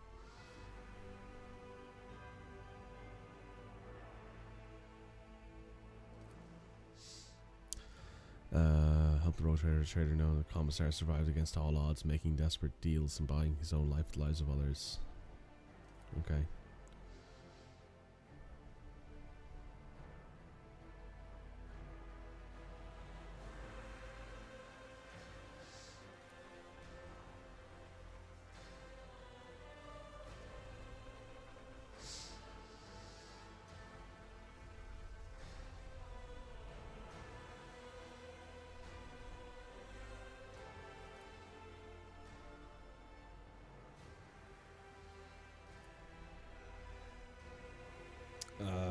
Helped the Road Trader know the Commissar survived against all odds, making desperate deals and buying his own life with the lives of others. Okay.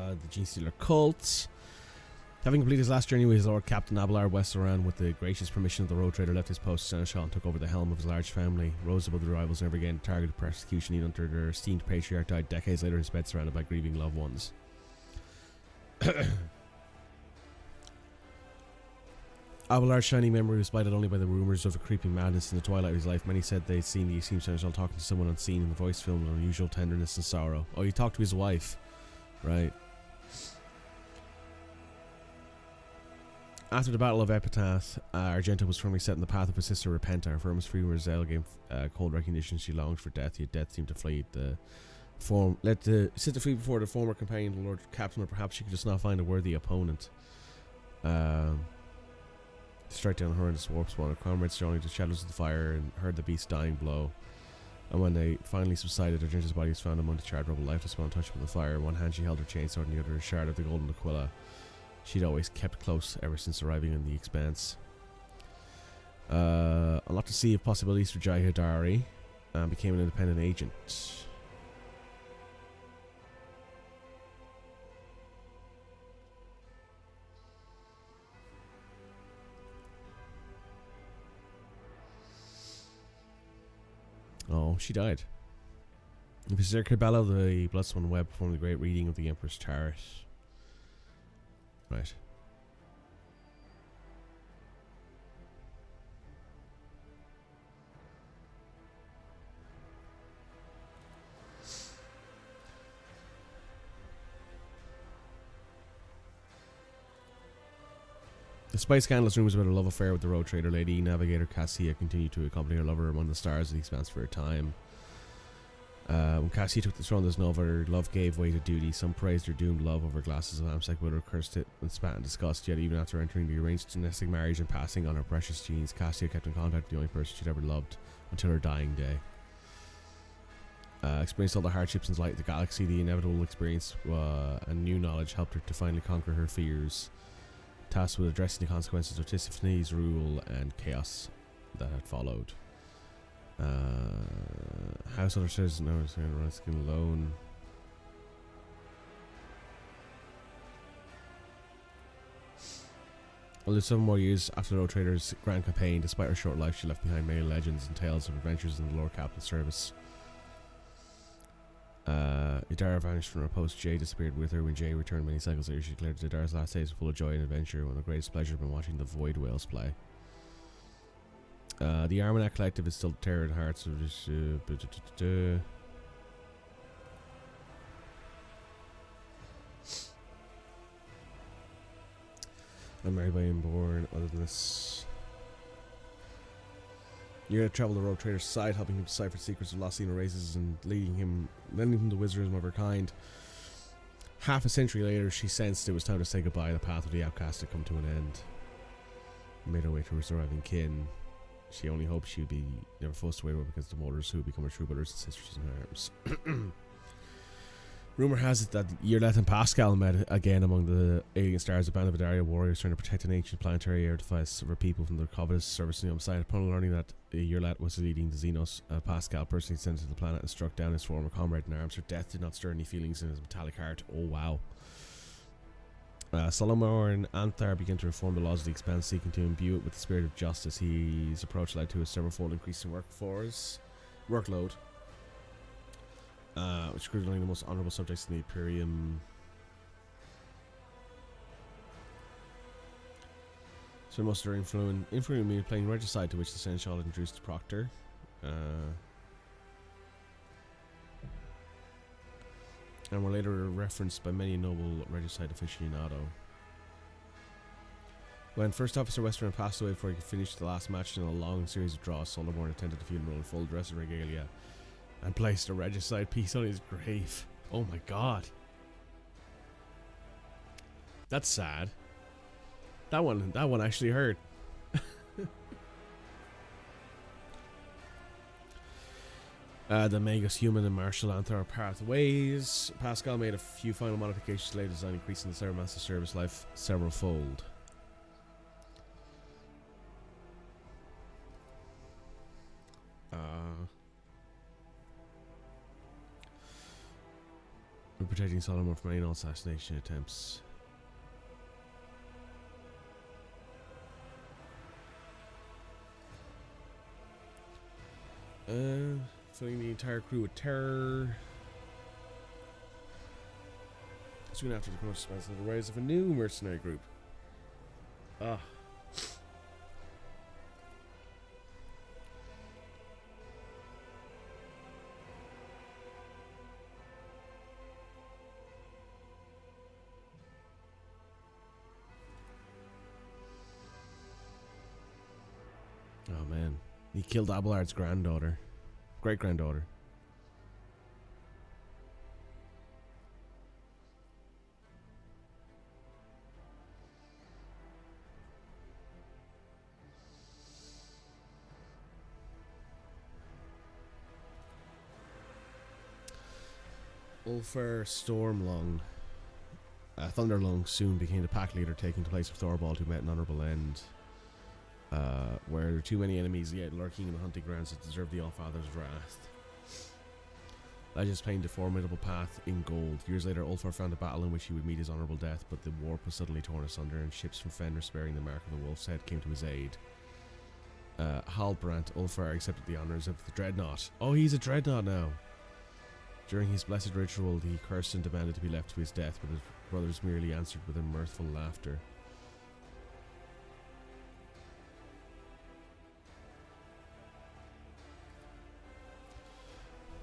The Gene-Stealer cult. Having completed his last journey with his Lord Captain Abelard Westeran, with the gracious permission of the Road Trader, left his post as Seneschal and took over the helm of his large family. Rose above the rivals, never again targeted persecution even under their esteemed patriarch died decades later in his bed, surrounded by grieving loved ones. Abelard's shining memory was blighted only by the rumours of a creeping madness in the twilight of his life. Many said they'd seen the esteemed Seneschal talking to someone unseen, and the voice filmed with unusual tenderness and sorrow. Oh, he talked to his wife. Right. After the Battle of Epitaph, Argenta was firmly set in the path of her sister Repenta. Her firmest free Roselle gave cold recognition. She longed for death, yet death seemed to flee let the sister flee before the former companion, the Lord Captain, or perhaps she could just not find a worthy opponent. Strike down her in the warp spawn. Her comrades joined the shadows of the fire and heard the beast's dying blow. And when they finally subsided, Argenta's body was found among the charred rubble, lifeless, untouched by the fire. In one hand she held her chainsword, and the other a shard of the golden Aquila. She'd always kept close ever since arriving in the Expanse. Unlocked a sea of possibilities for Jai Hidari and became an independent agent. Oh, she died. Berserker Bellow, the Bloodsworn Web, performed the great reading of the Emperor's Turret. Right. Despite scandalous rumors about a love affair with the road trader, Lady Navigator Cassia continued to accompany her lover among the stars of the Expanse for a time. When Cassia took the throne, there's no other love gave way to duty. Some praised her doomed love over glasses of Amsec, but cursed it and spat and disgust. Yet even after entering the arranged domestic marriage and passing on her precious genes, Cassia kept in contact with the only person she'd ever loved until her dying day. Experienced all the hardships and light of the galaxy, the inevitable experience and new knowledge helped her to finally conquer her fears, tasked with addressing the consequences of Tissaphane's rule and chaos that had followed. Householder says no, it's risking alone. Only 7 more years after the Road Trader's grand campaign, despite her short life, she left behind many legends and tales of adventures in the Lord Captain's service. Idara vanished from her post. Jay disappeared with her. When Jay returned many cycles later, she declared that Idara's last days were full of joy and adventure. One of the greatest pleasure had been watching the Void Whales play. The Armanac Collective is still the terror in hearts of this. I'm married by inborn. Other than this, you're gonna travel the Road Trader's side, helping him decipher secrets of lost Xeno races and lending him the wisdom of her kind. Half a century later, she sensed it was time to say goodbye. The path of the outcast had come to an end. Made her way to her surviving kin. She only hoped she would be never forced away against the molders who would become her true brothers and sisters in arms. Rumor has it that Yerlet and Pascal met again among the alien stars, a band of Adaria warriors trying to protect an ancient planetary artifice of her people from their covetous service on the side. Upon learning that Yerlet was leading the Xenos, Pascal personally descended to the planet and struck down his former comrade in arms. Her death did not stir any feelings in his metallic heart. Oh wow. Solomon and Anthar began to reform the laws of the Expanse, seeking to imbue it with the spirit of justice. His approach led to a several-fold increase in workload, which included only the most honorable subjects in the Imperium. So most of their influence mean playing regicide, to which the Seneschal introduced Proctor. And were later referenced by many noble regicide aficionado. When First Officer Westerman passed away before he could finish the last match in a long series of draws, Solomon attended the funeral in full dress and regalia and placed a regicide piece on his grave. Oh my god. That's sad. That one actually hurt. The Magus human and martial Anthar path ways. Pascal made a few final modifications to the design, increasing the Cybermaster service life several-fold. We're protecting Solomon from any assassination attempts. Filling the entire crew with terror. Soon after the Koronus Expanse, the rise of a new mercenary group. Ah. Oh man. He killed Abelard's granddaughter. Great-granddaughter. Ulfar Stormlung. Thunderlung soon became the pack leader, taking the place of Thorvald, who met an honourable end. Where there are too many enemies yet lurking in the hunting grounds that deserve the Allfather's wrath. Legends painted a formidable path in gold. Years later, Ulfar found a battle in which he would meet his honourable death, but the warp was suddenly torn asunder, and ships from Fenris bearing the mark of the wolf's head came to his aid. Halbrand Ulfar accepted the honors of the Dreadnought. Oh, he's a Dreadnought now. During his blessed ritual, he cursed and demanded to be left to his death, but his brothers merely answered with a mirthful laughter.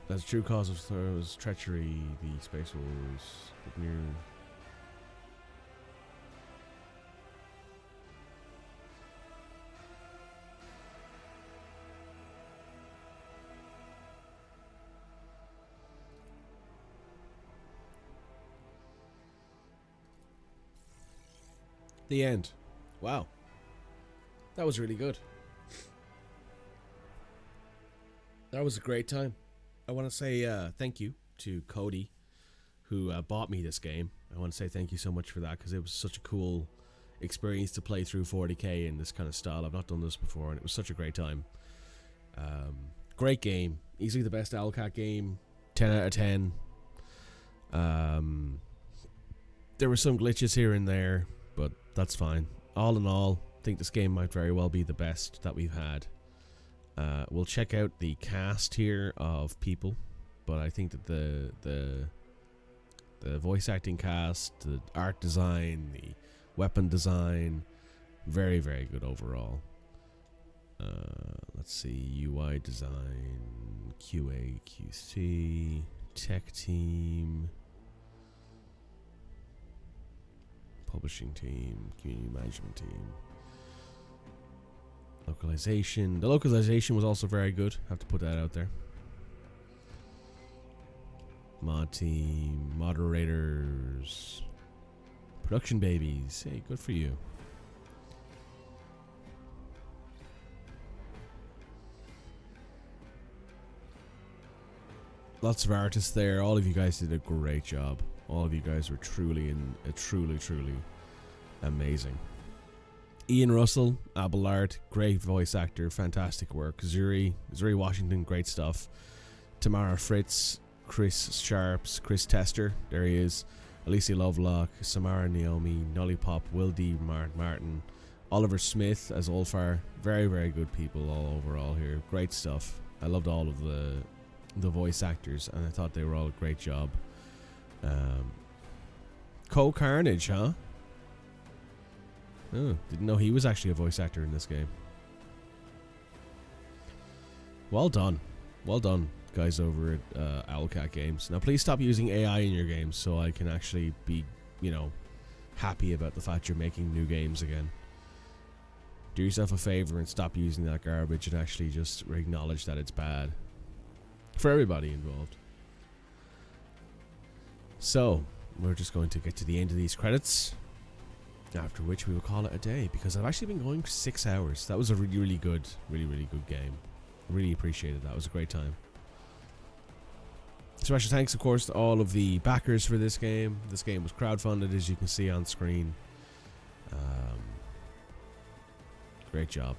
As a true cause of Thor's treachery, the Space Wolves near. The end. Wow. That was really good. That was a great time. I want to say thank you to Cody, who bought me this game. I want to say thank you so much for that, because it was such a cool experience to play through 40k in this kind of style. I've not done this before, and it was such a great time. Great game. Easily the best Owlcat game. 10 out of 10. There were some glitches here and there, but that's fine. All in all, I think this game might very well be the best that we've had. We'll check out the cast here of people, but I think that the voice acting cast, the art design, the weapon design, very, very good overall. Let's see, UI design, QA, QC, tech team, publishing team, community management team. Localization. The localization was also very good. Have to put that out there. Mod team, moderators, production babies. Hey, good for you. Lots of artists there. All of you guys did a great job. All of you guys were truly amazing. Ian Russell, Abelard, great voice actor, fantastic work. Zuri Washington, great stuff. Tamara Fritz, Chris Sharps, Chris Tester, there he is. Alicia Lovelock, Samara Naomi, Nolly Pop, Will D. Martin, Oliver Smith as Ulfar. Very, very good people all overall here. Great stuff. I loved all of the voice actors, and I thought they were all a great job. Carnage, huh? Oh, didn't know he was actually a voice actor in this game. Well done. Well done, guys over at Owlcat Games. Now, please stop using AI in your games so I can actually be, happy about the fact you're making new games again. Do yourself a favor and stop using that garbage and actually just acknowledge that it's bad. For everybody involved. So, we're just going to get to the end of these credits. After which we will call it a day, because I've actually been going 6 hours. That was a really good game. Really appreciated that. It was a great time. Special thanks, of course, to all of the backers for this game. This game was crowdfunded, as you can see on screen. Great job.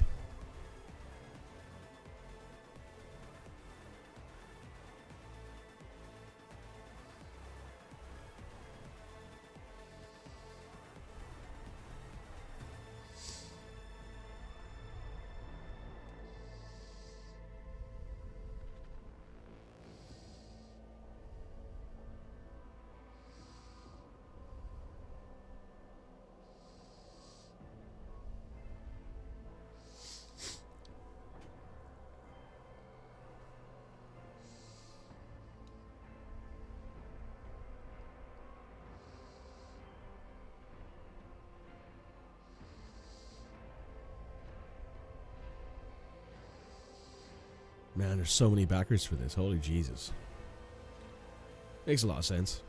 Man, there's so many backers for this. Holy Jesus. Makes a lot of sense.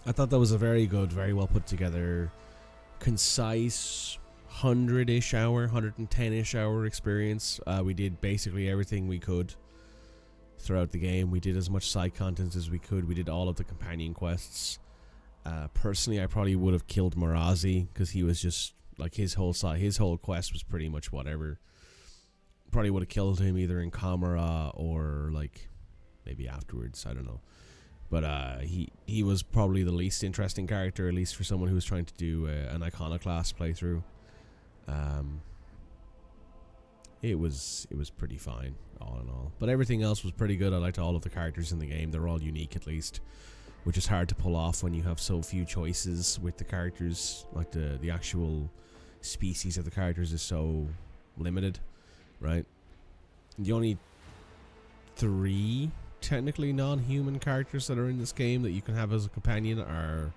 I thought that was a very good, very well put together, concise 100-ish hour, 110-ish hour experience. We did basically everything we could. throughout the game. We did as much side content as we could. We did all of the companion quests. Personally, I probably would have killed Marazi because he was just like his whole quest was pretty much whatever. Probably would have killed him either in Camera or like maybe afterwards. I don't know. But he was probably the least interesting character, at least for someone who was trying to do an Iconoclast playthrough. It was pretty fine, all in all. But everything else was pretty good. I liked all of the characters in the game. They're all unique, at least, which is hard to pull off when you have so few choices with the characters. Like the actual species of the characters is so limited, right? The only 3 technically non-human characters that are in this game that you can have as a companion are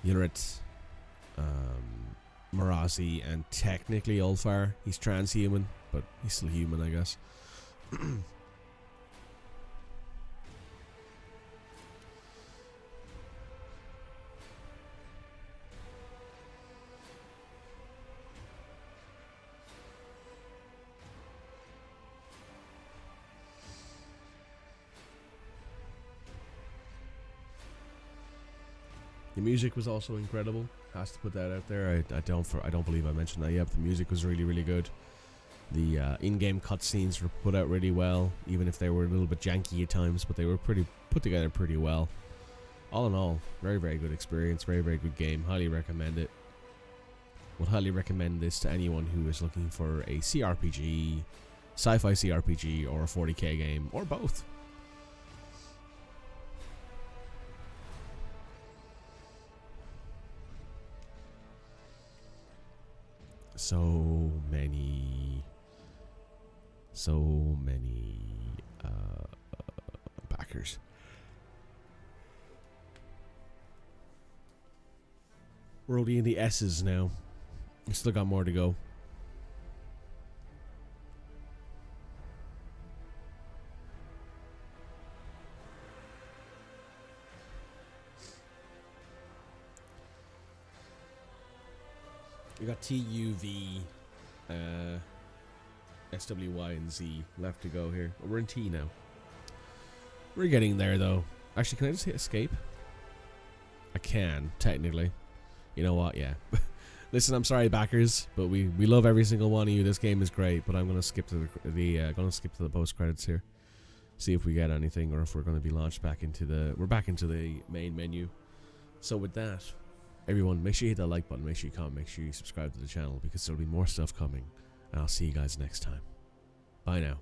Ylrit, Marazi, and technically Ulfar. He's transhuman, but he's still human, I guess. The music was also incredible. Has to put that out there. I don't believe I mentioned that yet. But the music was really, really good. The in-game cutscenes were put out really well, even if they were a little bit janky at times, but they were put together pretty well. All in all, very, very good experience. Very, very good game. Highly recommend it. Would highly recommend this to anyone who is looking for a CRPG, sci-fi CRPG, or a 40k game, or both. So many backers. We're only in the S's now. We still got more to go. We got T, U, V, S, W, Y, and Z left to go here. We're in T now. We're getting there, though. Actually, can I just hit escape? I can, technically. You know what? Yeah. Listen, I'm sorry, backers, but we love every single one of you. This game is great, but I'm gonna skip to the post credits here. See if we get anything, or if we're gonna be launched back into the. We're back into the main menu. So with that, everyone, make sure you hit that like button, make sure you comment, make sure you subscribe to the channel, because there'll be more stuff coming, and I'll see you guys next time. Bye now.